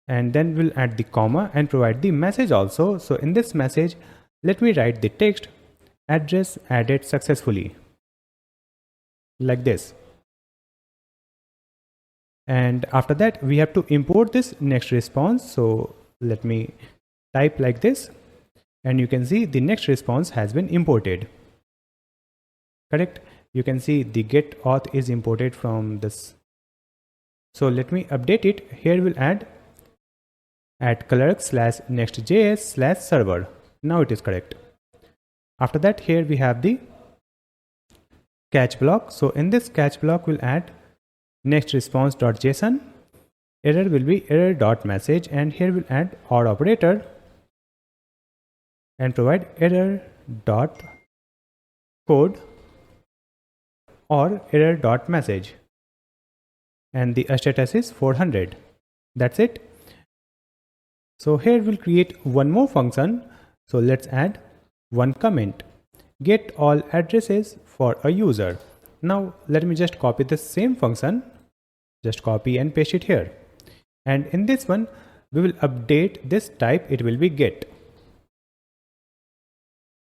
and then we'll add the comma and provide the message also. So in this message let me write the text address added successfully, like this. And after that we have to import this next response. So let me type like this, and you can see the next response has been imported. Correct? You can see the get auth is imported from this. So let me update it. Here we'll add clerk/next.js/server. Now it is correct. After that here we have the catch block. So in this catch block we'll add next response.json, error will be error.message, and here we'll add or operator and provide error.code or error.message, and the status is 400. That's it. So here we'll create one more function. So let's add one comment, get all addresses for a user. Now let me just copy the same function, just copy and paste it here, and in this one we will update this type, it will be get,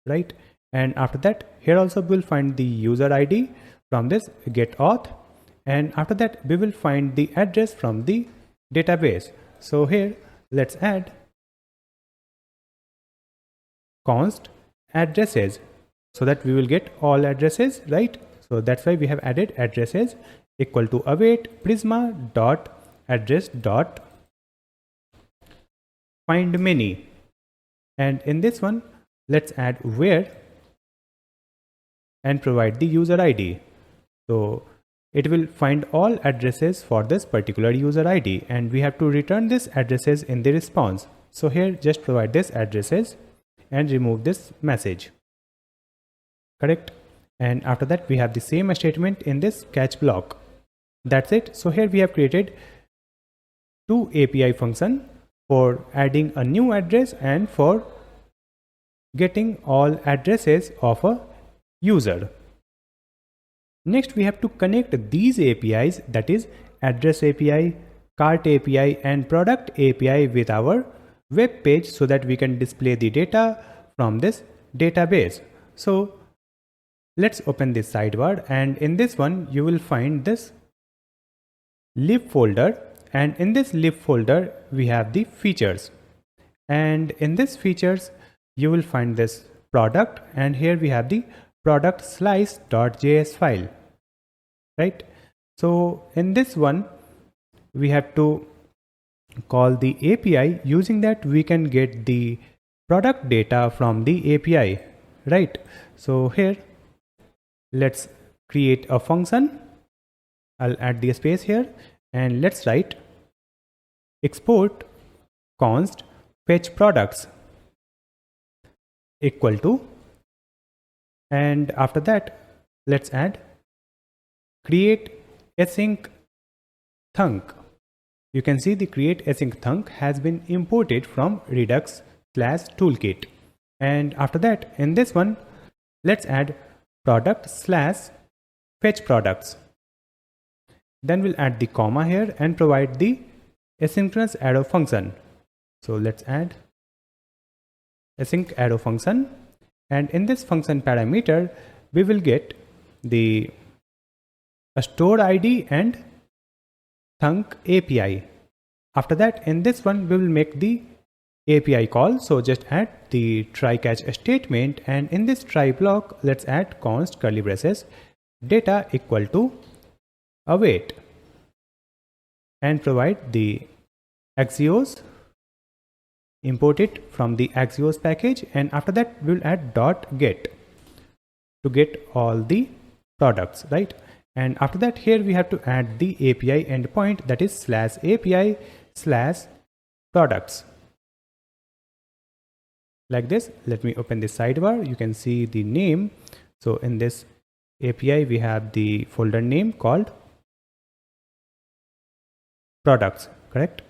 right? And after that here also we'll find the user ID from this get auth, and after that we will find the address from the database. So here let's add const addresses so that we will get all addresses, right? So that's why we have added addresses equal to await prisma dot address dot find many, and in this one let's add where and provide the user ID. So it will find all addresses for this particular user ID, and we have to return this addresses in the response. So here just provide this addresses and remove this message. Correct? And after that we have the same statement in this catch block. That's it. So here we have created two API function for adding a new address and for getting all addresses of a user. Next we have to connect these APIs, that is address API, cart API and product API with our web page so that we can display the data from this database. So let's open this sidebar, and in this one you will find this lib folder, and in this lib folder we have the features, and in this features you will find this product, and here we have the product slice.js file, right? So in this one we have to call the API. Using that we can get the product data from the API, right? So here let's create a function. I'll add the space here, and let's write export const fetch products equal to, and after that let's add create async thunk. You can see the create async thunk has been imported from redux/toolkit, and after that in this one let's add product/fetch products. Then we'll add the comma here and provide the asynchronous arrow function. So let's add async arrow function, and in this function parameter we will get the store ID and thunk API. After that in this one we will make the API call. So just add the try catch statement, and in this try block let's add const curly braces data equal to await and provide the Axios, import it from the Axios package, and after that we'll add dot get to get all the products, right? And after that, here we have to add the API endpoint, that is /API/products. Like this. Let me open the sidebar. You can see the name. So in this API, we have the folder name called products, correct?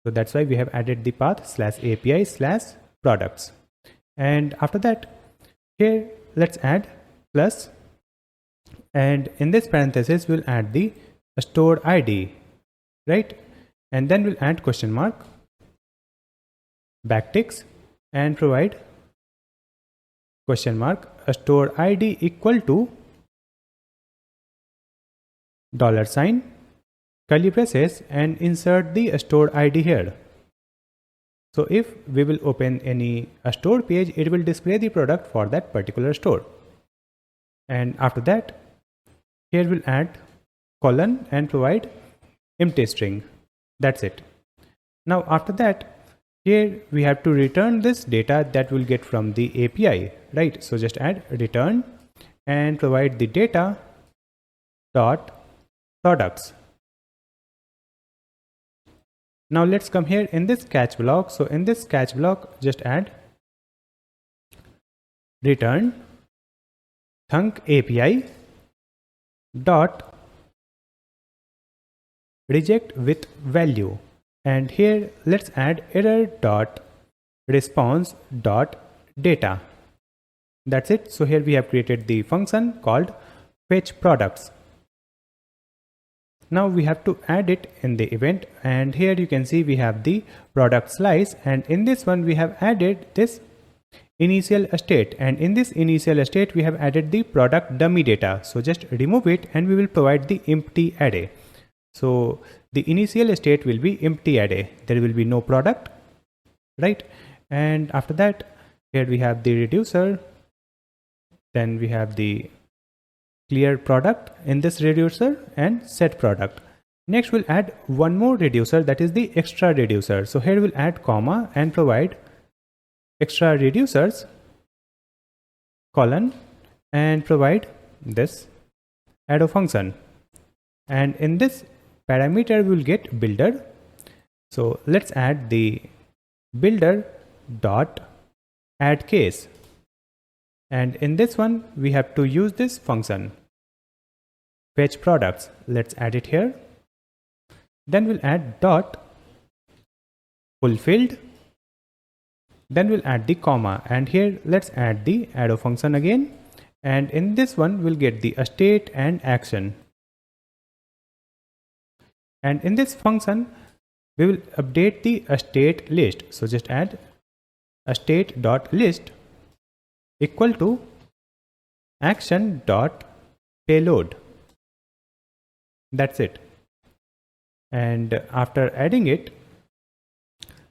So that's why we have added the path /API/products. And after that, here let's add plus, and in this parenthesis we'll add the store ID, right? And then we'll add question mark, backticks, and provide question mark store ID equal to $, curly braces, and insert the store ID here. So if we will open any store page, it will display the product for that particular store. And after that, here we'll add colon and provide empty string. That's it. Now after that, here we have to return this data that we'll get from the API, right? So just add return and provide the data dot products. Now let's come here in this catch block. So in this catch block, just add return thunk API dot reject with value, and here let's add error dot response dot data. That's it. So here we have created the function called fetch products. Now we have to add it in the event, and here you can see we have the product slice, and in this one we have added this initial state, and in this initial state we have added the product dummy data. So just remove it and we will provide the empty array. So the initial state will be empty array, there will be no product, right? And after that, here we have the reducer, then we have the clear product in this reducer and set product. Next we'll add one more reducer, that is the extra reducer. So here we'll add comma and provide extra reducers colon and provide this arrow function, and in this parameter we will get builder. So let's add the builder dot add case, and in this one we have to use this function fetch products. Let's add it here. Then we'll add dot fulfilled, then we'll add the comma, and here let's add the arrow function again, and in this one we'll get the state and action, and in this function we will update the state list. So just add state dot list equal to action dot payload. That's it. And after adding it,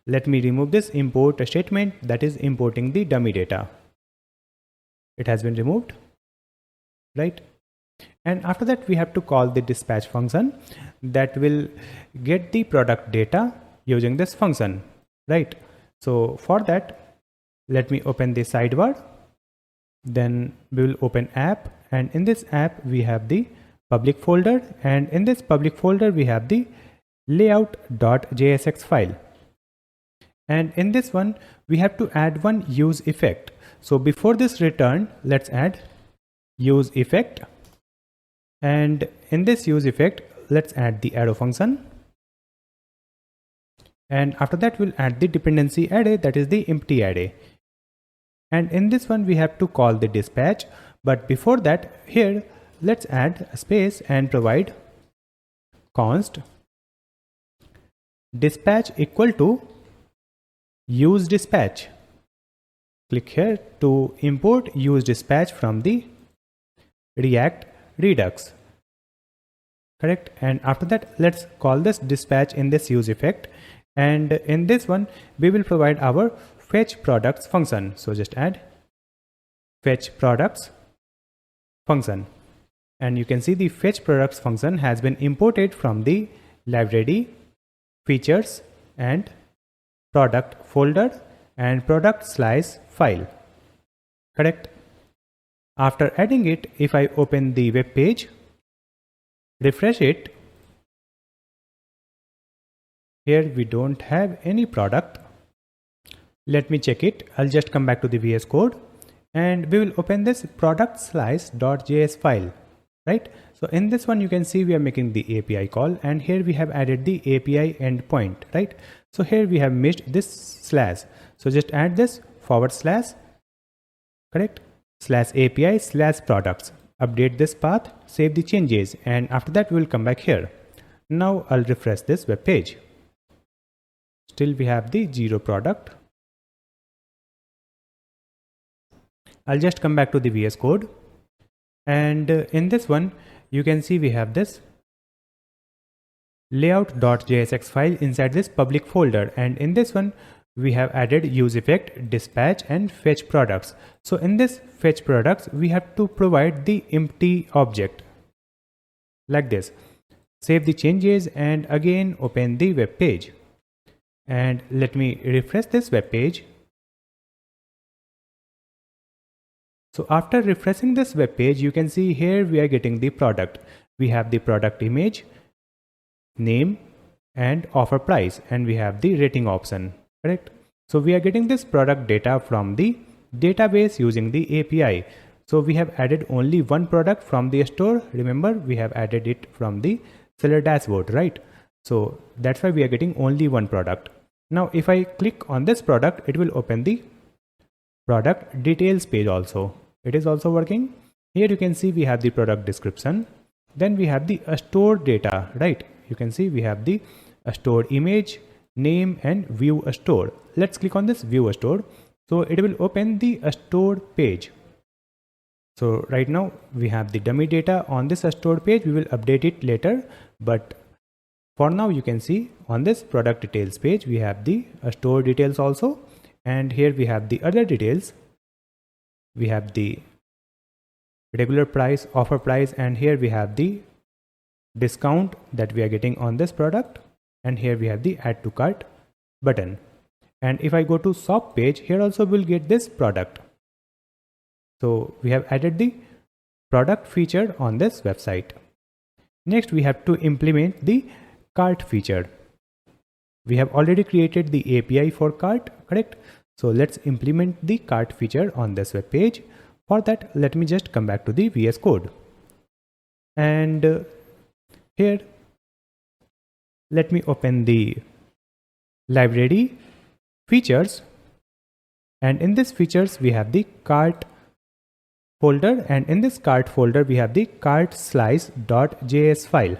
let me remove this import statement that is importing the dummy data. It has been removed, right? And after that we have to call the dispatch function that will get the product data using this function, right? So for that, let me open the sidebar. Then we will open app, and in this app we have the public folder, and in this public folder we have the layout.jsx file, and in this one we have to add one use effect. So before this return, let's add use effect, and in this use effect let's add the arrow function, and after that we'll add the dependency array, that is the empty array, and in this one we have to call the dispatch. But before that, here let's add a space and provide const dispatch equal to use dispatch. Click here to import use dispatch from the React Redux, correct? And after that, let's call this dispatch in this use effect, and in this one we will provide our fetch products function. So just add fetch products function, and you can see the fetch products function has been imported from the library features and product folder and product slice file, correct? After adding it, if I open the web page, refresh it. Here we don't have any product. Let me check it. I'll just come back to the VS Code and we will open this product slice.js file, right? So in this one, you can see we are making the API call, and here we have added the API endpoint, right? So here we have missed this slash. So just add this /, correct? /API/products. Update this path, save the changes, and after that we'll come back here. Now I'll refresh this web page. Still we have the 0 product. I'll just come back to the VS Code, and in this one you can see we have this layout.jsx file inside this public folder, and in this one we have added use effect, dispatch, and fetch products. So in this fetch products we have to provide the empty object like this. Save the changes and again open the web page, and let me refresh this web page. So after refreshing this web page, you can see here we are getting the product. We have the product image, name, and offer price, and we have the rating option, correct? So we are getting this product data from the database using the API. So we have added only one product from the store. Remember, we have added it from the seller dashboard, right? So that's why we are getting only one product. Now if I click on this product, it will open the product details page also. It is also working. Here you can see we have the product description. Then we have the store data, right? You can see we have the store image, name, and view a store. Let's click on this view a store. So it will open the store page. So right now we have the dummy data on this store page. We will update it later, but for now you can see on this product details page we have the store details also, and here we have the other details. We have the regular price, offer price, and here we have the discount that we are getting on this product, and here we have the add to cart button. And if I go to shop page, here also we'll get this product. So we have added the product feature on this website. Next we have to implement the cart feature. We have already created the API for cart, correct? So let's implement the cart feature on this web page. For that, let me just come back to the VS Code. And here, let me open the library features. And in this features, we have the cart folder. And in this cart folder, we have the cart slice.js file,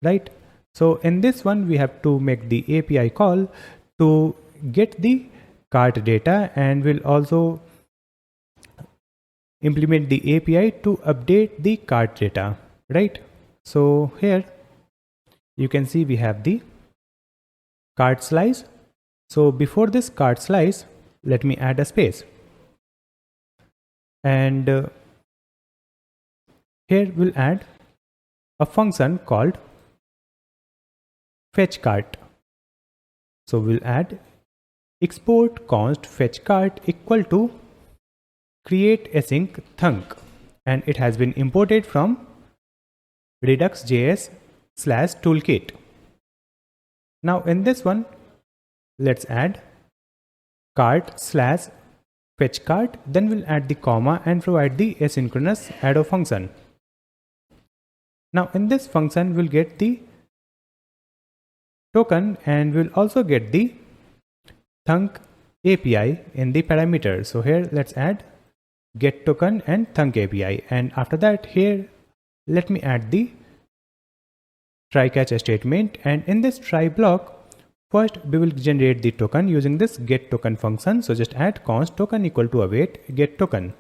right? So in this one, we have to make the API call to get the cart data, and we'll also implement the API to update the cart data, right? So here you can see we have the cart slice. So before this cart slice, let me add a space. And here we'll add a function called fetch cart. So we'll add export const fetch cart equal to create async thunk, and it has been imported from redux.js/toolkit. Now in this one, let's add cart/fetch cart, then we'll add the comma and provide the asynchronous arrow function. Now in this function, we'll get the token, and we'll also get the thunk API in the parameter. So here let's add get token and thunk API, and after that here let me add the try catch statement, and in this try block first we will generate the token using this get token function. So just add const token equal to await get token.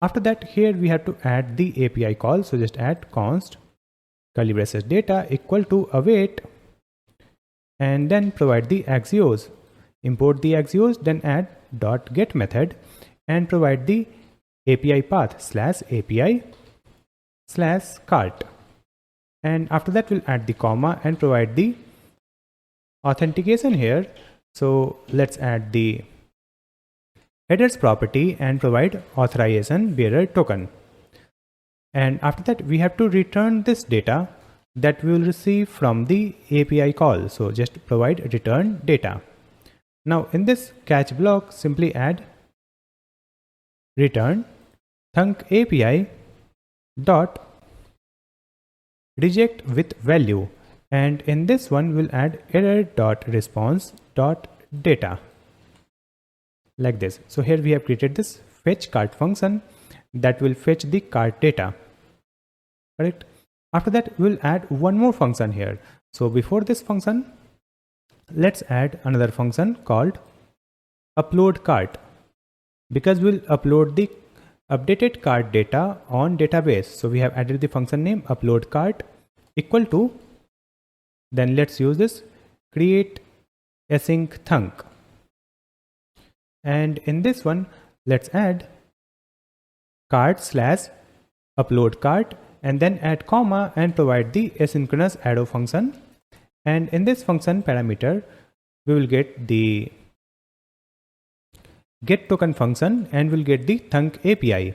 After that here we have to add the API call. So just add const curly braces data equal to await, and then provide the axios. Import the axios, then add .get method and provide the API path /API/cart. And after that we'll add the comma and provide the authentication here. So let's add the headers property and provide authorization bearer token. And after that, we have to return this data that we will receive from the API call. So just provide return data. Now in this catch block, simply add return thunk API dot reject with value, and in this one we'll add error dot response dot data, like this. So here we have created this fetch cart function that will fetch the cart data, correct? After that, we'll add one more function here. So before this function, let's add another function called upload cart, because we'll upload the updated cart data on database. So we have added the function name upload cart equal to, then let's use this create async thunk, and in this one let's add cart slash upload cart, and then add comma and provide the asynchronous arrow function. And in this function parameter, we will get the get token function and we'll get the thunk API.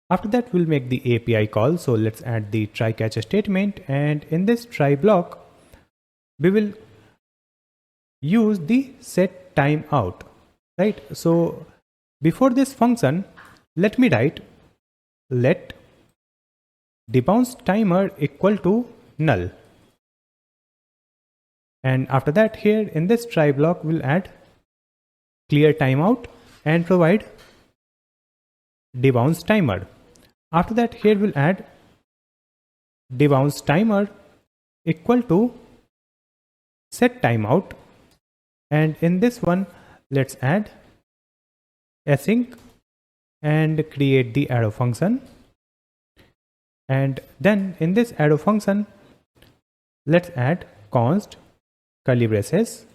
After that, we'll make the API call. So let's add the try catch statement, and in this try block, we will use the set timeout, right? So before this function, let me write let debounce timer equal to null, and after that, here in this try block, we'll add clear timeout and provide debounce timer. After that, here we'll add debounce timer equal to set timeout, and in this one let's add async and create the arrow function, and then in this arrow function let's add const curly braces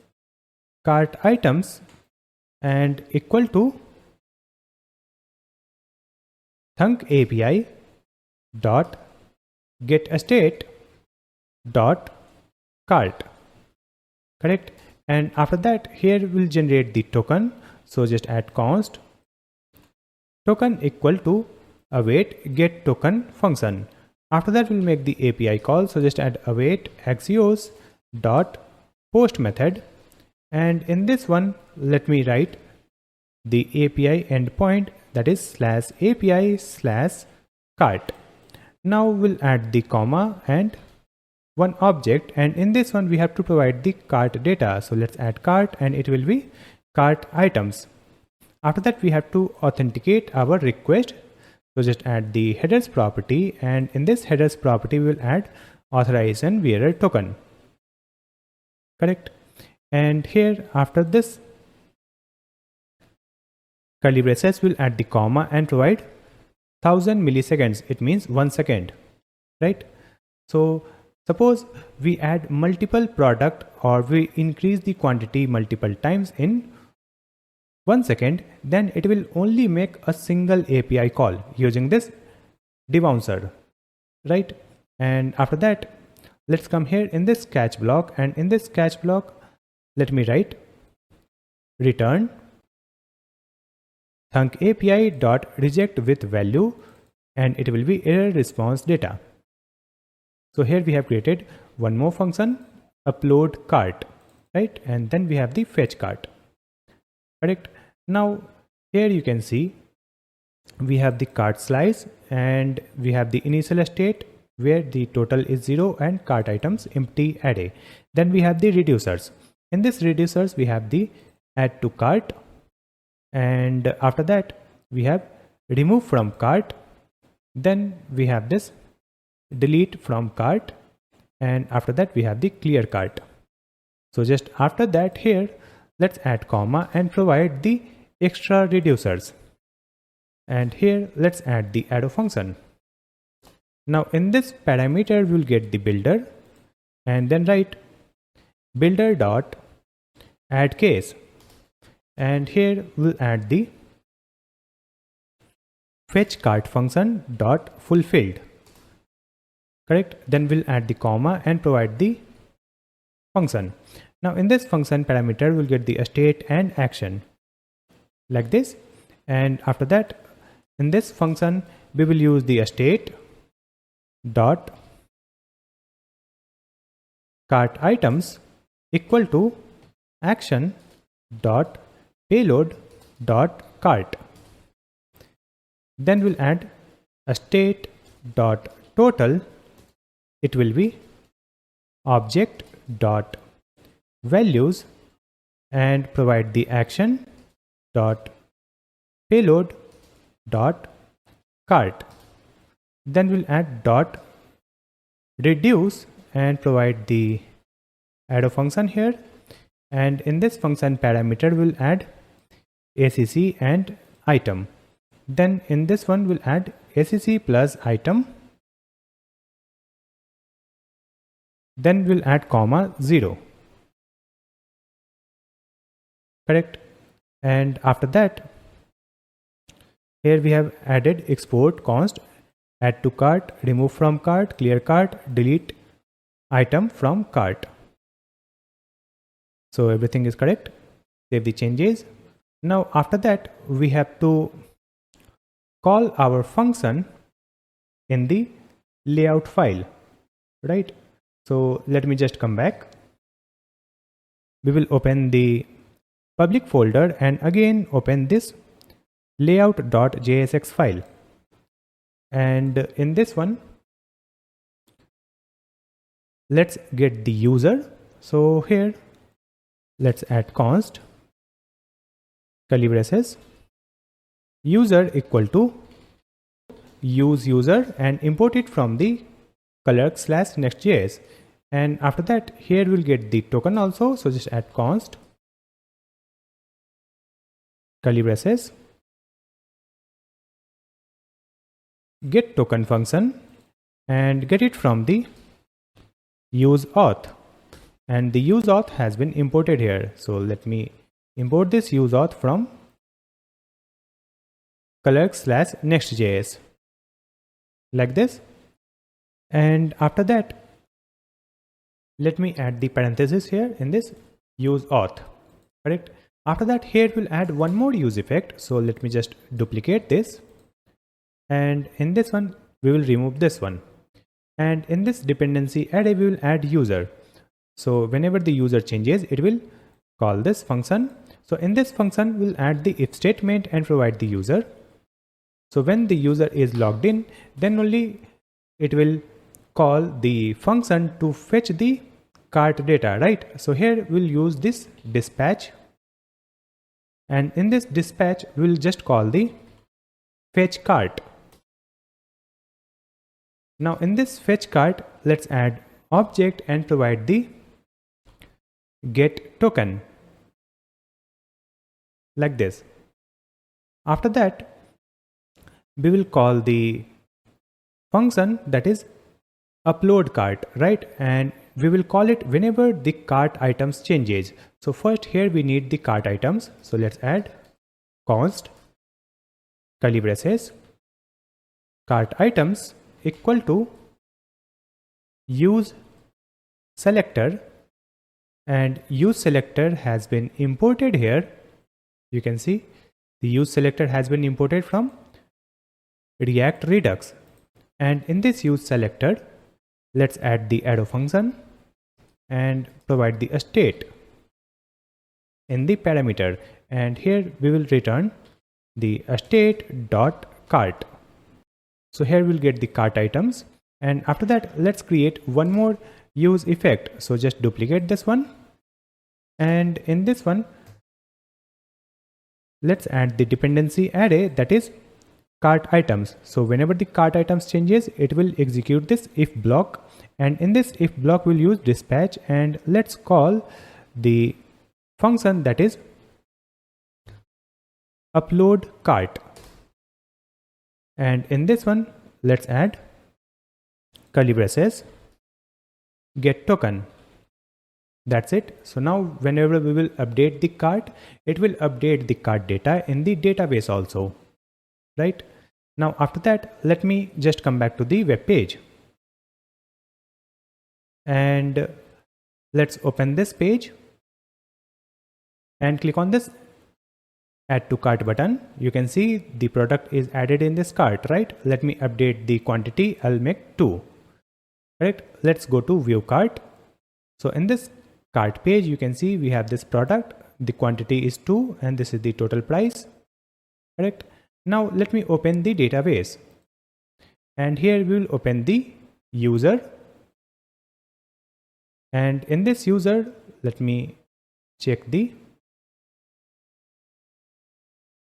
cart items and equal to thunk API dot get state dot cart, correct? And after that, here we'll generate the token. So just add const token equal to await get token function. After that, we'll make the API call. So just add await axios dot post method, and in this one let me write the API endpoint, that is slash API slash cart. Now we'll add the comma and one object, and in this one we have to provide the cart data. So let's add cart and it will be cart items. After that, we have to authenticate our request. So just add the headers property, and in this headers property we will add authorization bearer token, correct? And here after this curly braces, we'll add the comma and provide 1000 milliseconds, it means 1 second, right? So suppose we add multiple product or we increase the quantity multiple times in 1 second, then it will only make a single API call using this debouncer, right? And after that, let's come here in this catch block, and in this catch block, let me write return thunk API dot reject with value, and it will be error response data. So here we have created one more function upload cart, right? And then we have the fetch cart, correct? Now here you can see we have the cart slice and we have the initial state where the total is 0 and cart items empty array. Then we have the reducers. In this reducers we have the add to cart, and after that we have remove from cart, then we have this delete from cart, and after that we have the clear cart. So just after that, here let's add comma and provide the extra reducers, and here let's add the arrow function. Now in this parameter we'll get the builder, and then write builder dot add case, and here we'll add the fetch cart function dot fulfilled, correct? Then we'll add the comma and provide the function. Now in this function parameter we'll get the state and action, like this. And after that, in this function we will use the state dot cart items equal to action dot payload dot cart. Then we'll add a state dot total. It will be object dot values and provide the action dot payload dot cart. Then we'll add dot reduce and provide the arrow function here, and in this function parameter we'll add acc and item. Then in this one we'll add acc plus item, then we'll add comma 0, correct. And after that, here we have added export const add to cart, remove from cart, clear cart, delete item from cart. So everything is correct. Save the changes. Now after that, we have to call our function in the layout file, right? So let me just come back. We will open the public folder and again open this layout.jsx file. And in this one, let's get the user. So here, let's add const curly braces user equal to use user and import it from the Clerk/Next.js. And after that, here we'll get the token also. So just add const curly braces get token function and get it from the use auth, and the use auth has been imported here. So let me import this use auth from Clerk/Next.js like this. And after that, let me add the parenthesis here in this use auth, correct. After that, here we'll add one more use effect. So let me just duplicate this, and in this one we will remove this one, and in this dependency array we will add user. So whenever the user changes, it will call this function. So in this function we'll add the if statement and provide the user. So when the user is logged in, then only it will call the function to fetch the cart data, right? So here we'll use this dispatch, and in this dispatch we'll just call the fetch cart. Now in this fetch cart, let's add object and provide the get token like this. After that, we will call the function that is upload cart, right? And we will call it whenever the cart items changes. So first here we need the cart items. So let's add const curly braces cart items equal to use selector, and use selector has been imported here. You can see the use selector has been imported from React Redux, and in this use selector, let's add the arrow function and provide the state in the parameter, and here we will return the state dot cart. So here we'll get the cart items, and after that let's create one more use effect. So just duplicate this one, and in this one let's add the dependency array that is cart items. So whenever the cart items changes, it will execute this if block, and in this if block we'll use dispatch, and let's call the function that is upload cart. And in this one, let's add curly braces get token. That's it. So now whenever we will update the cart, it will update the cart data in the database also, right? Now after that, let me just come back to the web page, and let's open this page and click on this add to cart button. You can see the product is added in this cart, right? Let me update the quantity. I'll make 2. Correct? Let's go to view cart. So in this cart page, you can see we have this product, the quantity is 2 and this is the total price. Correct? Now let me open the database, and here we will open the user, and in this user let me check the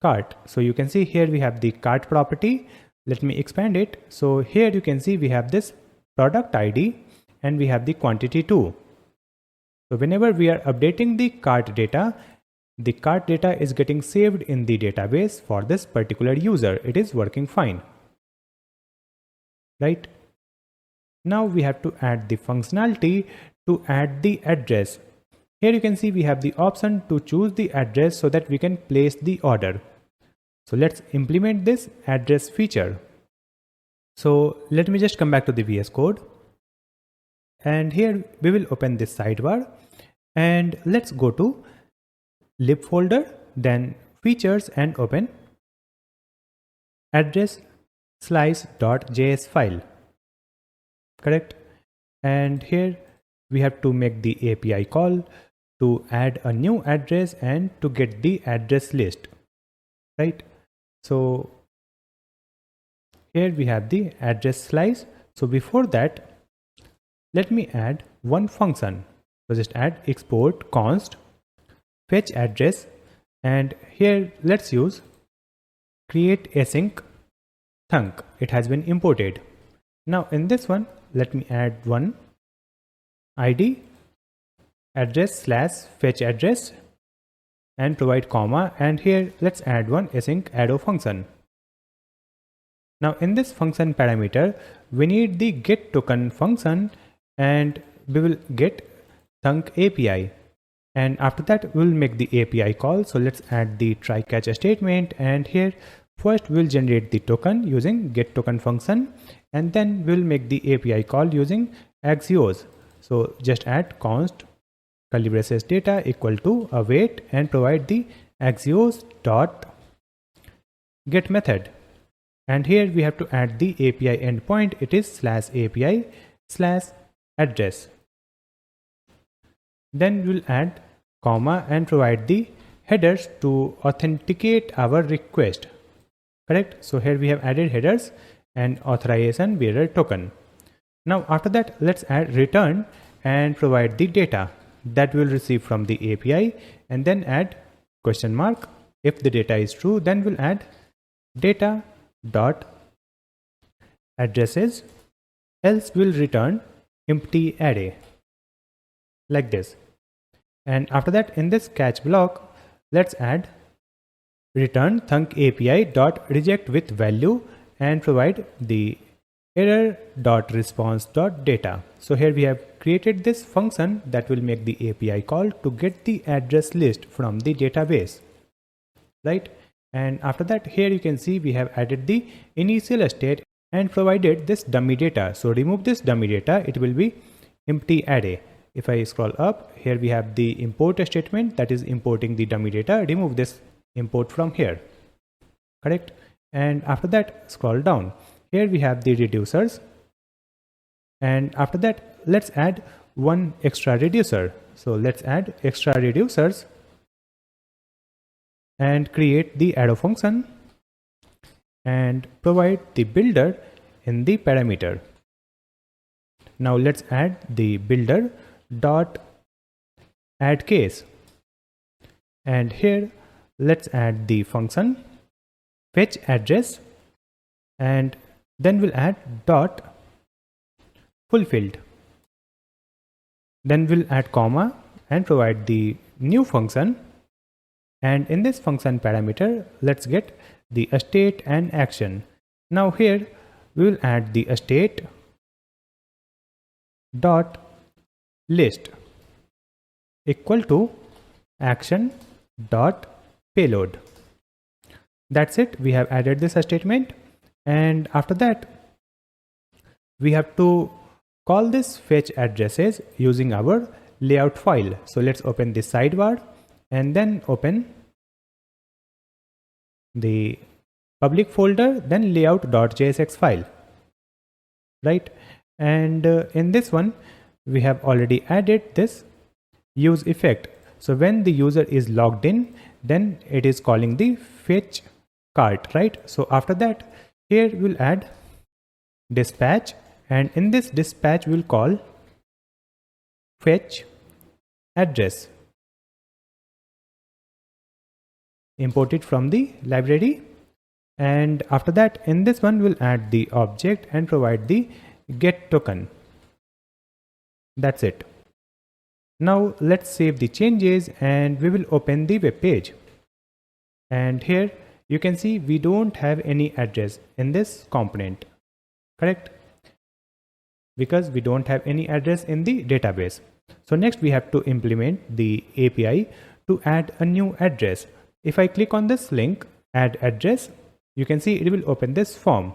cart. So you can see here we have the cart property. Let me expand it. So here you can see we have this product ID and we have the quantity 2. So whenever we are updating the cart data is getting saved in the database for this particular user. It is working fine. Right? Now we have to add the functionality to add the address. Here you can see we have the option to choose the address so that we can place the order. So let's implement this address feature. So let me just come back to the VS Code. And here we will open this sidebar. And let's go to lib folder, then features, and open address slice.js file. Correct? And here we have to make the API call to add a new address and to get the address list. Right? So here we have the address slice. So before that, let me add one function. So just add export const fetch address, and here let's use create async thunk. It has been imported. Now in this one, let me add one id address slash fetch address and provide comma, and here let's add one async arrow function. Now in this function parameter, we need the get token function, and we will get thunk API, and after that we'll make the API call. So let's add the try catch statement, and here first we'll generate the token using get token function, and then we'll make the API call using axios. So just add const curly braces data equal to await and provide the axios dot get method, and here we have to add the API endpoint. It is slash API slash address. Then we'll add comma and provide the headers to authenticate our request. Correct? So here we have added headers and authorization bearer token. Now after that, let's add return and provide the data that we'll receive from the API, and then add question mark. If the data is true, then we'll add data dot addresses, else we'll return empty array like this. And after that, in this catch block, let's add return thunk API dot reject with value and provide the error dot response dot data. So here we have created this function that will make the API call to get the address list from the database. Right? And after that, here you can see we have added the initial state and provided this dummy data. So remove this dummy data, it will be empty array. If I scroll up, here we have the import statement that is importing the dummy data. Remove this import from here. Correct? And after that, scroll down. Here we have the reducers. And after that, let's add one extra reducer. So let's add extra reducers and create the arrow function and provide the builder in the parameter. Now let's add the builder dot add case, and here let's add the function fetch address, and then we'll add dot fulfilled. Then we'll add comma and provide the new function, and in this function parameter, let's get the state and action. Now here we will add the state dot list equal to action dot payload. That's it. We have added this statement, and after that we have to call this fetch addresses using our layout file. So let's open this sidebar and then open the public folder, then layout.jsx file. Right? And in this one, we have already added this use effect. So when the user is logged in, then it is calling the fetch cart, right? So after that, here we'll add dispatch, and in this dispatch we'll call fetch address, import it from the library. And after that, in this one, we'll add the object and provide the get token. That's it. Now let's save the changes and we will open the web page. And here you can see we don't have any address in this component, correct? Because we don't have any address in the database. So next we have to implement the API to add a new address. If I click on this link, add address, you can see it will open this form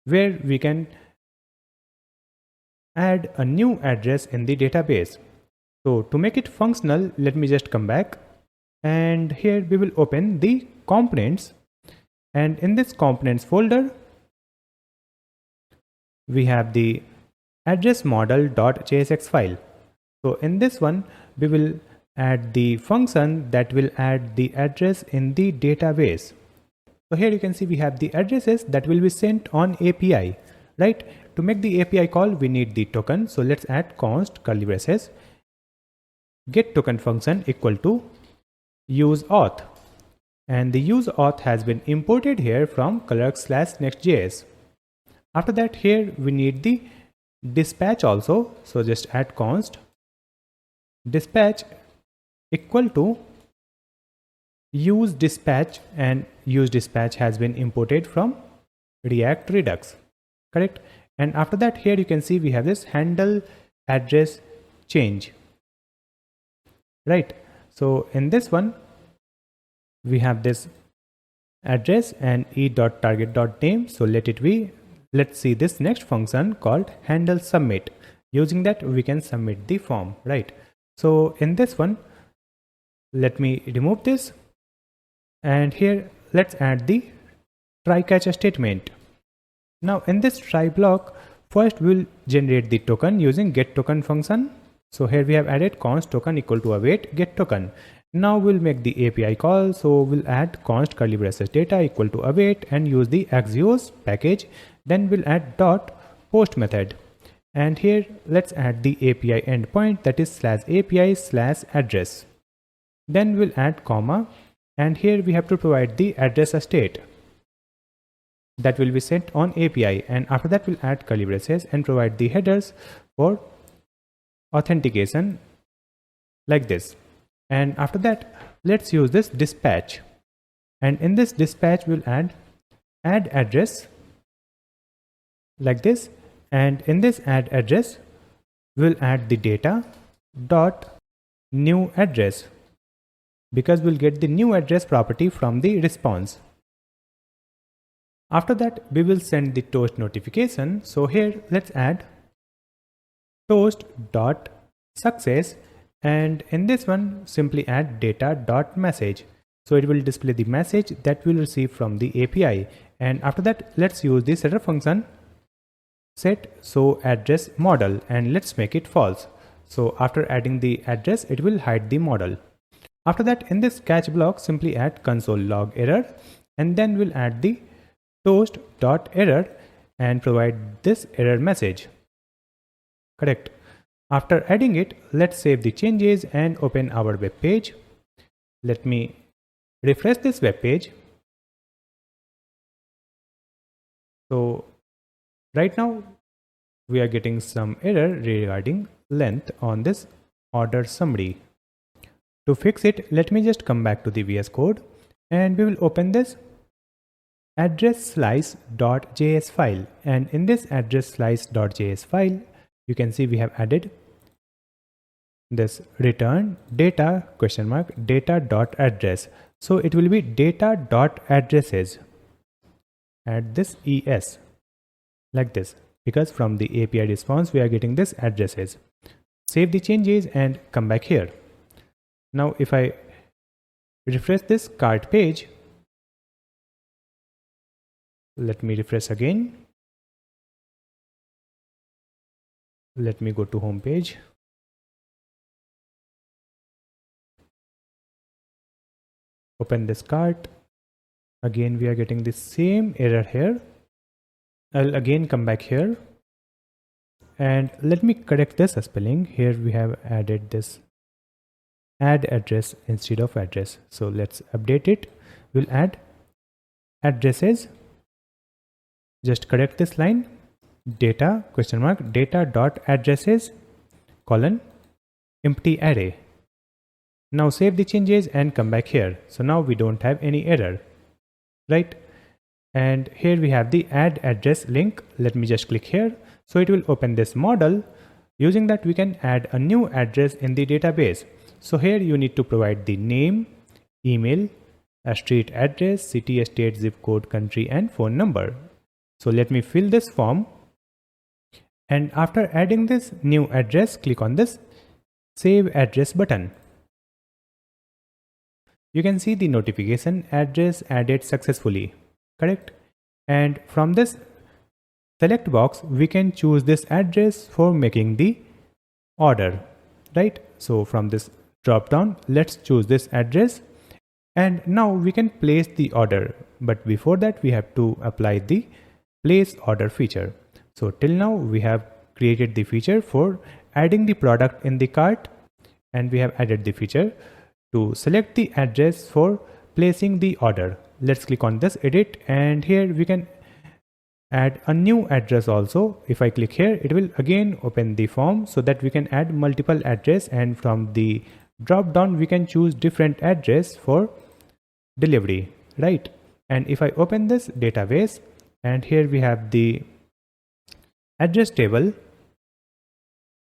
where we can add a new address in the database. So to make it functional, let me just come back, and here we will open the components, and in this components folder we have the address model.jsx file. So in this one we will add the function that will add the address in the database. So here you can see we have the addresses that will be sent on API, right? To make the API call, we need the token. So let's add const curly braces get token function equal to use auth, and the use auth has been imported here from Clerk/Next.js. After that, here we need the dispatch also. So just add const dispatch equal to use dispatch, and use dispatch has been imported from React Redux, correct? And after that, here you can see we have this handle address change, right? So in this one we have this address and e.target.name. So let's see this next function called handle submit. Using that we can submit the form, right? So in this one, let me remove this, and here let's add the try catch statement. Now in this try block, first we'll generate the token using get token function. So here we have added const token equal to await get token. Now we'll make the API call. So we'll add const curly braces data equal to await and use the Axios package. Then we'll add dot post method, and here let's add the API endpoint, that is /API/address. Then we'll add comma, and here we have to provide the address state that will be sent on API, and after that we'll add curly braces and provide the headers for authentication like this. And after that, let's use this dispatch, and in this dispatch we'll add address like this, and in this add address we'll add the data dot new address, because we'll get the new address property from the response. After that we will send the toast notification. So here let's add toast dot success, and in this one simply add data dot message. So it will display the message that we'll receive from the API. And after that, let's use the setter function set so address model, and let's make it false. So after adding the address, it will hide the model. After that, in this catch block, simply add console log error, and then we'll add the toast dot error and provide this error message, correct? After adding it, let's save the changes and open our web page. Let me refresh this web page. So right now we are getting some error regarding length on this order summary. To fix it, let me just come back to the VS Code, and we will open this address slice.js file, and in this address slice.js file you can see we have added this return data data dot address. So it will be data dot addresses, add this es like this, because from the API response we are getting this addresses. Save the changes and come back here. Now if I refresh this cart page, let me refresh again. let me go to home page. Open this cart. Again, we are getting the same error here. I'll again come back here and let me correct this spelling. Here we have added this add address instead of address. So let's update it. We'll add addresses. Just correct this line. Data question mark data dot addresses colon empty array. Now save the changes and come back here. So now we don't have any error, right? And here we have the add address link. Let me just click here. So it will open this model. Using that, we can add a new address in the database. So here you need to provide the name, email, a street address, city, state, zip code, country, and phone number. So let me fill this form. And after adding this new address, click on this Save Address button. You can see the notification address added successfully, correct? And from this select box, we can choose this address for making the order, right? So from this drop down, let's choose this address. And now we can place the order. But before that, we have to apply the place order feature. So till now we have created the feature for adding the product in the cart, and we have added the feature to select the address for placing the order. Let's click on this edit, and here we can add a new address also. If I click here, it will again open the form so that we can add multiple address, and from the drop down we can choose different address for delivery, right? And if I open this database, and here we have the address table.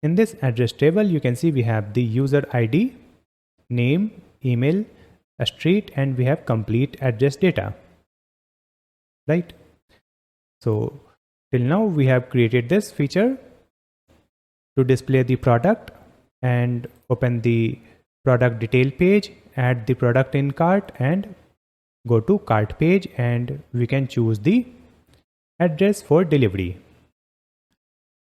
In this address table, you can see we have the user ID, name, email, a street, and we have complete address data, right? So till now we have created this feature to display the product and open the product detail page, add the product in cart, and go to cart page, and we can choose the address for delivery.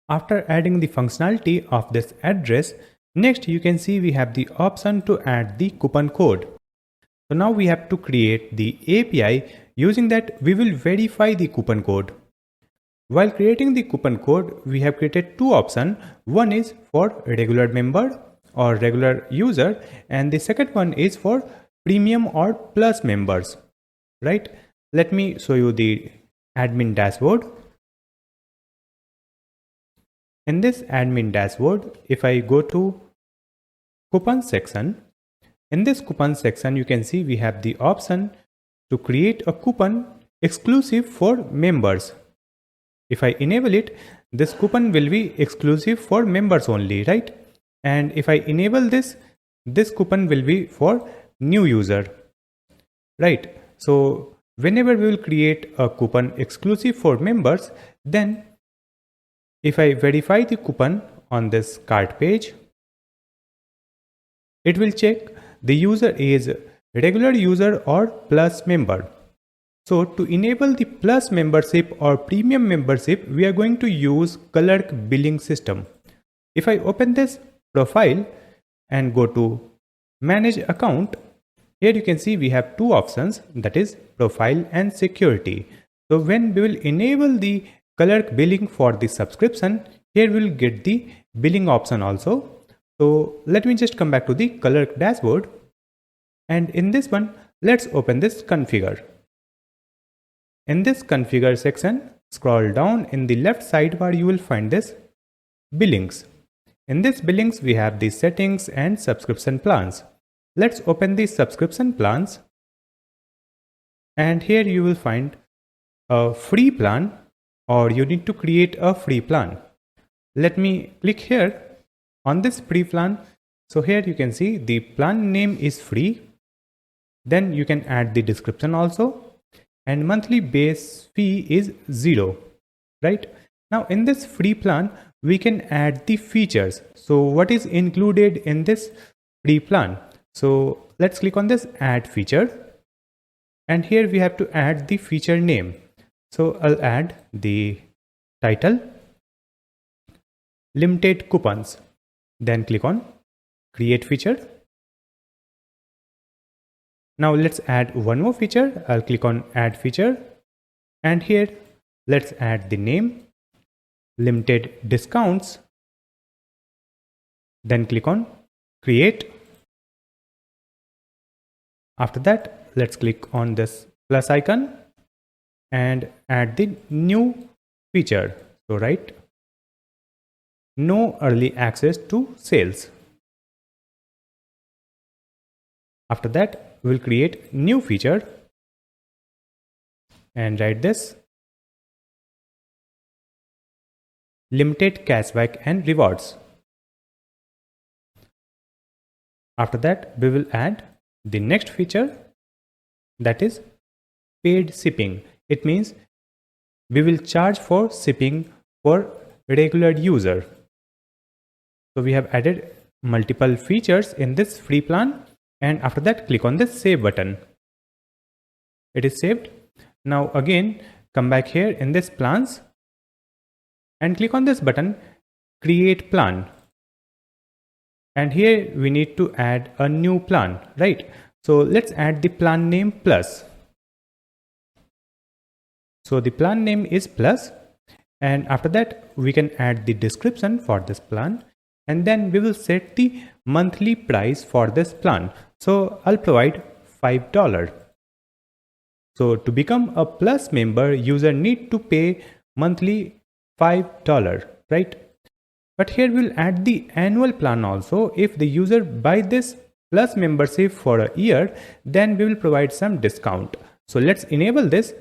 After adding the functionality of this address, next you can see we have the option to add the coupon code. So now we have to create the API. Using that, we will verify the coupon code. While creating the coupon code, we have created two options. One is for regular member or regular user, and the second one is for premium or plus members, right? Let me show you the admin dashboard. In this admin dashboard, if I go to coupon section, in this coupon section, you can see we have the option to create a coupon exclusive for members. If I enable it, this coupon will be exclusive for members only, right? And if I enable this, this coupon will be for new user, right? So whenever we will create a coupon exclusive for members, then if I verify the coupon on this cart page, it will check the user is regular user or plus member. So to enable the plus membership or premium membership, we are going to use Clerk billing system. If I open this profile and go to manage account, here you can see we have two options, that is profile and security. So when we will enable the Clerk billing for the subscription, here we will get the billing option also. So let me just come back to the Clerk dashboard, and in this one, let's open this configure. In this configure section, scroll down in the left sidebar, you will find this billings. In this billings, we have the settings and subscription plans. Let's open the subscription plans, and here you will find a free plan, or you need to create a free plan. Let me click here on this free plan. So here you can see the plan name is free. Then you can add the description also, and monthly base fee is 0, right? Now in this free plan, we can add the features. So what is included in this free plan? So let's click on this add feature, and here we have to add the feature name. So I'll add the title, limited coupons. Then click on create feature. Now let's add one more feature. I'll click on add feature, and here let's add the name limited discounts. Then click on create. After that, let's click on this plus icon and add the new feature. So write no early access to sales. After that, we'll create new feature and write this limited cashback and rewards. After that, we will add the next feature, that is paid shipping. It means we will charge for shipping for regular user. So we have added multiple features in this free plan, and after that click on this save button. It is saved. Now again come back here in this plans and click on this button create plan. And here we need to add a new plan, right? So let's add the plan name plus. So the plan name is plus, and after that we can add the description for this plan, and then we will set the monthly price for this plan. So I'll provide $5. So to become a plus member, user need to pay monthly $5, right? But here we'll add the annual plan also. If the user buy this plus membership for a year, then we will provide some discount. So let's enable this,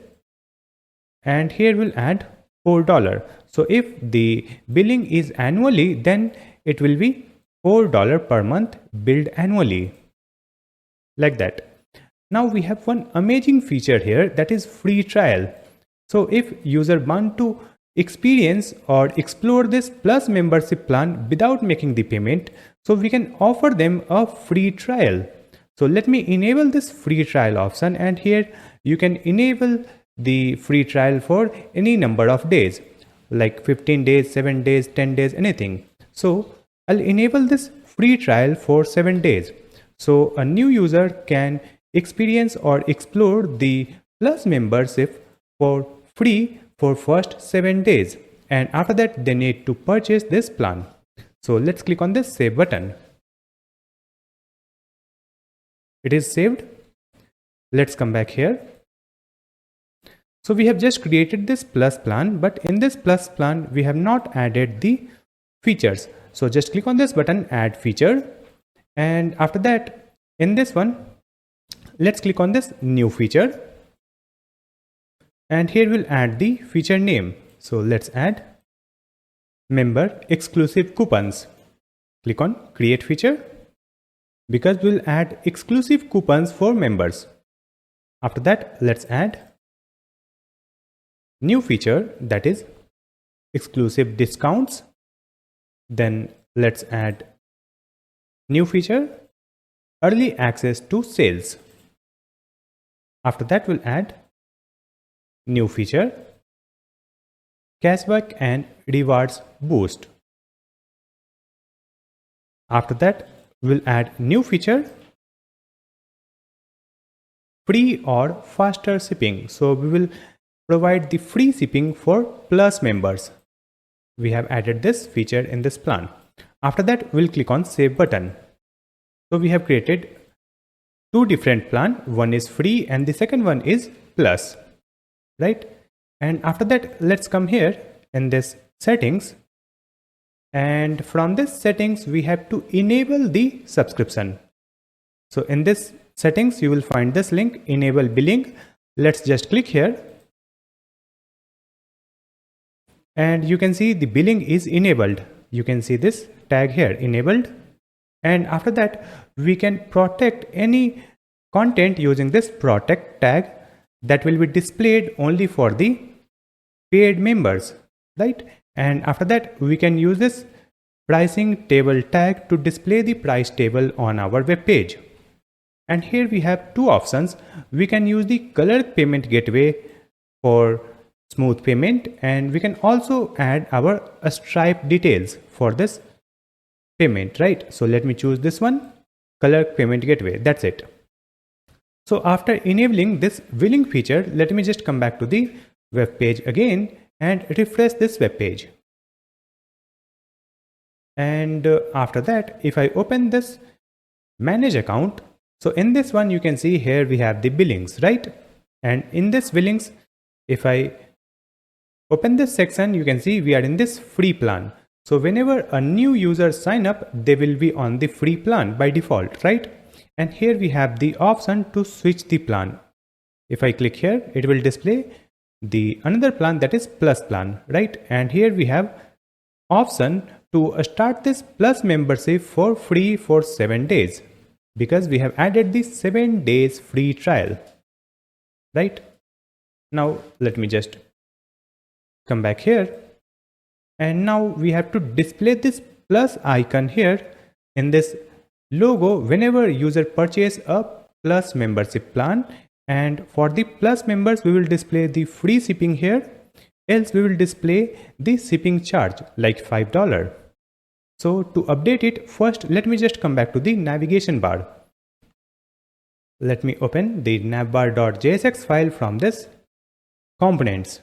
and here we'll add $4. So if the billing is annually, then it will be $4 per month billed annually, like that. Now we have one amazing feature here, that is free trial. So if user want to experience or explore this plus membership plan without making the payment, so we can offer them a free trial. So let me enable this free trial option, and here you can enable the free trial for any number of days, like 15 days, 7 days, 10 days, anything. So I'll enable this free trial for 7 days. So a new user can experience or explore the plus membership for free for first 7 days, and after that they need to purchase this plan. So let's click on this save button. It is saved. Let's come back here. So we have just created this plus plan, but in this plus plan we have not added the features. So just click on this button add feature, and after that in this one let's click on this new feature, and here we'll add the feature name. So let's add member exclusive coupons. Click on create feature, because we'll add exclusive coupons for members. After that let's add new feature, that is exclusive discounts. Then let's add new feature early access to sales. After that we'll add new feature cashback and rewards boost. After that we'll add new feature free or faster shipping. So we will provide the free shipping for plus members. We have added this feature in this plan. After that we'll click on save button. So we have created two different plans. One is free and the second one is plus, right? And after that let's come here in this settings, and from this settings we have to enable the subscription. So in this settings you will find this link, enable billing. Let's just click here, and you can see the billing is enabled. You can see this tag here, enabled. And after that we can protect any content using this protect tag that will be displayed only for the paid members, right? And after that we can use this pricing table tag to display the price table on our web page. And here we have two options. We can use the color payment gateway for smooth payment, and we can also add our Stripe details for this payment, right? So let me choose this one, Clerk Payment Gateway. That's it. So after enabling this billing feature, let me just come back to the web page again and refresh this web page. And after that, if I open this manage account, so in this one you can see here we have the billings, right? And in this billings, if I open this section, you can see we are in this free plan. So whenever a new user sign up, they will be on the free plan by default, right? And here we have the option to switch the plan. If I click here, it will display the another plan, that is plus plan, right? And here we have option to start this plus membership for free for 7 days, because we have added the 7 days free trial, right? Now let me just come back here, and now we have to display this plus icon here in this logo whenever user purchase a plus membership plan. And for the plus members, we will display the free shipping here, else we will display the shipping charge like $5. So to update it, first let me just come back to the navigation bar. Let me open the navbar.jsx file from this components.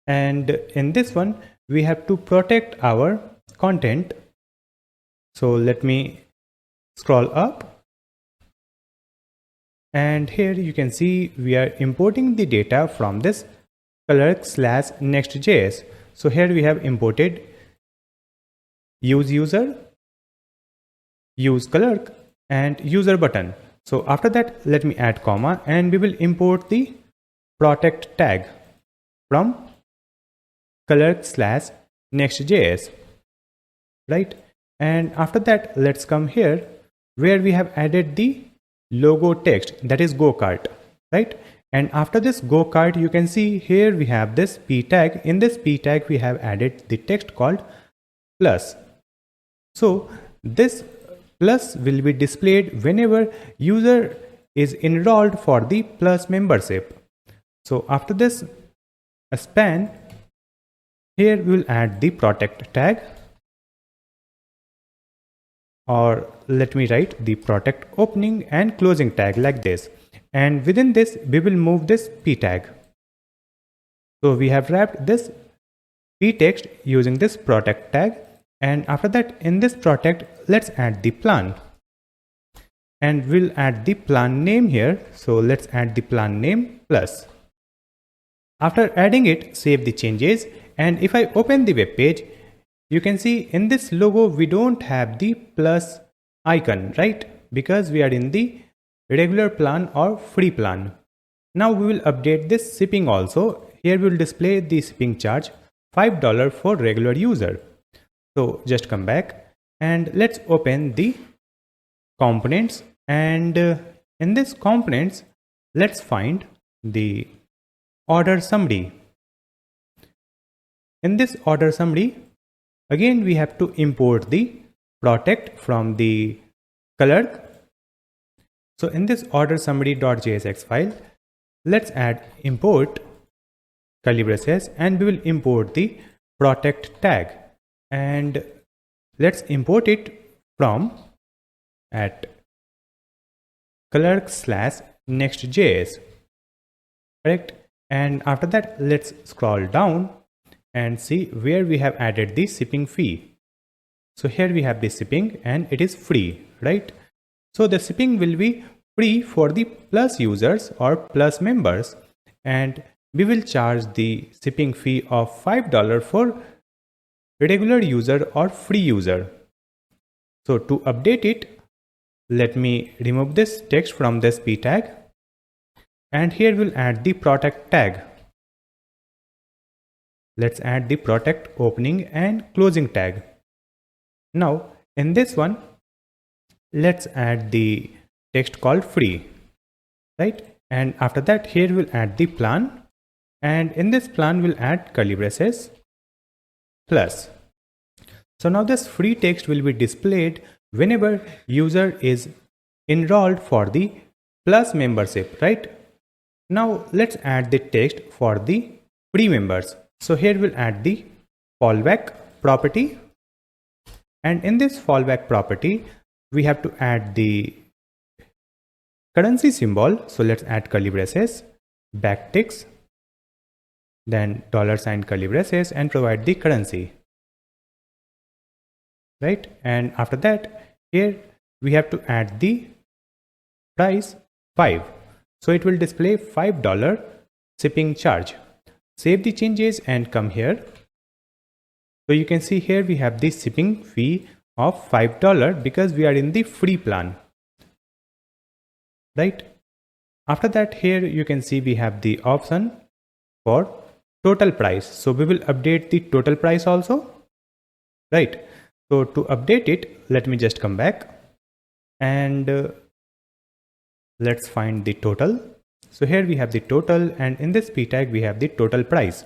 And in this one, we have to protect our content. So let me scroll up. And here you can see we are importing the data from this Clerk/Next.js. So here we have imported use user, use clerk, and user button. So after that, let me add comma, and we will import the protect tag from Clerk/Next.js, right? And after that, let's come here where we have added the logo text, that is go kart, right? And after this go kart, you can see here we have this p tag. In this p tag, we have added the text called plus. So this plus will be displayed whenever user is enrolled for the plus membership. So after this span, here we will add the protect tag, or let me write the protect opening and closing tag like this. And within this, we will move this p tag. So we have wrapped this p text using this protect tag. And after that, in this protect, let's add the plan. And we'll add the plan name here. So let's add the plan name plus. After adding it, save the changes. And if I open the web page, you can see in this logo, we don't have the plus icon, right? Because we are in the regular plan or free plan. Now we will update this shipping also. Here we will display the shipping charge $5 for regular user. So just come back and let's open the components. And in this components, let's find the order summary. In this order summary, again, we have to import the protect from the clerk. So in this order summary.jsx file, let's add import curly braces, and we will import the protect tag. And let's import it from at Clerk/Next.js, correct? And after that, let's scroll down and see where we have added the shipping fee. So here we have the shipping and it is free, right? So the shipping will be free for the plus users or plus members, and we will charge the shipping fee of $5 for regular user or free user. So to update it, let me remove this text from this p tag, and here we'll add the protect tag. Let's add the protect opening and closing tag. Now in this one, let's add the text called free, right? And after that, here we'll add the plan, and in this plan we'll add curly braces plus. So now this free text will be displayed whenever user is enrolled for the plus membership, right? Now let's add the text for the free members. So here we'll add the fallback property, and in this fallback property we have to add the currency symbol. So let's add curly braces, backticks, then $sign curly braces, and provide the currency, right? And after that, here we have to add the price 5. So it will display $5 shipping charge. Save the changes and come here. So you can see here we have the shipping fee of $5 because we are in the free plan, right? After that, here you can see we have the option for total price. So we will update the total price also, right? So to update it, let me just come back and let's find the total. So here we have the total, and in this p tag we have the total price,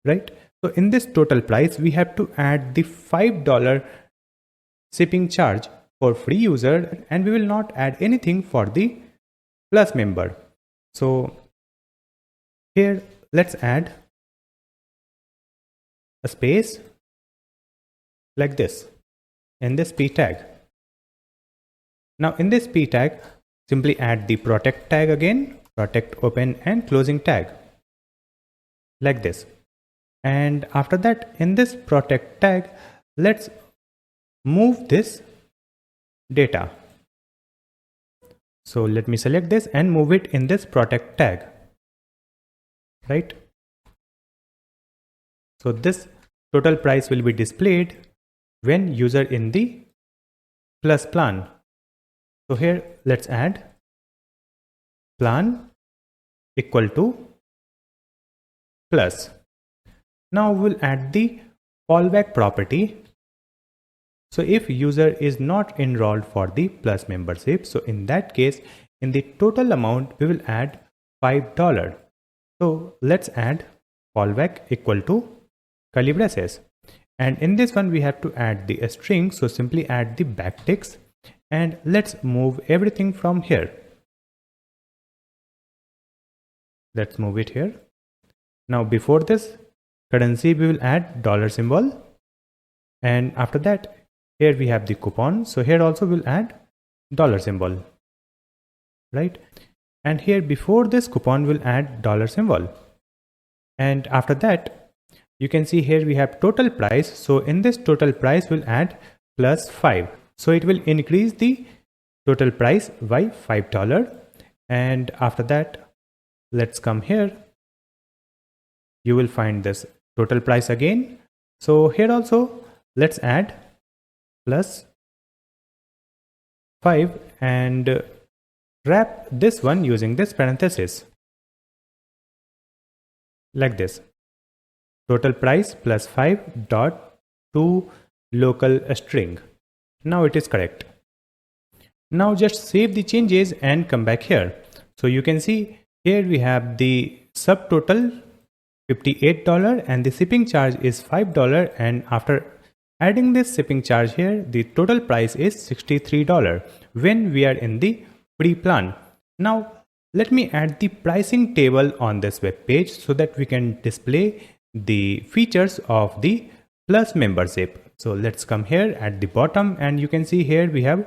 right? So in this total price we have to add the $5 shipping charge for free user, and we will not add anything for the plus member. So here let's add a space like this in this p tag. Now in this p tag, simply add the protect tag again, protect open and closing tag like this. And after that, in this protect tag, let's move this data. So let me select this and move it in this protect tag, right? So this total price will be displayed when user in the plus plan. So here let's add plan equal to plus. Now we'll add the fallback property. So if user is not enrolled for the plus membership, so in that case, in the total amount we will add $5. So let's add fallback equal to curly braces, and in this one we have to add the string. So simply add the backticks, and let's move everything from here. Let's move it here. Now before this currency we will add dollar symbol, and after that here we have the coupon. So here also we'll add dollar symbol, right? And here before this coupon we'll add dollar symbol, and after that you can see here we have total price. So in this total price we'll add plus 5. So it will increase the total price by $5. And after that, let's come here. You will find this total price again. So here also let's add plus 5 and wrap this one using this parenthesis like this. Total price plus 5 dot to local string. Now it is correct. Now just save the changes and come back here. So you can see here we have the subtotal $58 and the shipping charge is $5, and after adding this shipping charge here, the total price is $63 when we are in the free plan. Now let me add the pricing table on this web page so that we can display the features of the plus membership. So let's come here at the bottom, and you can see here we have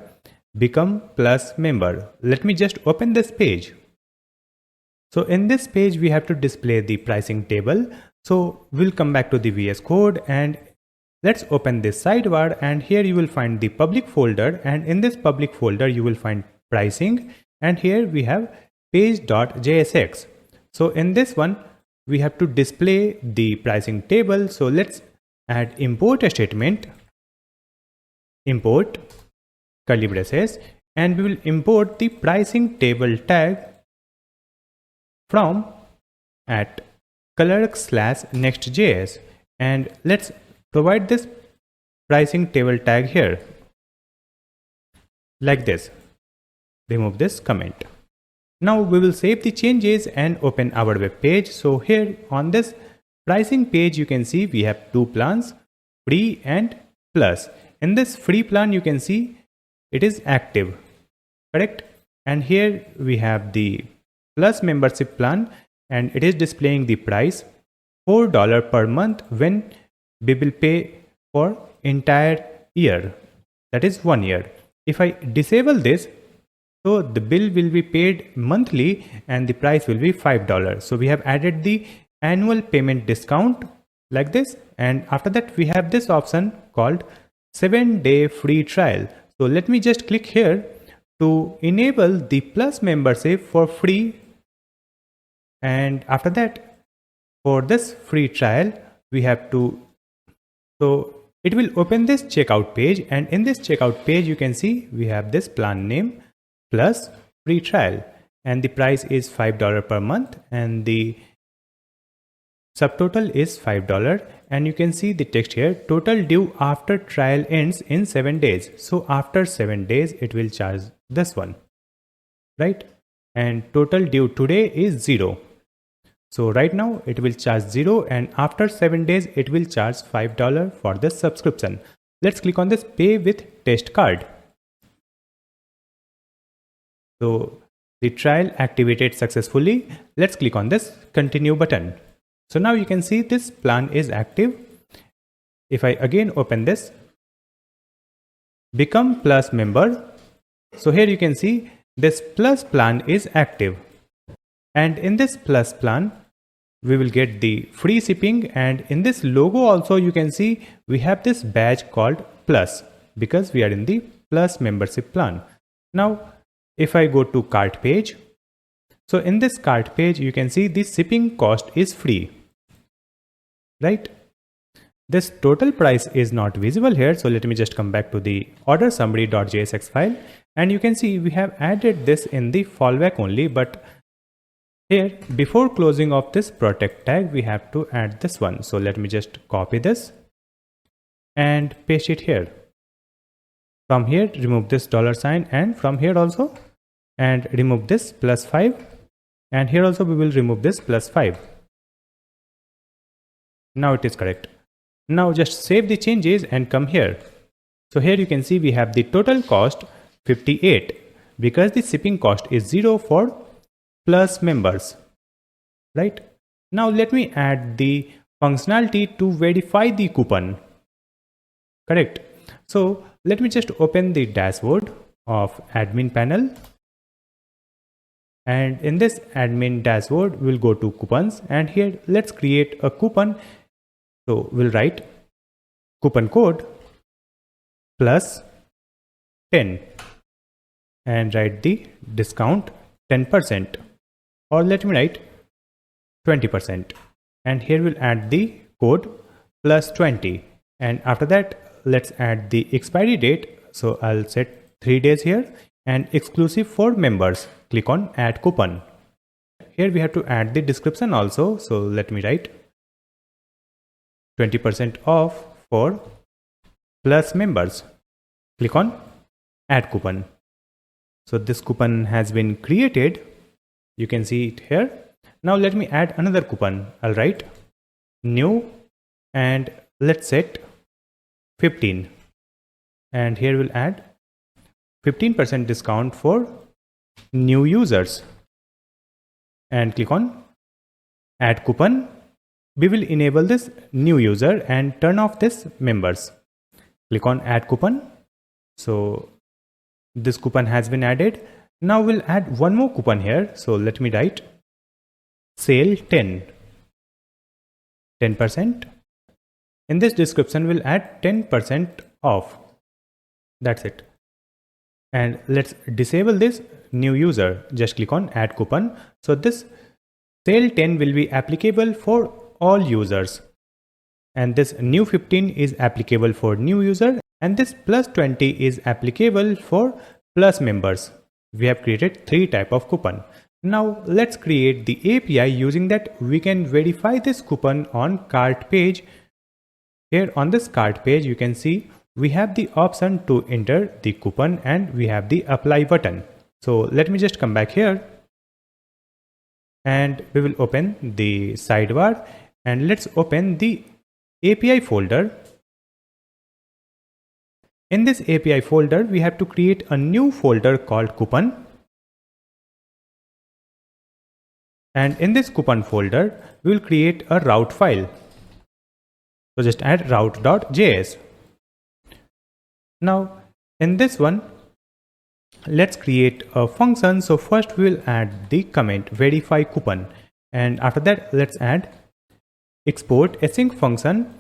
become plus member. Let me just open this page. So in this page we have to display the pricing table. So we'll come back to the VS Code and let's open this sidebar, and here you will find the public folder, and in this public folder you will find pricing, and here we have page.jsx. So in this one we have to display the pricing table. So let's add import statement, import curly braces, and we will import the pricing table tag from at Clerk/Next.js, and let's provide this pricing table tag here like this. Remove this comment. Now we will save the changes and open our web page. So here on this pricing page you can see we have two plans, free and plus. In this free plan you can see it is active, correct? And here we have the plus membership plan, and it is displaying the price $4 per month when we will pay for entire year, that is 1 year. If I disable this, so the bill will be paid monthly and the price will be $5. So we have added the annual payment discount like this, and after that we have this option called 7-day free trial. So let me just click here to enable the plus membership for free, and after that for this free trial we have to, so it will open this checkout page, and in this checkout page you can see we have this plan name plus free trial, and the price is $5 per month and the subtotal is $5, and you can see the text here, total due after trial ends in 7 days. So after 7 days it will charge this one, right? And total due today is 0. So right now it will charge 0, and after 7 days it will charge $5 for this subscription. Let's click on this pay with test card. So the trial activated successfully. Let's click on this continue button. So now you can see this plan is active. If I again open this, become plus member. So here you can see this plus plan is active. And in this plus plan, we will get the free shipping, and in this logo also you can see we have this badge called plus because we are in the plus membership plan. Now if I go to cart page, so in this cart page you can see the shipping cost is free, right? This total price is not visible here, so let me just come back to the order summary.jsx file, and you can see we have added this in the fallback only, but here before closing of this protect tag we have to add this one. So let me just copy this and paste it here. From here remove this $sign, and from here also, and remove this +5, and here also we will remove this +5. Now it is correct. Now just save the changes and come here. So here you can see we have the total cost 58 because the shipping cost is 0 for plus members, right? Now let me add the functionality to verify the coupon. Correct. So let me just open the dashboard of admin panel, and in this admin dashboard we'll go to coupons, and here let's create a coupon. So we'll write coupon code plus 10 and write the discount 10%, or let me write 20%, and here we'll add the code plus 20, and after that let's add the expiry date. So I'll set 3 days here, and exclusive for members. Click on add coupon. Here we have to add the description also, so let me write 20% off for plus members. Click on add coupon. So this coupon has been created, you can see it here. Now let me add another coupon. I'll write new, and let's set 15, and here we'll add 15% discount for new users, and click on add coupon. We will enable this new user and turn off this members. Click on add coupon. So this coupon has been added. Now we'll add one more coupon here. So let me write sale 10%. In this description we'll add 10% off. That's it. And let's disable this new user. Just click on add coupon. So this sale 10 will be applicable for all users, and this new 15 is applicable for new user, and this plus 20 is applicable for plus members. We have created 3 types of coupon. Now let's create the API using that we can verify this coupon on cart page. Here on this cart page you can see we have the option to enter the coupon, and we have the apply button. So let me just come back here, and we will open the sidebar, and let's open the API folder. In this API folder we have to create a new folder called coupon, And in this coupon folder, we will create a route file. So just add route.js. Now in this one, let's create a function. So first we will add the comment verify coupon, and after that let's add export async function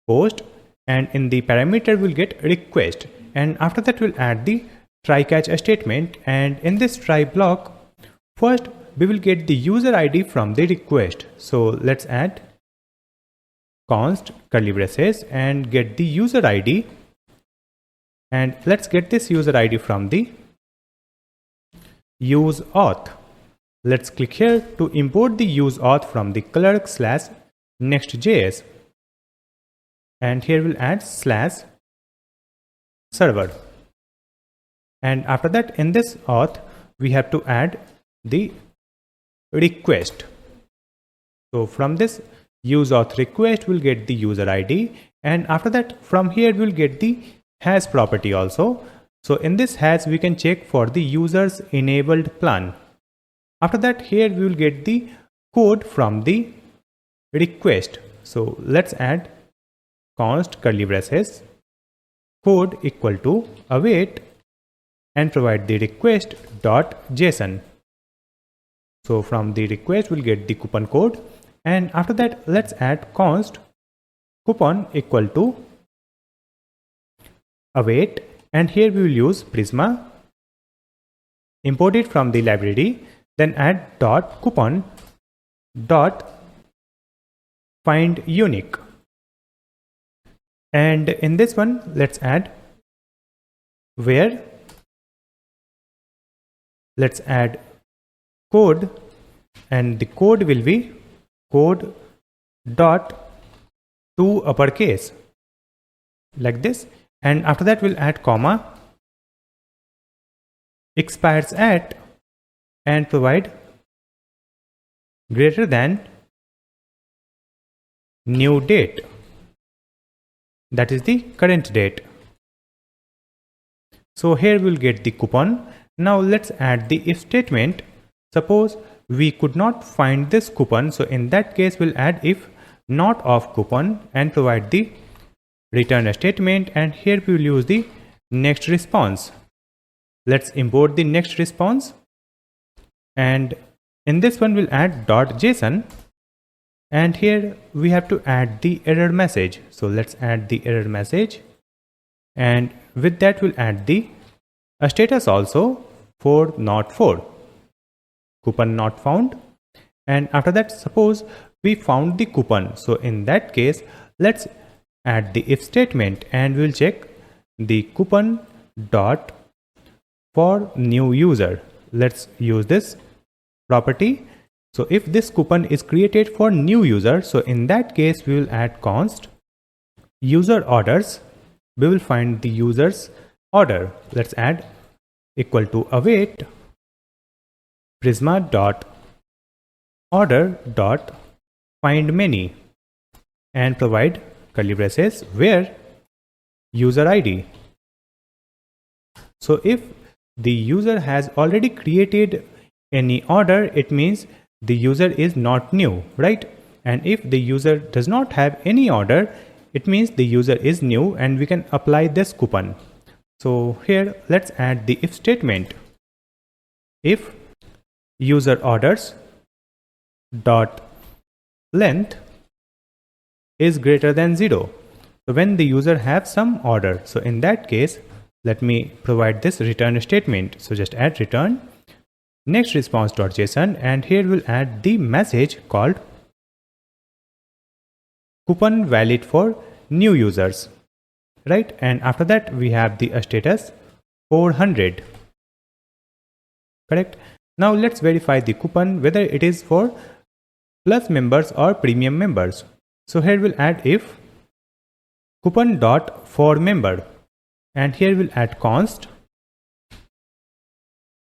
post, and in the parameter we'll get request, and after that we'll add the try catch statement. And in this try block, first we will get the user ID from the request. So let's add const curly braces and get the user ID, and let's get this user ID from the use auth. Let's click here to import the use auth from the clerk/Next.js, and here we'll add /server, and after that in this auth we have to add the request. So from this use auth request we'll get the user ID, and after that from here we'll get the has property also. So in this has we can check for the user's enabled plan. After that here we will get the code from the request. So let's add const curly braces code equal to await and provide the request.json. So from the request we'll get the coupon code, and after that let's add const coupon equal to await, and here we will use Prisma, import it from the library, then add dot coupon dot find unique, and in this one let's add where, let's add code, and the code will be code dot to uppercase like this, and after that we'll add comma expires at and provide greater than new date, that is the current date. So here we'll get the coupon. Now let's add the if statement. Suppose we could not find this coupon, so in that case we'll add if not of coupon and provide the return statement, and here we will use the next response. Let's import the next response, and in this one we'll add .json, and here we have to add the error message. So let's add the error message, and with that we'll add the status also for not for coupon not found, and after that suppose we found the coupon. So in that case let's add the if statement, and we'll check the coupon dot for new user. Let's use this property. So if this coupon is created for new user, so in that case we will add const user orders. We will find the user's order. Let's add equal to await prisma dot order dot find many, and provide curly braces where user ID. So if the user has already created any order, it means the user is not new, right? And if the user does not have any order, it means the user is new, and we can apply this coupon. So here let's add the if statement. If user orders dot length is greater than 0, so when the user have some order, so in that case let me provide this return statement. So just add return next response.json, and here we'll add the message called coupon valid for new users, right? And after that we have the status 400, correct? Now let's verify the coupon whether it is for plus members or premium members. So here we'll add if coupon dot for member, and here we'll add const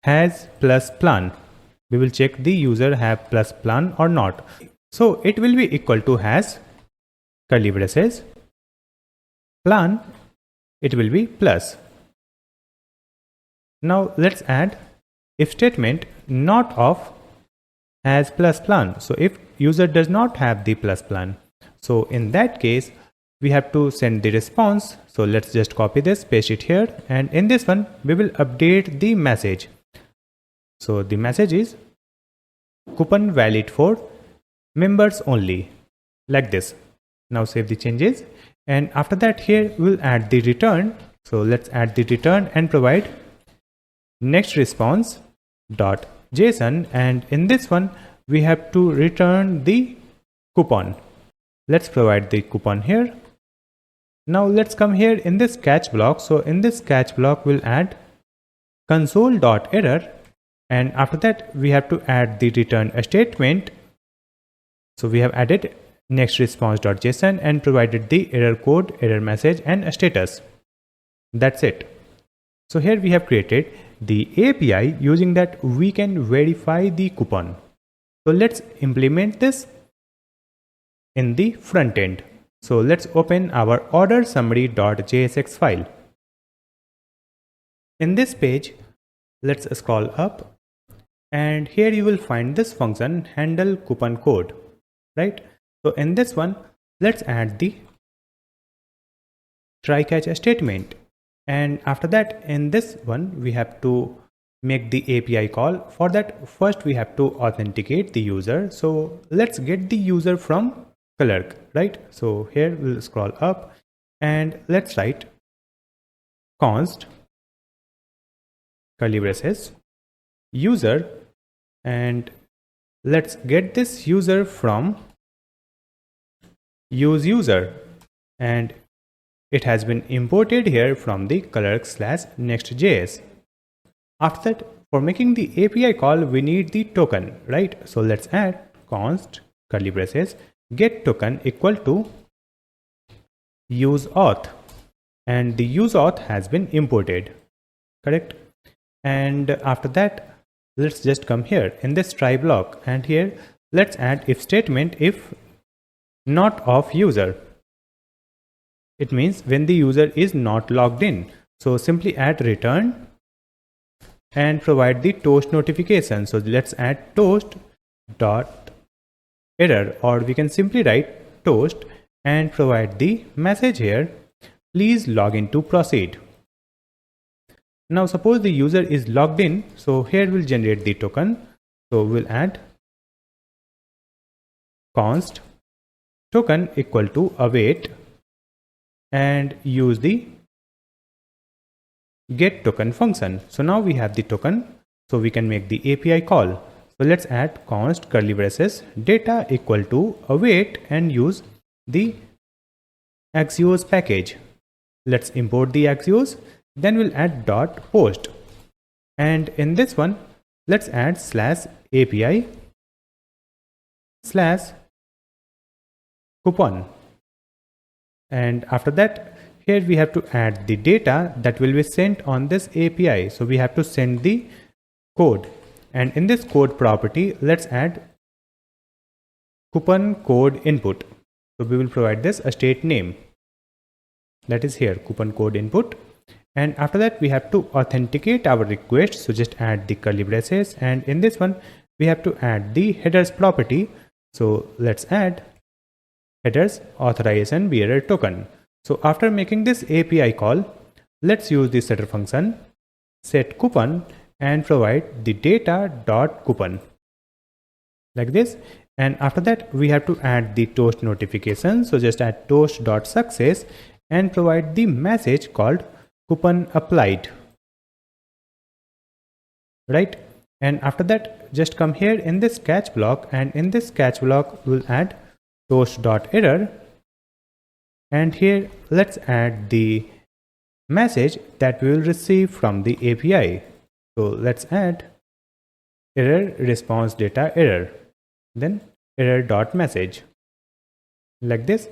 has plus plan. We will check the user have plus plan or not. So it will be equal to has curly braces plan, it will be plus. Now let's add if statement not of has plus plan. So if user does not have the plus plan, so in that case we have to send the response. So let's just copy this, paste it here, and in this one we will update the message. So the message is coupon valid for members only, like this. Now save the changes, and after that here we'll add the return. So let's add the return and provide next response dot JSON, and in this one we have to return the coupon. Let's provide the coupon here. Now let's come here in this catch block. So in this catch block we'll add console.error, and after that we have to add the return statement. So we have added next response.json and provided the error code, error message, and a status. That's it. So here we have created the API using that we can verify the coupon. So let's implement this in the front end. So let's open our order summary.jsx file. In this page, let's scroll up, and here you will find this function handle coupon code, right? So in this one, let's add the try catch statement, and after that in this one we have to make the API call. For that, first we have to authenticate the user. So let's get the user from Clerk, right? So here we'll scroll up and let's write const curly braces user, and let's get this user from use user, and it has been imported here from the Clerk/Next.js. After that, for making the API call we need the token, right? So let's add const curly braces get token equal to use auth, and the use auth has been imported, correct? And after that, let's just come here in this try block, and here let's add if statement if not of user. It means when the user is not logged in. So simply add return and provide the toast notification. So let's add toast dot error, or we can simply write toast and provide the message here, please log in to proceed. Now suppose the user is logged in, so here we'll generate the token. So we'll add const token equal to await and use the get token function. So now we have the token, so we can make the API call. So let's add const curly braces data equal to await and use the Axios package. Let's import the Axios, then we'll add dot post, and in this one let's add /API /coupon, and after that here we have to add the data that will be sent on this API. So we have to send the code, and in this code property let's add coupon code input. So we will provide this a state name, that is here coupon code input, and after that we have to authenticate our request. So just add the curly braces, and in this one we have to add the headers property. So let's add headers authorization bearer token. So after making this API call, let's use the setter function set coupon and provide the data dot coupon, like this. And after that we have to add the toast notification. So just add toast dot success and provide the message called coupon applied, right? And after that just come here in this catch block, and in this catch block we'll add toast dot error, and here let's add the message that we will receive from the API. So let's add error response data error, then error dot message, like this.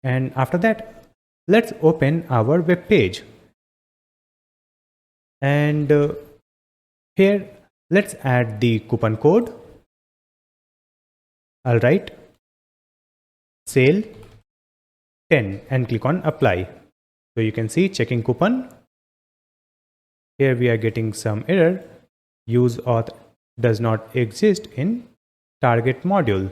And after that let's open our web page, and here let's add the coupon code. I'll write sale 10 and click on apply. So you can see checking coupon. Here we are getting some error, use auth does not exist in target module.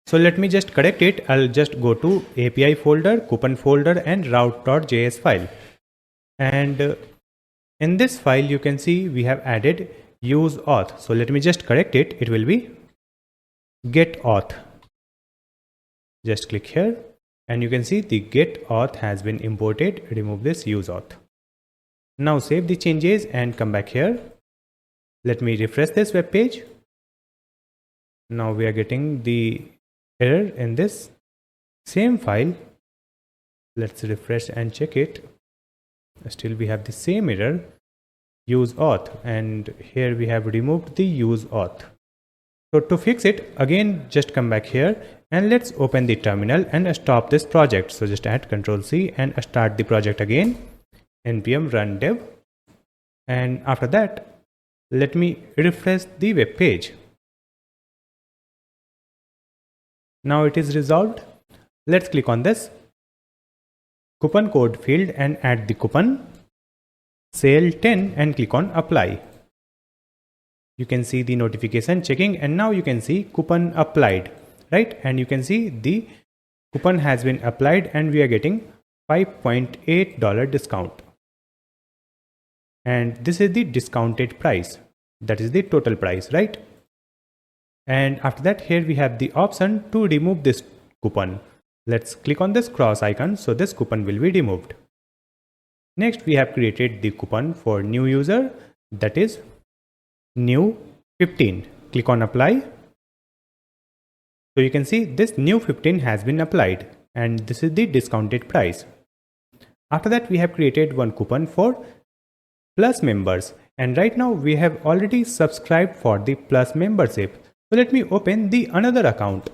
So let me just correct it. I'll just go to API folder, coupon folder and route.js file. And in this file, you can see we have added use auth. So let me just correct it. It will be get auth. Just click here and you can see the get auth has been imported. Remove this use auth. Now save the changes and come back here. Let me refresh this web page. Now we are getting the error in this same file. Let's refresh and check it. Still we have the same error, use auth, and here we have removed the use auth. So to fix it, again just come back here and let's open the terminal and stop this project. So just add Ctrl+C and start the project again, npm run dev, and after that let me refresh the web page. Now it is resolved. Let's click on this coupon code field and add the coupon sale 10 and click on apply. You can see the notification checking and now you can see coupon applied, right? And you can see the coupon has been applied and we are getting $5.8 discount. And this is the discounted price. That is the total price, right? And after that, here we have the option to remove this coupon. Let's click on this cross icon so this coupon will be removed. Next, we have created the coupon for new user, that is new 15. Click on apply. So you can see this new 15 has been applied and this is the discounted price. After that, we have created one coupon for Plus members, and right now we have already subscribed for the Plus membership. So let me open the another account.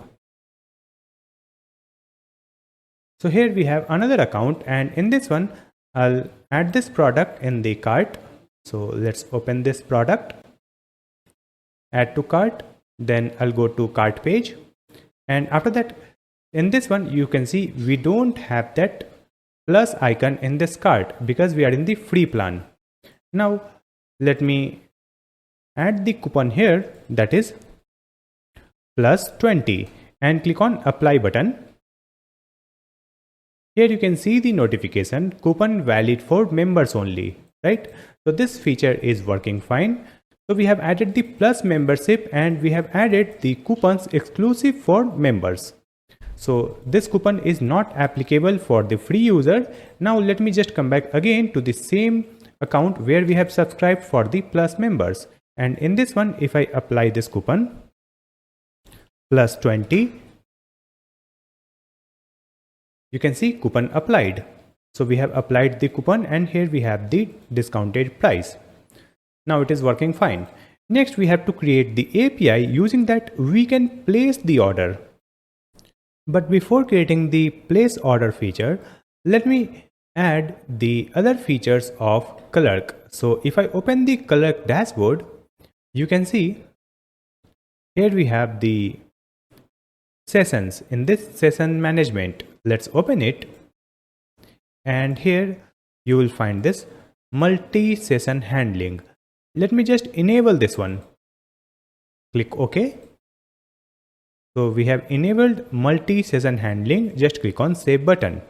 So here we have another account, and in this one I'll add this product in the cart. So let's open this product, add to cart, then I'll go to cart page, and after that in this one you can see we don't have that plus icon in this cart because we are in the free plan. Now let me add the coupon here, that is plus 20, and click on apply button. Here you can see the notification coupon valid for members only, right? So this feature is working fine. So we have added the plus membership and we have added the coupons exclusive for members. So this coupon is not applicable for the free user. Now let me just come back again to the same account where we have subscribed for the plus members, and in this one if I apply this coupon plus 20, you can see coupon applied. So we have applied the coupon and here we have the discounted price. Now it is working fine. Next we have to create the API using that we can place the order. But before creating the place order feature, let me add the other features of Clerk. So if I open the Clerk dashboard, you can see here we have the sessions in this session management. Let's open it, and here you will find this multi-session handling. Let me just enable this one. Click OK. So we have enabled multi-session handling. Just click on save button.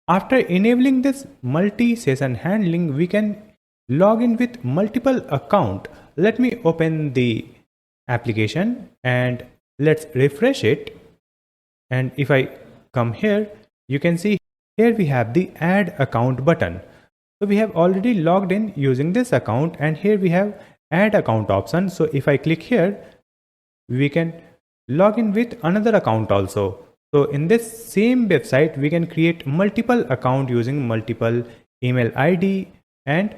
After enabling this multi-session handling, we can log in with multiple accounts. Let me open the application and let's refresh it. And if I come here, you can see here we have the add account button. So we have already logged in using this account, and here we have add account option. So if I click here, we can log in with another account also. So in this same website, we can create multiple accounts using multiple email ID and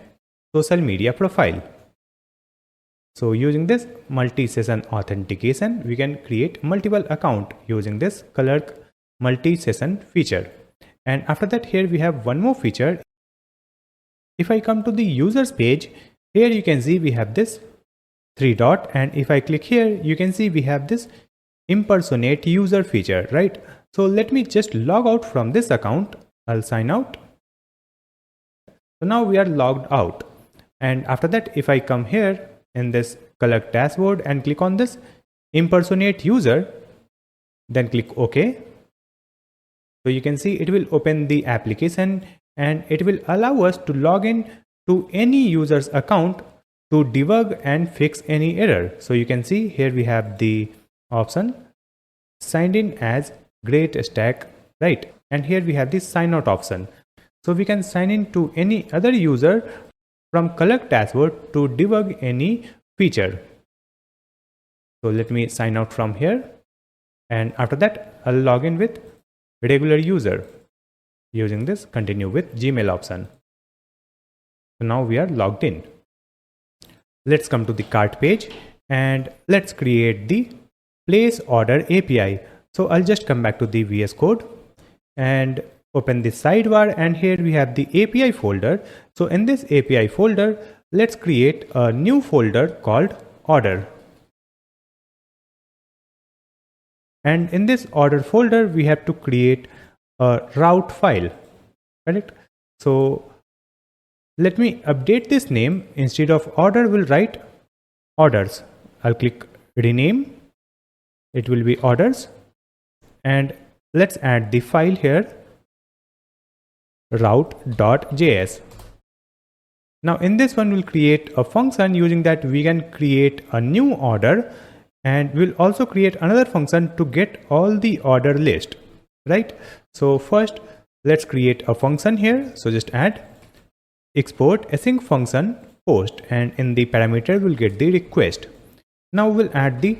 social media profile. So using this multi-session authentication, we can create multiple accounts using this Clerk multi-session feature. And after that, here we have one more feature. If I come to the users page, here you can see we have this 3 dot, and if I click here, you can see we have this impersonate user feature, right? So let me just log out from this account. I'll sign out. So now we are logged out, and after that if I come here in this Clerk dashboard and click on this impersonate user, then click OK. So you can see it will open the application and it will allow us to log in to any user's account to debug and fix any error. So you can see here we have the option signed in as GreatStack, right? And here we have the sign out option. So we can sign in to any other user from Clerk dashboard to debug any feature. So let me sign out from here, and after that I'll log in with regular user using this continue with Gmail option. So now we are logged in. Let's come to the cart page and let's create the place order API. So I'll just come back to the VS Code and open the sidebar, and here we have the API folder. So in this API folder, let's create a new folder called order. And in this order folder, we have to create a route file, correct? So let me update this name. Instead of order, we'll write orders. I'll click rename. It will be orders. And let's add the file here, route.js. Now in this one, we'll create a function. Using that, we can create a new order, and we'll also create another function to get all the order list, right? So first, let's create a function here. So just add export async function post, and in the parameter, we'll get the request. Now we'll add the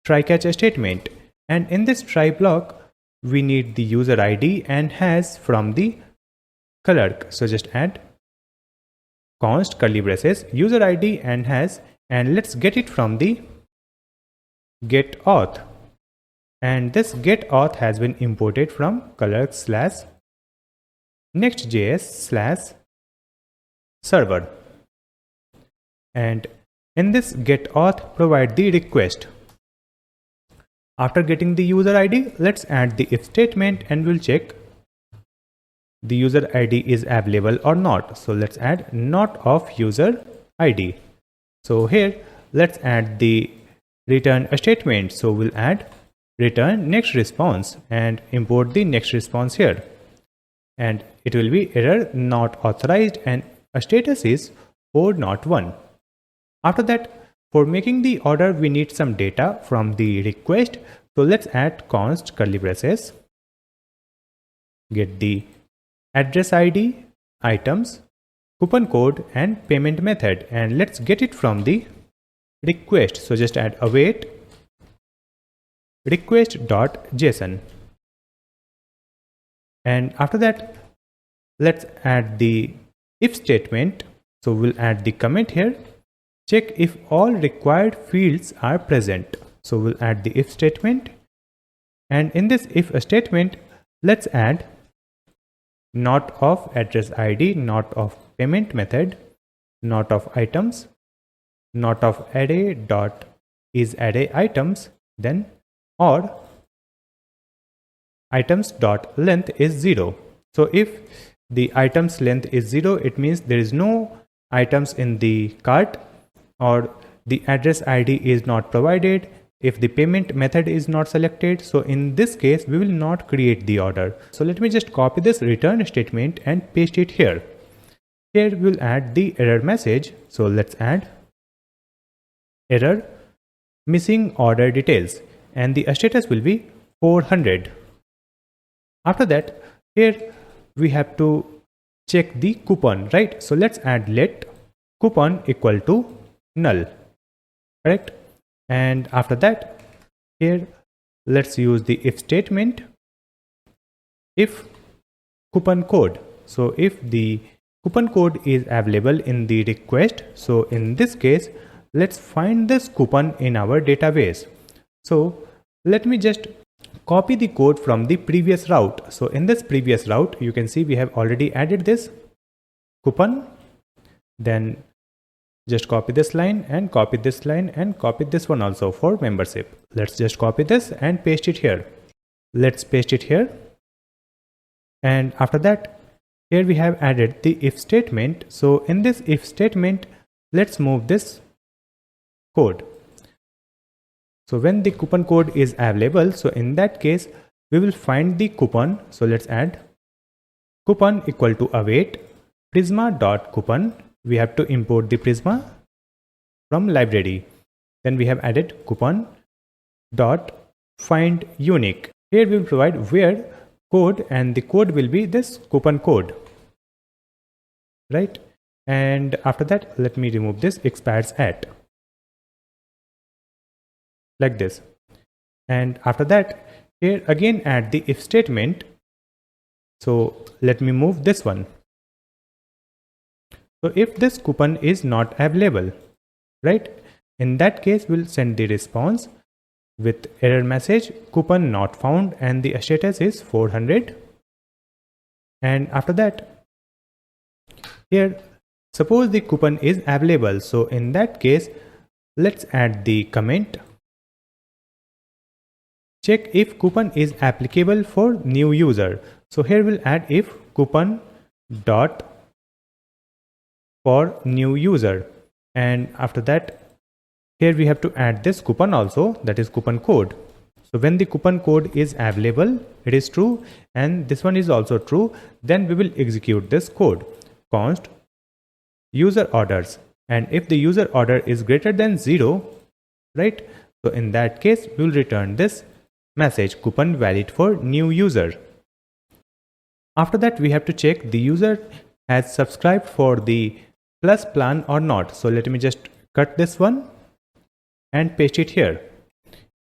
try catch statement, and in this try block, we need the user ID and has from the clerk. So just add const curly braces user ID and has, and let's get it from the get auth, and this get auth has been imported from clerk / Next.js / server, and in this get auth provide the request. After getting the user ID, let's add the if statement and we'll check the user ID is available or not. So let's add not of user ID. So here let's add the return statement. So we'll add return next response and import the next response here, and it will be error not authorized and a status is 4 not 1. After that, for making the order, we need some data from the request. So let's add const curly braces get the address ID, items, coupon code and payment method, and let's get it from the request. So just add await request.json, and after that let's add the if statement. So we'll add the comment here, check if all required fields are present. So we'll add the if statement, and in this if statement let's add not of address ID, not of payment method, not of items, not of array dot is array items, then or items dot length is 0. So if the items length is 0, it means there is no items in the cart, or the address ID is not provided, if the payment method is not selected. So in this case, we will not create the order. So let me just copy this return statement and paste it here. Here we'll add the error message. So let's add error missing order details, and the status will be 400. After that, here we have to check the coupon, right? So let's add let coupon equal to null, correct? And after that, here let's use the if statement, if coupon code. So if the coupon code is available in the request, so in this case let's find this coupon in our database. So let me just copy the code from the previous route. So in this previous route, you can see we have already added this coupon, then just copy this line and copy this line and copy this one also for membership. Let's just copy this and paste it here. Let's paste it here. And after that, here we have added the if statement. So in this if statement, let's move this code. So when the coupon code is available, so in that case we will find the coupon. So let's add coupon equal to await prisma.coupon. We have to import the prisma from library. Then we have added coupon dot find unique. Here we will provide where code, and the code will be this coupon code, right? And after that, let me remove this expires at, like this. And after that, here again add the if statement. So let me move this one. So if this coupon is not available, right, in that case we'll send the response with error message coupon not found, and the status is 400. And after that, here suppose the coupon is available, so in that case let's add the comment check if coupon is applicable for new user. So here we'll add if coupon dot for new user, and after that here we have to add this coupon also, that is coupon code. So when the coupon code is available, it is true, and this one is also true, then we will execute this code const user orders, and if the user order is greater than 0, right, so in that case we will return this message coupon valid for new user. After that we have to check the user has subscribed for the plus plan or not. So let me just cut this one and paste it here.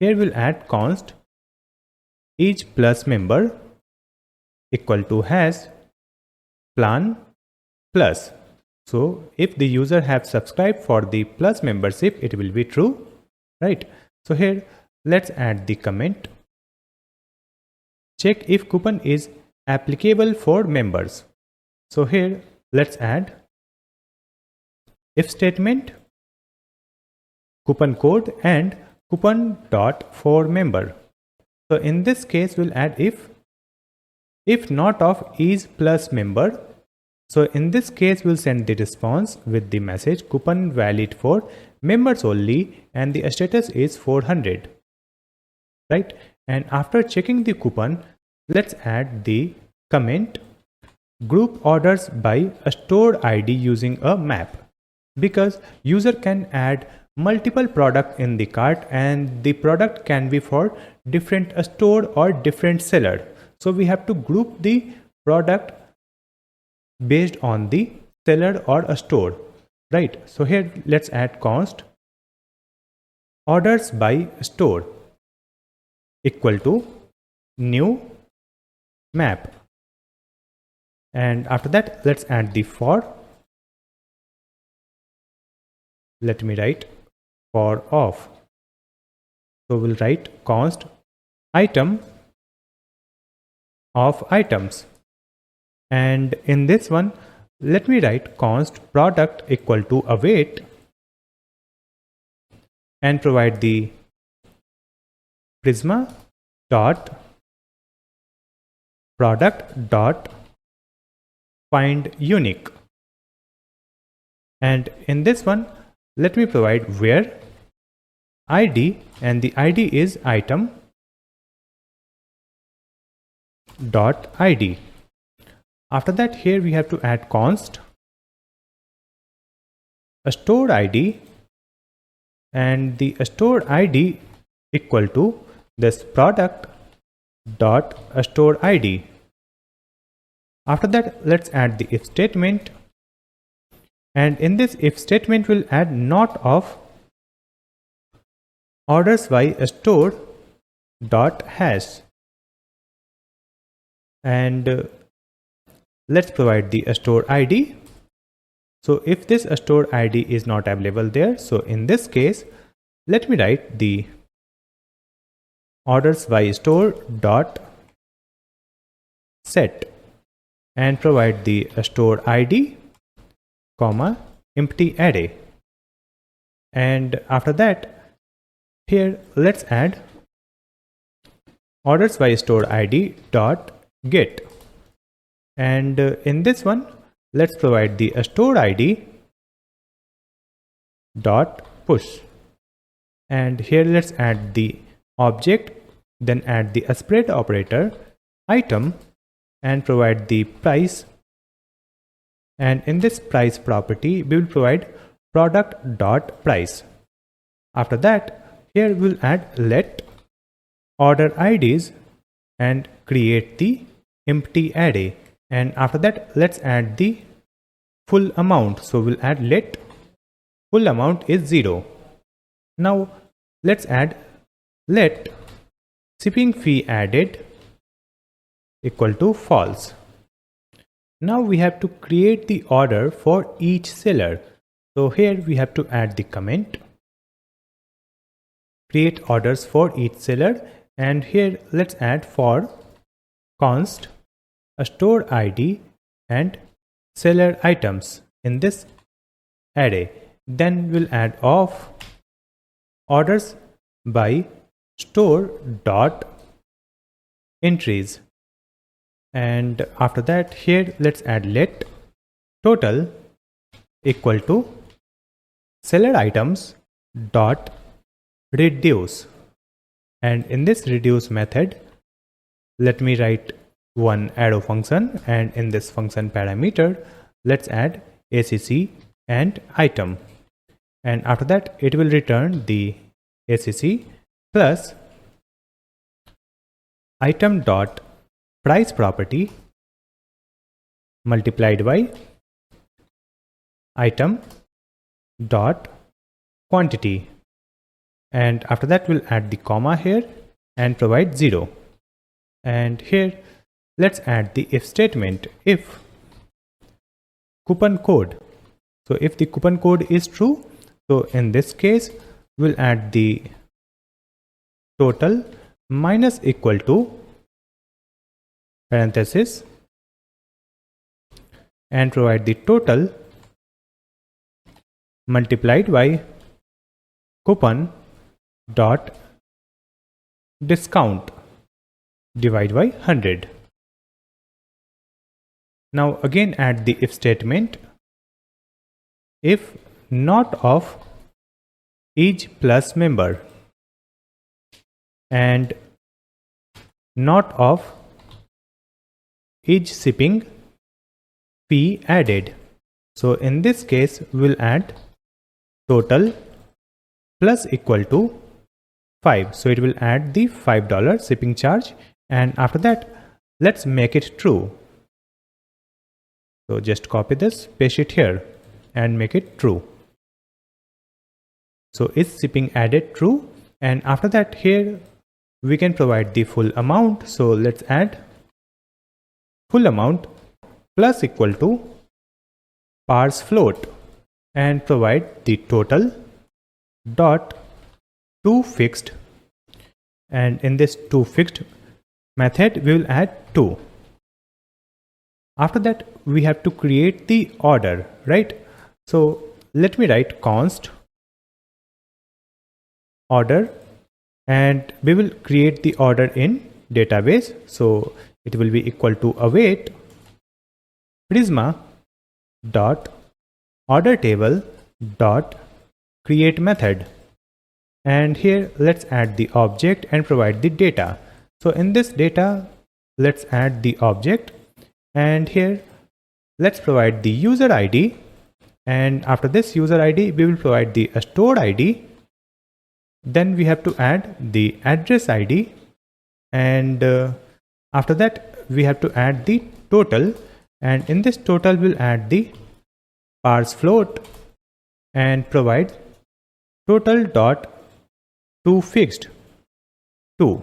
Here we'll add const each plus member equal to has plan plus. So if the user have subscribed for the plus membership, it will be true, right? So here let's add the comment check if coupon is applicable for members. So here let's add if statement coupon code and coupon dot for member. So in this case we'll add if not of is plus member. So in this case we'll send the response with the message coupon valid for members only, and the status is 400, right? And after checking the coupon, let's add the comment group orders by a stored ID using a map, because user can add multiple product in the cart and the product can be for different store or different seller. So we have to group the product based on the seller or a store, right? So here let's add const orders by store equal to new map, and after that let's add the for. Let me write for of. So we'll write const item of items, and in this one let me write const product equal to await and provide the prisma dot product dot find unique, and in this one let me provide where id, and the id is item dot id. After that here we have to add const a stored id, and the stored id equal to this product dot a stored id. After that let's add the if statement, and in this if statement we'll add not of orders by a store dot hash, and let's provide the store id. So if this store id is not available there, so in this case let me write the orders by store dot set and provide the store id comma empty array, and after that here let's add orders by store id dot get, and in this one let's provide the store id dot push. And here let's add the object, then add the separate operator, item, and provide the price. And in this price property, we will provide product.price. After that, here we'll add let order IDs and create the empty array. And after that, let's add the full amount. So we'll add let full amount is 0. Now let's add let shipping fee added equal to false. Now we have to create the order for each seller. So here we have to add the comment, create orders for each seller, and here let's add for const a store ID and seller items in this array. Then we'll add of orders by store dot entries, and after that here let's add let total equal to seller items dot reduce. And in this reduce method, let me write one arrow function, and in this function parameter let's add ACC and item, and after that it will return the ACC plus item dot price property multiplied by item dot quantity, and after that we'll add the comma here and provide 0. And here let's add the if statement, if coupon code. So if the coupon code is true, so in this case we'll add the total minus equal to parenthesis and provide the total multiplied by coupon dot discount divide by 100. Now again add the if statement, if not of is plus member and not of is shipping fee added. So in this case we'll add total plus equal to 5. So it will add the $5 shipping charge, and after that let's make it true. So just copy this, paste it here and make it true. So is shipping added true, and after that here we can provide the full amount. So let's add full amount plus equal to parse float and provide the total dot to fixed, and in this to fixed method we will add 2. After that we have to create the order, right? So let me write const order, and we will create the order in database. So it will be equal to await prisma dot order table dot create method, and here let's add the object and provide the data. So in this data let's add the object, and here let's provide the user ID, and after this user ID we will provide the store ID. Then we have to add the address ID, and after that we have to add the total, and in this total we'll add the parse float and provide total dot to fixed 2.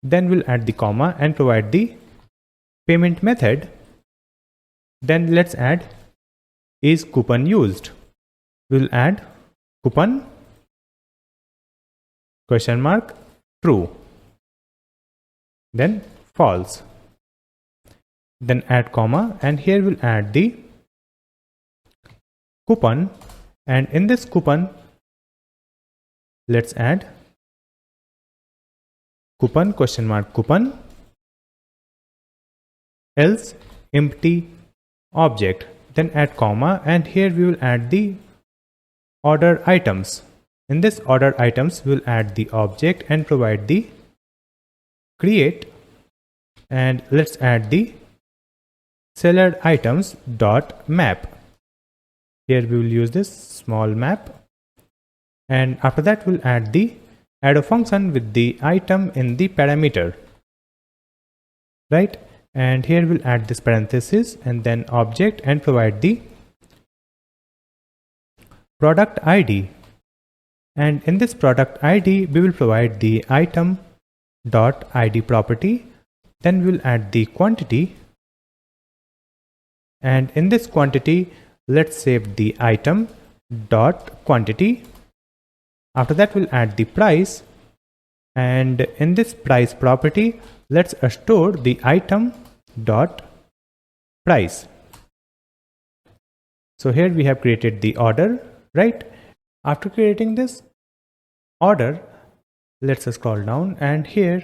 Then we'll add the comma and provide the payment method. Then let's add is coupon used. We'll add coupon question mark true, then false, then add comma, and here we'll add the coupon, and in this coupon let's add coupon question mark coupon else empty object, then add comma, and here we will add the order items. in this order items, we'll add the object and provide the create, and let's add the seller items dot map. Here we will use this small map, and after that we'll add a function with the item in the parameter, right? And here we'll add this parenthesis and then object and provide the product ID, and in this product ID we will provide the item dot ID property. Then we'll add the quantity, and in this quantity let's save the item dot quantity. After that we'll add the price, and in this price property let's store the item dot price. So here we have created the order, right? After creating this order, let's scroll down, and here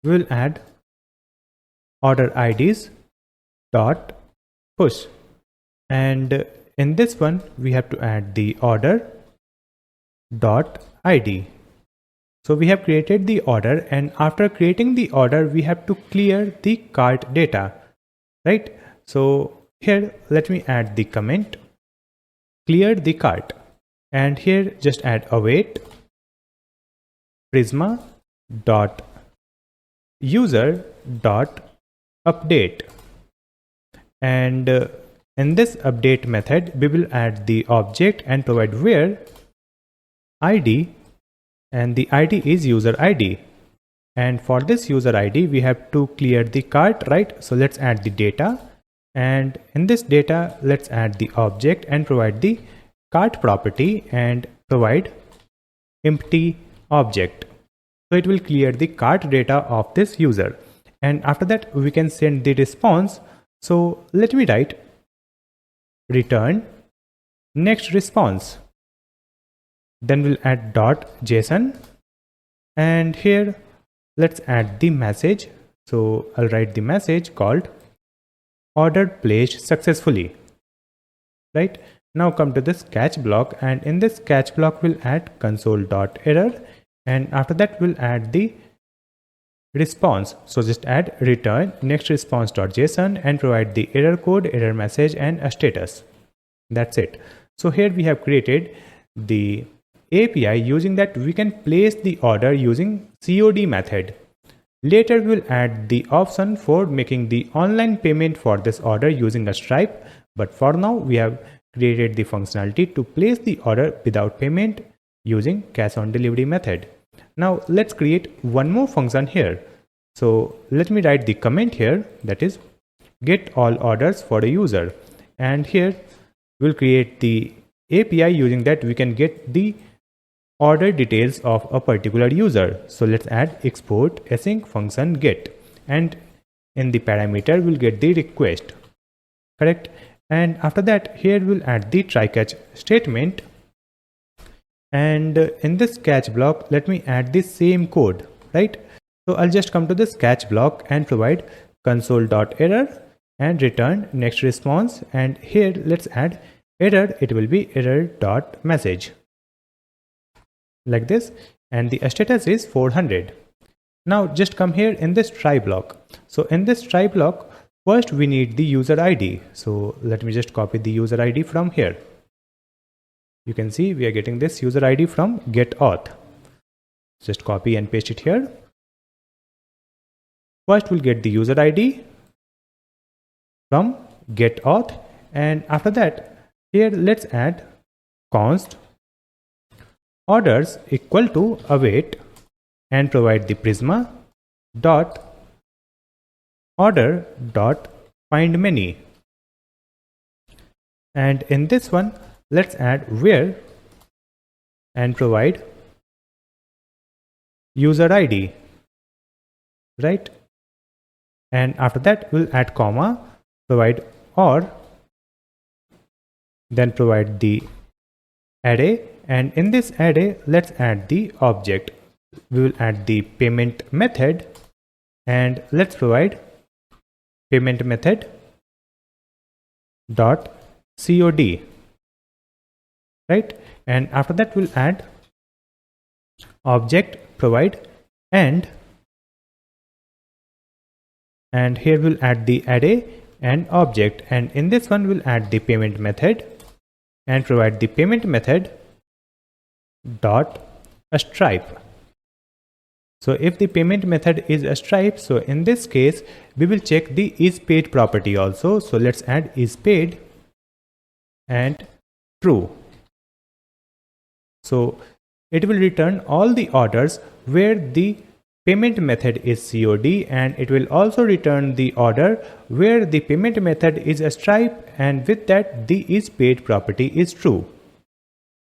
we'll add order IDs dot push, and in this one we have to add the order dot ID. So we have created the order, and after creating the order we have to clear the cart data, right? So here let me add the comment clear the cart, and here just add await prisma dot user dot update, and in this update method we will add the object and provide where ID, and the ID is user ID, and for this user ID we have to clear the cart, right? So let's add the data, and in this data let's add the object and provide the cart property and provide empty object. So it will clear the cart data of this user, and after that we can send the response. So let me write return next response, then we'll add .json, and here let's add the message. So I'll write the message called order placed successfully, right? Now come to this catch block, and in this catch block we'll add console.error, and after that we'll add the response. So just add return next response.json and provide the error code, error message, and a status. That's it. So here we have created the API using that we can place the order using COD method. Later we'll add the option for making the online payment for this order using a Stripe, but for now we have created the functionality to place the order without payment using cash on delivery method. Now let's create one more function here. So let me write the comment here, that is get all orders for a user, and here we'll create the API using that we can get the order details of a particular user. So let's add export async function get, and in the parameter we'll get the request, correct? And after that here we'll add the try catch statement, and in this catch block let me add the same code, right? So I'll just come to this catch block and provide console.error and return next response, and here let's add error. It will be error.message like this, and the status is 400. Now just come here in this try block. So in this try block first we need the user ID. So let me just copy the user ID from here. You can see we are getting this user ID from GreatAuth. Just copy and paste it here. First we'll get the user ID from GreatAuth, and after that here let's add const orders equal to await and provide the prisma dot order dot find many, and in this one let's add where and provide user ID, right? And after that we'll add comma, provide or, then provide the array, and in this array let's add the object. We will add the payment method, and let's provide payment method dot COD, right? And after that we'll add object provide end, and here we'll add the array and object, and in this one we'll add the payment method and provide the payment method dot a stripe. So if the payment method is a stripe, so in this case we will check the is paid property also. So let's add is paid and true. So it will return all the orders where the payment method is COD, and it will also return the order where the payment method is a stripe, and with that the is paid property is true,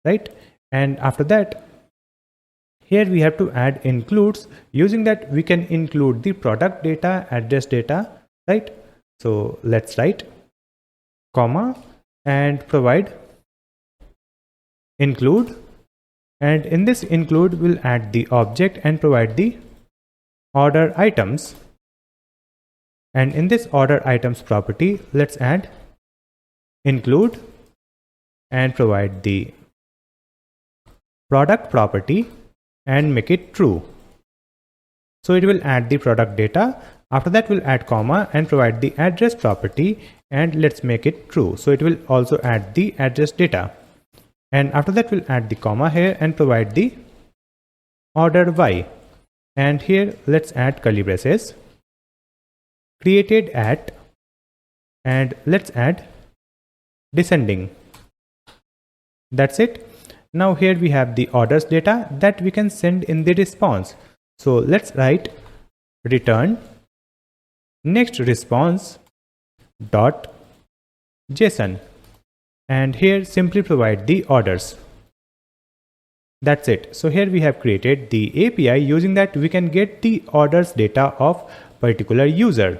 right? And after that, here we have to add includes. Using that we can include the product data, address data, right? So let's write comma and provide include, and in this include we'll add the object and provide the order items, and in this order items property let's add include and provide the product property and make it true. So it will add the product data. After that we'll add comma and provide the address property, and let's make it true. So it will also add the address data, and after that we'll add the comma here and provide the order y, and here let's add curly braces created at, and let's add descending. That's it. Now here we have the orders data that we can send in the response. So let's write return next response dot JSON, and here simply provide the orders. That's it. So here we have created the API. Using that we can get the orders data of particular user.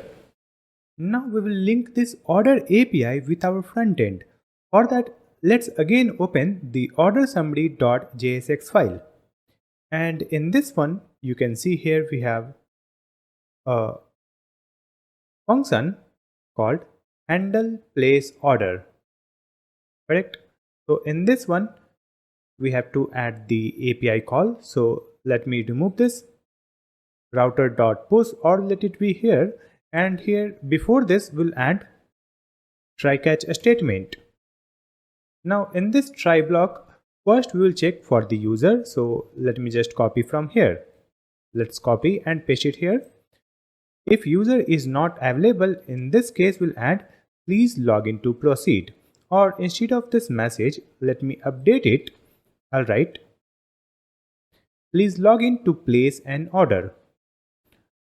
Now we will link this order API with our front end. For that, let's again open the order summary.jsx file, and in this one you can see here we have a function called handle place order, correct? So in this one we have to add the API call. So let me remove this router.push, or let it be here, and here before this we'll add try catch statement. Now in this try block, first we will check for the user. So let me just copy from here. Let's copy and paste it here. If user is not available, in this case we'll add please log in to proceed, or instead of this message let me update it. I'll write please log in to place an order.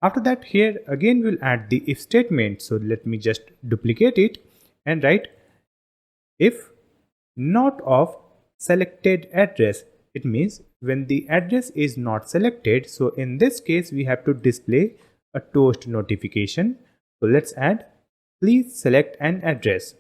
After that, here again we'll add the if statement. So let me just duplicate it and write if not of selected address. It means when the address is not selected. So in this case we have to display a toast notification. So let's add please select an address.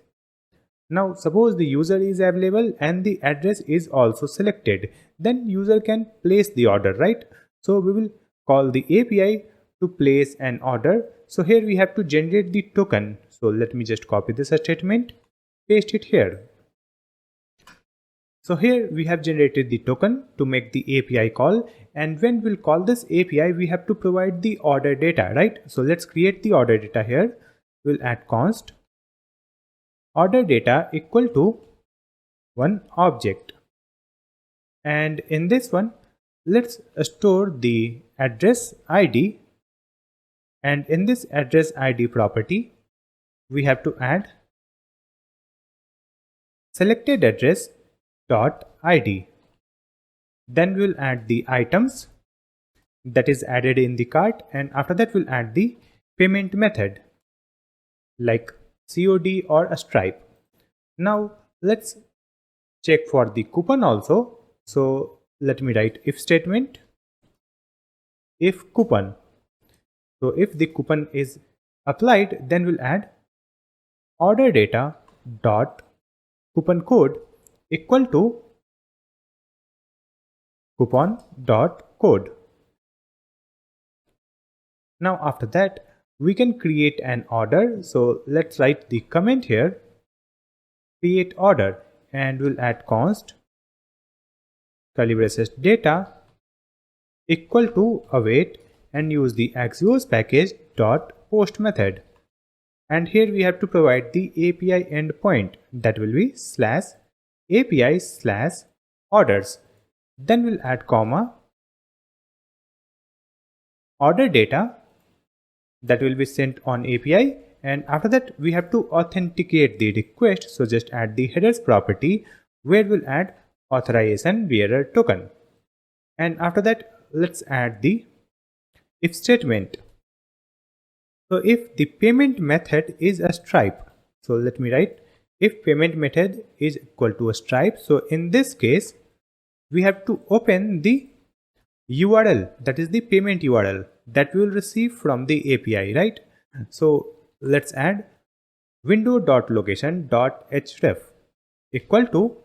Now suppose the user is available and the address is also selected, then user can place the order, right? So we will call the API to place an order. So here we have to generate the token. So let me just copy this statement, paste it here. So here we have generated the token to make the API call, and when we'll call this API we have to provide the order data, right? So let's create the order data here. We'll add const order data equal to one object, and in this one let's store the address ID, and in this address ID property we have to add selected address dot ID. Then we'll add the items that is added in the cart, and after that we'll add the payment method like COD or a stripe. Now let's check for the coupon also. So let me write if statement if coupon. So if the coupon is applied, then we'll add order data dot coupon code equal to coupon dot code. Now after that we can create an order. So let's write the comment here create order, and we'll add const curly braces data equal to await and use the Axios package dot post method. And here we have to provide the API endpoint, that will be /API/orders. Then we'll add comma order data that will be sent on API, and after that we have to authenticate the request. So just add the headers property where we'll add authorization bearer token. And after that let's add the if statement. So if the payment method is a Stripe, so let me write if payment method is equal to a Stripe. So in this case we have to open the URL, that is the payment URL that we will receive from the API, right? So let's add window.location.href equal to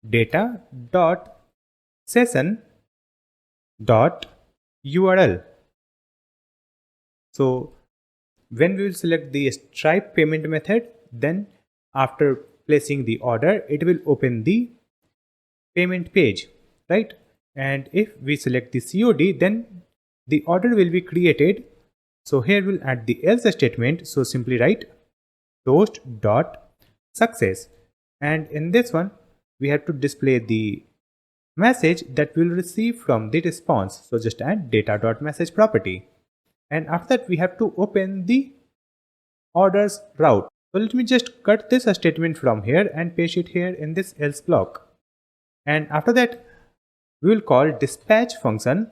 data.session.url. So when we will select the Stripe payment method, then after placing the order, it will open the payment page, right? And if we select the COD, then the order will be created. So here we'll add the else statement. So simply write toast.success. And in this one, we have to display the message that we'll receive from the response. So just add data.message property. And after that, we have to open the orders route. So let me just cut this statement from here and paste it here in this else block. And after that, we will call dispatch function.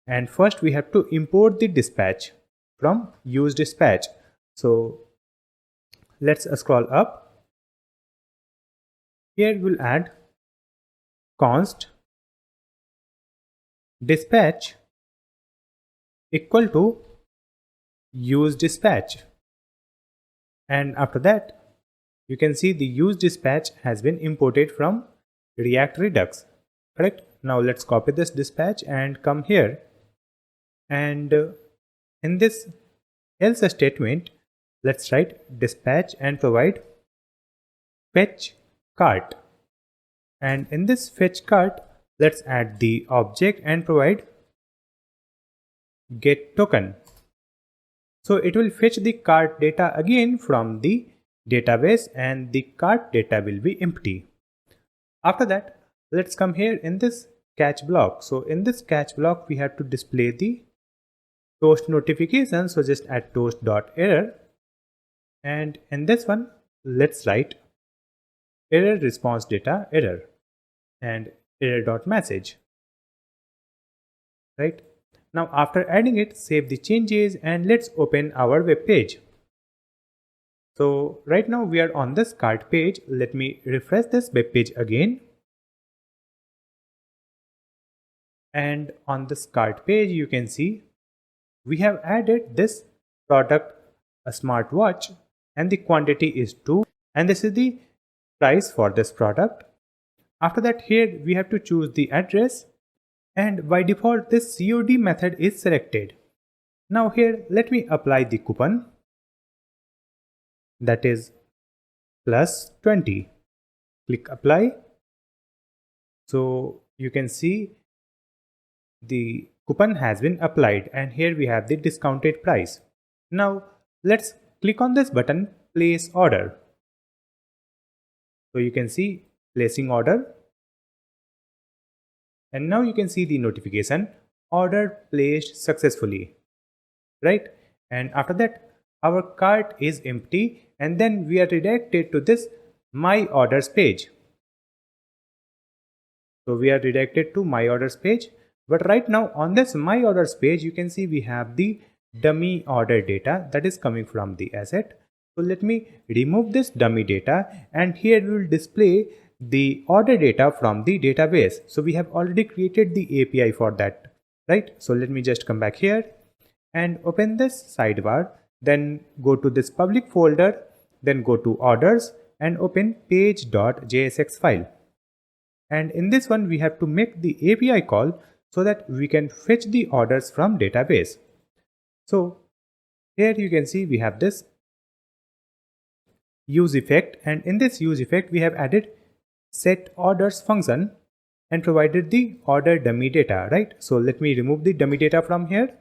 And first we have to import the dispatch from use dispatch. So let's scroll up. Here we'll add const dispatch equal to use dispatch. And after that, you can see the use dispatch has been imported from React Redux, correct? Now let's copy this dispatch and come here. And in this else statement, let's write dispatch and provide fetch cart. And in this fetch cart, let's add the object and provide get token. So it will fetch the cart data again from the database and the cart data will be empty. After that, let's come here in this catch block. So in this catch block, we have to display the toast notification. So just add toast.error. And in this one, let's write error response data error and error.message, right? Now after adding it, save the changes and let's open our web page. So right now we are on this cart page. Let me refresh this web page again. And on this cart page, you can see we have added this product, a smartwatch, and the quantity is 2. And this is the price for this product. After that, here we have to choose the address. And by default, this COD method is selected. Now here, let me apply the coupon. That is plus 20. Click apply. So you can see the coupon has been applied and here we have the discounted price. Now let's click on this button, place order. So you can see placing order. And now you can see the notification, order placed successfully, right? And after that, our cart is empty and then we are redirected to this my orders page. So we are redirected to my orders page. But right now on this my orders page, you can see we have the dummy order data that is coming from the asset. So let me remove this dummy data and here we will display the order data from the database. So we have already created the API for that, right? So let me just come back here and open this sidebar, then go to this public folder, then go to orders and open page.jsx file. And in this one, we have to make the API call so that we can fetch the orders from database. So here you can see we have this use effect, and in this use effect we have added set orders function and provided the order dummy data, right? So let me remove the dummy data from here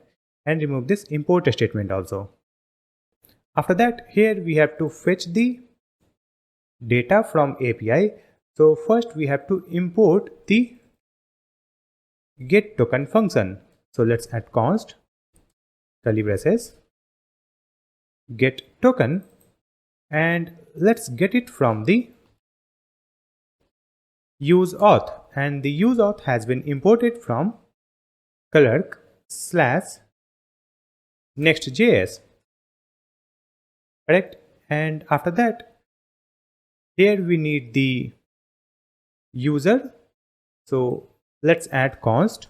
and remove this import statement also. After that, here we have to fetch the data from API. So first we have to import the get token function. So let's add const curly braces get token, and let's get it from the use auth, and the use auth has been imported from Clerk/Next.js, correct? And after that, here we need the user. So let's add const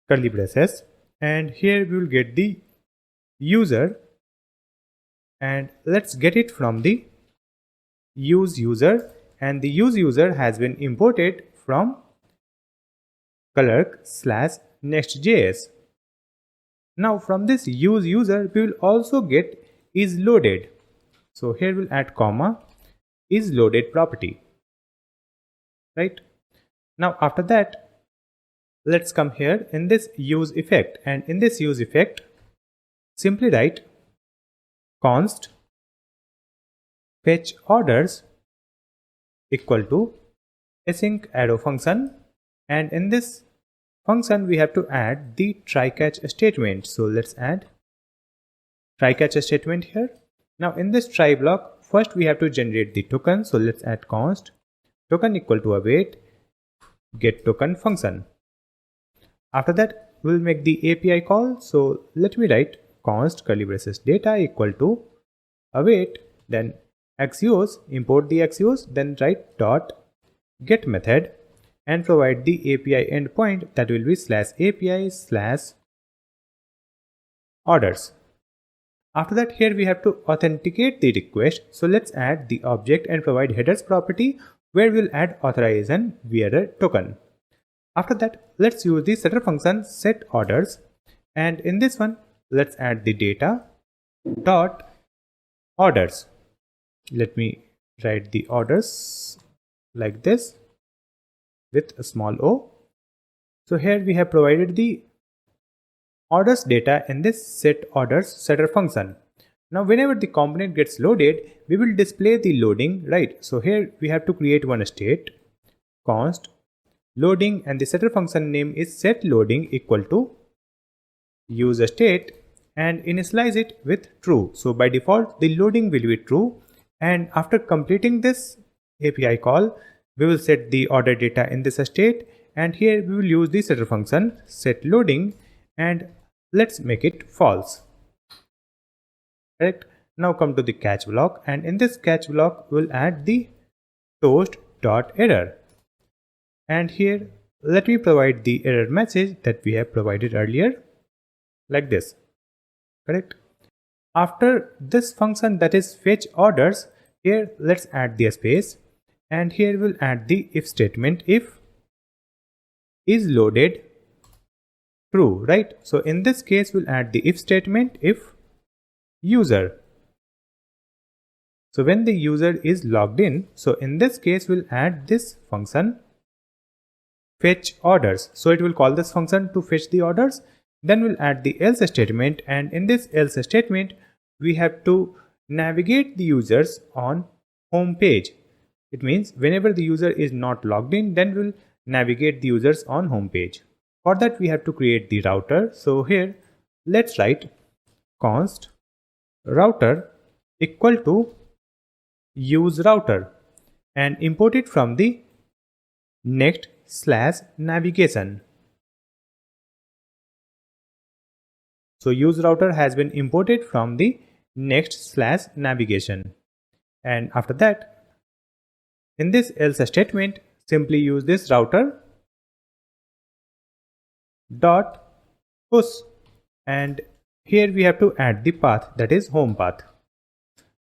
curly braces, and here we will get the user, and let's get it from the use user, and the use user has been imported from Clerk/Next.js. Now from this use user we will also get is loaded. So here we'll add comma is loaded property, right? Now after that, let's come here in this use effect, and in this use effect simply write const fetch orders equal to async arrow function, and in this function we have to add the try catch statement. So let's add try catch statement here. Now in this try block, first we have to generate the token. So let's add const token equal to await get token function. After that we'll make the API call. So let me write const curly braces data equal to await, then axios, import the axios, then write dot get method and provide the API endpoint, that will be /API/orders. After that, here we have to authenticate the request. So let's add the object and provide headers property where we'll add authorization bearer token. After that, let's use the setter function set orders, and in this one let's add the data dot orders. Let me write the orders like this with a small o. So here we have provided the orders data in this set orders setter function. Now whenever the component gets loaded, we will display the loading, right? So here we have to create one state const loading, and the setter function name is set loading equal to use state and initialize it with true. So by default the loading will be true, and after completing this API call we will set the order data in this state, and here we will use the setter function set loading and let's make it false, correct? Now come to the catch block, and in this catch block we'll add the toast.error, and here let me provide the error message that we have provided earlier like this, correct? After this function, that is fetch orders, here let's add the space, and here we'll add the if statement if is loaded true, right? So in this case we'll add the if statement if user. So when the user is logged in, so in this case we'll add this function fetch orders. So it will call this function to fetch the orders. Then we'll add the else statement, and in this else statement we have to navigate the users on home page. It means whenever the user is not logged in, then we'll navigate the users on home page. For that we have to create the router. So here let's write const router equal to use router and import it from the next/navigation. So use router has been imported from the next/navigation, and after that in this else statement simply use this router dot push, and here we have to add the path, that is home path.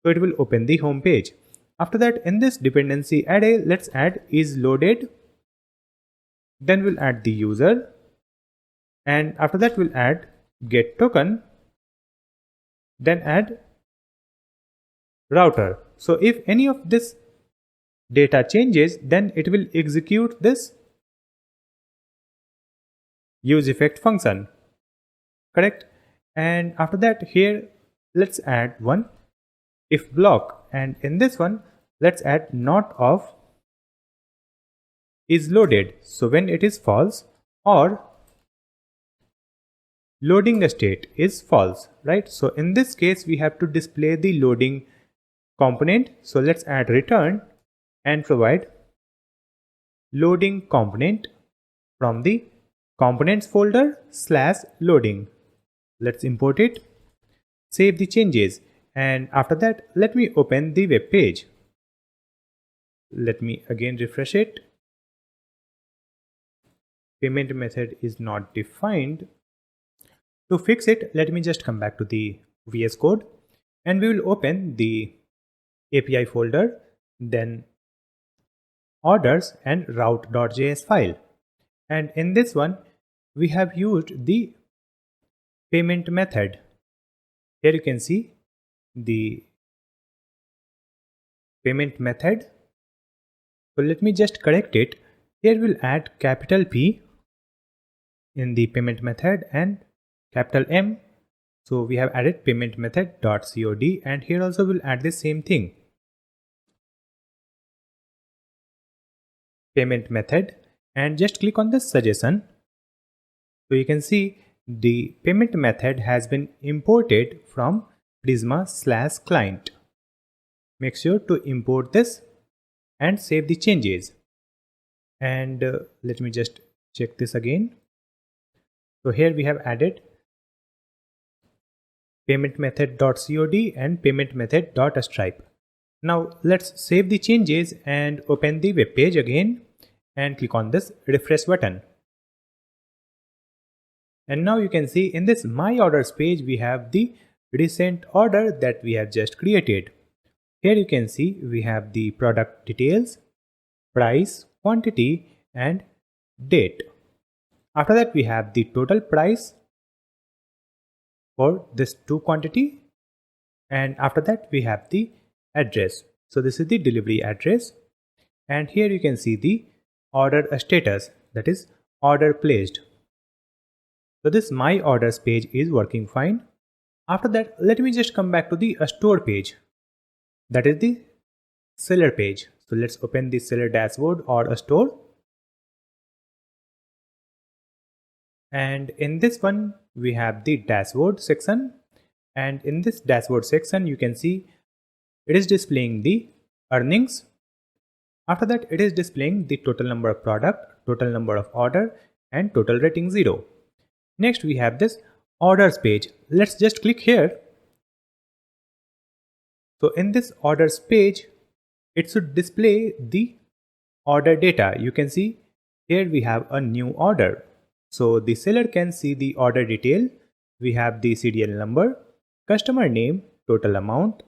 So it will open the home page. After that, in this dependency array let's add is loaded, then we'll add the user, and after that we'll add get token, then add router. So if any of this data changes, then it will execute this use effect function, correct? And after that, here let's add one if block, and in this one let's add not of is loaded, so when it is false, or loading state is false, right? So in this case we have to display the loading component, so let's add return and provide loading component from the components folder /loading. Let's import it, save the changes, and after that let me open the web page. Let me again refresh it. Payment method is not defined. To fix it, let me just come back to the VS Code and we will open the API folder, then orders and route.js file. And in this one, we have used the payment method. Here you can see the payment method. So let me just correct it. Here we'll add capital P in the payment method and capital M. So we have added payment method.cod, and here also we'll add the same thing. Payment method, and just click on this suggestion. So you can see the payment method has been imported from Prisma/client. Make sure to import this and save the changes. And let me just check this again. So here we have added payment method.cod and payment method.stripe. Now let's save the changes and open the web page again and click on this refresh button. And now you can see in this my orders page we have the recent order that we have just created. Here you can see we have the product details, price, quantity and date. After that we have the total price for this two quantity, and after that we have the address. So this is the delivery address, and here you can see the order status, that is order placed. So this my orders page is working fine. After that, let me just come back to the store page, that is the seller page. So let's open the seller dashboard or a store, and in this one we have the dashboard section, and in this dashboard section you can see it is displaying the earnings. After that it is displaying the total number of product, total number of order and total rating 0. Next we have this orders page. Let's just click here. So in this orders page it should display the order data. You can see here we have a new order. So the seller can see the order detail. We have the serial number, customer name, total amount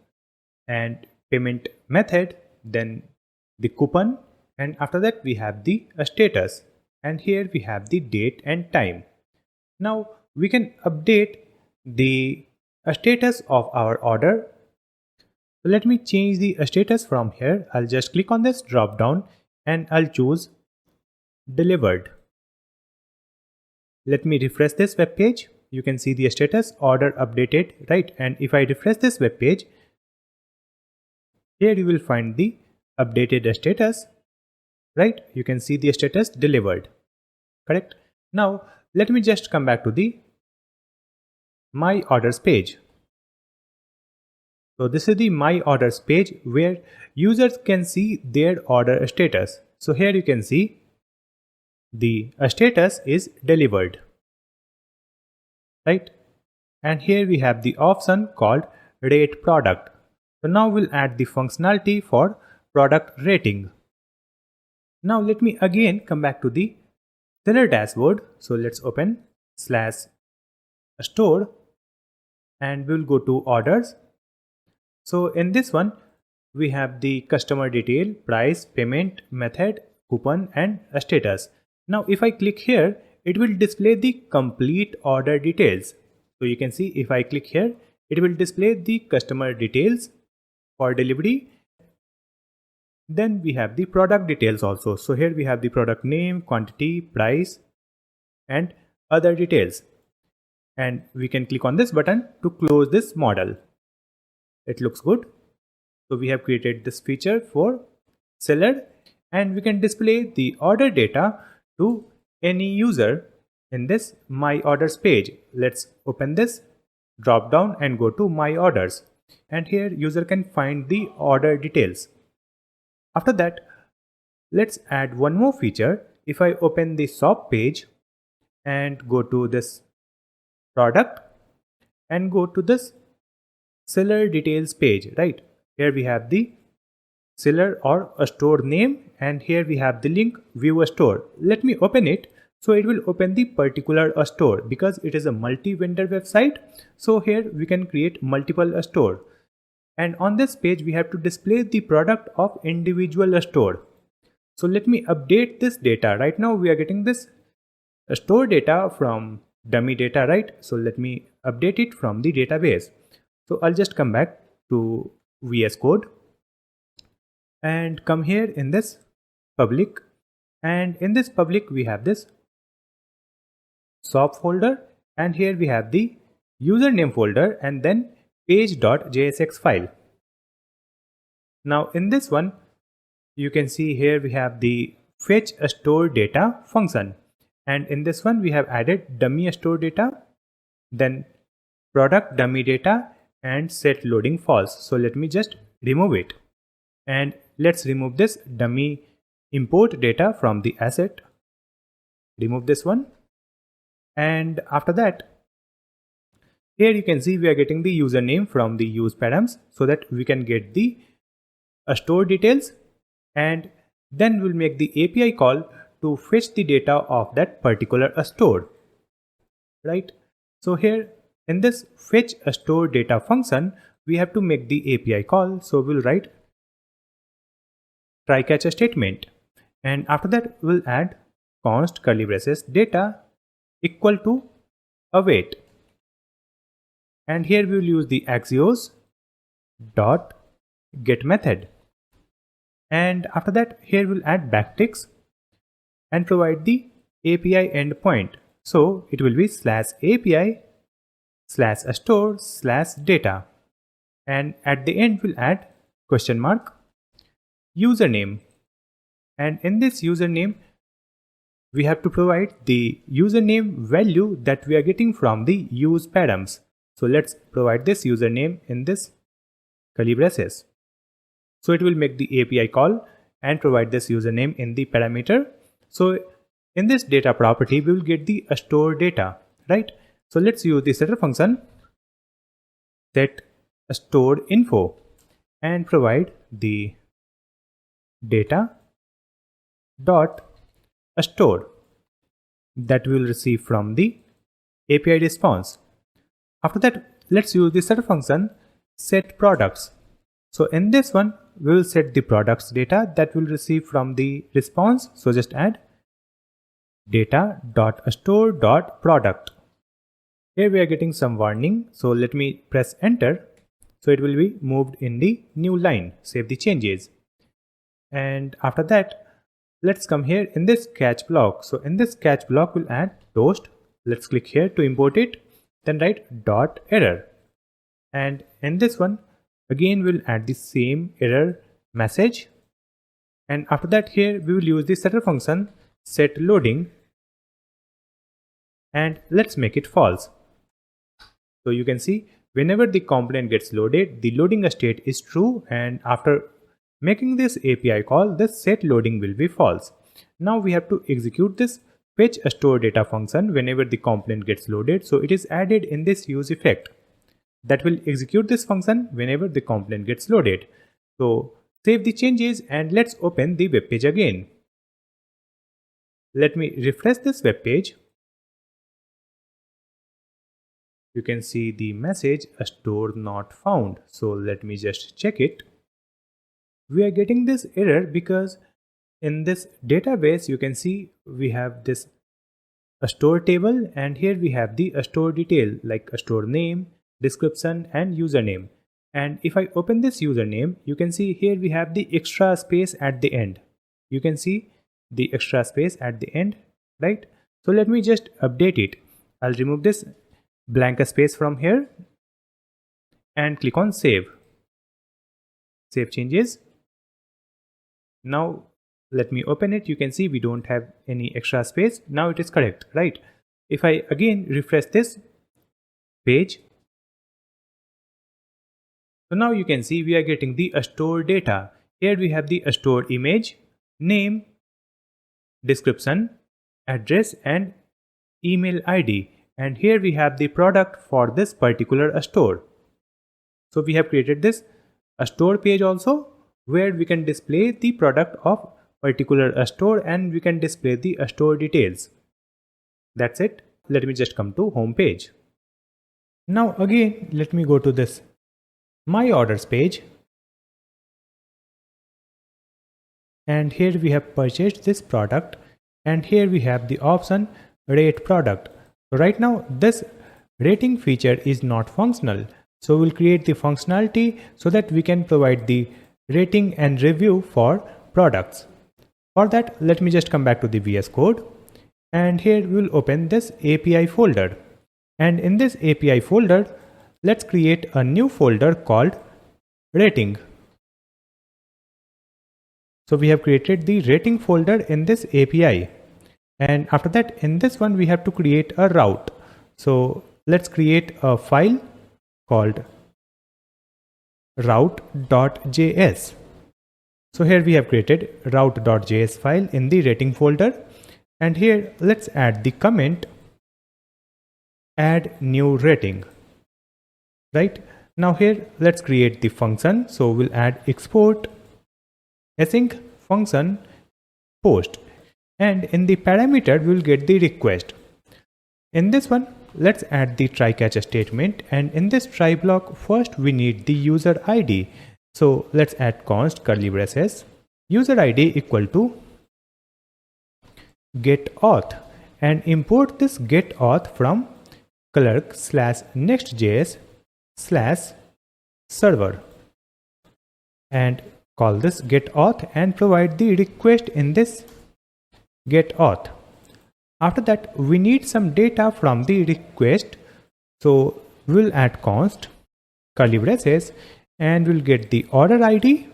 and payment method, then the coupon, and after that we have the status, and here we have the date and time. Now we can update the status of our order. So let me change the status from here. I'll just click on this drop down and I'll choose delivered. Let me refresh this web page. You can see the status order updated, right? And if I refresh this web page, here you will find the updated status, right? You can see the status delivered, correct? Now let me just come back to the my orders page. So this is the my orders page where users can see their order status. So here you can see the status is delivered, right? And here we have the option called rate product. So now we'll add the functionality for product rating. Now let me again come back to the seller dashboard. So let's open /store and we'll go to orders. So in this one we have the customer detail, price, payment method, coupon and status. Now if I click here, it will display the complete order details. So you can see if I click here, it will display the customer details, for delivery. Then we have the product details also. So here we have the product name, quantity, price, and other details. And we can click on this button to close this model. It looks good. So we have created this feature for seller, and we can display the order data to any user in this My Orders page. Let's open this drop down and go to My Orders, and here user can find the order details. After that, let's add one more feature. If I open the shop page and go to this product and go to this seller details page, right? Here we have the seller or a store name, and here we have the link view a store. Let me open it. So it will open the particular store because it is a multi-vendor website. So here we can create multiple store. And on this page, we have to display the product of individual store. So let me update this data. Right now we are getting this store data from dummy data, right? So let me update it from the database. So I'll just come back to VS Code and come here in this public, and in this public we have this shop folder, and here we have the username folder and then page.jsx file. Now in this one you can see here we have the fetch a store data function, and in this one we have added dummy store data, then product dummy data, and set loading false. So let me just remove it, and let's remove this dummy import data from the asset. Remove this one, and after that here you can see we are getting the username from the use params so that we can get the store details, and then we'll make the API call to fetch the data of that particular store, right? So here in this fetch a store data function we have to make the API call. So we'll write try catch a statement, and after that we'll add const curly braces data equal to await, and here we will use the axios dot get method, and after that here we'll add backticks and provide the API endpoint. So it will be /API /store/data, and at the end we'll add question mark username, and in this username we have to provide the username value that we are getting from the use params. So let's provide this username in this curly braces. So it will make the API call and provide this username in the parameter. So in this data property we will get the store data, right? So let's use the setter function set stored info and provide the data dot store that we will receive from the API response. After that let's use the setter function set products. So in this one we will set the products data that we will receive from the response. So just add data dot store dot product. Here we are getting some warning, so let me press enter. So it will be moved in the new line. Save the changes, and after that let's come here in this catch block. So in this catch block we'll add toast. Let's click here to import it, then write dot error, and in this one again we'll add the same error message, and after that here we will use the setter function set loading, and let's make it false. So you can see whenever the component gets loaded, the loading state is true, and after making this API call, this set loading will be false. Now we have to execute this fetch a store data function whenever the component gets loaded. So it is added in this use effect that will execute this function whenever the component gets loaded. So save the changes and let's open the web page again. Let me refresh this web page. You can see the message a store not found. So let me just check it. We are getting this error because in this database you can see we have this a store table, and here we have the store detail like a store name, description and username. And if I open this username, you can see here we have the extra space at the end. You can see the extra space at the end, right? So let me just update it. I'll remove this blank space from here and click on save. Save changes. Now let me open it. You can see we don't have any extra space. Now it is correct, right? If I again refresh this page, so now you can see we are getting the store data. Here we have the store image, name, description, address and email ID. And here we have the product for this particular store. So we have created this store page also, where we can display the product of particular store and we can display the store details. That's it. Let me just come to home page. Now again, let me go to this My Orders page. And here we have purchased this product. And here we have the option rate product. So right now this rating feature is not functional. So we'll create the functionality so that we can provide the rating and review for products. For that, let me just come back to the VS Code. And here we'll open this API folder. And in this API folder, let's create a new folder called rating. So we have created the rating folder in this API. And after that, in this one, we have to create a route. So let's create a file called route.js. So here we have created route.js file in the rating folder. And here let's add the comment add new rating. Right now here let's create the function. So we'll add export async function post, and in the parameter we'll get the request. In this one, let's add the try catch statement, and in this try block first we need the user ID. So let's add const curly braces user ID equal to get auth and import this get auth from clerk/next.js/server and call this get auth and provide the request in this get auth. After that, we need some data from the request. So we'll add const curly braces and we'll get the order ID.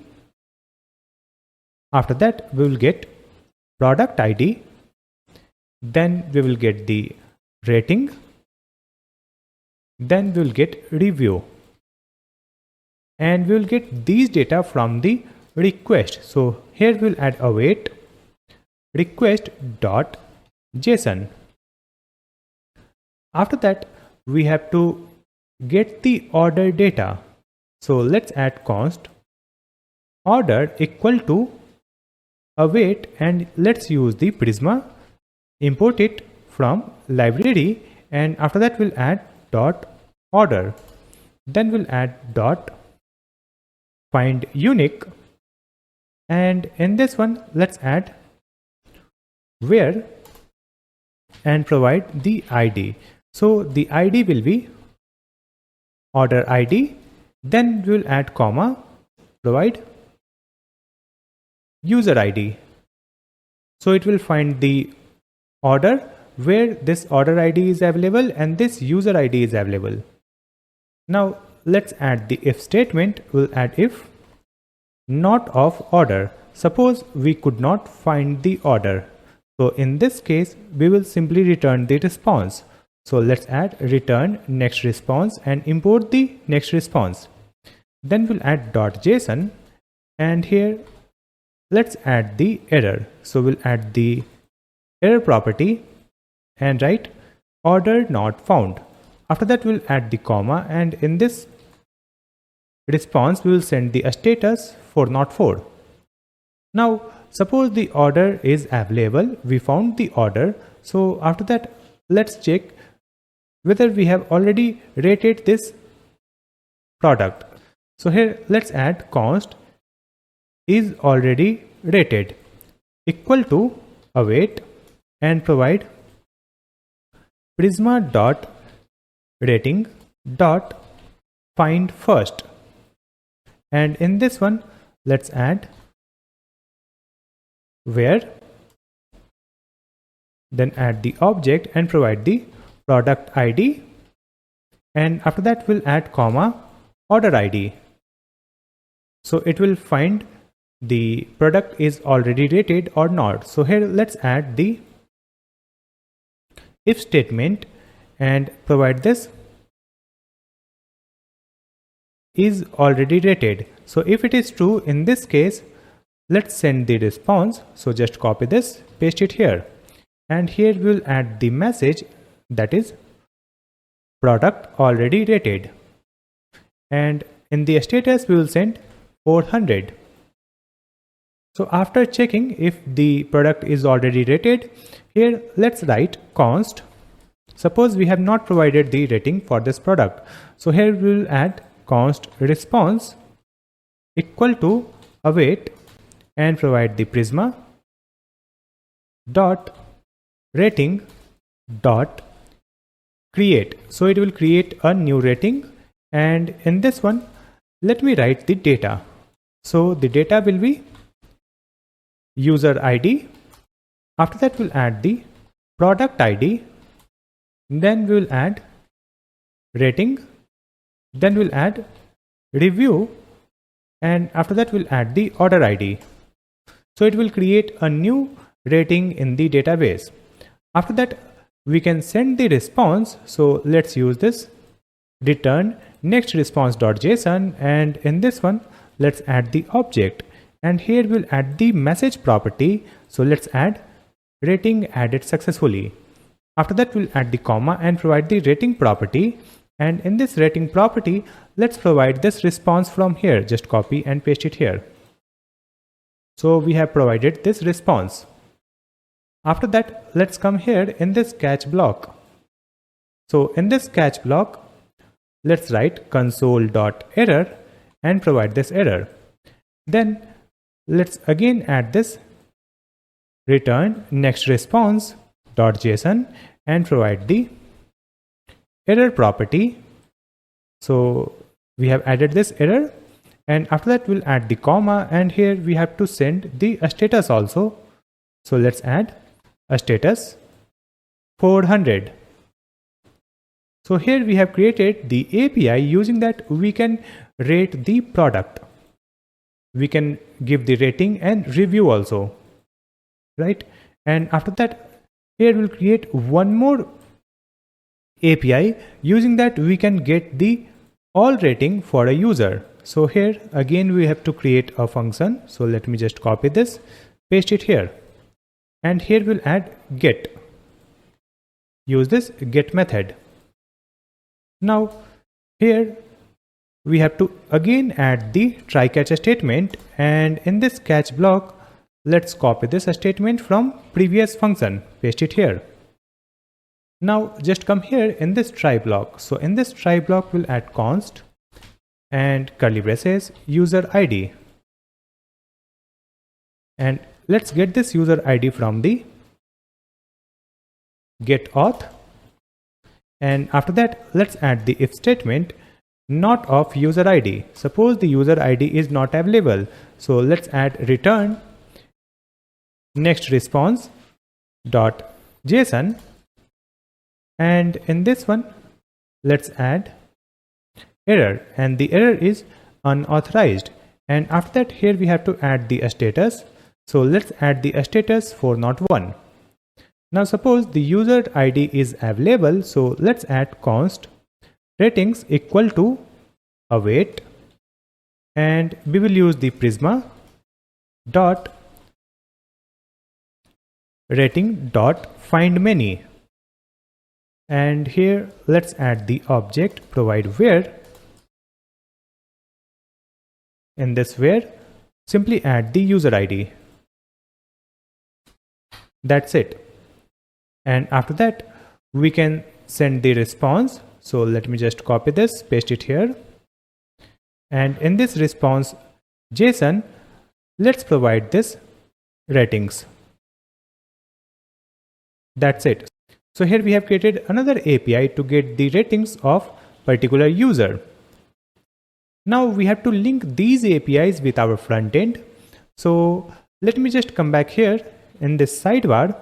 After that, we will get product ID. Then we will get the rating. Then we will get review. And we will get these data from the request. So here we'll add await request.json. After that, we have to get the order data. So let's add const order equal to await and let's use the Prisma, import it from library, and after that we'll add dot order. Then we'll add dot find unique, and in this one let's add where and provide the ID. So the ID will be order ID. Then we'll add comma, provide user ID. So it will find the order where this order ID is available and this user ID is available. Now let's add the if statement. We'll add if not of order. Suppose we could not find the order. So in this case, we will simply return the response. So let's add return next response and import the next response. Then we'll add .json, and here let's add the error. So we'll add the error property and write order not found. After that we'll add the comma, and in this response we will send the status for not for. Now suppose the order is available, we found the order. So after that let's check whether we have already rated this product. So here let's add const is already rated equal to await and provide prisma dot rating dot find first. And in this one, let's add where, then add the object and provide the product ID. And after that, we'll add comma order ID. So it will find the product is already rated or not. So here let's add the if statement and provide this is already rated. So if it is true, in this case, let's send the response. So just copy this, paste it here. And here we'll add the message that is product already rated. And in the status, we will send 400. So after checking if the product is already rated, here let's write const. Suppose we have not provided the rating for this product. So here we will add const response equal to await and provide the prisma dot rating dot create. So it will create a new rating, and in this one let me write the data. So the data will be user ID. After that, we'll add the product ID, then we'll add rating, then we'll add review, and after that we'll add the order ID. So it will create a new rating in the database. After that, we can send the response. So let's use this return next response.json, and in this one let's add the object, and here we'll add the message property. So let's add rating added successfully. After that, we'll add the comma and provide the rating property, and in this rating property let's provide this response from here. Just copy and paste it here. So we have provided this response. After that, let's come here in this catch block. So in this catch block, let's write console.error and provide this error. Then let's again add this return next response.json and provide the error property. So we have added this error, and after that we'll add the comma, and here we have to send the status also. So let's add a status 400. So here we have created the API. Using that, we can rate the product. We can give the rating and review also, right? And after that, here we'll create one more API. Using that, we can get the all rating for a user. So here again we have to create a function. So let me just copy this, paste it here, and here we'll add get. Use this get method. Now here we have to again add the try catch statement, and in this catch block let's copy this statement from previous function, paste it here. Now just come here in this try block. So in this try block we'll add const and curly braces user ID, and let's get this user ID from the get auth. And after that, let's add the if statement not of user ID. Suppose the user ID is not available. So let's add return next response dot JSON, and in this one let's add error, and the error is unauthorized. And after that, here we have to add the status. So let's add the status 401. Now suppose the user ID is available, so let's add const ratings equal to await, and we will use the prisma dot rating dot find many, and here let's add the object provide where. In this where, simply add the user ID. That's it. And after that, we can send the response. So let me just copy this, paste it here. And in this response JSON, let's provide this ratings. That's it. So here we have created another API to get the ratings of particular user. Now we have to link these APIs with our front end. So let me just come back here in this sidebar.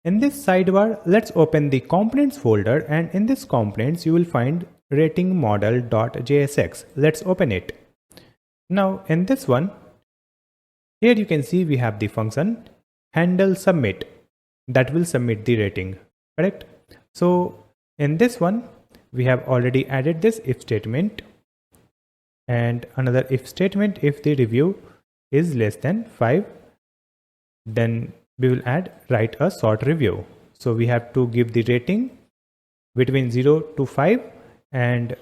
In this sidebar, let's open the components folder, and in this components you will find rating model.jsx. Let's open it. Now in this one, here you can see we have the function handle submit that will submit the rating, correct? So in this one, we have already added this if statement and another if statement. If the review is less than 5, then we will write a sort review. So we have to give the rating between 0 to 5, and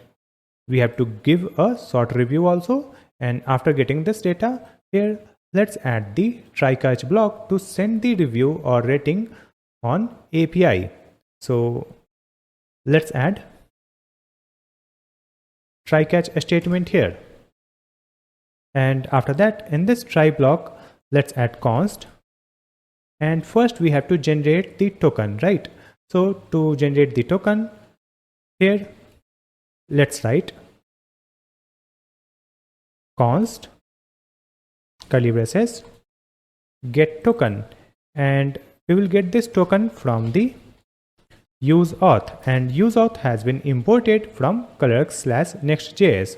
we have to give a sort review also. And after getting this data, here let's add the try catch block to send the review or rating on API. So let's add try catch statement here. And after that, in this try block, let's add const. And first we have to generate the token, right? So to generate the token, here let's write const curly braces get token, and we will get this token from the use auth, and use auth has been imported from Clerk/Next.js,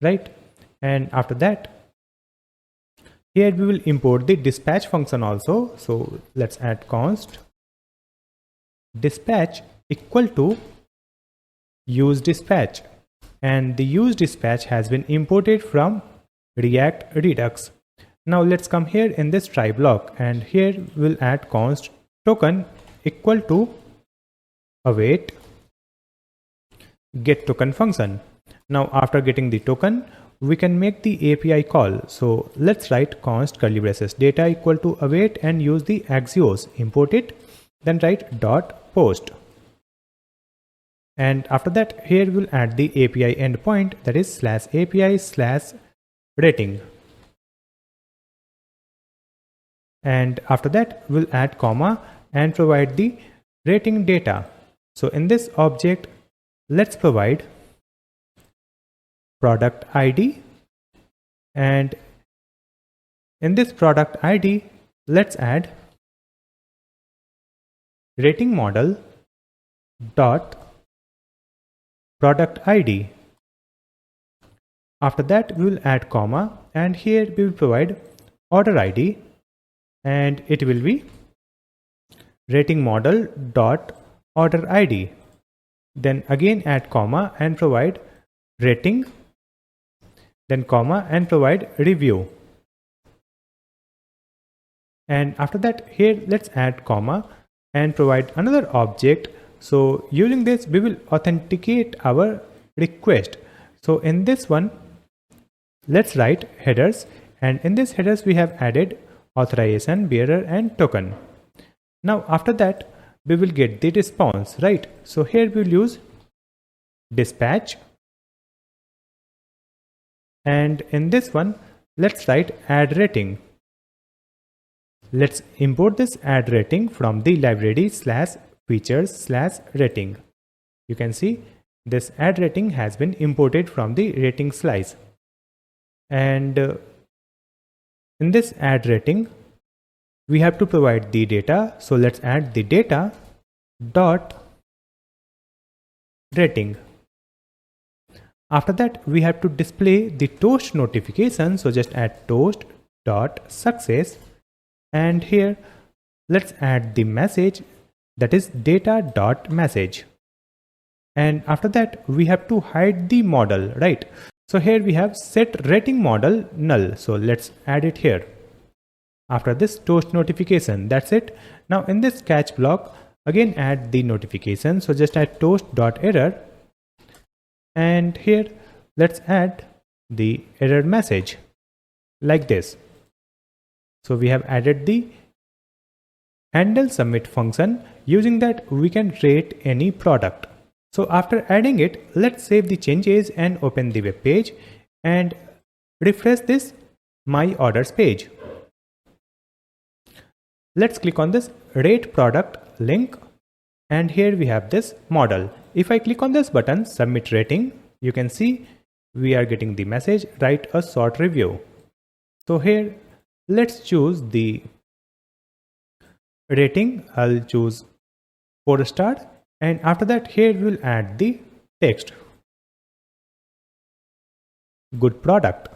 right? And after that, here we will import the dispatch function also. So let's add const dispatch equal to use dispatch, and the use dispatch has been imported from React Redux. Now let's come here in this try block, and here we'll add const token equal to await get token function. Now after getting the token, we can make the API call. So let's write const curly braces data equal to await and use the Axios, import it, then write dot post. And after that, here we'll add the API endpoint, that is /API/rating. And after that, we'll add comma and provide the rating data. So in this object, let's provide product ID, and in this product ID, let's add rating model dot product ID. After that, we will add comma, and here we will provide order ID, and it will be rating model dot order ID. Then again add comma and provide rating, then comma and provide review. And after that, here let's add comma and provide another object. So using this, we will authenticate our request. So in this one, let's write headers, and in this headers we have added authorization, bearer and token. Now after that, we will get the response, right? So here we will use dispatch, and in this one, let's write add rating. Let's import this add rating from the library /features/rating. You can see this add rating has been imported from the rating slice. And in this add rating, we have to provide the data. So let's add the data dot rating. After that, we have to display the toast notification. So just add toast dot success, and here let's add the message, that is data dot message. And after that, we have to hide the model, right? So here we have set rating model null. So let's add it here after this toast notification. That's it. Now in this catch block, again add the notification. So just add toast dot error, and here let's add the error message like this. So we have added the handle submit function. Using that, we can rate any product. So after adding it, let's save the changes and open the web page and refresh this my orders page. Let's click on this rate product link, and here we have this model. If I click on this button submit rating, you can see we are getting the message, write a short review. So here let's choose the rating. I'll choose 4 star, and after that here we'll add the text, good product.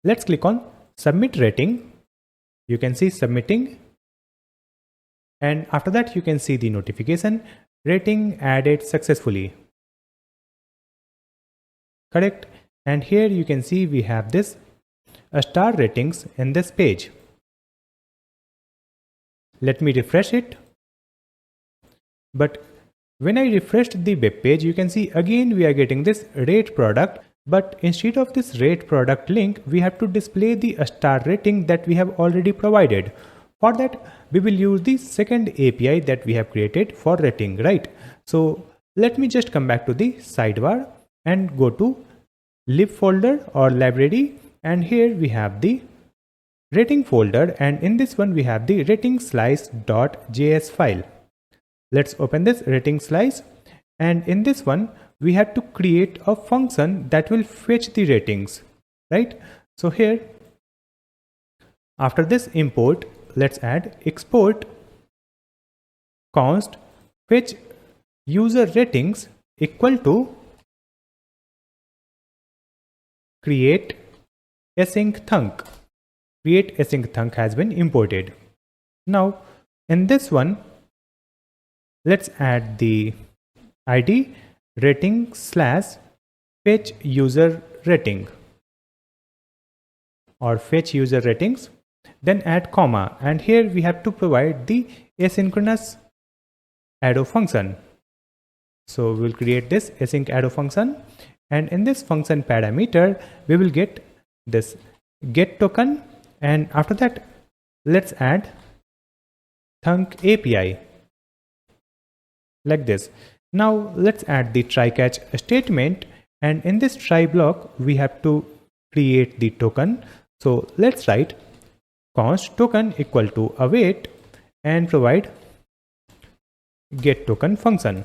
Let's click on submit rating. You can see submitting, and after that you can see the notification, rating added successfully. Correct. And here you can see we have this star ratings in this page. Let me refresh it. But when I refreshed the web page, you can see again we are getting this rate product, but instead of this rate product link, we have to display the star rating that we have already provided. For that, we will use the second API that we have created for rating, right? So let me just come back to the sidebar and go to lib folder or library, and here we have the rating folder, and in this one we have the rating slice.js file. Let's open this rating slice, and in this one we have to create a function that will fetch the ratings, right? So here after this import, let's add export const fetch user ratings equal to create async thunk. Create async thunk has been imported. Now in this one, let's add the ID rating slash fetch user rating or fetch user ratings, then add comma, and here we have to provide the asynchronous arrow function. So we'll create this async arrow function, and in this function parameter we will get this get token, and after that let's add thunk API like this. Now let's add the try catch statement, and in this try block we have to create the token. So let's write const token equal to await and provide get token function.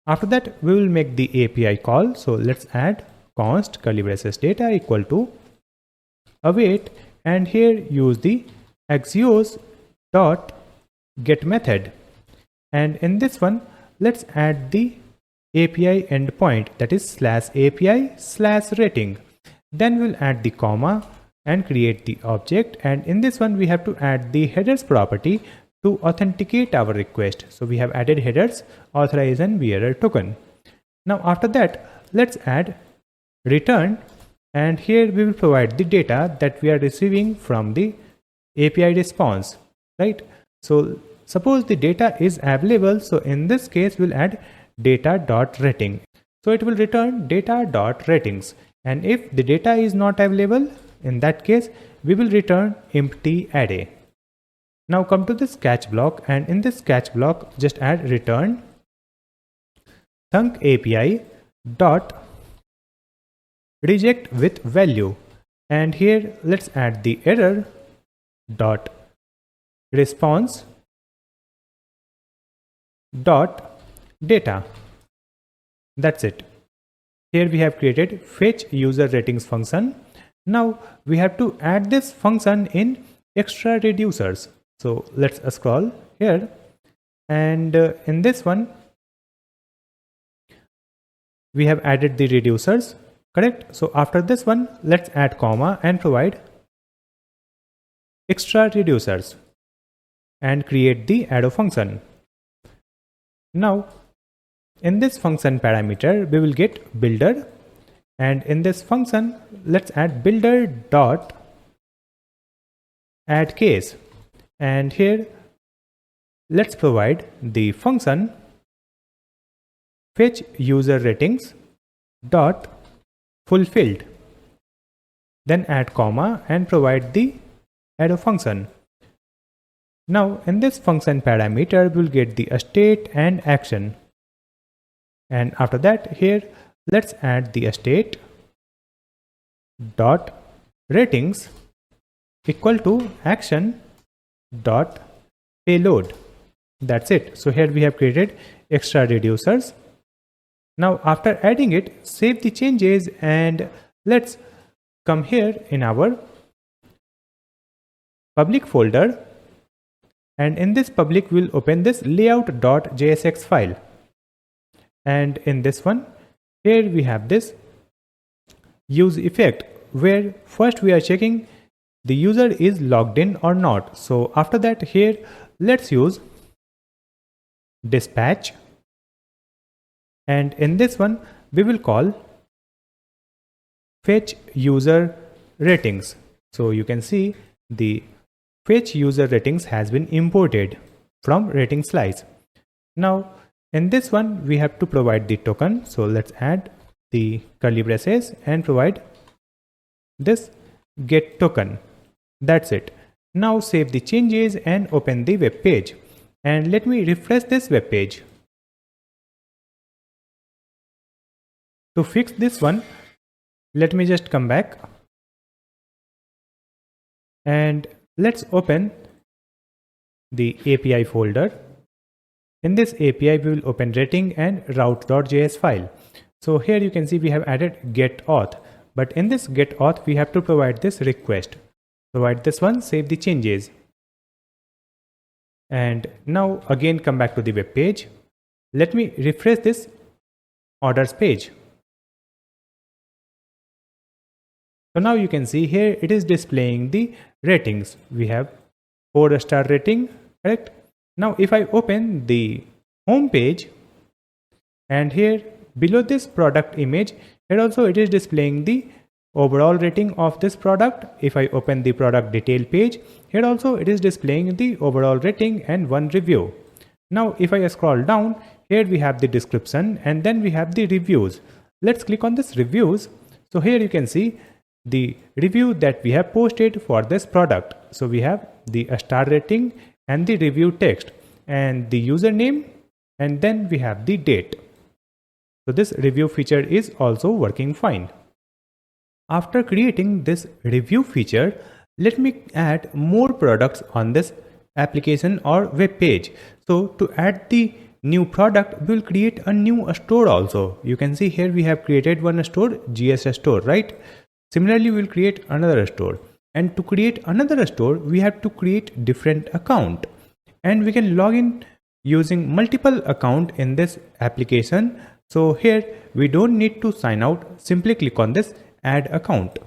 After that we will make the API call. So let's add const curly braces data equal to await, and here use the axios dot get method, and in this one let's add the API endpoint, that is /API/rating. Then we'll add the comma and create the object, and in this one we have to add the headers property to authenticate our request. So we have added headers, authorize and bearer token. Now after that let's add return, and here we will provide the data that we are receiving from the API response, right? So suppose the data is available, so in this case we'll add data.rating. So it will return data.ratings, and if the data is not available, in that case we will return empty array. Now come to this catch block, and in this catch block just add return thunk API dot reject with value, and here let's add the error dot response dot data. That's it. Here we have created fetch user ratings function. Now we have to add this function in extra reducers. So let's scroll here, and in this one we have added the reducers, correct? So after this one let's add comma and provide extra reducers and create the arrow function. Now in this function parameter we will get builder, and in this function let's add builder dot add case, and here let's provide the function fetch user ratings dot fulfilled, then add comma and provide the arrow function. Now in this function parameter we'll get the state and action, and after that here let's add the state dot ratings equal to action dot payload. That's it. So here we have created extra reducers. Now after adding it, save the changes and let's come here in our public folder, and in this public we'll open this layout.jsx file, and in this one here we have this use effect where first we are checking the user is logged in or not. So after that here let's use dispatch, and in this one we will call fetch user ratings. So you can see the fetch user ratings has been imported from rating slice. Now in this one we have to provide the token, so let's add the curly braces and provide this get token. That's it. Now save the changes and open the web page, and let me refresh this web page. To fix this one, let me just come back and let's open the API folder. In this API we will open rating and route.js file. So here you can see we have added get auth, but in this get auth we have to provide this request. Provide this one, save the changes, and now again come back to the web page. Let me refresh this orders page. So now you can see here it is displaying the ratings. We have 4-star rating, correct? Now if I open the home page, and here below this product image, here also it is displaying the overall rating of this product. If I open the product detail page, here also it is displaying the overall rating and one review. Now if I scroll down, here we have the description and then we have the reviews. Let's click on this reviews. So here you can see the review that we have posted for this product. So we have the star rating and the review text and the username, and then we have the date. So this review feature is also working fine. After creating this review feature, let me add more products on this application or web page. So to add the new product, we will create a new store also. You can see here we have created one store, GS store, right? Similarly, we will create another store. And to create another store, we have to create different account. And we can log in using multiple account in this application. So here we don't need to sign out. Simply click on this add account.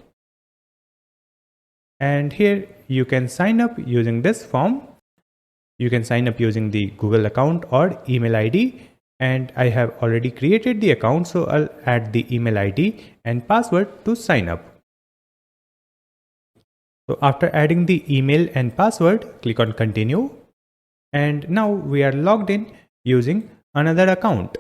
And here you can sign up using this form. You can sign up using the Google account or email ID. And I have already created the account, so I'll add the email ID and password to sign up. So after adding the email and password, click on continue. And now we are logged in using another account.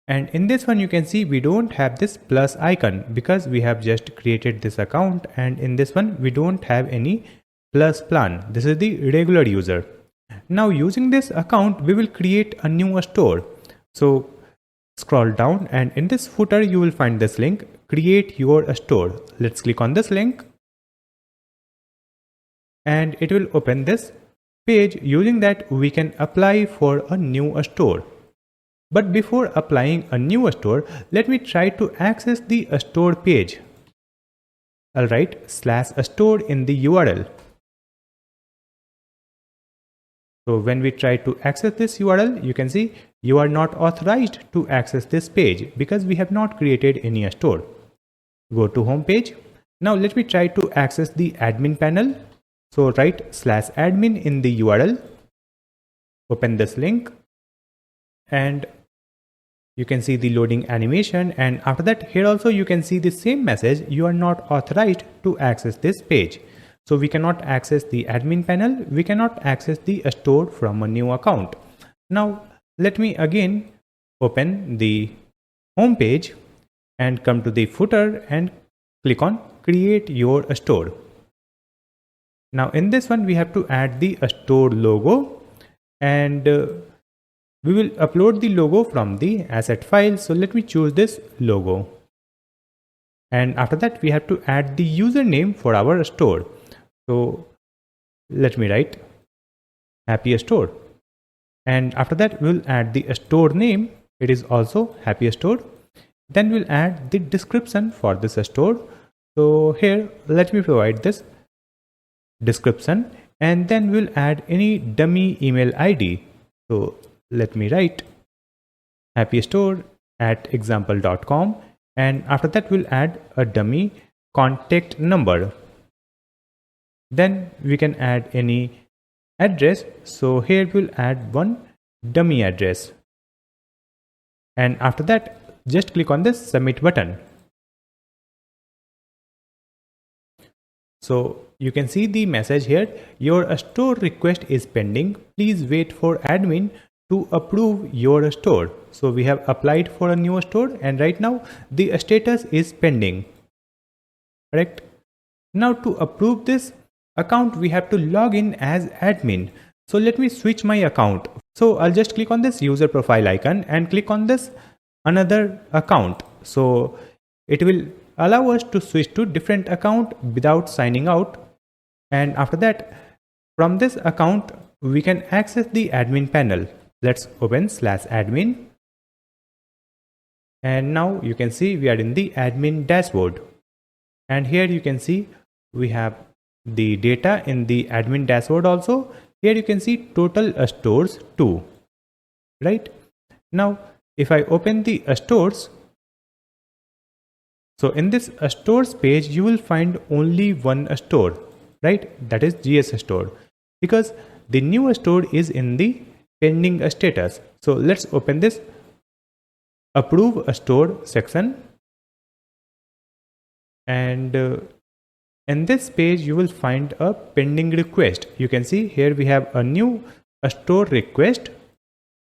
And in this one you can see we don't have this plus icon because we have just created this account, and in this one we don't have any plus plan. This is the regular user. Now using this account we will create a new store. So scroll down and in this footer you will find this link, create your store. Let's click on this link and it will open this page. Using that we can apply for a new store. But before applying a new store, let me try to access the store page. I'll write /store in the URL. So when we try to access this URL, you can see you are not authorized to access this page because we have not created any store. Go to home page. Now let me try to access the admin panel. So write /admin in the URL. Open this link and you can see the loading animation, and after that here also you can see the same message, you are not authorized to access this page. So we cannot access the admin panel, we cannot access the store from a new account. Now let me again open the home page and come to the footer and click on create your store. Now in this one we have to add the store logo, and we will upload the logo from the asset file. So let me choose this logo. And after that we have to add the username for our store. So let me write happy store. And after that we'll add the store name it is also happy store. Then we'll add the description for this store. So here let me provide this description, and then we'll add any dummy email ID. So let me write happystore@example.com, and after that we'll add a dummy contact number. Then we can add any address. So here we'll add one dummy address, and after that just click on this submit button. So you can see the message here, your store request is pending, please wait for admin to approve your store. So we have applied for a new store, and right now the status is pending. Correct. Now to approve this account we have to log in as admin. So let me switch my account. So I'll just click on this user profile icon and click on this another account. So it will allow us to switch to different account without signing out, and after that from this account we can access the admin panel. Let's open /admin, and now you can see we are in the admin dashboard, and here you can see we have the data in the admin dashboard also. Here you can see total stores 2, right? Now if I open the stores, so in this stores page you will find only one store, right? That is GS store, because the new store is in the pending status. So let's open this approve a store section, and in this page you will find a pending request. You can see here we have a new store request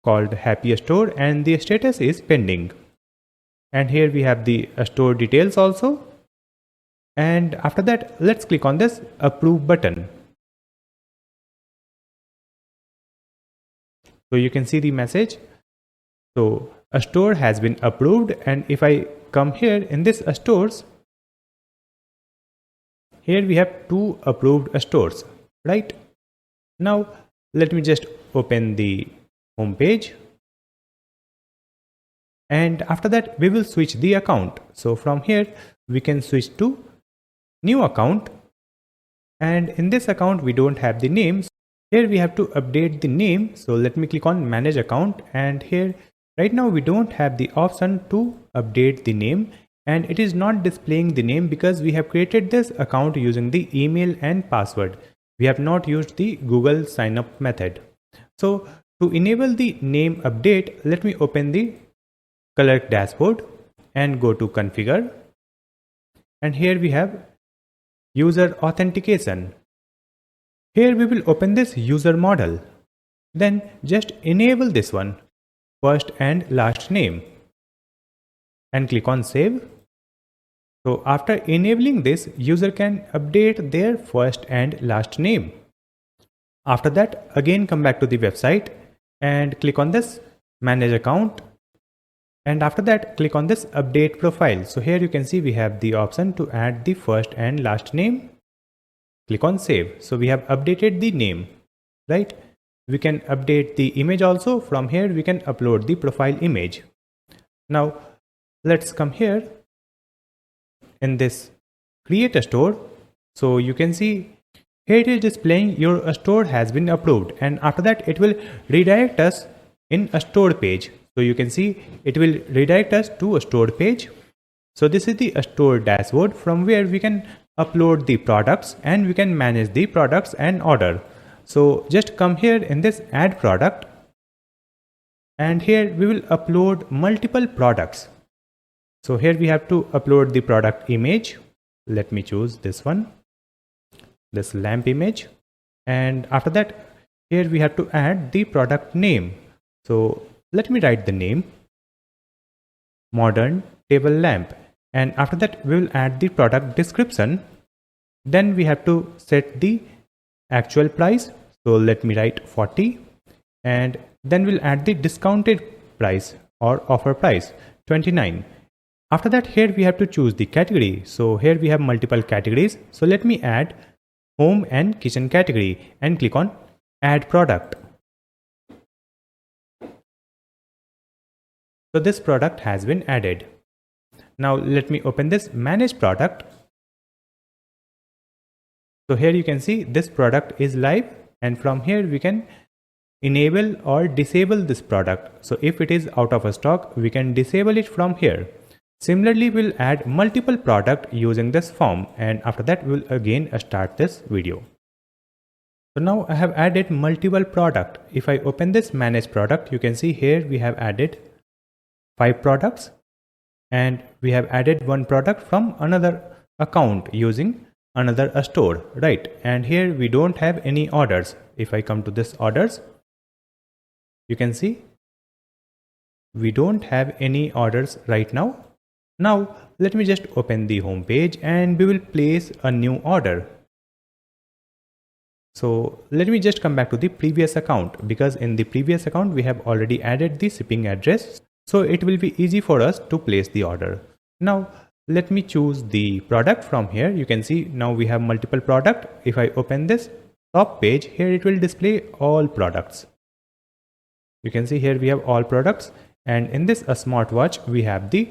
called happy store, and the status is pending. And here we have the store details also, and after that let's click on this approve button. So you can see the message, so a store has been approved. And if I come here in this stores, here we have 2 approved stores, right? Now let me just open the home page, and after that we will switch the account. So from here we can switch to new account, and in this account we don't have the name. Here we have to update the name. So let me click on manage account, and here right now we don't have the option to update the name, and it is not displaying the name because we have created this account using the email and password. We have not used the Google sign up method. So to enable the name update, let me open the Clerk dashboard and go to configure, and here we have user authentication. Here we will open this user model, then just enable this one, first and last name, and click on save. So after enabling this, user can update their first and last name. After that again come back to the website and click on this manage account, and after that click on this update profile. So here you can see we have the option to add the first and last name. Click on save. So we have updated the name, right? We can update the image also. From here we can upload the profile image. Now let's come here in this create a store. So you can see here it is displaying your store has been approved, and after that it will redirect us in a store page. So you can see it will redirect us to a store page. So this is the store dashboard from where we can upload the products and we can manage the products and order. So just come here in this add product, and here we will upload multiple products. So here we have to upload the product image. Let me choose this one, this lamp image, and after that here we have to add the product name. So let me write the name modern table lamp, and after that we will add the product description. Then we have to set the actual price. So let me write 40, and then we'll add the discounted price or offer price 29. After that here we have to choose the category. So here we have multiple categories. So let me add home and kitchen category and click on add product. So this product has been added. Now let me open this manage product. So here you can see this product is live, and from here we can enable or disable this product. So if it is out of stock, we can disable it from here. Similarly, we'll add multiple product using this form, and after that we'll again start this video. So now I have added multiple product. If I open this manage product, you can see here we have added 5 products, and we have added one product from another account using another store, right? And here we don't have any orders. If I come to this orders, you can see we don't have any orders right now. Now let me just open the home page and we will place a new order. So let me just come back to the previous account, because in the previous account we have already added the shipping address. So it will be easy for us to place the order. Now let me choose the product from here. You can see now we have multiple product. If I open this top page, here it will display all products. You can see here we have all products, and in this smartwatch we have the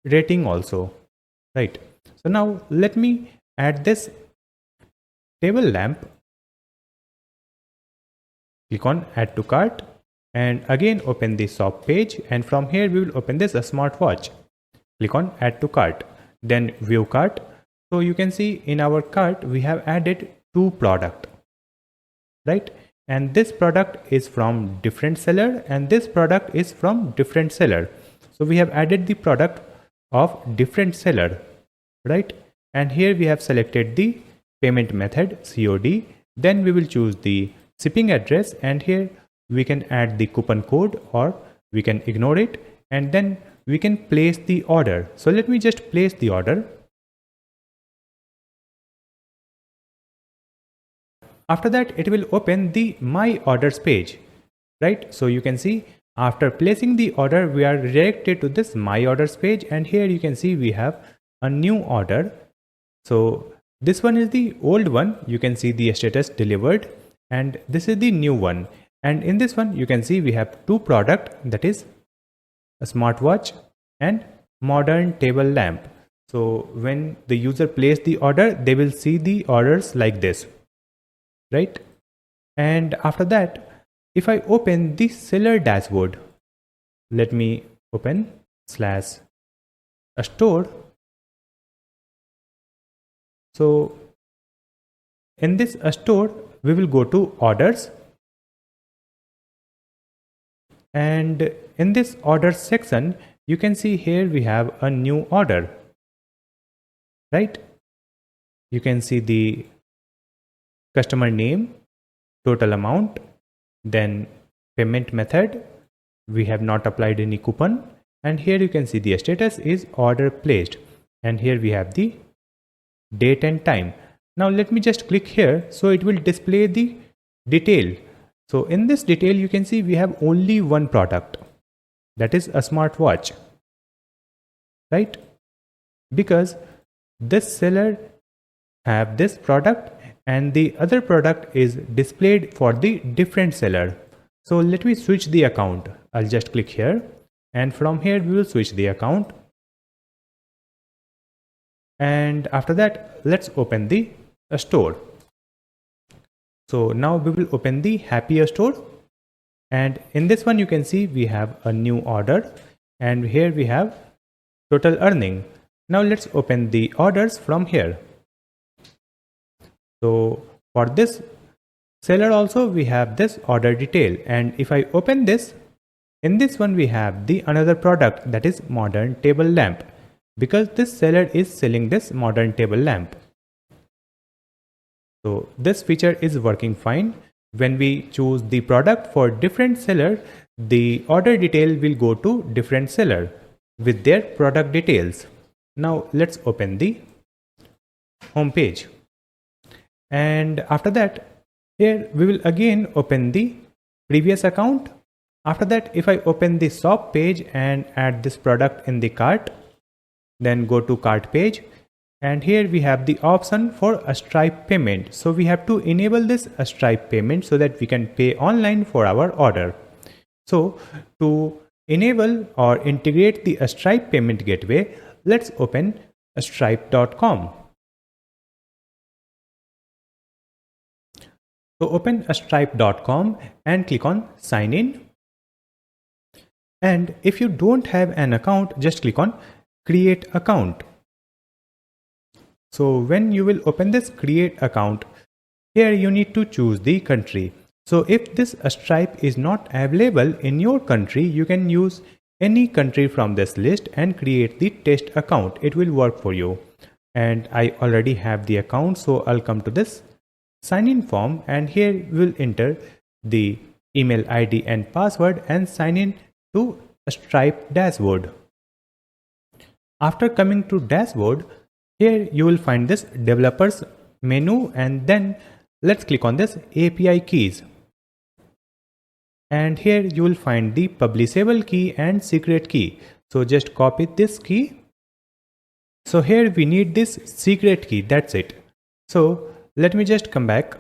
rating also, right? So now let me add this table lamp. Click on add to cart and again open the shop page, and from here we will open this smartwatch. Click on add to cart, then view cart. So you can see in our cart we have added 2 product, right? And this product is from different seller and this product is from different seller. So we have added the product of different seller, right? And here we have selected the payment method COD. Then we will choose the shipping address, and here we can add the coupon code or we can ignore it, and then we can place the order. So let me just place the order. After that it will open the my orders page, right? So you can see after placing the order we are redirected to this my orders page, and here you can see we have a new order. So this one is the old one, you can see the status delivered, and this is the new one. And in this one you can see we have 2 product, that is a smartwatch and modern table lamp. So when the user place the order, they will see the orders like this, right? And after that, if I open the seller dashboard, let me open /store. So in this store we will go to orders, and in this orders section you can see here we have a new order, right? You can see the customer name, total amount, then payment method, we have not applied any coupon, and here you can see the status is order placed, and here we have the date and time. Now let me just click here, so it will display the detail. So in this detail you can see we have only one product, that is a smartwatch, right? Because this seller have this product and the other product is displayed for the different seller. So let me switch the account. I'll just click here, and from here we will switch the account. And after that, let's open the store. So now we will open the Happier store, and in this one you can see we have a new order, and here we have total earning. Now let's open the orders from here. So for this seller also we have this order detail, and if I open this, in this one we have the another product, that is modern table lamp, because this seller is selling this modern table lamp. So this feature is working fine. When we choose the product for different seller, the order detail will go to different seller with their product details. Now let's open the home page, and after that here we will again open the previous account. After that, if I open the shop page and add this product in the cart, then go to cart page, and here we have the option for a Stripe payment. So we have to enable this Stripe payment so that we can pay online for our order. So to enable or integrate the Stripe payment gateway, let's open stripe.com. So open stripe.com and click on sign in. And if you don't have an account, just click on create account. So when you will open this create account, here you need to choose the country. So if this Stripe is not available in your country, you can use any country from this list and create the test account. It will work for you. And I already have the account, so I'll come to this sign in form, and here we'll enter the email ID and password and sign in to Stripe dashboard. After coming to dashboard, here you will find this developers menu, and then let's click on this API keys. And here you will find the publishable key and secret key. So just copy this key. So here we need this secret key, that's it. So let me just come back.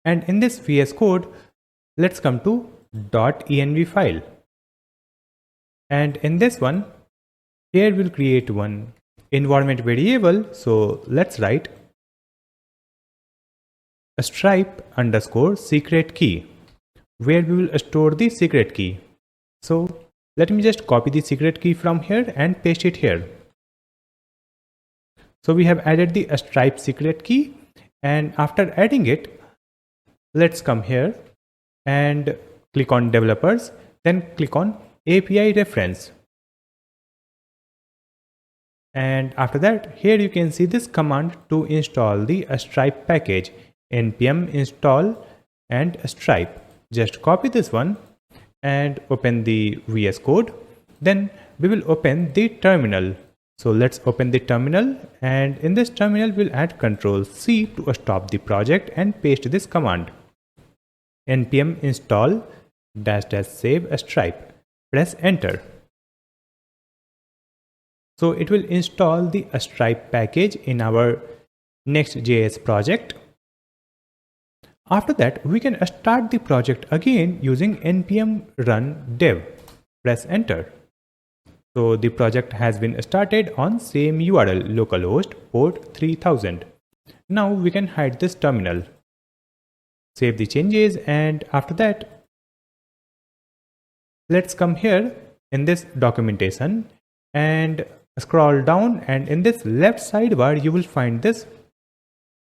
And in this VS Code, let's come to .env file. And in this one, here we'll create one environment variable. So let's write a Stripe underscore secret key, where we will store the secret key. So let me just copy the secret key from here and paste it here. So we have added the Stripe secret key, and after adding it, let's come here and click on developers, then click on API reference. And after that, here you can see this command to install the Stripe package, npm install and Stripe. Just copy this one and open the VS Code. Then we will open the terminal. So let's open the terminal, and in this terminal we'll add Ctrl+C to stop the project and paste this command. npm install -- save Stripe. Press enter. So it will install the Stripe package in our Next.js project. After that, we can start the project again using npm run dev. Press enter. So the project has been started on same URL, localhost port 3000. Now we can hide this terminal. Save the changes, and after that, let's come here in this documentation and scroll down, and in this left sidebar you will find this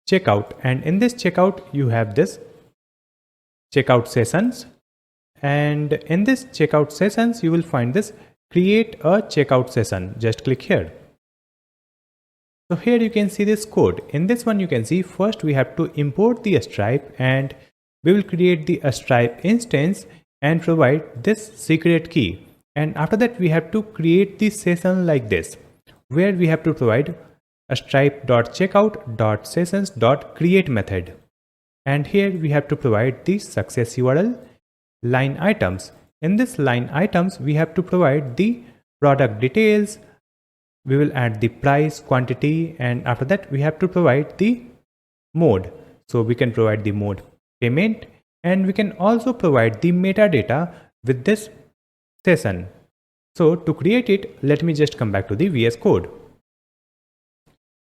checkout, and in this checkout you have this checkout sessions, and in this checkout sessions you will find this create a checkout session. Just click here. So here you can see this code. In this one you can see first we have to import the Stripe, and we will create the Stripe instance and provide this secret key, and after that we have to create the session like this, where we have to provide a stripe.checkout.sessions.create method, and here we have to provide the success URL, line items. In this line items we have to provide the product details. We will add the price, quantity, and after that we have to provide the mode. So we can provide the mode payment, and we can also provide the metadata with this session. So to create it, let me just come back to the VS Code.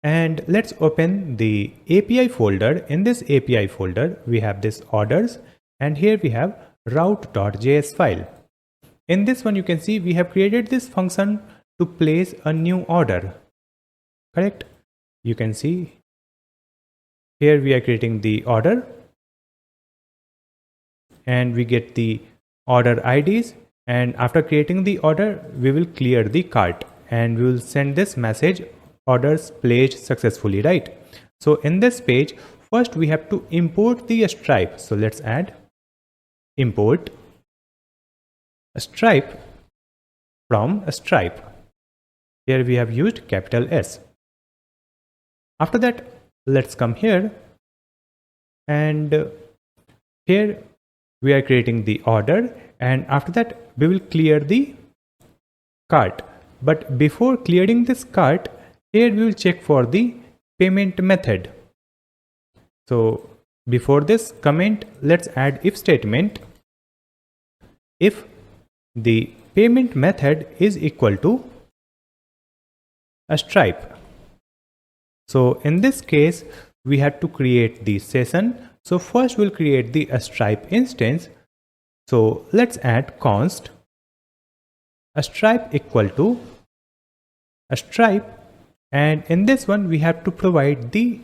And let's open the API folder. In this API folder, we have this orders, and here we have route.js file. In this one, you can see we have created this function to place a new order. Correct? You can see here we are creating the order, and we get the order IDs. And after creating the order, we will clear the cart, and we will send this message, orders placed successfully, right? So in this page, first we have to import the Stripe. So let's add import Stripe from Stripe. Here we have used capital S. After that, let's come here, and here we are creating the order, and after that we will clear the cart. But before clearing this cart, here we will check for the payment method. So before this comment, let's add if statement. If the payment method is equal to a Stripe. So in this case, we have to create the session. So first we'll create the Stripe instance. So let's add const a Stripe equal to a Stripe, and in this one we have to provide the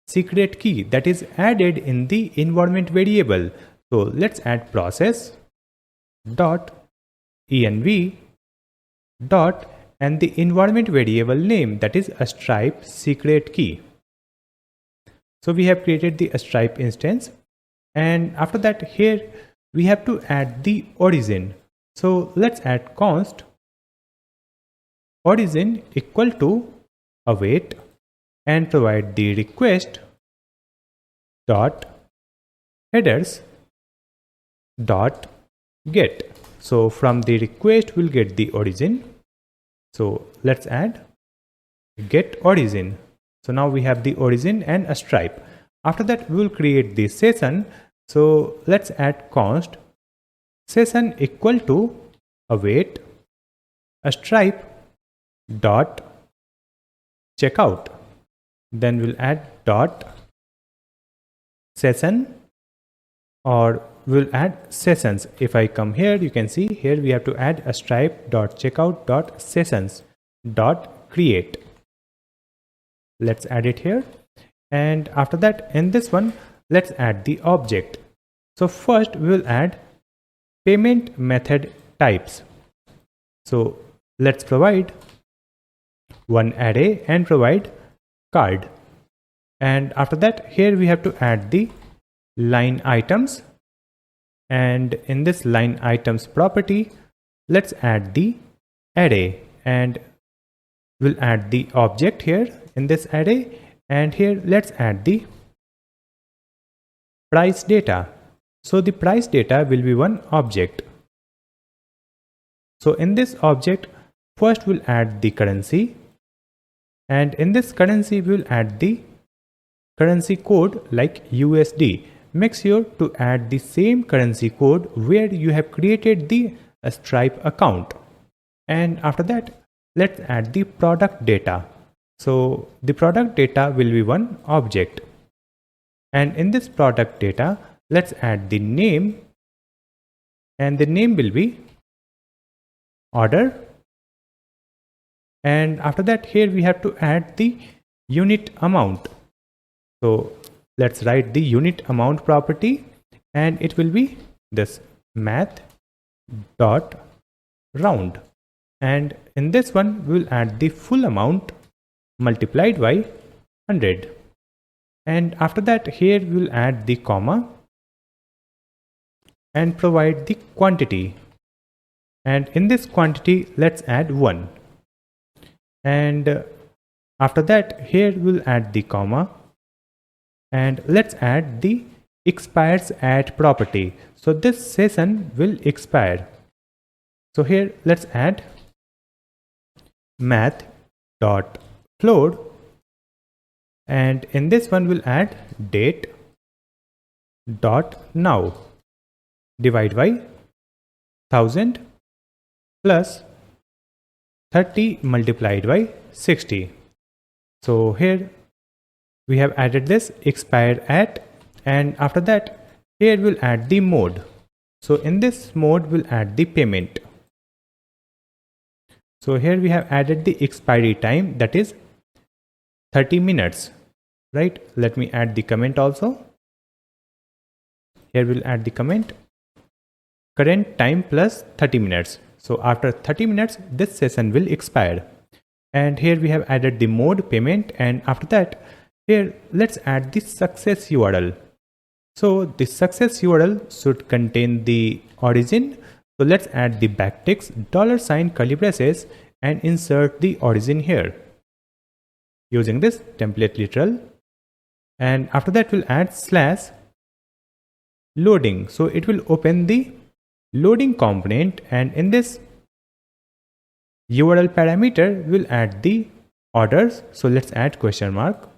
secret key that is added in the environment variable. So let's add process dot env dot and the environment variable name, that is a Stripe secret key. So we have created the Stripe instance, and after that here we have to add the origin. So let's add const origin equal to await and provide the request dot headers dot get. So from the request we'll get the origin. So let's add get origin. So now we have the origin and a Stripe. After that we will create the session. So let's add const session equal to await a Stripe dot checkout. Then we'll add dot session, or we'll add sessions. If I come here, you can see here we have to add a Stripe dot checkout dot sessions dot create. Let's add it here, and after that in this one let's add the object. So first we will add payment method types. So let's provide one array and provide card, and after that here we have to add the line items, and in this line items property let's add the array, and we'll add the object here in this array, and here let's add the price data. So the price data will be one object. So in this object first we'll add the currency, and in this currency we'll add the currency code like USD. Make sure to add the same currency code where you have created the Stripe account. And after that let's add the product data. So the product data will be one object, and in this product data let's add the name, and the name will be order, and after that here we have to add the unit amount. So let's write the unit amount property, and it will be this math dot round, and in this one we will add the full amount multiplied by 100, and after that here we will add the comma and provide the quantity, and in this quantity let's add 1, and after that here we'll add the comma, and let's add the expires at property. So this session will expire. So here let's add math dot float, and in this one we'll add date dot now divide by 1000 plus 30 multiplied by 60. So here we have added this expire at, and after that here we'll add the mode. So in this mode we'll add the payment. So here we have added the expiry time, that is 30 minutes, right? Let me add the comment also. Here we'll add the comment current time plus 30 minutes. So after 30 minutes this session will expire, and here we have added the mode payment, and after that here let's add the success URL. So the success URL should contain the origin. So let's add the backticks $, curly braces, and insert the origin here using this template literal, and after that we'll add slash loading. So it will open the loading component, and in this URL parameter we'll add the orders. So let's add question mark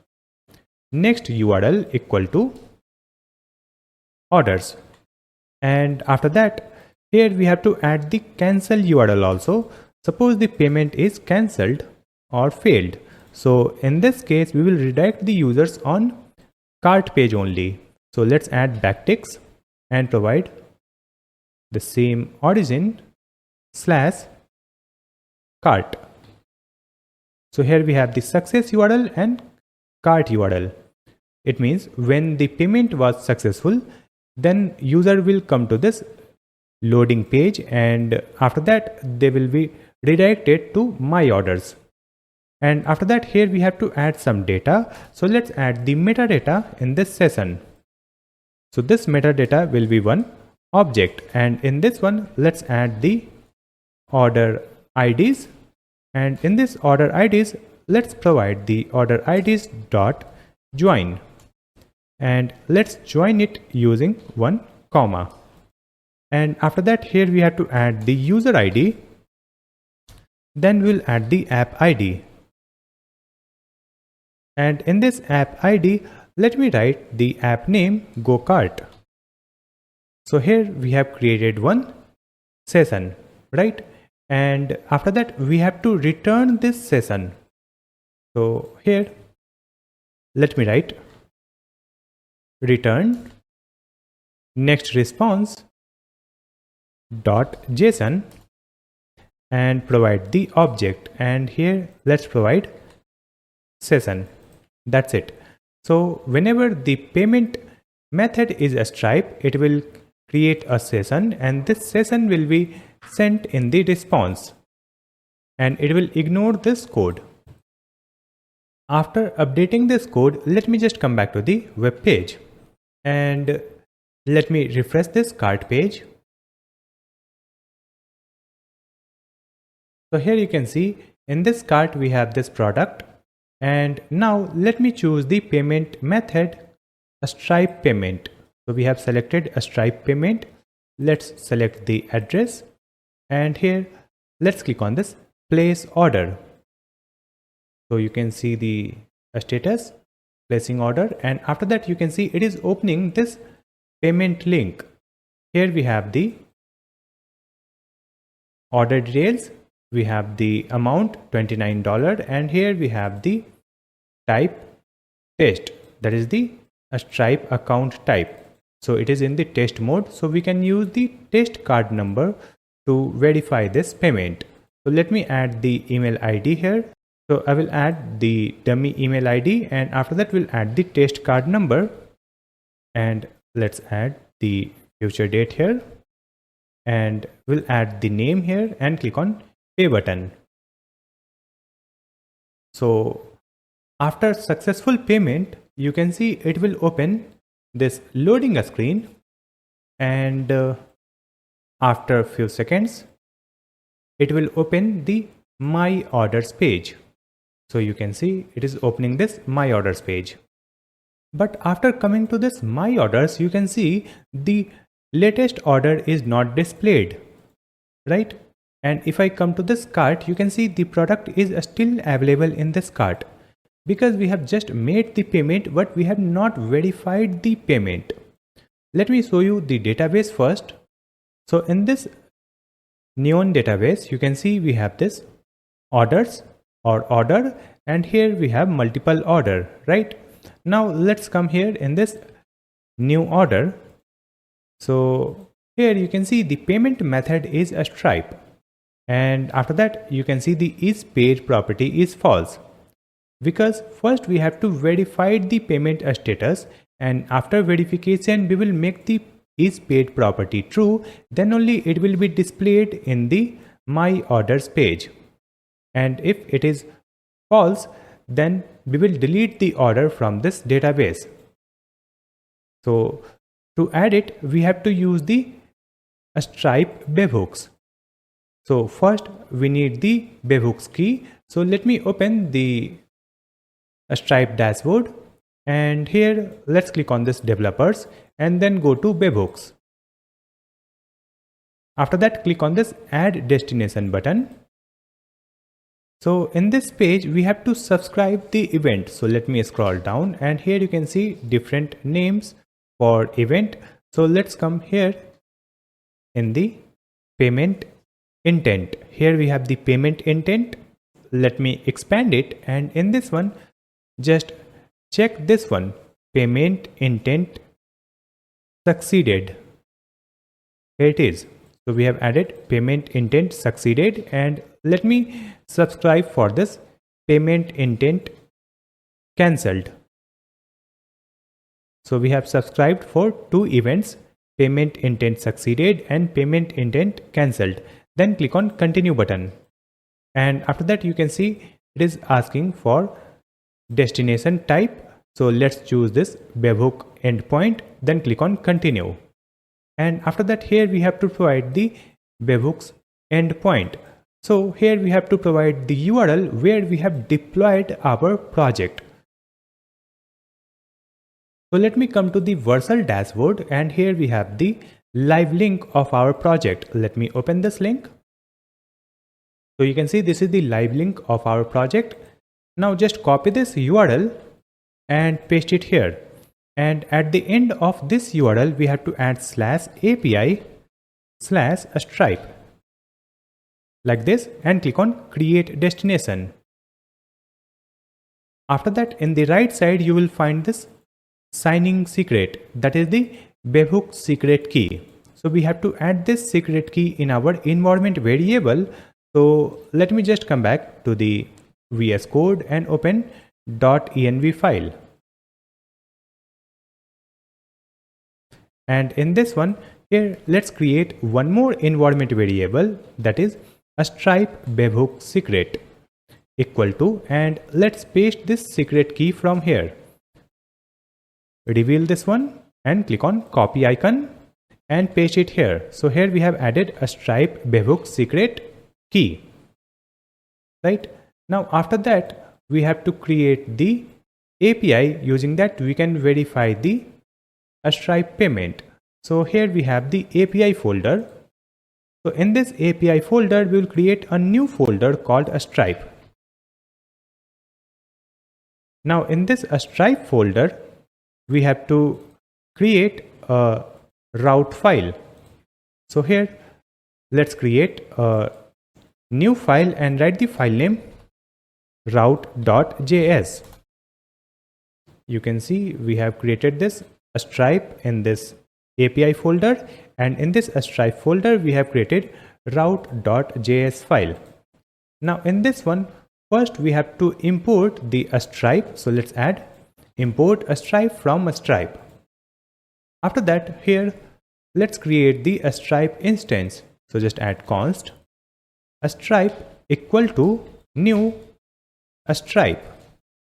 next URL equal to orders, and after that Here we have to add the cancel URL also. Suppose the payment is cancelled or failed. So in this case, we will redirect the users on cart page only. So let's add backticks and provide the same origin / cart. So here we have the success URL and cart URL. It means when the payment was successful, then user will come to this loading page, and after that they will be redirected to my orders. And after that, here we have to add some data. So let's add the metadata in this session. So this metadata will be one object, and in this one let's add the order IDs, and in this order IDs let's provide the order IDs dot join, and let's join it using one comma. And after that, here we have to add the user ID, then we'll add the app ID, and in this app ID let me write the app name GoCart. So here we have created one session, right? And after that we have to return this session. So here let me write return next response .json and provide the object, and here let's provide session. That's it. So whenever the payment method is a stripe, it will create a session, and this session will be sent in the response, and it will ignore this code. After updating this code, let me just come back to the web page and let me refresh this cart page. So here you can see in this cart we have this product, and now let me choose the payment method, a Stripe payment. So we have selected a Stripe payment. Let's select the address, and here let's click on this place order. So you can see the status placing order, and after that you can see it is opening this payment link. Here we have the order details. We have the amount $29, and here we have the type test, that is the Stripe account type. So it is in the test mode, so we can use the test card number to verify this payment. So let me add the email ID here. So I will add the dummy email ID, and after that we'll add the test card number, and let's add the future date here, and we'll add the name here and click on pay button. So after successful payment, you can see it will open this loading a screen, and after a few seconds it will open the my orders page. So you can see it is opening this my orders page. But after coming to this my orders, you can see the latest order is not displayed, right? And if I come to this cart, you can see the product is still available in this cart because we have just made the payment, but we have not verified the payment. Let me show you the database first. So in this Neon database, you can see we have this orders or order, and here we have multiple order, right? Now let's come here in this new order. So here you can see the payment method is a Stripe. And after that, you can see the is paid property is false, because first we have to verify the payment status, and after verification we will make the is paid property true, then only it will be displayed in the my orders page. And if it is false, then we will delete the order from this database. So to add it, we have to use the Stripe webhooks. So first we need the webhooks key. So let me open the Stripe dashboard, and here let's click on this developers and then go to webhooks. After that, click on this add destination button. So in this page we have to subscribe the event. So let me scroll down, and here you can see different names for event. So let's come here in the payment intent. Here we have the payment intent. Let me expand it, and in this one just check this one, payment intent succeeded. Here it is. So we have added payment intent succeeded, and let me subscribe for this payment intent cancelled. So we have subscribed for two events, payment intent succeeded and payment intent cancelled. Then click on continue button, and after that you can see it is asking for destination type. So let's choose this webhook endpoint, then click on continue. And after that, here we have to provide the webhooks endpoint. So here we have to provide the URL where we have deployed our project. So let me come to the Vercel dashboard, and here we have the live link of our project. Let me open this link. So you can see this is the live link of our project. Now just copy this URL and paste it here. And at the end of this URL, we have to add /API/Stripe like this, and click on create destination. After that, in the right side, you will find this signing secret, that is the webhook secret key. So we have to add this secret key in our environment variable. So let me just come back to the VS Code and open .env file. And in this one, here let's create one more environment variable, that is a Stripe webhook secret equal to, and let's paste this secret key from here. Reveal this one and click on copy icon and paste it here. So here we have added a Stripe webhook secret key. Right now, after that, we have to create the API. Using that, we can verify the Stripe payment. So here we have the API folder. So in this API folder, we will create a new folder called Stripe. Now in this Stripe folder, we have to create a route file. So here let's create a new file and write the file name route.js. You can see we have created this Stripe in this API folder, and in this Stripe folder we have created route.js file. Now in this one, first we have to import the Stripe. So let's add import Stripe from Stripe. After that, here let's create the Stripe instance. So just add const Stripe equal to new Stripe,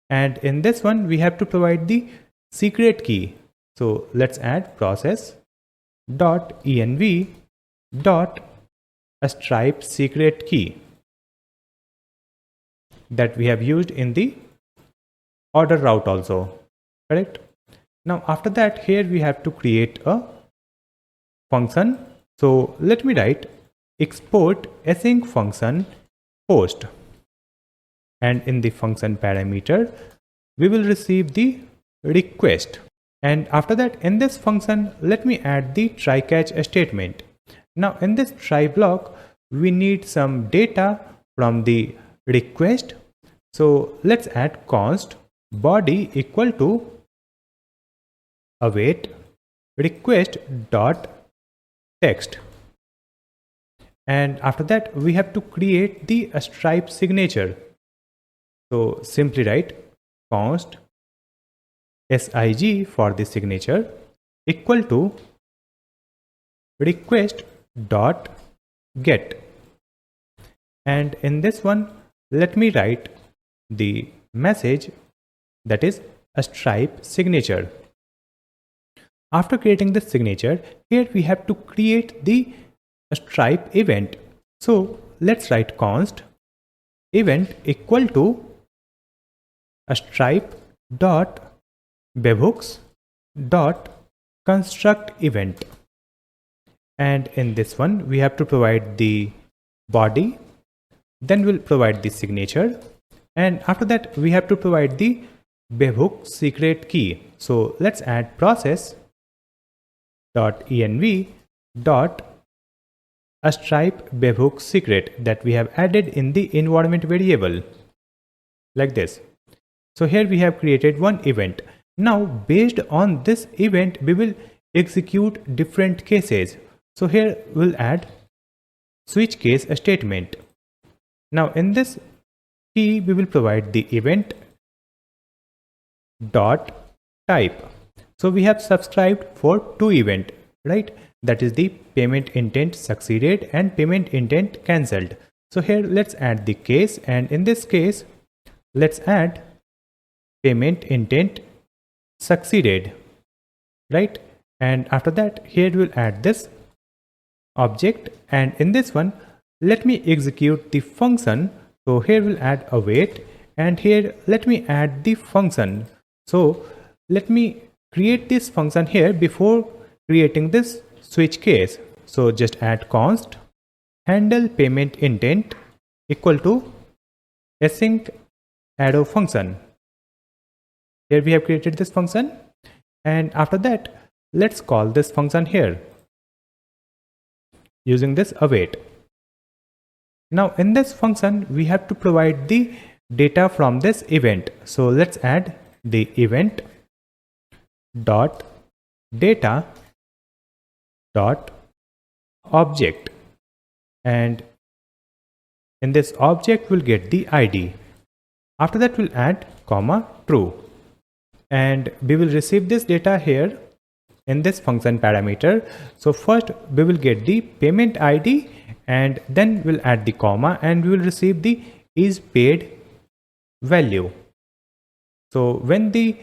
and in this one we have to provide the secret key. So let's add process.env.stripe secret key that we have used in the order route also, correct? Now after that, here we have to create a function. So let me write export async function post, and in the function parameter we will receive the request. And after that, in this function, let me add the try catch statement. Now in this try block, we need some data from the request. So let's add const body equal to await request dot text. And after that, we have to create the Stripe signature. So simply write const sig for the signature equal to request dot get. And in this one, let me write the message, that is a Stripe signature. After creating the signature, here we have to create the Stripe event. So let's write const event equal to a Stripe dot webhooks dot construct event. And in this one, we have to provide the body, then we'll provide the signature, and after that we have to provide the webhook secret key. So let's add process.env.stripe a stripe webhook secret that we have added in the environment variable, like this. So here we have created one event. Now based on this event, we will execute different cases. So here we'll add switch case statement. Now in this key, we will provide the event dot type. So we have subscribed for two events, right? That is the payment intent succeeded and payment intent cancelled. So here let's add the case, and in this case let's add payment intent succeeded, right? And after that, here we'll add this object, and in this one let me execute the function. So here we'll add await, and here let me add the function. So let me create this function here before creating this switch case. So just add const handle payment intent equal to async arrow function. Here we have created this function, and after that let's call this function here using this await. Now in this function we have to provide the data from this event. So let's add the event dot data dot object, and in this object we'll get the ID. After that we'll add comma true, and we will receive this data here in this function parameter. So first we will get the payment ID, and then we'll add the comma, and we will receive the is paid value. So when the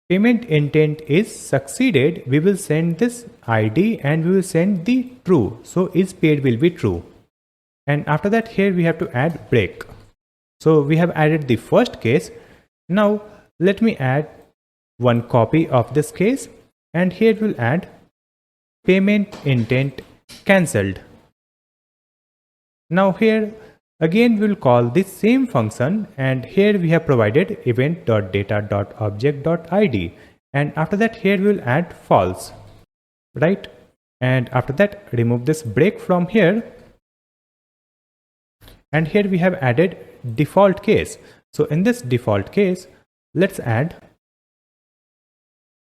payment intent is succeeded, we will send this ID and we will send the true. So is paid will be true. And after that, here we have to add break. So we have added the first case. Now let me add one copy of this case, and here we'll add payment intent cancelled. Now here again we'll call this same function, and here we have provided event.data.object.id, and after that here we'll add false, right? And after that remove this break from here, and here we have added default case. So in this default case, let's add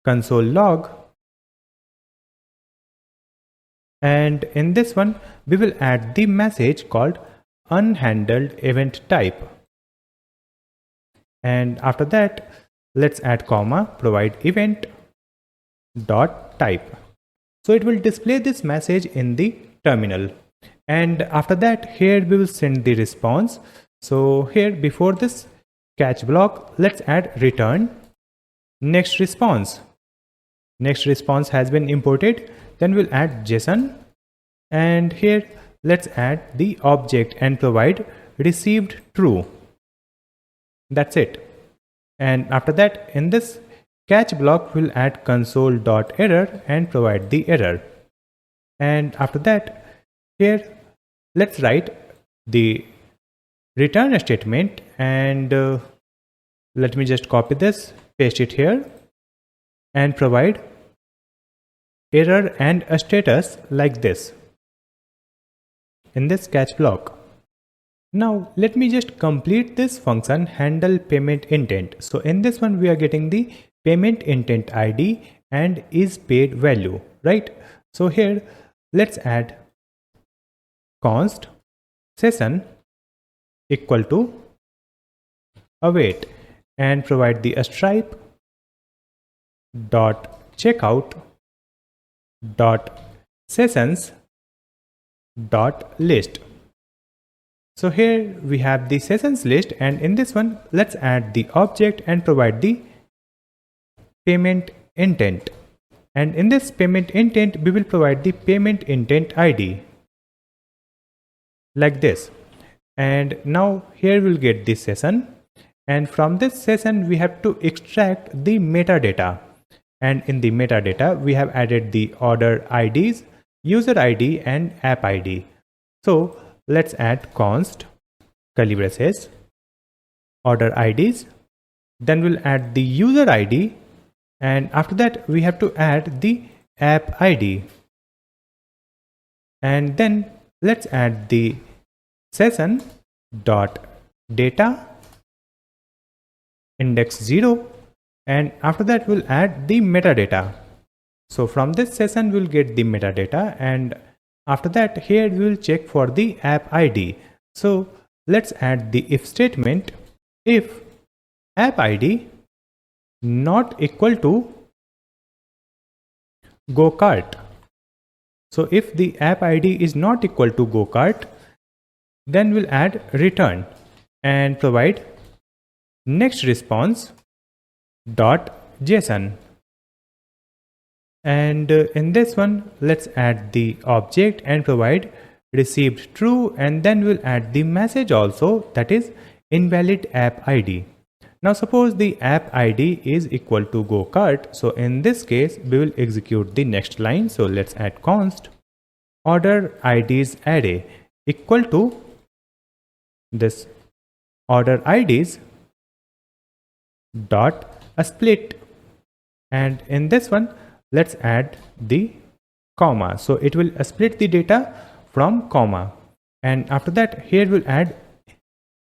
console log, and in this one we will add the message called unhandled event type, and after that let's add comma provide event dot type. So it will display this message in the terminal, and after that here we will send the response. So here before this catch block, let's add return next response. Next response has been imported. Then we'll add JSON, and here let's add the object and provide received true. That's it. And after that, in this catch block we'll add console.error and provide the error. And after that, here let's write the return statement, and let me just copy this, paste it here, and provide error and a status like this in this catch block. Now let me just complete this function handle payment intent. So in this one we are getting the payment intent ID and is paid value, right? So here let's add const session equal to await, and provide the stripe dot checkout dot sessions dot list. So here we have the sessions list, and in this one let's add the object and provide the payment intent, and in this payment intent we will provide the payment intent ID like this. And now here we'll get this session, and from this session we have to extract the metadata, and in the metadata we have added the order IDs, user ID and app ID. So let's add const curly braces order IDs, then we'll add the user ID, and after that we have to add the app ID, And then let's add the session dot data index 0, and after that we'll add the metadata. So from this session we'll get the metadata, and after that here we will check for the app ID. So let's add the if statement. If app ID not equal to go-kart. So if the app ID is not equal to go-kart, then we'll add return and provide next response dot JSON. And in this one, let's add the object and provide received true, and then we'll add the message also, that is invalid app ID. Now suppose the app ID is equal to go-kart. So in this case, we will execute the next line. So let's add const order IDs array equal to this order IDs dot a split, and in this one let's add the comma. So it will split the data from comma, and after that here we'll add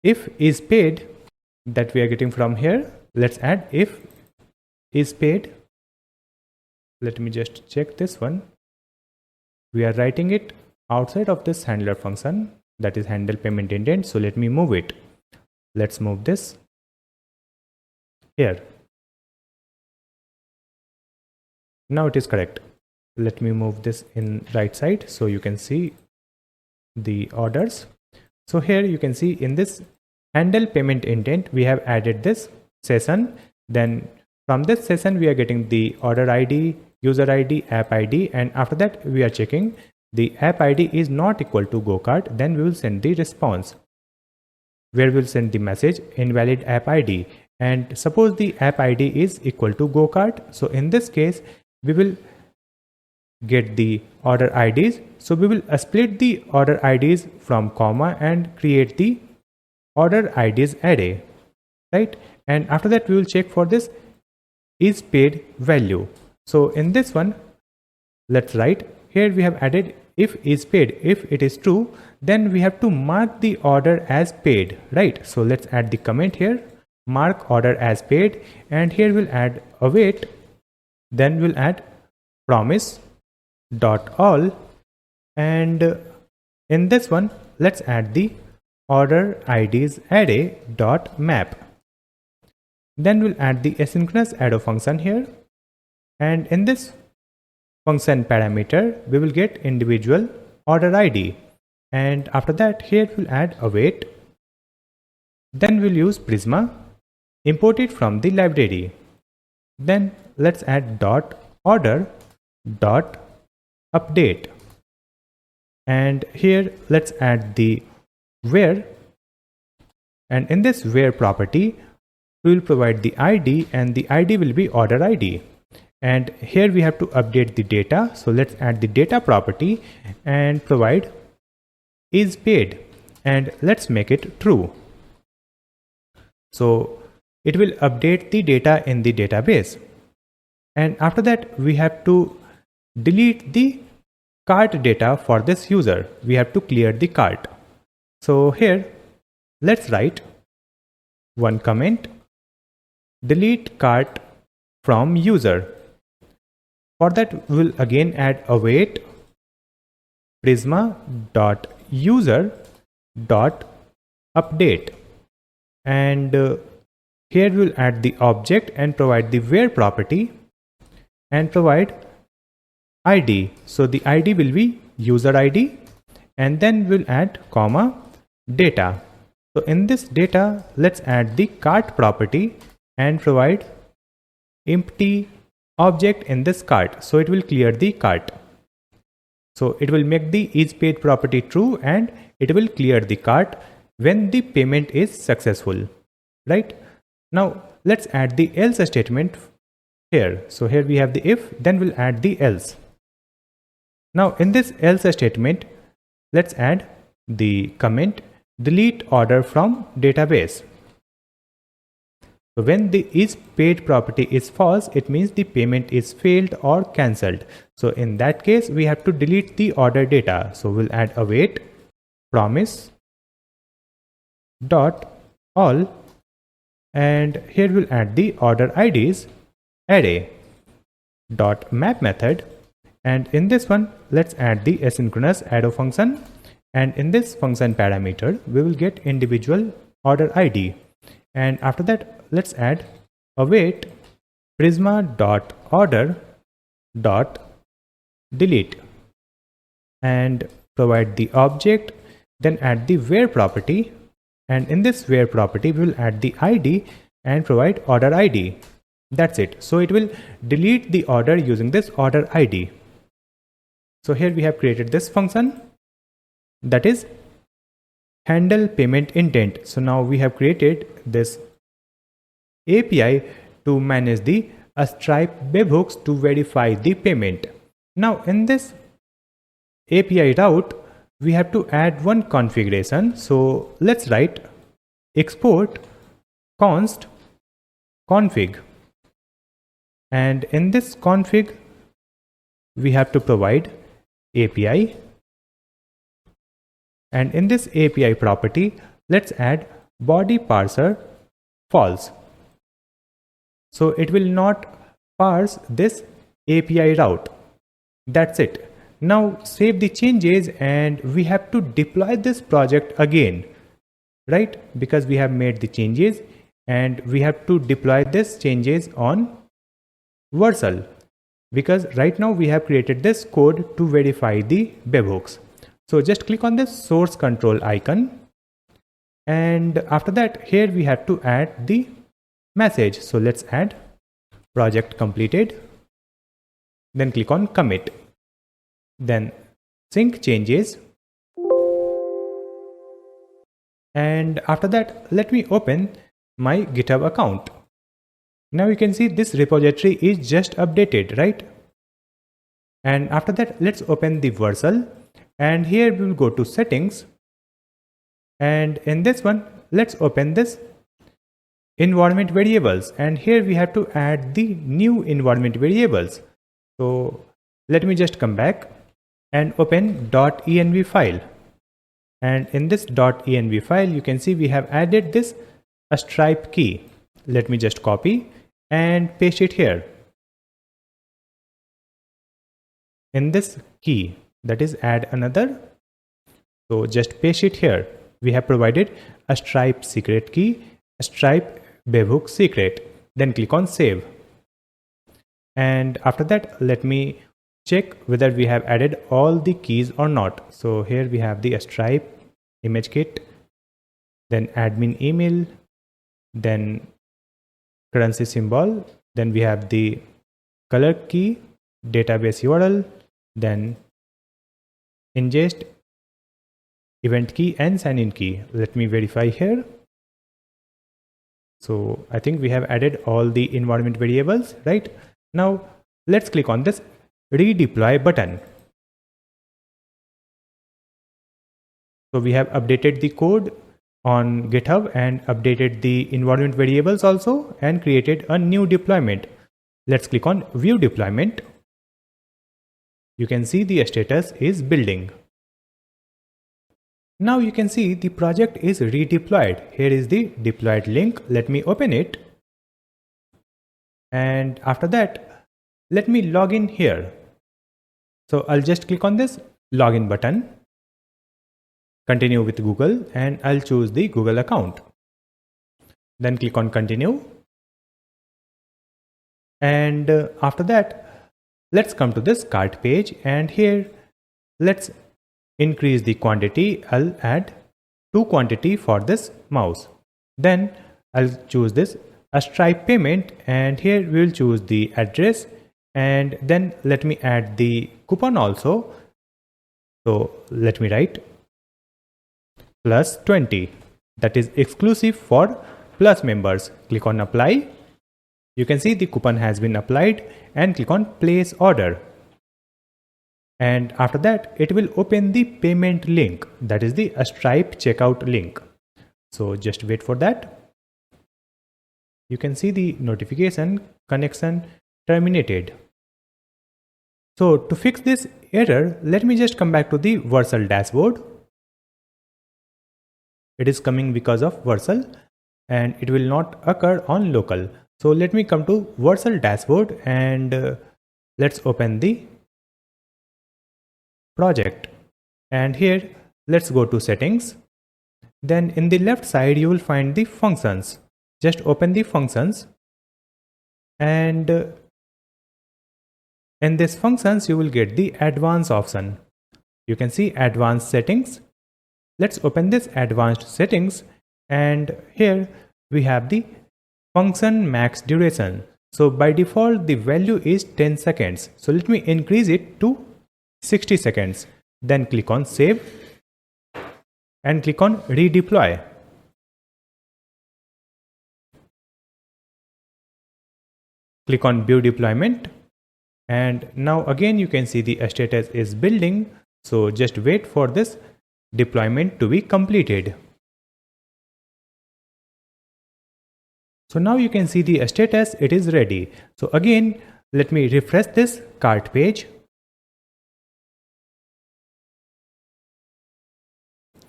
if is paid that we are getting from here. Let's add if is paid. Let me just check this one. We are writing it outside of this handler function, that is handle payment intent. So let me move it. Let's move this here. Now it is correct. Let me move this in right side so you can see the orders. So here you can see in this handle payment intent we have added this session. Then from this session we are getting the order ID, user ID, app ID, and after that we are checking the app ID is not equal to go-kart. Then we will send the response where we will send the message invalid app ID, and suppose the app ID is equal to go-kart. So in this case we will get the order IDs. So we will split the order IDs from comma and create the order IDs array, right? And after that we will check for this is paid value. So in this one, let's write here we have added if is paid. If it is true, then we have to mark the order as paid, right? So let's add the comment here, mark order as paid, and here we'll add await. Then we'll add promise dot all, and in this one let's add the order IDs array dot map. Then we'll add the asynchronous arrow function here, and in this function parameter we will get individual order ID, and after that here we'll add await. Then we'll use Prisma, import it from the library. Then let's add dot order dot update, and here let's add the where, and in this where property we will provide the ID, and the ID will be order ID, and here we have to update the data. So let's add the data property and provide is paid, and let's make it true. So it will update the data in the database, and after that we have to delete the cart data for this user. We have to clear the cart. So here let's write one comment, delete cart from user. For that we'll again add await prisma dot user dot update, and here we'll add the object and provide the where property and provide ID. So the ID will be user ID, and then we'll add comma data. So in this data let's add the cart property and provide empty object in this cart, so it will clear the cart. So it will make the is paid property true, and it will clear the cart when the payment is successful, right? Now let's add the else statement here. So here we have the if, then we'll add the else. Now in this else statement let's add the comment delete order from database. So when the is paid property is false, it means the payment is failed or cancelled. So in that case, we have to delete the order data. So we'll add await promise dot all, and here we'll add the order IDs array dot map method, and in this one let's add the asynchronous arrow function, and in this function parameter we will get individual order ID, and after that let's add await prisma dot order dot delete and provide the object, then add the where property, and in this where property we will add the ID and provide order ID. That's it. So it will delete the order using this order ID. So here we have created this function, that is handle payment intent. So now we have created this API to manage the Stripe webhooks to verify the payment. Now in this API route we have to add one configuration. So let's write export const config, and in this config we have to provide API, and in this API property let's add body parser false. So it will not parse this API route. That's it. Now save the changes, and we have to deploy this project again, right? Because we have made the changes and we have to deploy this changes on Vercel, because right now we have created this code to verify the webhooks. So just click on this source control icon, and after that here we have to add the message. So let's add project completed, then click on commit, then sync changes, and after that let me open my GitHub account. Now you can see this repository is just updated, right? And after that let's open the Vercel, and here we will go to settings, and in this one let's open this environment variables, and here we have to add the new environment variables. So let me just come back and open .env file, and in this .env file you can see we have added this Stripe key. Let me just copy and paste it here in this key, that is add another. So just paste it here. We have provided a Stripe secret key, a Stripe webhook secret, then click on save, and after that let me check whether we have added all the keys or not. So here we have the Stripe ImageKit, then admin email, then currency symbol, then we have the color key, database URL, then Inngest event key and sign in key. Let me verify here. So I think we have added all the environment variables, right? Now let's click on this redeploy button. So we have updated the code on GitHub and updated the environment variables also, and created a new deployment. Let's click on view deployment. You can see the status is building. Now you can see the project is redeployed. Here is the deployed link. Let me open it, and after that let me log in here. So I'll just click on this login button, continue with Google, and I'll choose the Google account, then click on continue, and after that let's come to this cart page, and here let's increase the quantity. I'll add 2 quantity for this mouse, then I'll choose this a Stripe payment, and here we will choose the address, and then let me add the coupon also. So let me write plus 20, that is exclusive for Plus members. Click on apply. You can see the coupon has been applied, and click on place order, and after that it will open the payment link, that is the Stripe checkout link. So just wait for that. You can see the notification connection terminated. So to fix this error, let me just come back to the Vercel dashboard. It is coming because of Vercel and it will not occur on local. So let me come to Vercel dashboard and let's open the project. And here let's go to settings. Then in the left side you will find the functions. Just open the functions and in this functions you will get the advanced option. You can see advanced settings. Let's open this advanced settings and here we have the function max duration. So by default the value is 10 seconds. So let me increase it to 60 seconds. Then click on save and click on redeploy. Click on view deployment and now again you can see the status is building. So just wait for this deployment to be completed. So now you can see the status, it is ready. So again let me refresh this cart page.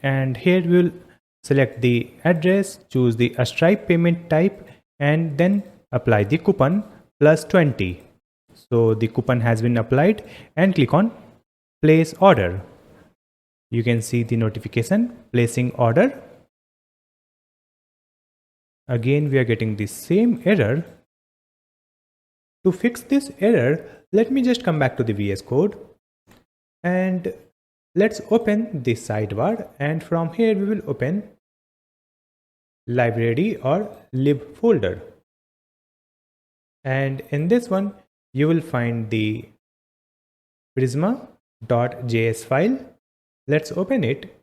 And here we will select the address, choose the Stripe payment type and then apply the coupon plus 20. So the coupon has been applied and click on place order. You can see the notification placing order. Again we are getting the same error. To fix this error, let me just come back to the VS Code and let's open this sidebar and from here we will open library or lib folder. And in this one you will find the prisma.js file. Let's open it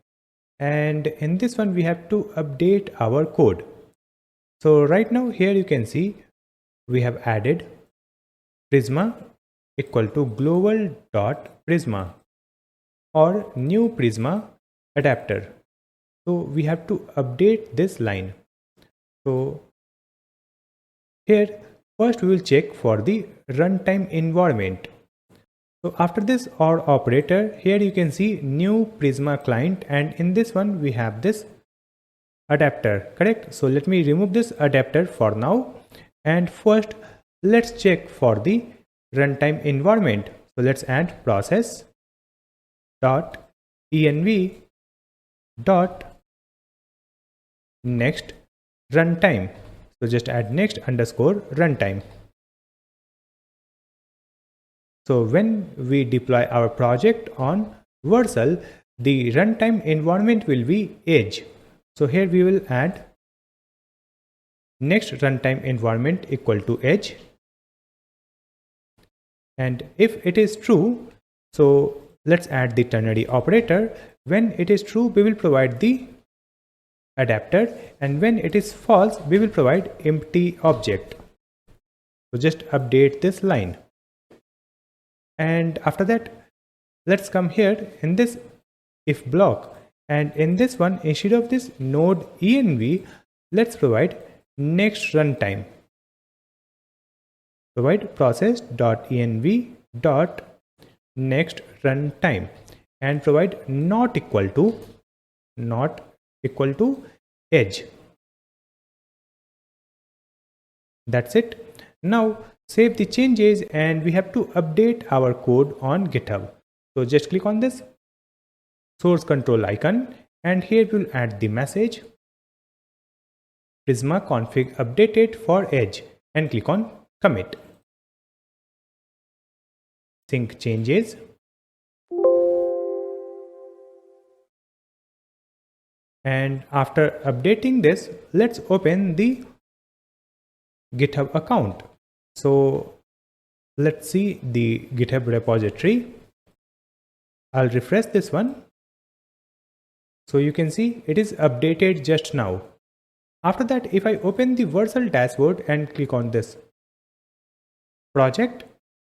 and in this one we have to update our code. So right now here you can see we have added prisma equal to global.prisma or new prisma adapter. So we have to update this line. So here first we will check for the runtime environment. So after this OR operator, here you can see new prisma client and in this one we have this adapter, correct? So let me remove this adapter for now and first let's check for the runtime environment. So let's add process dot env dot next runtime. So just add next underscore runtime. So when we deploy our project on Vercel, the runtime environment will be edge. So here we will add next runtime environment equal to edge. And if it is true, so let's add the ternary operator. When it is true, we will provide the adapter, and when it is false, we will provide empty object. So just update this line. And after that, let's come here in this if block, and in this one, instead of this node env, let's provide next runtime. Provide process.env dot next runtime and provide not equal to edge. That's it. Now save the changes and we have to update our code on GitHub. So just click on this source control icon and here we'll add the message Prisma config updated for edge and click on commit. Sync changes. And after updating this, let's open the GitHub account. So let's see the GitHub repository. I'll refresh this one. So you can see it is updated just now. After that, if I open the Vercel dashboard and click on this project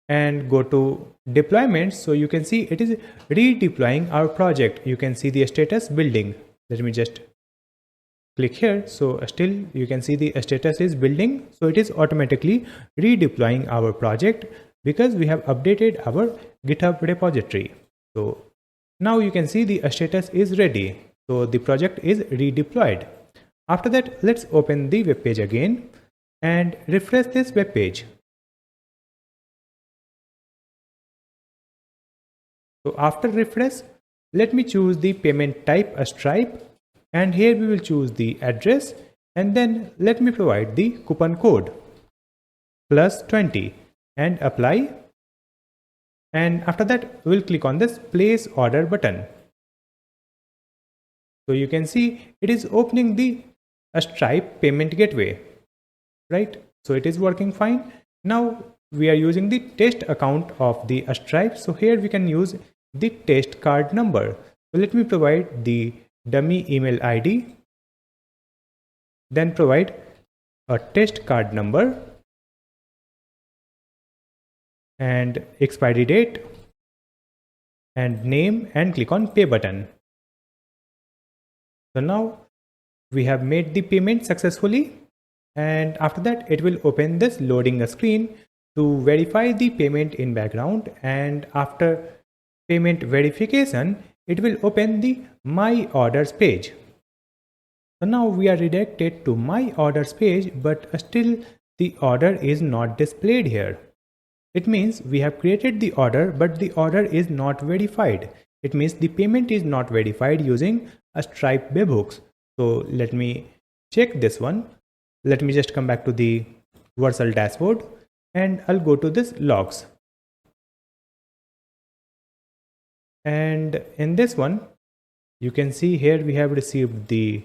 and go to deployments, so you can see it is redeploying our project. You can see the status building. Let me just click here. So still you can see the status is building. So it is automatically redeploying our project because we have updated our GitHub repository. So now you can see the status is ready. So the project is redeployed. After that, let's open the web page again and refresh this web page. So after refresh, let me choose the payment type as Stripe, and here we will choose the address, and then let me provide the coupon code +20 and apply. And after that, we'll click on this place order button. So you can see it is opening the Stripe payment gateway, right? So it is working fine. Now we are using the test account of the Stripe. So here we can use the test card number. So let me provide the dummy email ID, then provide a test card number and expiry date and name, and click on pay button. So now we have made the payment successfully, and after that it will open this loading screen to verify the payment in background, and after payment verification it will open the my orders page. So now we are redirected to my orders page, but still the order is not displayed here. It means we have created the order, but the order is not verified. It means the payment is not verified using a Stripe webhooks. So let me check this one. Let me just come back to the Vercel dashboard, and I'll go to this logs. And in this one, you can see here we have received the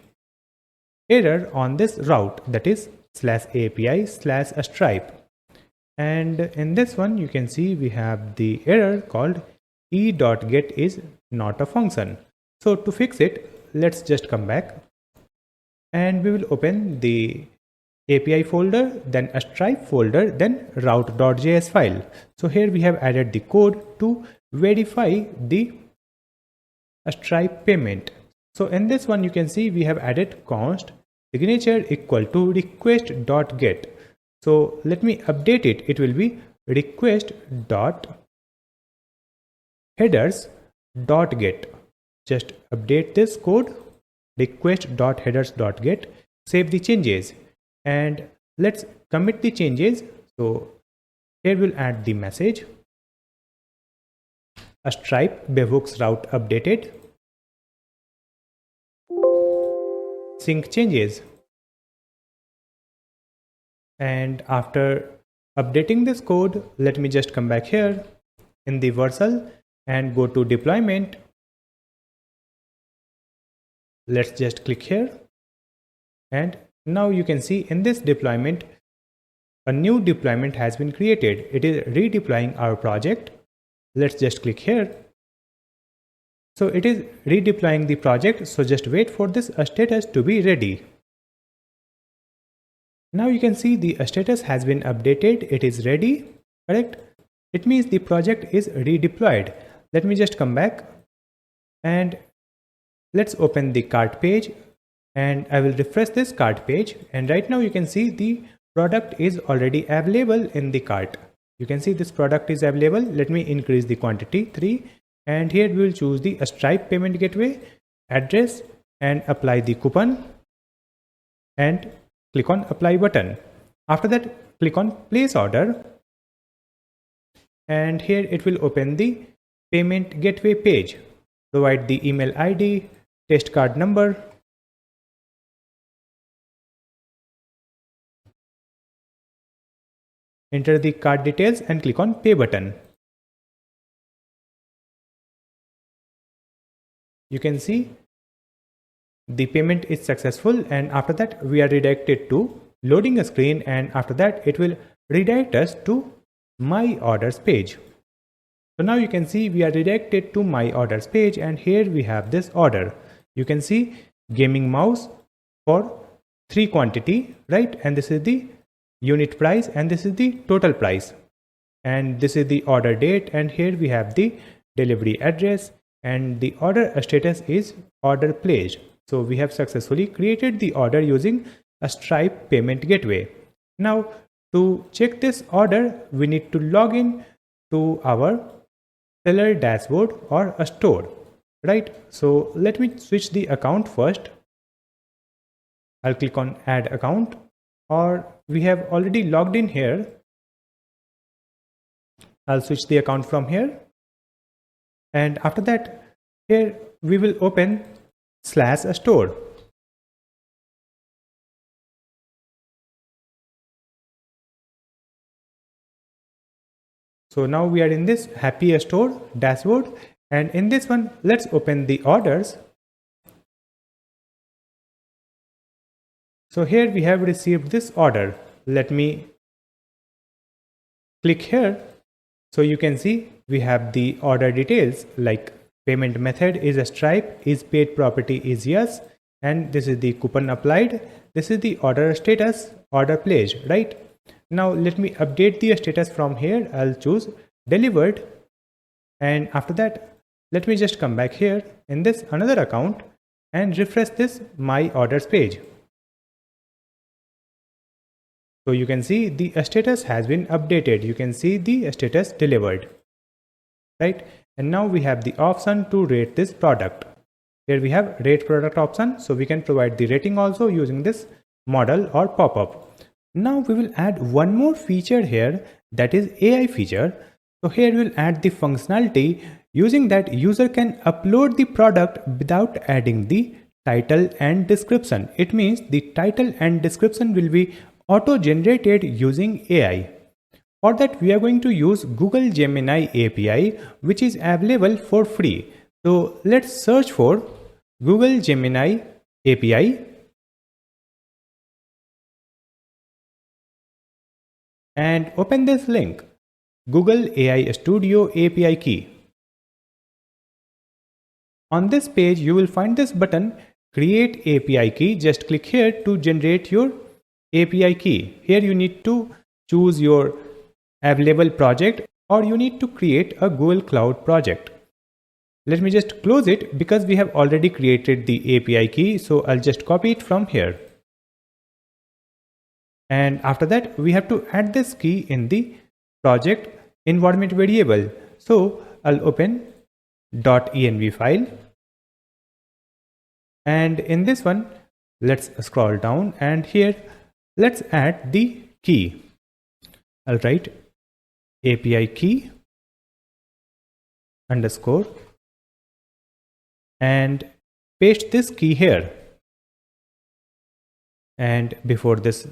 error on this route, that is /API/Stripe. And in this one, you can see we have the error called e.get is not a function. So to fix it, let's just come back and we will open the API folder, then a Stripe folder, then route.js file. So here we have added the code to verify the Stripe payment. So in this one, you can see we have added const signature equal to request.get. So let me update it. It will be request.headers.get. Just update this code, request.headers.get, save the changes, and let's commit the changes. So here we'll add the message, a Stripe webhooks route updated, sync changes. And after updating this code, let me just come back here in the Vercel and go to deployment. Let's just click here, and now you can see in this deployment a new deployment has been created. It is redeploying our project. Let's just click here. So it is redeploying the project, so just wait for this status to be ready. Now you can see the status has been updated. It is ready, correct? It means the project is redeployed. Let me just come back and let's open the cart page, and I will refresh this cart page, and right now you can see the product is already available in the cart. You can see this product is available. Let me increase the quantity 3, and here we will choose the Stripe payment gateway address and apply the coupon and click on apply button. After that, click on place order, and here it will open the payment gateway page. Provide the email ID, test card number, enter the card details and click on pay button. You can see the payment is successful, and after that we are redirected to loading a screen, and after that it will redirect us to my orders page. So now you can see we are redirected to my orders page, and here we have this order. You can see gaming mouse for 3 quantity, right? And this is the unit price, and this is the total price, and this is the order date, and here we have the delivery address, and the order status is order placed. So we have successfully created the order using a Stripe payment gateway. Now to check this order, we need to log in to our seller dashboard or a store, right? So let me switch the account first. I'll click on add account, or we have already logged in here. I'll switch the account from here. And after that, here we will open /store. So now we are in this happy store dashboard, and in this one, let's open the orders. So here we have received this order. Let me click here. So you can see we have the order details, like payment method is a Stripe, is paid property is yes, and this is the coupon applied. This is the order status, order placed, right? Now let me update the status from here. I'll choose delivered, and after that let me just come back here in this another account and refresh this my orders page. So you can see the status has been updated. You can see the status delivered, right? And now we have the option to rate this product. Here we have rate product option, so we can provide the rating also using this model or pop-up. Now we will add one more feature here, that is AI feature. So here we'll add the functionality using that user can upload the product without adding the title and description. It means the title and description will be auto-generated using AI. For that we are going to use Google Gemini API, which is available for free. So let's search for Google Gemini API and open this link, Google AI Studio API key. On this page you will find this button, create API key. Just click here to generate your API key. Here you need to choose your available project, or you need to create a Google Cloud project. Let me just close it because we have already created the API key. So I'll just copy it from here. And after that we have to add this key in the project environment variable. So I'll open .env file, and in this one let's scroll down, and here let's add the key. I'll write API key underscore and paste this key here. And before this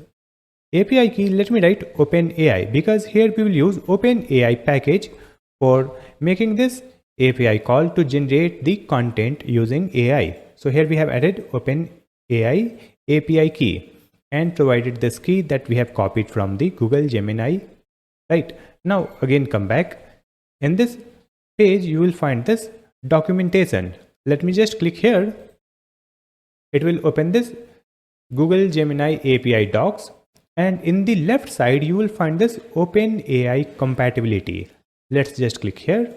API key, let me write OpenAI, because here we will use OpenAI package for making this API call to generate the content using AI. So here we have added OpenAI API key and provided this key that we have copied from the Google Gemini, right? Now again come back. In this page you will find this documentation. Let me just click here. It will open this Google Gemini API docs, and in the left side you will find this OpenAI compatibility. Let's just click here,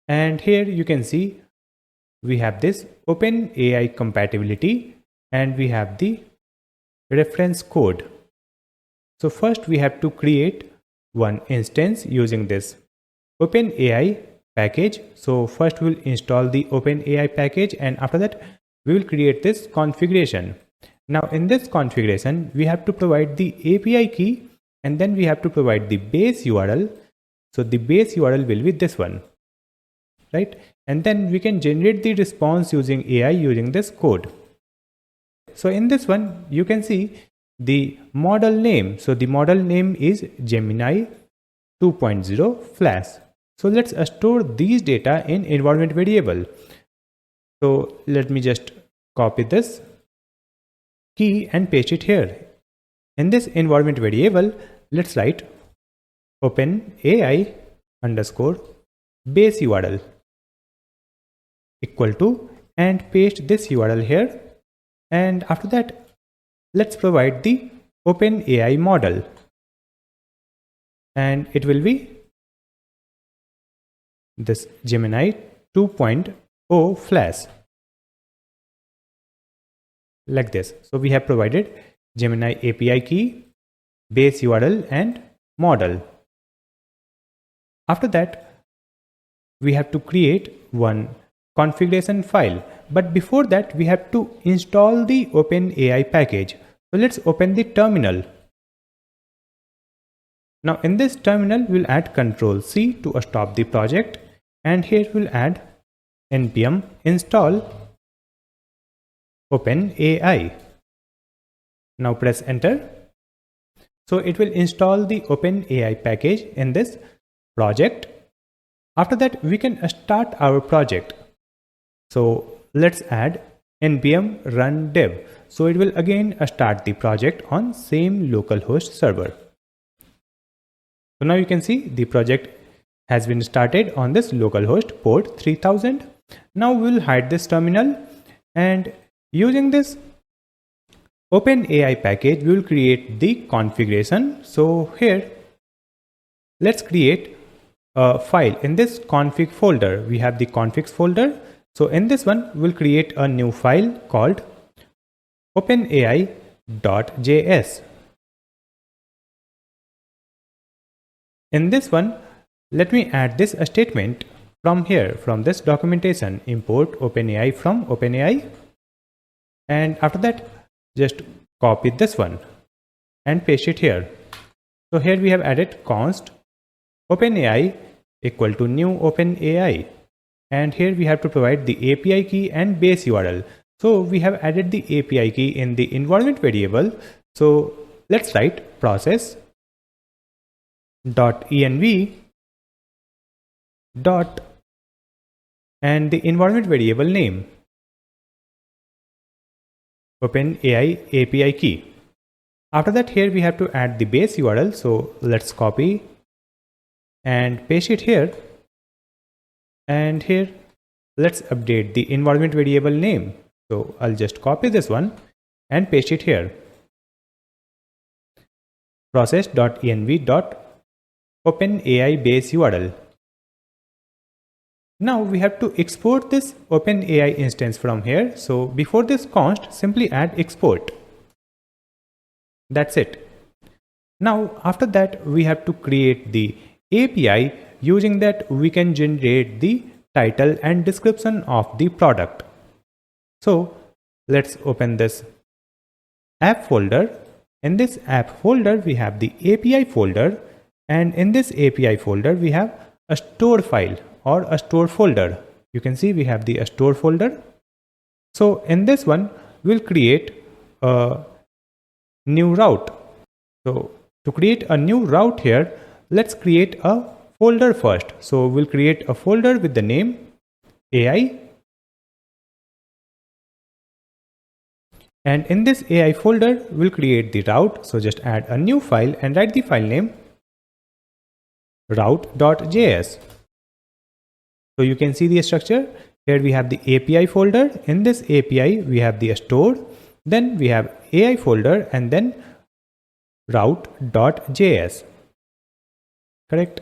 and here you can see we have this OpenAI compatibility and we have the reference code. So first we have to create one instance using this OpenAI package. So first we will install the OpenAI package, and after that we will create this configuration. Now in this configuration we have to provide the API key, and then we have to provide the base URL. So the base URL will be this one, right? And then we can generate the response using AI using this code. So in this one you can see the model name. So the model name is Gemini 2.0 Flash. So let's store these data in environment variable. So let me just copy this key and paste it here. In this environment variable, let's write OpenAI underscore base URL equal to, and paste this URL here. And after that, let's provide the OpenAI model, and it will be this Gemini 2.0 Flash, like this. So we have provided Gemini API key, base URL and model. After that, we have to create one configuration file. But before that, we have to install the OpenAI package. So let's open the terminal. Now in this terminal, we'll add Ctrl+C to stop the project. And here we'll add npm install OpenAI. Now press enter. So it will install the OpenAI package in this project. After that, we can start our project. So let's add npm run dev. So it will again start the project on same localhost server. So now you can see the project has been started on this localhost port 3000. Now we'll hide this terminal, and using this OpenAI package, we will create the configuration. So here, let's create a file. In this config folder, we have the configs folder. So in this one, we'll create a new file called openai.js. In this one, let me add this statement from here, from this documentation, import OpenAI from OpenAI. And after that, just copy this one and paste it here. So here we have added const OpenAI equal to new OpenAI. And here we have to provide the API key and base URL. So we have added the API key in the environment variable. So let's write process.env dot and the environment variable name OpenAI API key. After that, here we have to add the base URL. So let's copy and paste it here. And here, let's update the environment variable name. So I'll just copy this one and paste it here. Process.env dot OpenAI base URL. Now we have to export this OpenAI instance from here. So before this const, simply add export. That's it. Now after that, we have to create the API. Using that, we can generate the title and description of the product. So let's open this app folder. In this app folder, we have the API folder. And in this API folder, we have a store file or a store folder. You can see we have the store folder. So in this one, we'll create a new route. So to create a new route here, let's create a folder first. So we'll create a folder with the name AI. And in this AI folder, we'll create the route. So just add a new file and write the file name route.js. So you can see the structure. Here we have the API folder. In this API, we have the store. Then we have AI folder and then route.js. Correct.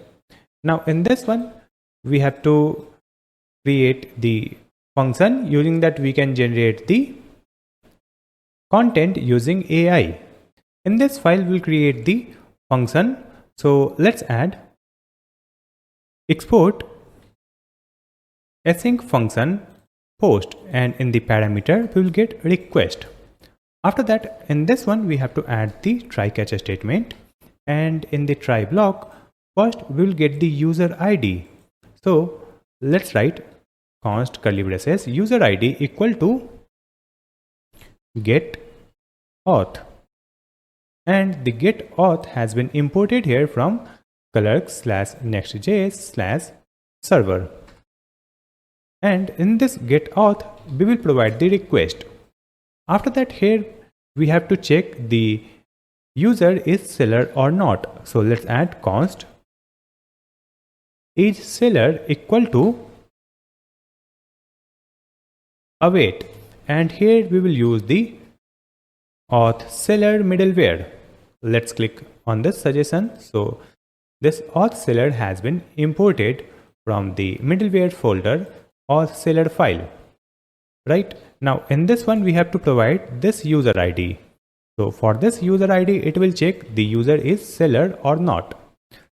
Now in this one, we have to create the function. Using that, we can generate the content using AI. In this file, we'll create the function. So let's add export async function post, and in the parameter we will get request. After that, in this one, we have to add the try catch statement, and in the try block, first we will get the user ID. So let's write const curly braces user ID equal to get auth, and the get auth has been imported here from Clerk/Next.js/server. And in this get auth, we will provide the request. After that, here we have to check the user is seller or not. So let's add const is seller equal to await, and here we will use the auth seller middleware. Let's click on this suggestion. So this auth seller has been imported from the middleware folder auth seller file. Right now, in this one, we have to provide this user ID. So for this user ID, it will check the user is seller or not.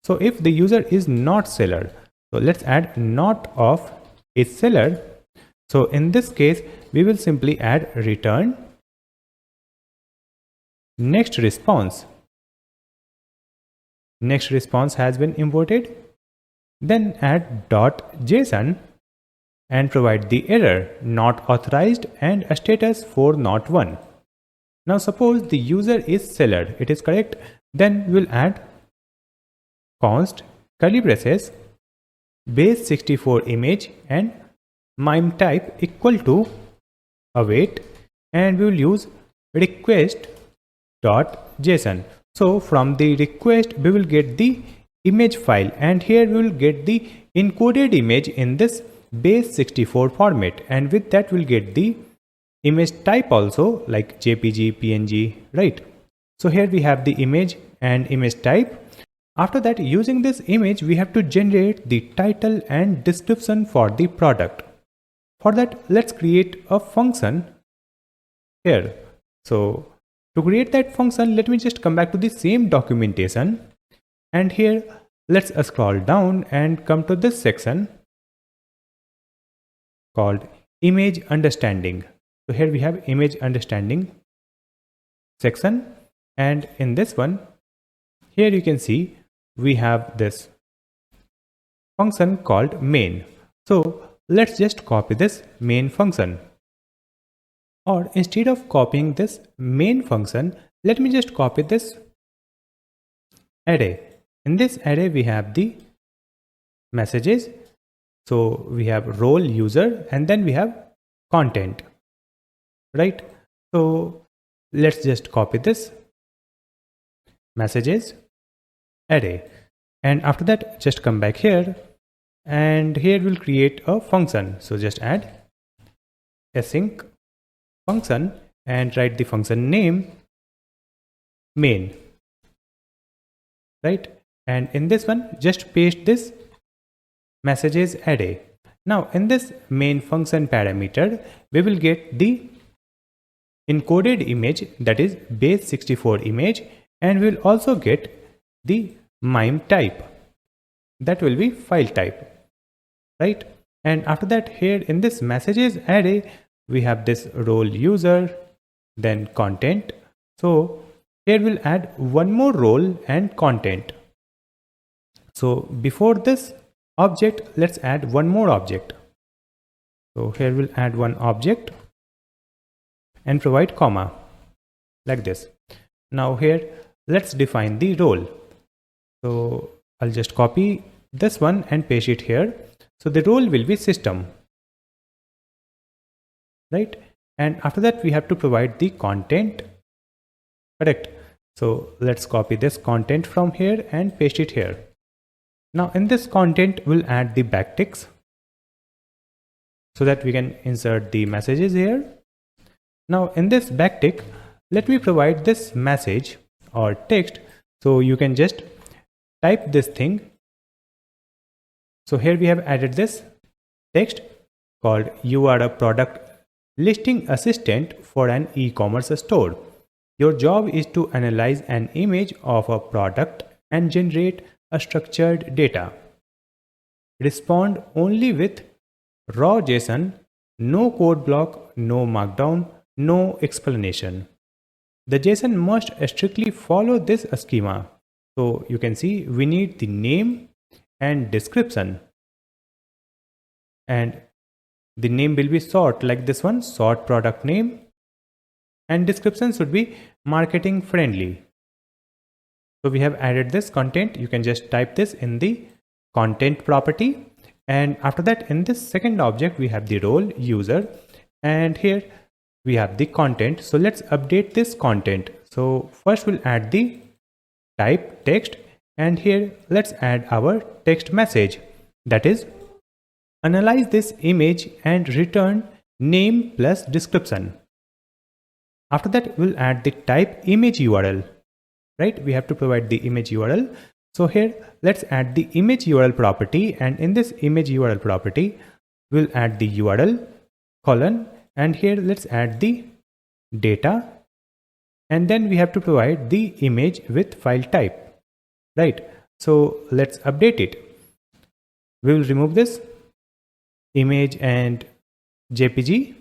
So if the user is not seller, so let's add not of is seller. So in this case, we will simply add return next response. Next response has been imported. Then add .json and provide the error not authorized and a status for not one. Now suppose the user is seller, it is correct. Then we'll add const curly braces base 64 image and mime type equal to await, and we will use request.json. So from the request we will get the image file, and here we will get the encoded image in this base 64 format, and with that we'll get the image type also like JPG, PNG, right? So here we have the image and image type. After that, using this image we have to generate the title and description for the product. For that, let's create a function here. So to create that function, let me just come back to the same documentation, and here let's scroll down and come to this section called image understanding. So here we have image understanding section, and in this one, here you can see we have this function called main. So let's just copy this main function, or instead of copying this main function, let me just copy this array. In this array we have the messages. So we have role user, and then we have content, right? So let's just copy this messages array, and after that just come back here, and here we'll create a function. So just add async function and write the function name main, right? And in this one just paste this messages array. Now in this main function parameter we will get the encoded image, that is base 64 image, and we'll also get the mime type, that will be file type, right? And after that, here in this messages array we have this role user, then content. So here we'll add one more role and content. So before this object, let's add one more object. So here we'll add one object and provide comma like this. Now here let's define the role. So I'll just copy this one and paste it here. So the role will be system, right? And after that we have to provide the content, correct? So let's copy this content from here and paste it here. Now in this content we'll add the backticks so that we can insert the messages here. Now in this backtick, let me provide this message or text. So you can just type this thing. So here we have added this text called "You are a product listing assistant for an e-commerce store. Your job is to analyze an image of a product and generate a structured data. Respond only with raw JSON, no code block, no markdown, no explanation. The JSON must strictly follow this schema." So you can see we need the name and description, and the name will be sort like this one, sort product name, and description should be marketing friendly. So we have added this content. You can just type this in the content property, and after that in this second object we have the role user, and here we have the content. So let's update this content. So first we'll add the type text, and here let's add our text message, that is analyze this image and return name plus description. After that we'll add the type image URL, right? We have to provide the image URL. So here let's add the image URL property, and in this image URL property we'll add the URL colon, and here let's add the data, and then we have to provide the image with file type, right? So let's update it. We will remove this image and JPG,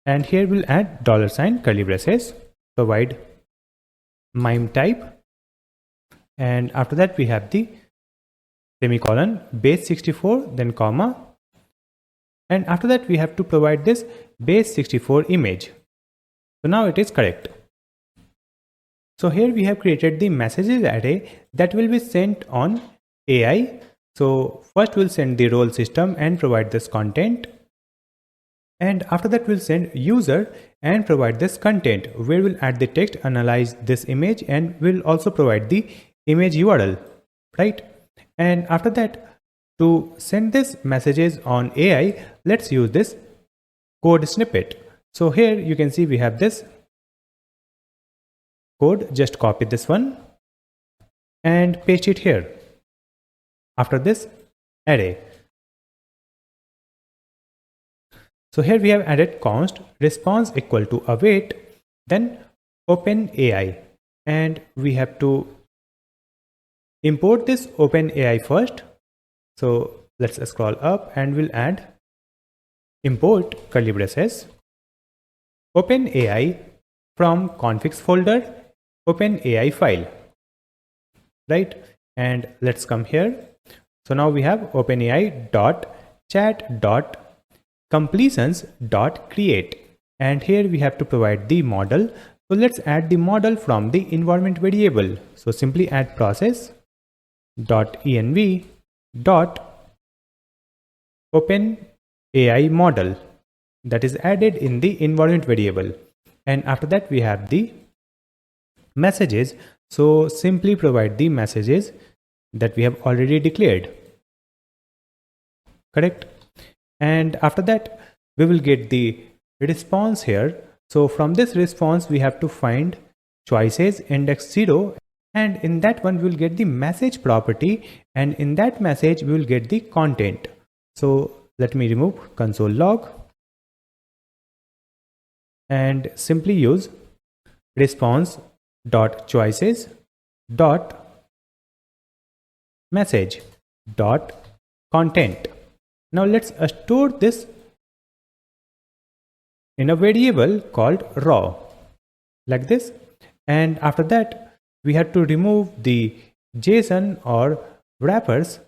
and here we'll add $ curly braces, provide MIME type, and after that we have the semicolon base64, then comma, and after that we have to provide this base64 image. So now it is correct. So here we have created the messages array that will be sent on AI. So first we'll send the role system and provide this content, and after that we'll send user and provide this content where we'll add the text, analyze this image, and we'll also provide the image URL, right? And after that, to send this messages on AI, let's use this code snippet. So here you can see we have this code. Just copy this one and paste it here after this array. So here we have added const response equal to await, then OpenAI, and we have to import this OpenAI first. So let's scroll up and we'll add import curly braces OpenAI from configs folder OpenAI file, right? And let's come here. So now we have OpenAI dot chat dot completions.create, and here we have to provide the model. So let's add the model from the environment variable. So simply add process dot env dot OpenAI model, that is added in the environment variable, and after that we have the messages. So simply provide the messages that we have already declared, correct? And after that we will get the response here. So from this response we have to find choices index 0, and in that one we will get the message property, and in that message we will get the content. So let me remove console log and simply use response dot choices dot message dot content. Now let's store this in a variable called raw, like this, and after that we have to remove the JSON or wrappers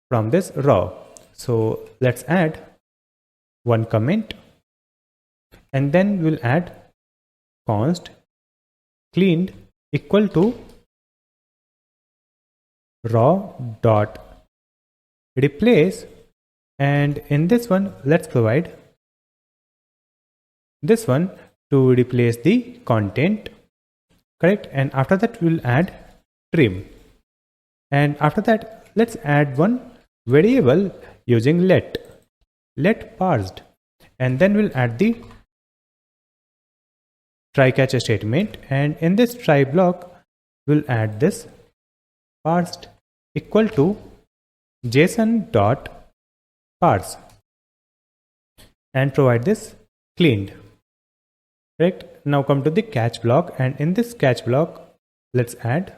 from this raw. So let's add one comment, and then we'll add const cleaned equal to raw dot replace, and in this one let's provide this one to replace the content, correct? And after that we'll add trim, and after that let's add one variable using let parsed, and then we'll add the try catch statement, and in this try block we'll add this parsed equal to JSON dot parse and provide this cleaned, correct? Now come to the catch block, and in this catch block let's add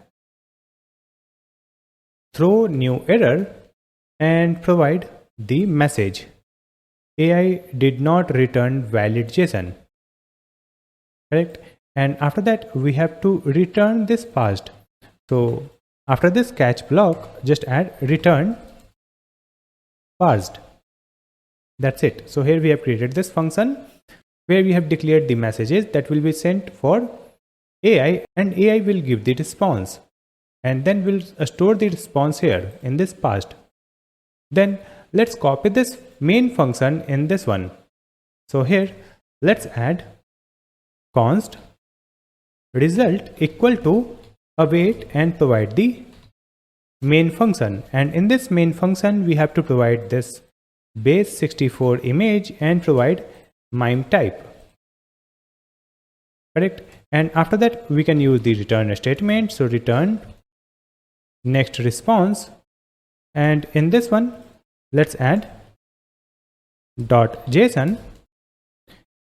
throw new error and provide the message AI did not return valid JSON, correct? And after that we have to return this parsed. So after this catch block just add return parsed. That's it. So here we have created this function where we have declared the messages that will be sent for AI, and AI will give the response, and then we'll store the response here in this parsed. Then let's copy this main function in this one. So here let's add const result equal to await and provide the main function, and in this main function we have to provide this base64 image and provide MIME type, correct? And after that we can use the return statement. So return next response, and in this one let's add dot JSON,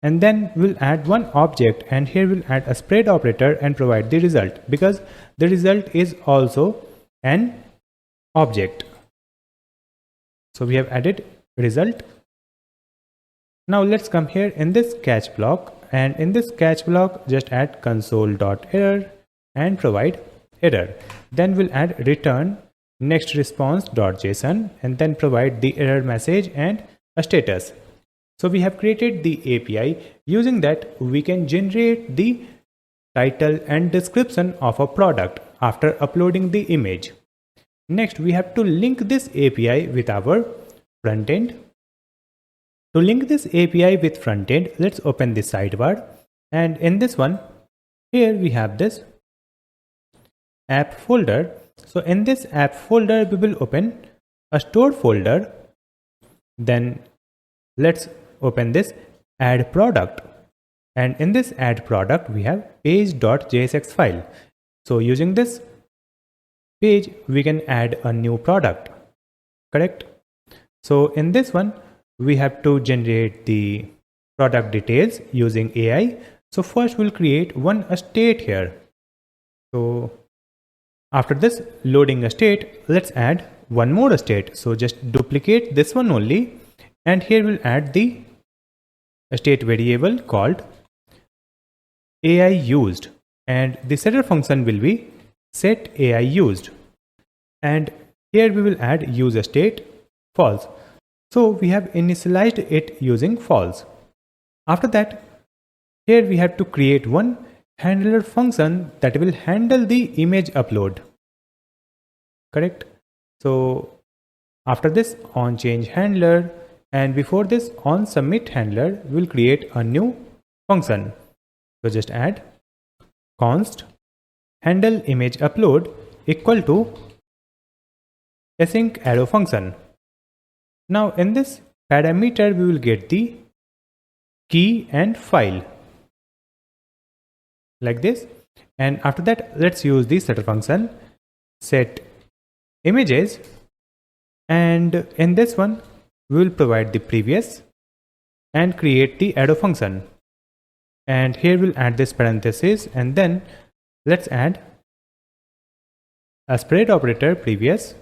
and then we'll add one object, and here we'll add a spread operator and provide the result, because the result is also an object. So we have added result. Now let's come here in this catch block, and in this catch block just add console.error and provide error. Then we'll add return next response.json and then provide the error message and a status. So we have created the API. Using that, we can generate the title and description of a product after uploading the image. Next, we have to link this API with our frontend. To link this API with frontend, let's open the sidebar, and in this one, here we have this app folder. So in this app folder, we will open a store folder. Then let's open this add product, and in this add product we have page.jsx file. So using this page we can add a new product, correct? So in this one we have to generate the product details using AI. So first we'll create a state here. So after this loading a state, let's add one more state. So just duplicate this one only, and here we'll add the state variable called AI used, and the setter function will be set AI used, and here we will add use state false. So we have initialized it using false. After that, here we have to create one handler function that will handle the image upload, correct? So after this on change handler, and before this on submit handler, we'll create a new function. So just add const handle image upload equal to async arrow function. Now in this parameter we will get the key and file like this, and after that let's use the setter function set images, and in this one we will provide the previous and create the arrow function, and here we'll add this parenthesis, and then let's add a spread operator previous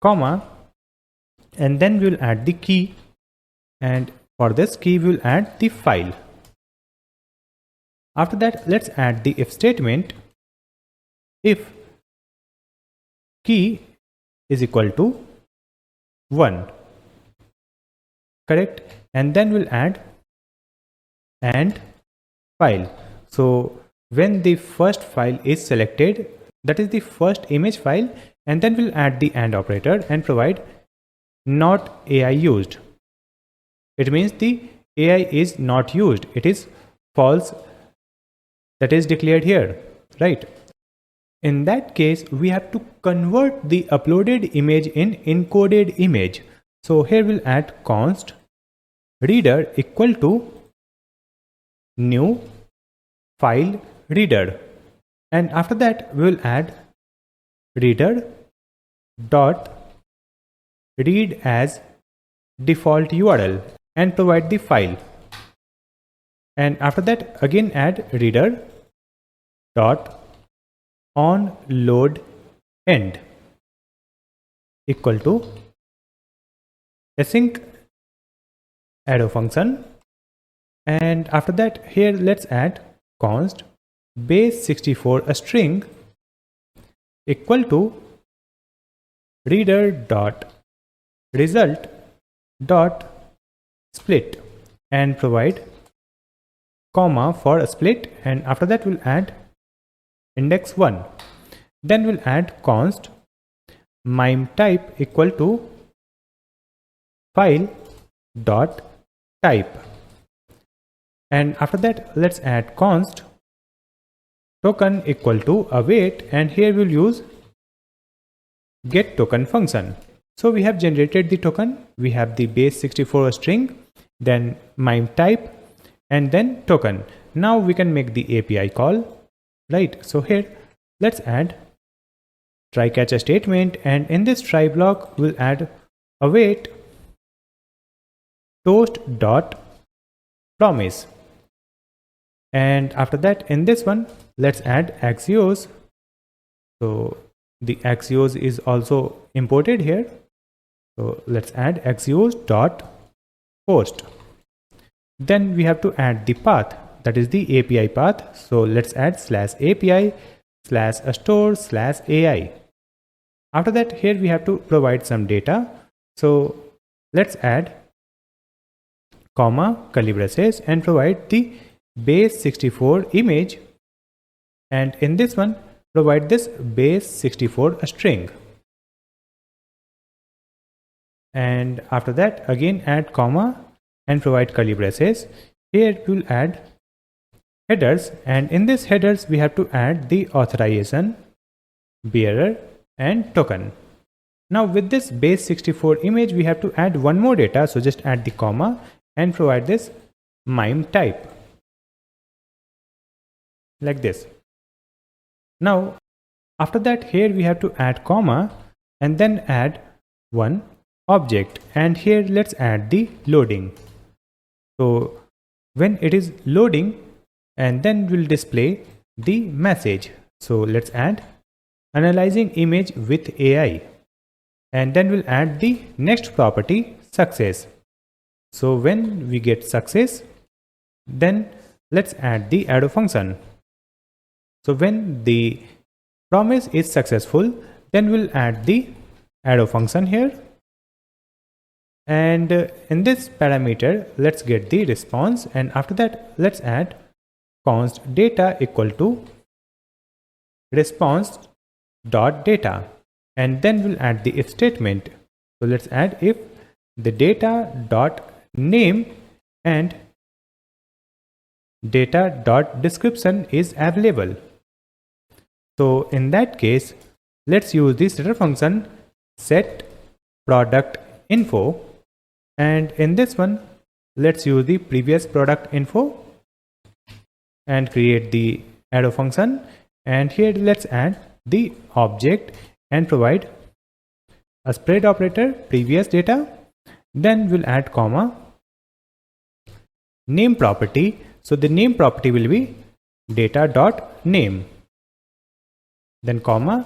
comma, and then we'll add the key, and for this key we'll add the file. After that let's add the if statement. If key is equal to 1, correct? And then we'll add and file. So when the first file is selected, that is the first image file, and then we'll add the and operator and provide not AI used. It means the AI is not used, it is false, that is declared here, right? In that case we have to convert the uploaded image in encoded image. So here we'll add const reader equal to new file reader, and after that we will add reader dot read as default URL and provide the file, and after that again add reader dot on load end equal to async arrow function, and after that here let's add const base 64 a string equal to reader dot result dot split and provide comma for a split, and after that we'll add index 1. Then we'll add const mime type equal to file dot type, and after that let's add const token equal to await, and here we'll use get token function. So we have generated the token, we have the base 64 string, then mime type, and then token. Now we can make the API call, right? So here let's add try catch statement, and in this try block we'll add await toast dot promise. And after that, in this one, let's add Axios. So the Axios is also imported here. So let's add Axios.post. Then we have to add the path, that is the API path. So let's add /API/store/AI. After that, here we have to provide some data. So let's add comma, curly braces, and provide the base64 image. And in this one, provide this base64 string. And after that, again add comma and provide curly braces. Here we'll add headers, and in this headers we have to add the authorization, bearer, and token. Now with this base64 image, we have to add one more data. So just add the comma and provide this MIME type like this. Now after that, here we have to add comma and then add one object, and here let's add the loading. So when it is loading, and then we'll display the message. So let's add analyzing image with AI, and then we'll add the next property, success. So when we get success, then let's add the arrow function. So when the promise is successful, then we'll add the arrow function here. And in this parameter, let's get the response, and after that, let's add const data equal to response dot data, and then we'll add the if statement. So let's add if the data dot name and data dot description is available. So in that case, let's use this setter function set product info, and in this one, let's use the previous product info and create the arrow function. And here let's add the object and provide a spread operator, previous data. Then we'll add comma name property. So the name property will be data dot name, then comma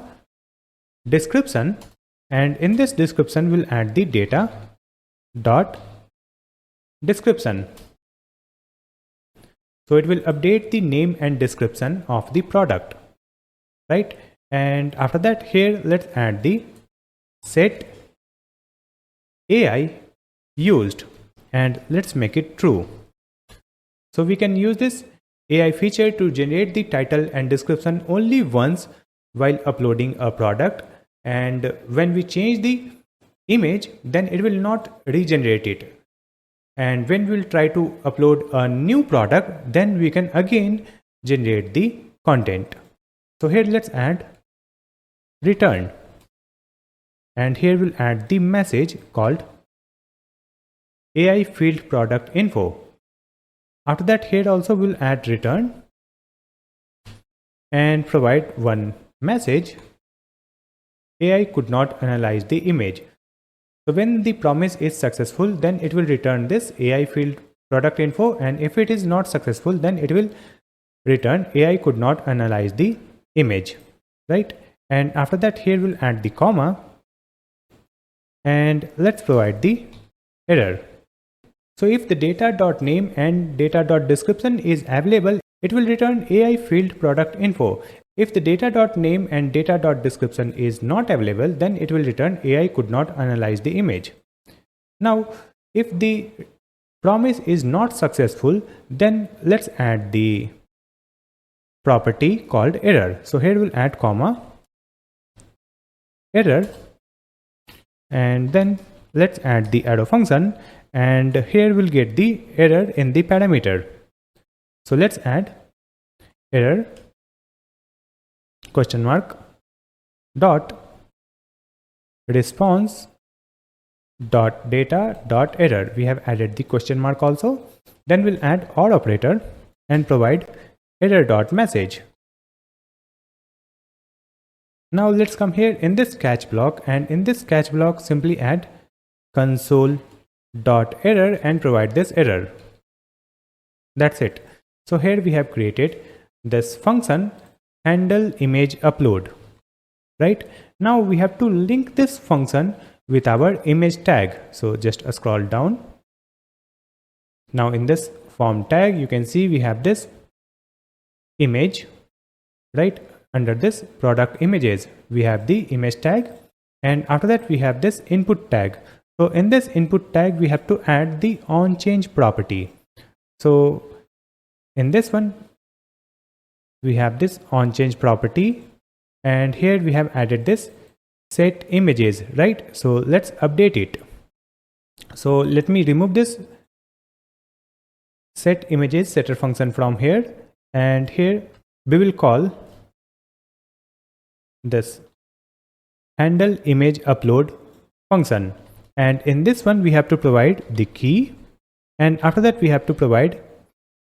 description, and in this description we'll add the data dot description. So it will update the name and description of the product, right? And after that, here let's add the set AI used, and let's make it true. So we can use this AI feature to generate the title and description only once while uploading a product, and when we change the image, then it will not regenerate it. And when we'll try to upload a new product, then we can again generate the content. So here let's add return, and here we'll add the message called AI field product info. After that, here also we'll add return and provide one message, AI could not analyze the image. So when the promise is successful, then it will return this AI field product info, and if it is not successful, then it will return AI could not analyze the image, right? And after that, here we'll add the comma, and let's provide the error. So if the data.name and data.description is available, it will return AI field product info. If the data.name and data.description is not available, then it will return AI could not analyze the image. Now, if the promise is not successful, then let's add the property called error. So here we'll add comma error, and then let's add the arrow function, and here we'll get the error in the parameter. So let's add error question mark dot response dot data dot error. We have added the question mark also. Then we'll add OR operator and provide error dot message. Now let's come here in this catch block, and in this catch block simply add console dot error and provide this error. That's it. So here we have created this function handle image upload, right? Now we have to link this function with our image tag. So just scroll down. Now in this form tag, you can see we have this image, right? Under this product images, we have the image tag, and after that we have this input tag. So in this input tag, we have to add the onChange property. So in this one, we have this onChange property, and here we have added this set images, right? So let's update it. So let me remove this set images setter function from here, and here we will call this handle image upload function, and in this one we have to provide the key, and after that we have to provide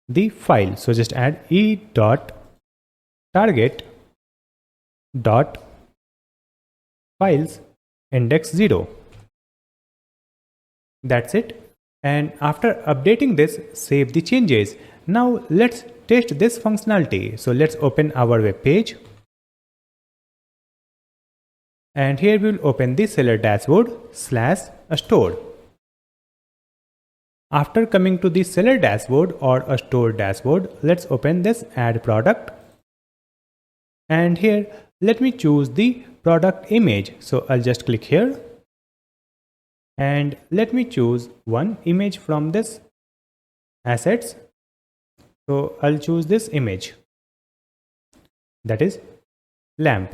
the file. So just add e.target.files index 0. That's it. And after updating this, save the changes. Now let's test this functionality. So let's open our web page, and here we will open the seller dashboard / store. After coming to the seller dashboard or a store dashboard, let's open this add product, and here let me choose the product image. So I'll just click here, and let me choose one image from this assets. So I'll choose this image, that is lamp.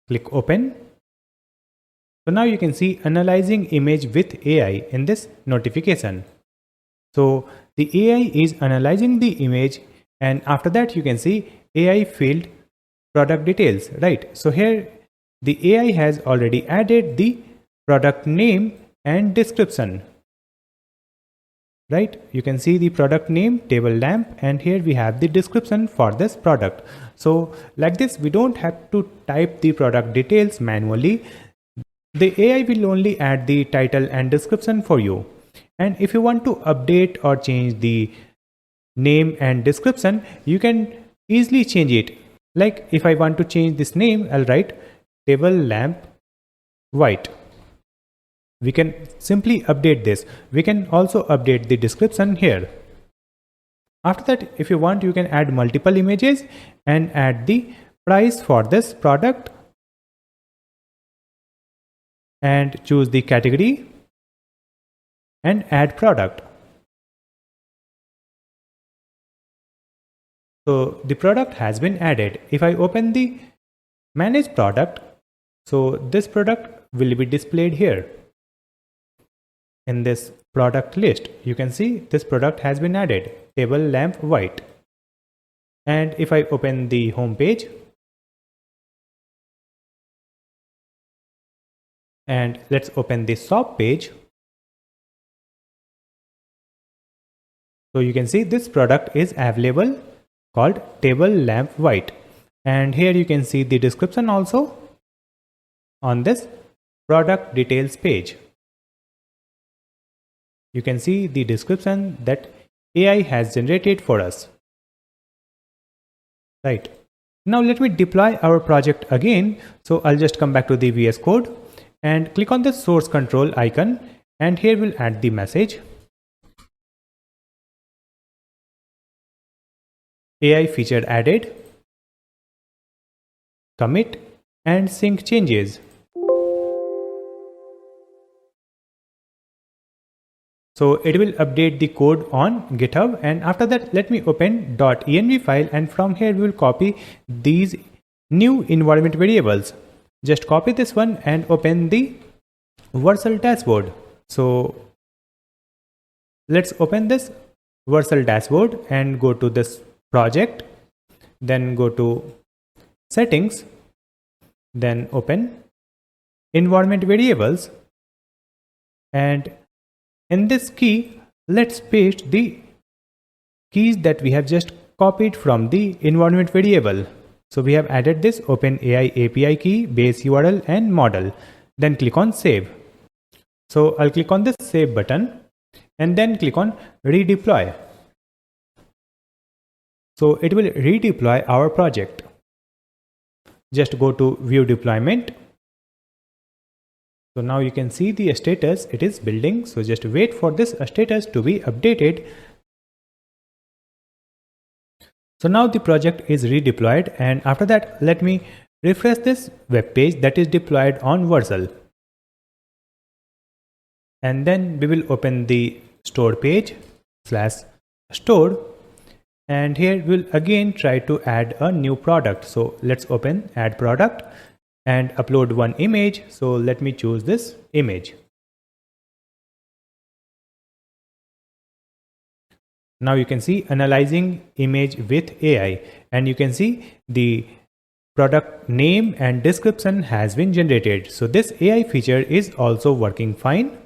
Click open. So now you can see analyzing image with AI in this notification. So the AI is analyzing the image, and after that you can see AI field product details, right? So here the AI has already added the product name and description, right? You can see the product name table lamp, and here we have the description for this product. So like this, we don't have to type the product details manually. The AI will only add the title and description for you. And if you want to update or change the name and description, you can easily change it. Like if I want to change this name, I'll write table lamp white. We can simply update this. We can also update the description here. After that, if you want, you can add multiple images and add the price for this product, and choose the category and add product. So the product has been added. If I open the manage product, so this product will be displayed here. In this product list, you can see this product has been added, table lamp white. And if I open the home page, and let's open the shop page, so you can see this product is available called table lamp white, and here you can see the description also on this product details page. You can see the description that AI has generated for us. Right. Now let me deploy our project again. So I'll just come back to the VS Code and click on the source control icon, and here we'll add the message. AI feature added, commit and sync changes. So it will update the code on GitHub, and after that let me open .env file, and from here we will copy these new environment variables. Just copy this one and open the Vercel dashboard. So let's open this Vercel dashboard and go to this project, then go to settings, then open environment variables, and in this key, let's paste the keys that we have just copied from the environment variable. So we have added this OpenAI API key, base URL and model. Then click on save. So I'll click on this save button and then click on redeploy. So it will redeploy our project. Just go to view deployment. So now you can see the status, it is building. So just wait for this status to be updated. So now the project is redeployed, and after that let me refresh this web page that is deployed on Vercel. And then we will open the store page /store, and here we'll again try to add a new product. So let's open add product and upload one image. So let me choose this image. Now you can see analyzing image with AI, and you can see the product name and description has been generated. So this AI feature is also working fine.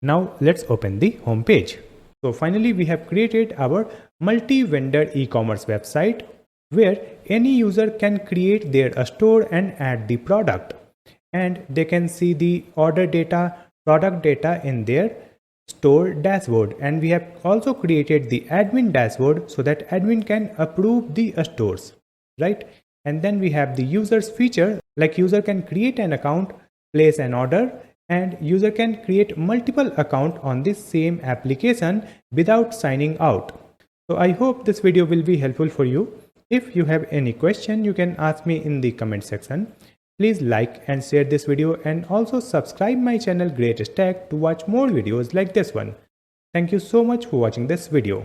Now let's open the home page. So finally we have created our multi-vendor e-commerce website where any user can create their store and add the product, and they can see the order data, product data in their store dashboard. And we have also created the admin dashboard so that admin can approve the stores, right? And then we have the users feature, like user can create an account, place an order, and user can create multiple accounts on this same application without signing out. So I hope this video will be helpful for you. If you have any question, you can ask me in the comment section. Please like and share this video, and also subscribe my channel GreatStack to watch more videos like this one. Thank you so much for watching this video.